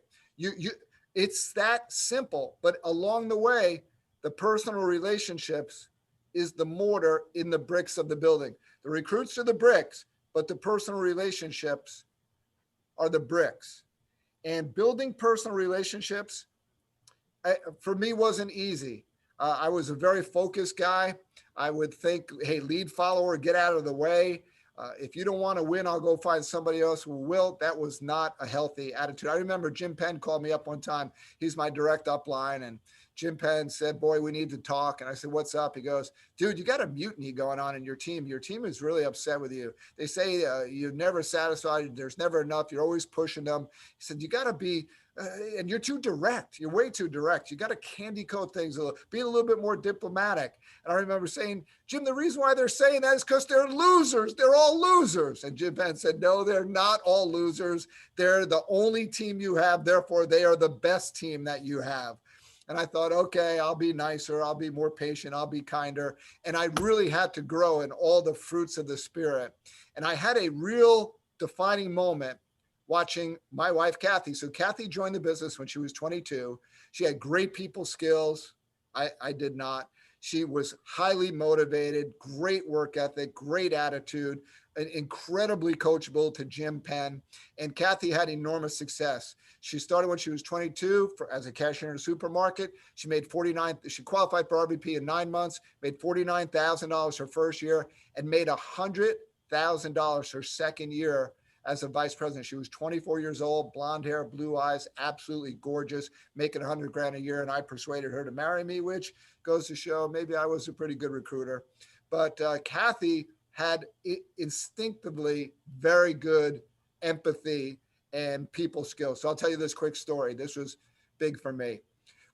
It's that simple, but along the way, the personal relationships is the mortar in the bricks of the building. The recruits are the bricks, but the personal relationships are the bricks. And building personal relationships, for me, wasn't easy. I was a very focused guy. I would think, hey, lead follower, get out of the way. If you don't want to win, I'll go find somebody else who will. That was not a healthy attitude. I remember Jim Penn called me up one time. He's my direct upline. And Jim Penn said, "Boy, we need to talk." And I said, "What's up?" He goes, "Dude, you got a mutiny going on in your team. Your team is really upset with you. They say you're never satisfied. There's never enough. You're always pushing them." He said, "You got to be, and you're too direct. You're way too direct. You got to candy coat things, be a little bit more diplomatic." And I remember saying, "Jim, the reason why they're saying that is because they're losers. They're all losers." And Jim Penn said, "No, they're not all losers. They're the only team you have. Therefore, they are the best team that you have." And I thought, okay, I'll be nicer. I'll be more patient. I'll be kinder. And I really had to grow in all the fruits of the Spirit. And I had a real defining moment watching my wife, Kathy. So Kathy joined the business when she was 22. She had great people skills. I did not. She was highly motivated, great work ethic, great attitude, incredibly coachable to Jim Penn. And Kathy had enormous success. She started when she was 22 as a cashier in a supermarket. She made she qualified for RVP in 9 months, made $49,000 her first year, and made $100,000 her second year as a vice president. She was 24 years old, blonde hair, blue eyes, absolutely gorgeous, making $100,000 a year. And I persuaded her to marry me, which goes to show maybe I was a pretty good recruiter. But Kathy had instinctively very good empathy and people skills. So I'll tell you this quick story. This was big for me.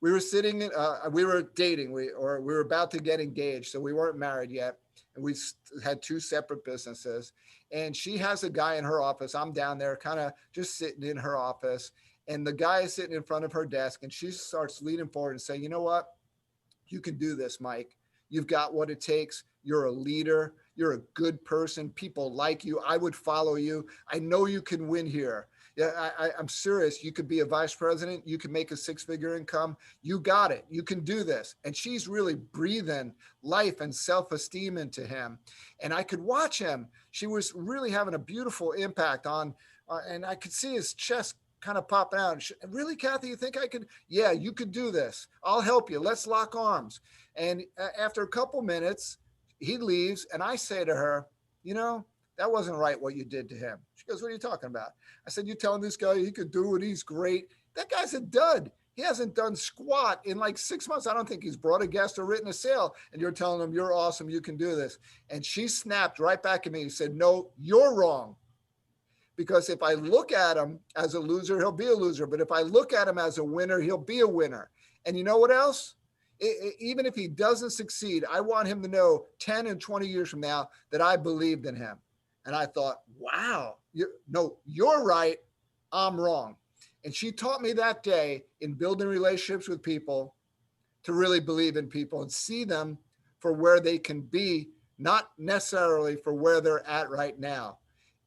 We were sitting, we were dating, we were about to get engaged. So we weren't married yet. And we had 2 separate businesses. And she has a guy in her office. I'm down there kind of just sitting in her office. And the guy is sitting in front of her desk. And she starts leaning forward and saying, "You know what? You can do this, Mike. You've got what it takes. You're a leader. You're a good person. People like you. I would follow you. I know you can win here. Yeah, I'm serious. You could be a vice president. You can make a 6-figure income. You got it. You can do this." And she's really breathing life and self-esteem into him. And I could watch him. She was really having a beautiful impact on, and I could see his chest kind of popping out. "Really, Kathy, you think I could?" "Yeah, you could do this. I'll help you. Let's lock arms." And after a couple minutes, he leaves. And I say to her, "You know, that wasn't right what you did to him." She goes, "What are you talking about?" I said, "You telling this guy he could do it? He's great." That guy's a dud. He hasn't done squat in like 6 months. I don't think he's brought a guest or written a sale. And you're telling him, "You're awesome. You can do this." And she snapped right back at me and said, "No, you're wrong. Because if I look at him as a loser, he'll be a loser. But if I look at him as a winner, he'll be a winner." And you know what else? Even if he doesn't succeed, I want him to know 10 and 20 years from now that I believed in him. And I thought, wow, you're right. I'm wrong. And she taught me that day in building relationships with people to really believe in people and see them for where they can be, not necessarily for where they're at right now.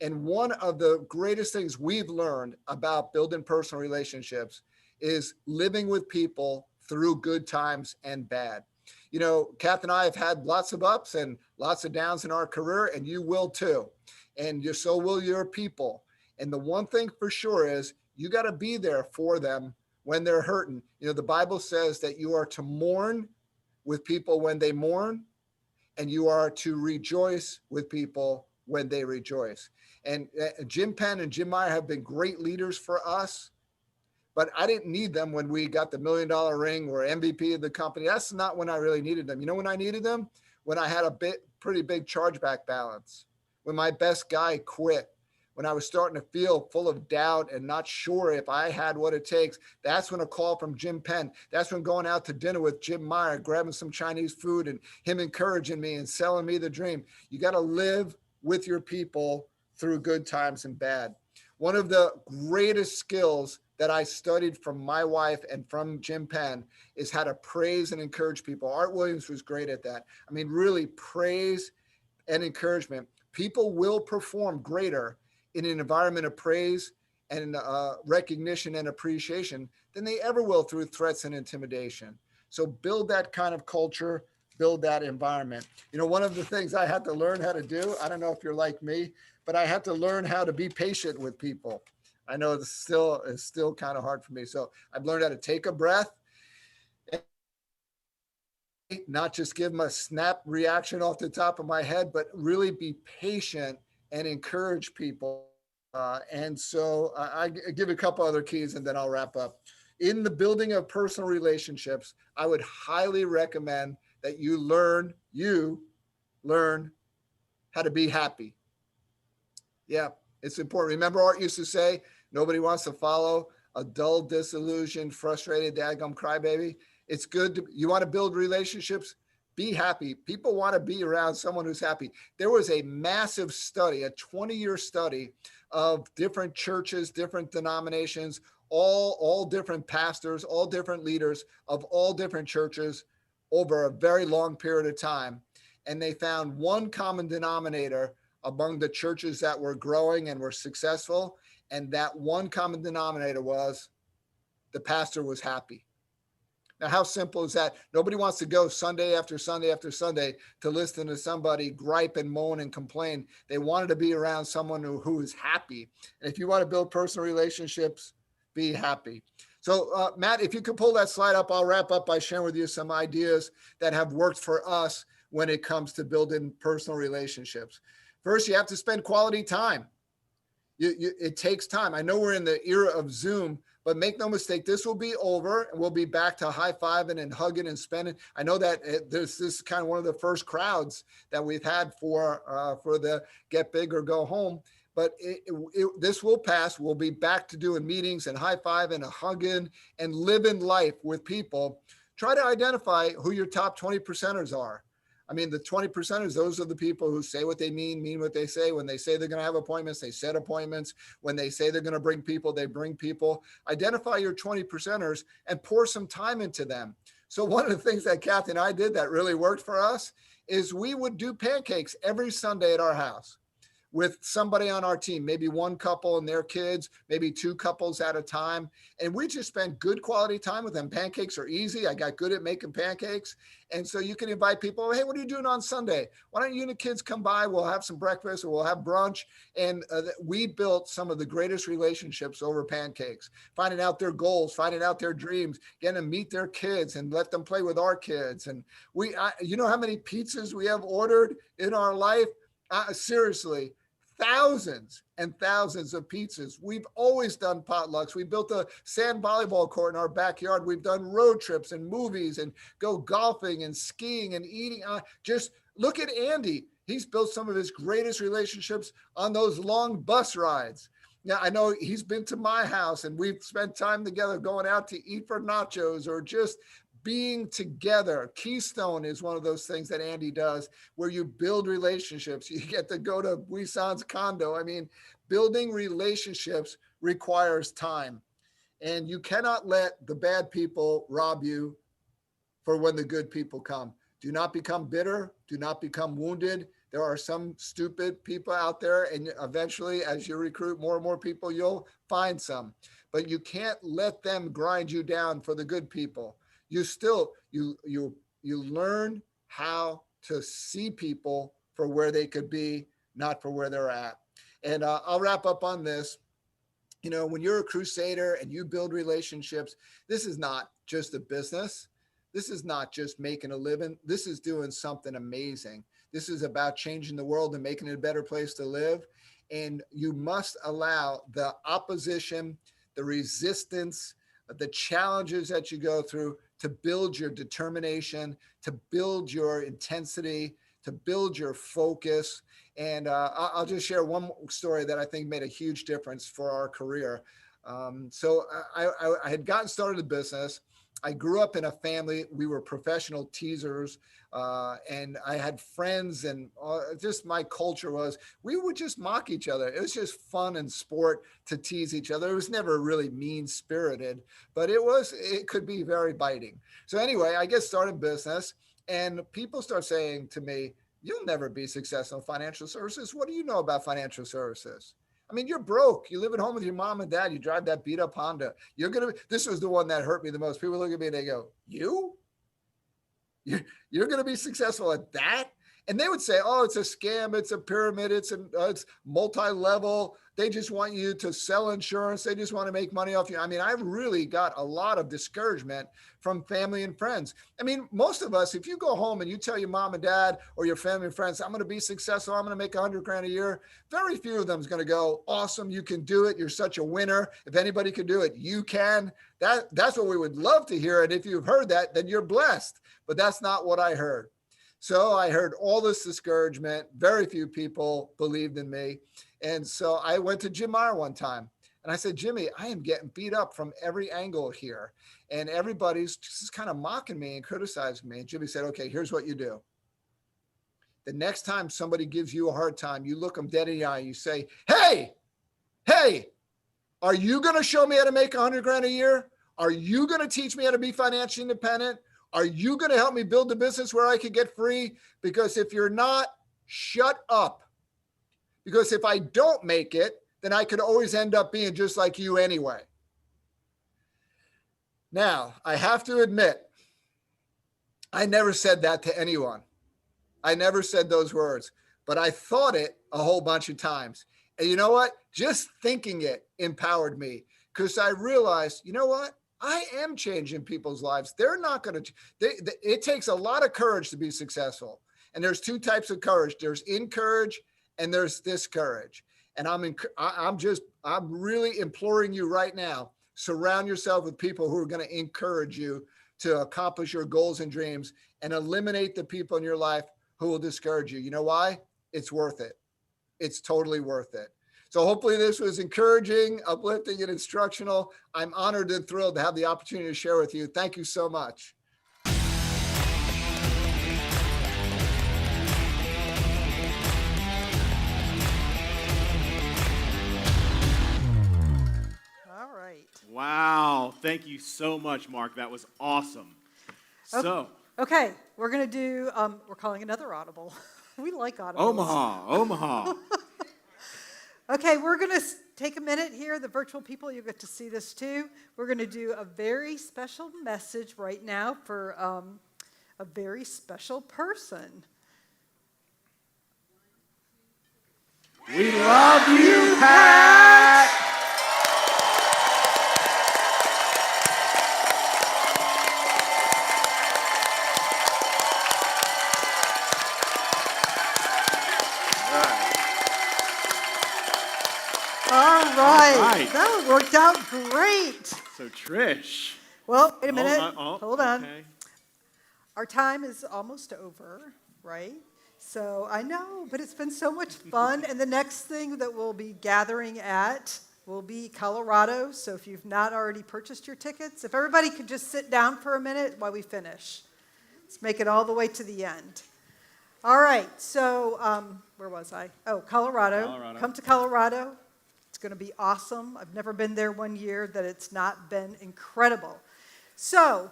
And one of the greatest things we've learned about building personal relationships is living with people through good times and bad. You know, Kath and I have had lots of ups and lots of downs in our career, and you will too. And so will your people. And the one thing for sure is you got to be there for them when they're hurting. You know, the Bible says that you are to mourn with people when they mourn, and you are to rejoice with people when they rejoice. And Jim Penn and Jim Meyer have been great leaders for us, but I didn't need them when we got the $1 million ring or MVP of the company. That's not when I really needed them. You know when I needed them? When I had a pretty big chargeback balance, when my best guy quit, when I was starting to feel full of doubt and not sure if I had what it takes. That's when a call from Jim Penn, that's when going out to dinner with Jim Meyer, grabbing some Chinese food and him encouraging me and selling me the dream. You got to live with your people through good times and bad. One of the greatest skills that I studied from my wife and from Jim Penn is how to praise and encourage people. Art Williams was great at that. I mean, really praise and encouragement. People will perform greater in an environment of praise and recognition and appreciation than they ever will through threats and intimidation. So build that kind of culture, build that environment. You know, one of the things I had to learn how to do, I don't know if you're like me, but I had to learn how to be patient with people. I know it's still kind of hard for me. So I've learned how to take a breath, not just give them a snap reaction off the top of my head, but really be patient and encourage people. And so I give a couple other keys and then I'll wrap up. In the building of personal relationships, I would highly recommend that you learn how to be happy. Yeah, it's important. Remember Art used to say, nobody wants to follow a dull, disillusioned, frustrated, daggum crybaby. It's good. You want to build relationships? Be happy. People want to be around someone who's happy. There was a massive study, a 20-year study of different churches, different denominations, all different pastors, all different leaders of all different churches over a very long period of time. And they found one common denominator among the churches that were growing and were successful. And that one common denominator was the pastor was happy. Now, how simple is that? Nobody wants to go Sunday after Sunday after Sunday to listen to somebody gripe and moan and complain. They wanted to be around someone who is happy. And if you want to build personal relationships, be happy. So, Matt, if you could pull that slide up, I'll wrap up by sharing with you some ideas that have worked for us when it comes to building personal relationships. First, you have to spend quality time. It takes time. I know we're in the era of Zoom, but make no mistake, this will be over and we'll be back to high-fiving and hugging and spending. I know that this is kind of one of the first crowds that we've had for the Get Big or Go Home, but this will pass. We'll be back to doing meetings and high-fiving and hugging and living life with people. Try to identify who your top 20 percenters are. I mean, the 20 percenters, those are the people who say what they mean what they say. When they say they're going to have appointments, they set appointments. When they say they're going to bring people, they bring people. Identify your 20 percenters and pour some time into them. So one of the things that Kathy and I did that really worked for us is we would do pancakes every Sunday at our house with somebody on our team, maybe one couple and their kids, maybe two couples at a time. And we just spent good quality time with them. Pancakes are easy. I got good at making pancakes. And so you can invite people, hey, what are you doing on Sunday? Why don't you and the kids come by? We'll have some breakfast or we'll have brunch. And we built some of the greatest relationships over pancakes, finding out their goals, finding out their dreams, getting to meet their kids and let them play with our kids. And you know how many pizzas we have ordered in our life? Seriously, thousands and thousands of pizzas. We've always done potlucks. We built a sand volleyball court in our backyard. We've done road trips and movies and go golfing and skiing and eating. Just look at Andy. He's built some of his greatest relationships on those long bus rides. Now, I know he's been to my house and we've spent time together going out to eat for nachos or just being together. Keystone is one of those things that Andy does where you build relationships. You get to go to Buisan's condo. I mean, building relationships requires time. And you cannot let the bad people rob you for when the good people come. Do not become bitter. Do not become wounded. There are some stupid people out there, and eventually, as you recruit more and more people, you'll find some. But you can't let them grind you down for the good people. You still, you learn how to see people for where they could be, not for where they're at. And I'll wrap up on this. You know, when you're a crusader and you build relationships, this is not just a business. This is not just making a living. This is doing something amazing. This is about changing the world and making it a better place to live. And you must allow the opposition, the resistance, the challenges that you go through to build your determination, to build your intensity, to build your focus. And I'll just share one story that I think made a huge difference for our career. So I had gotten started in business. I grew up in a family. We were professional teasers, and I had friends, and just my culture was we would just mock each other. It was just fun and sport to tease each other. It was never really mean-spirited, but it could be very biting. So anyway, I get started in business, and people start saying to me, "You'll never be successful in financial services. What do you know about financial services? I mean, you're broke. You live at home with your mom and dad. You drive that beat up Honda. This was the one that hurt me the most. People look at me and they go, you're going to be successful at that? And they would say, oh, it's a scam. It's a pyramid. It's multi-level. They just want you to sell insurance. They just want to make money off you. I mean, I've really got a lot of discouragement from family and friends. I mean, most of us, if you go home and you tell your mom and dad or your family and friends, I'm going to be successful, I'm going to make $100,000 a year, very few of them is going to go, awesome, you can do it. You're such a winner. If anybody can do it, you can. That's what we would love to hear. And if you've heard that, then you're blessed. But that's not what I heard. So I heard all this discouragement. Very few people believed in me. And so I went to Jim Meyer one time and I said, Jimmy, I am getting beat up from every angle here. And everybody's just kind of mocking me and criticizing me. And Jimmy said, okay, here's what you do. The next time somebody gives you a hard time, you look them dead in the eye and you say, hey, are you going to show me how to make $100,000 a year? Are you going to teach me how to be financially independent? Are you going to help me build a business where I can get free? Because if you're not, shut up. Because if I don't make it, then I could always end up being just like you anyway. Now, I have to admit, I never said that to anyone. I never said those words, but I thought it a whole bunch of times. And you know what? Just thinking it empowered me because I realized, you know what? I am changing people's lives. They're not going to, it takes a lot of courage to be successful. And there's two types of courage. There's encourage and there's discourage. And I'm really imploring you right now, surround yourself with people who are going to encourage you to accomplish your goals and dreams and eliminate the people in your life who will discourage you. You know why? It's worth it. It's totally worth it. So hopefully this was encouraging, uplifting, and instructional. I'm honored and thrilled to have the opportunity to share with you. Thank you so much. All right. Wow. Thank you so much, Mark. That was awesome. So. Okay, we're going to do, we're calling another audible. We like audibles. Omaha. Okay, we're going to take a minute here. The virtual people, you get to see this too. We're going to do a very special message right now for a very special person. We love you, Pat! All right. That worked out great. So Trish. Well, wait a minute. Hold on. Okay. Our time is almost over, right? So I know, but it's been so much fun. And the next thing that we'll be gathering at will be Colorado. So if you've not already purchased your tickets, if everybody could just sit down for a minute while we finish. Let's make it all the way to the end. All right. So where was I? Oh, Colorado. Come to Colorado. It's going to be awesome. I've never been there one year that it's not been incredible. So,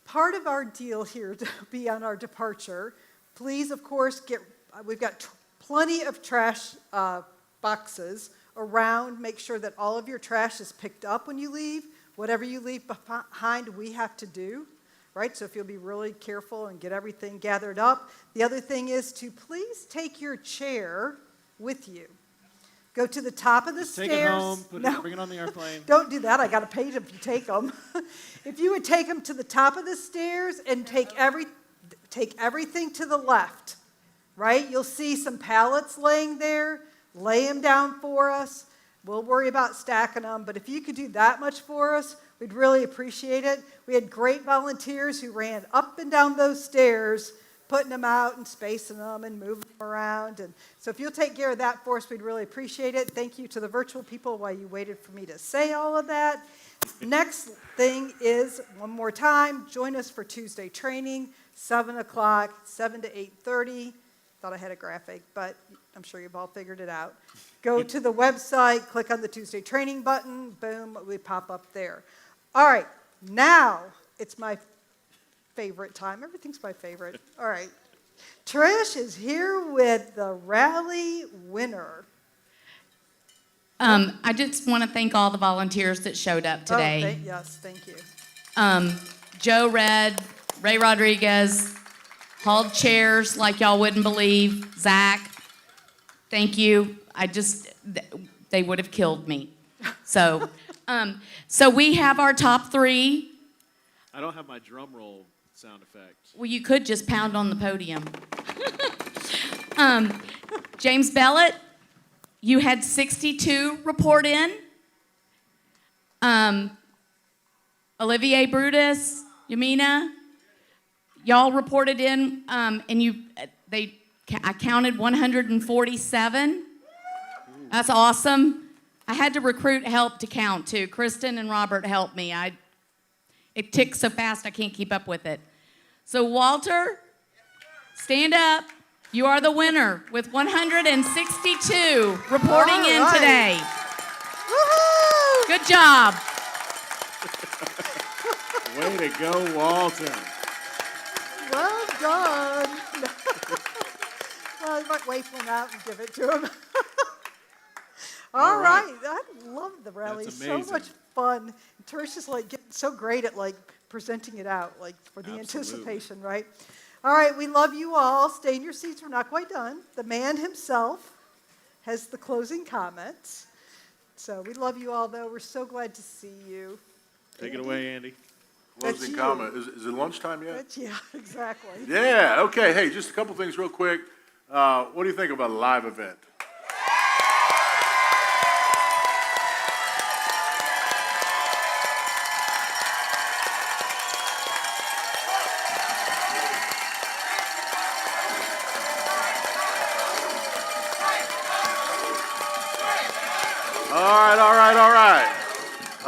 part of our deal here to be on our departure, please, of course, we've got plenty of trash boxes around. Make sure that all of your trash is picked up when you leave. Whatever you leave behind, we have to do, right? So if you'll be really careful and get everything gathered up. The other thing is to please take your chair with you. Go to the top of the stairs. Take it home, bring it on the airplane. Don't do that. I got to pay if you take them. If you would take them to the top of the stairs and take everything to the left, right? You'll see some pallets laying there. Lay them down for us. We'll worry about stacking them, but if you could do that much for us, we'd really appreciate it. We had great volunteers who ran up and down those stairs, putting them out and spacing them and moving them around. And so if you'll take care of that for us, we'd really appreciate it. Thank you to the virtual people while you waited for me to say all of that. Next thing is, one more time, join us for Tuesday training, 7 o'clock, 7 to 8:30. Thought I had a graphic, but I'm sure you've all figured it out. Go to the website, click on the Tuesday training button, boom, we pop up there. All right, now it's my favorite time. Everything's my favorite. All right. Trish is here with the rally winner. I just want to thank all the volunteers that showed up today. Yes, thank you. Joe Red, Ray Rodriguez, hauled chairs like y'all wouldn't believe. Zach, thank you. They would have killed me. So, so we have our top 3. I don't have my drum roll sound effect. Well, you could just pound on the podium. James Bellett, you had 62 report in. Olivier Brutus, Yamina, y'all reported in, and I counted 147. That's awesome. I had to recruit help to count too. Kristen and Robert helped me. It ticks so fast I can't keep up with it. So Walter, stand up. You are the winner with 162 reporting in today. Woo-hoo! Good job. Way to go, Walter. Well done. Well, I might wait one out and give it to him. All right. I love the rally. That's So amazing. much fun. Trish is like getting so great at like presenting it out, like for the Absolutely. anticipation, right? All right, we love you all. Stay in your seats. We're not quite done. The man himself has the closing comments. So we love you all, though. We're so glad to see you. Take it away, Andy. That's Closing you. comment. Is it lunchtime yet? That's, yeah, exactly. Yeah, okay. Hey, just a couple things real quick. What do you think about a live event?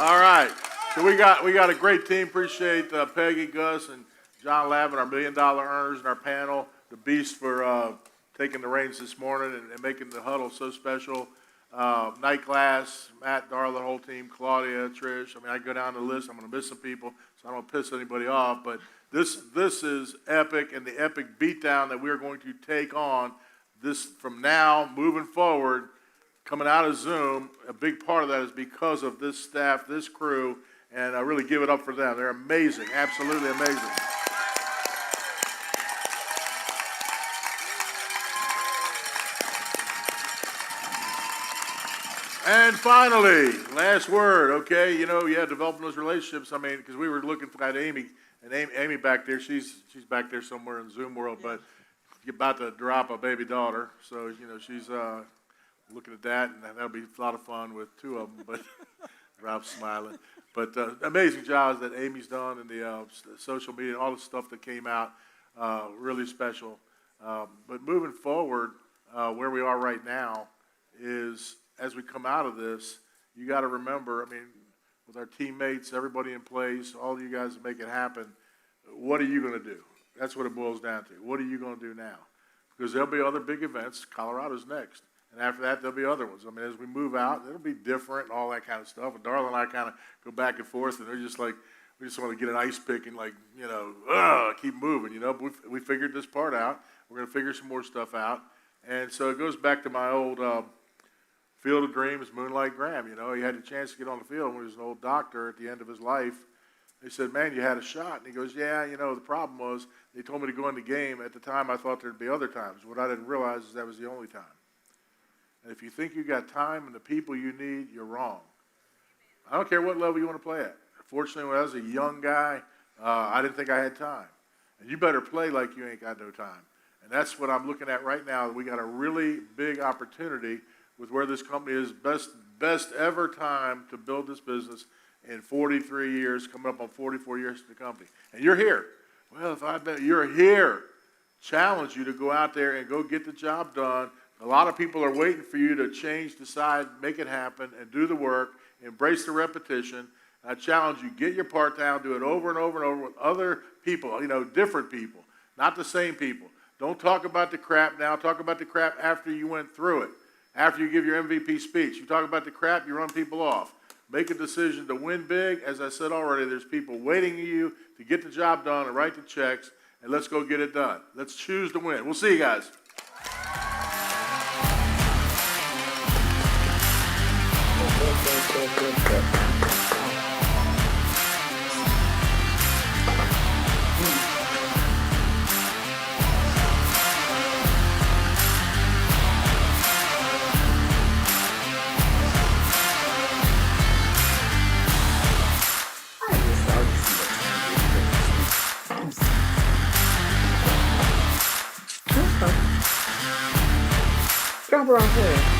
All right. So we got a great team. Appreciate Peggy, Gus, and John Lavin, our $1 million earners, and our panel, the Beast, for taking the reins this morning and making the huddle so special. Night Class, Matt, Darla, the whole team, Claudia, Trish. I mean, I go down the list. I'm going to miss some people, so I don't piss anybody off. But this is epic, and the epic beatdown that we are going to take on this from now moving forward. Coming out of Zoom, a big part of that is because of this staff, this crew, and I really give it up for them. They're amazing, absolutely amazing. And finally, last word, okay? You know, developing those relationships. I mean, because we were looking for that Amy, and Amy back there, she's back there somewhere in Zoom world, but you're about to drop a baby daughter, so she's looking at that, and that'll be a lot of fun with two of them. But Rob's smiling. But amazing jobs that Amy's done, and the social media, all the stuff that came out, really special. But moving forward, where we are right now is, as we come out of this, you got to remember, I mean, with our teammates, everybody in place, all of you guys that make it happen, what are you going to do? That's what it boils down to. What are you going to do now? Because there'll be other big events. Colorado's next. And after that, there'll be other ones. I mean, as we move out, it'll be different and all that kind of stuff. And Darla and I kind of go back and forth, and they're just like, we just want to get an ice pick and like, keep moving, But we figured this part out. We're going to figure some more stuff out. And so it goes back to my old Field of Dreams, Moonlight Graham. He had the chance to get on the field when he was an old doctor at the end of his life. They said, man, you had a shot. And he goes, yeah, the problem was they told me to go in the game. At the time, I thought there'd be other times. What I didn't realize is that was the only time. And if you think you got time and the people you need, you're wrong. I don't care what level you want to play at. Fortunately, when I was a young guy, I didn't think I had time. And you better play like you ain't got no time. And that's what I'm looking at right now. We got a really big opportunity with where this company is, best ever time to build this business in 43 years, coming up on 44 years to the company. And you're here. Well, if I bet you're here, challenge you to go out there and go get the job done. A lot of people are waiting for you to change, decide, make it happen, and do the work, embrace the repetition. I challenge you, get your part down, do it over and over and over with other people, different people, not the same people. Don't talk about the crap now. Talk about the crap after you went through it, after you give your MVP speech. You talk about the crap, you run people off. Make a decision to win big. As I said already, there's people waiting on you to get the job done and write the checks, and let's go get it done. Let's choose to win. We'll see you guys. Jump around here.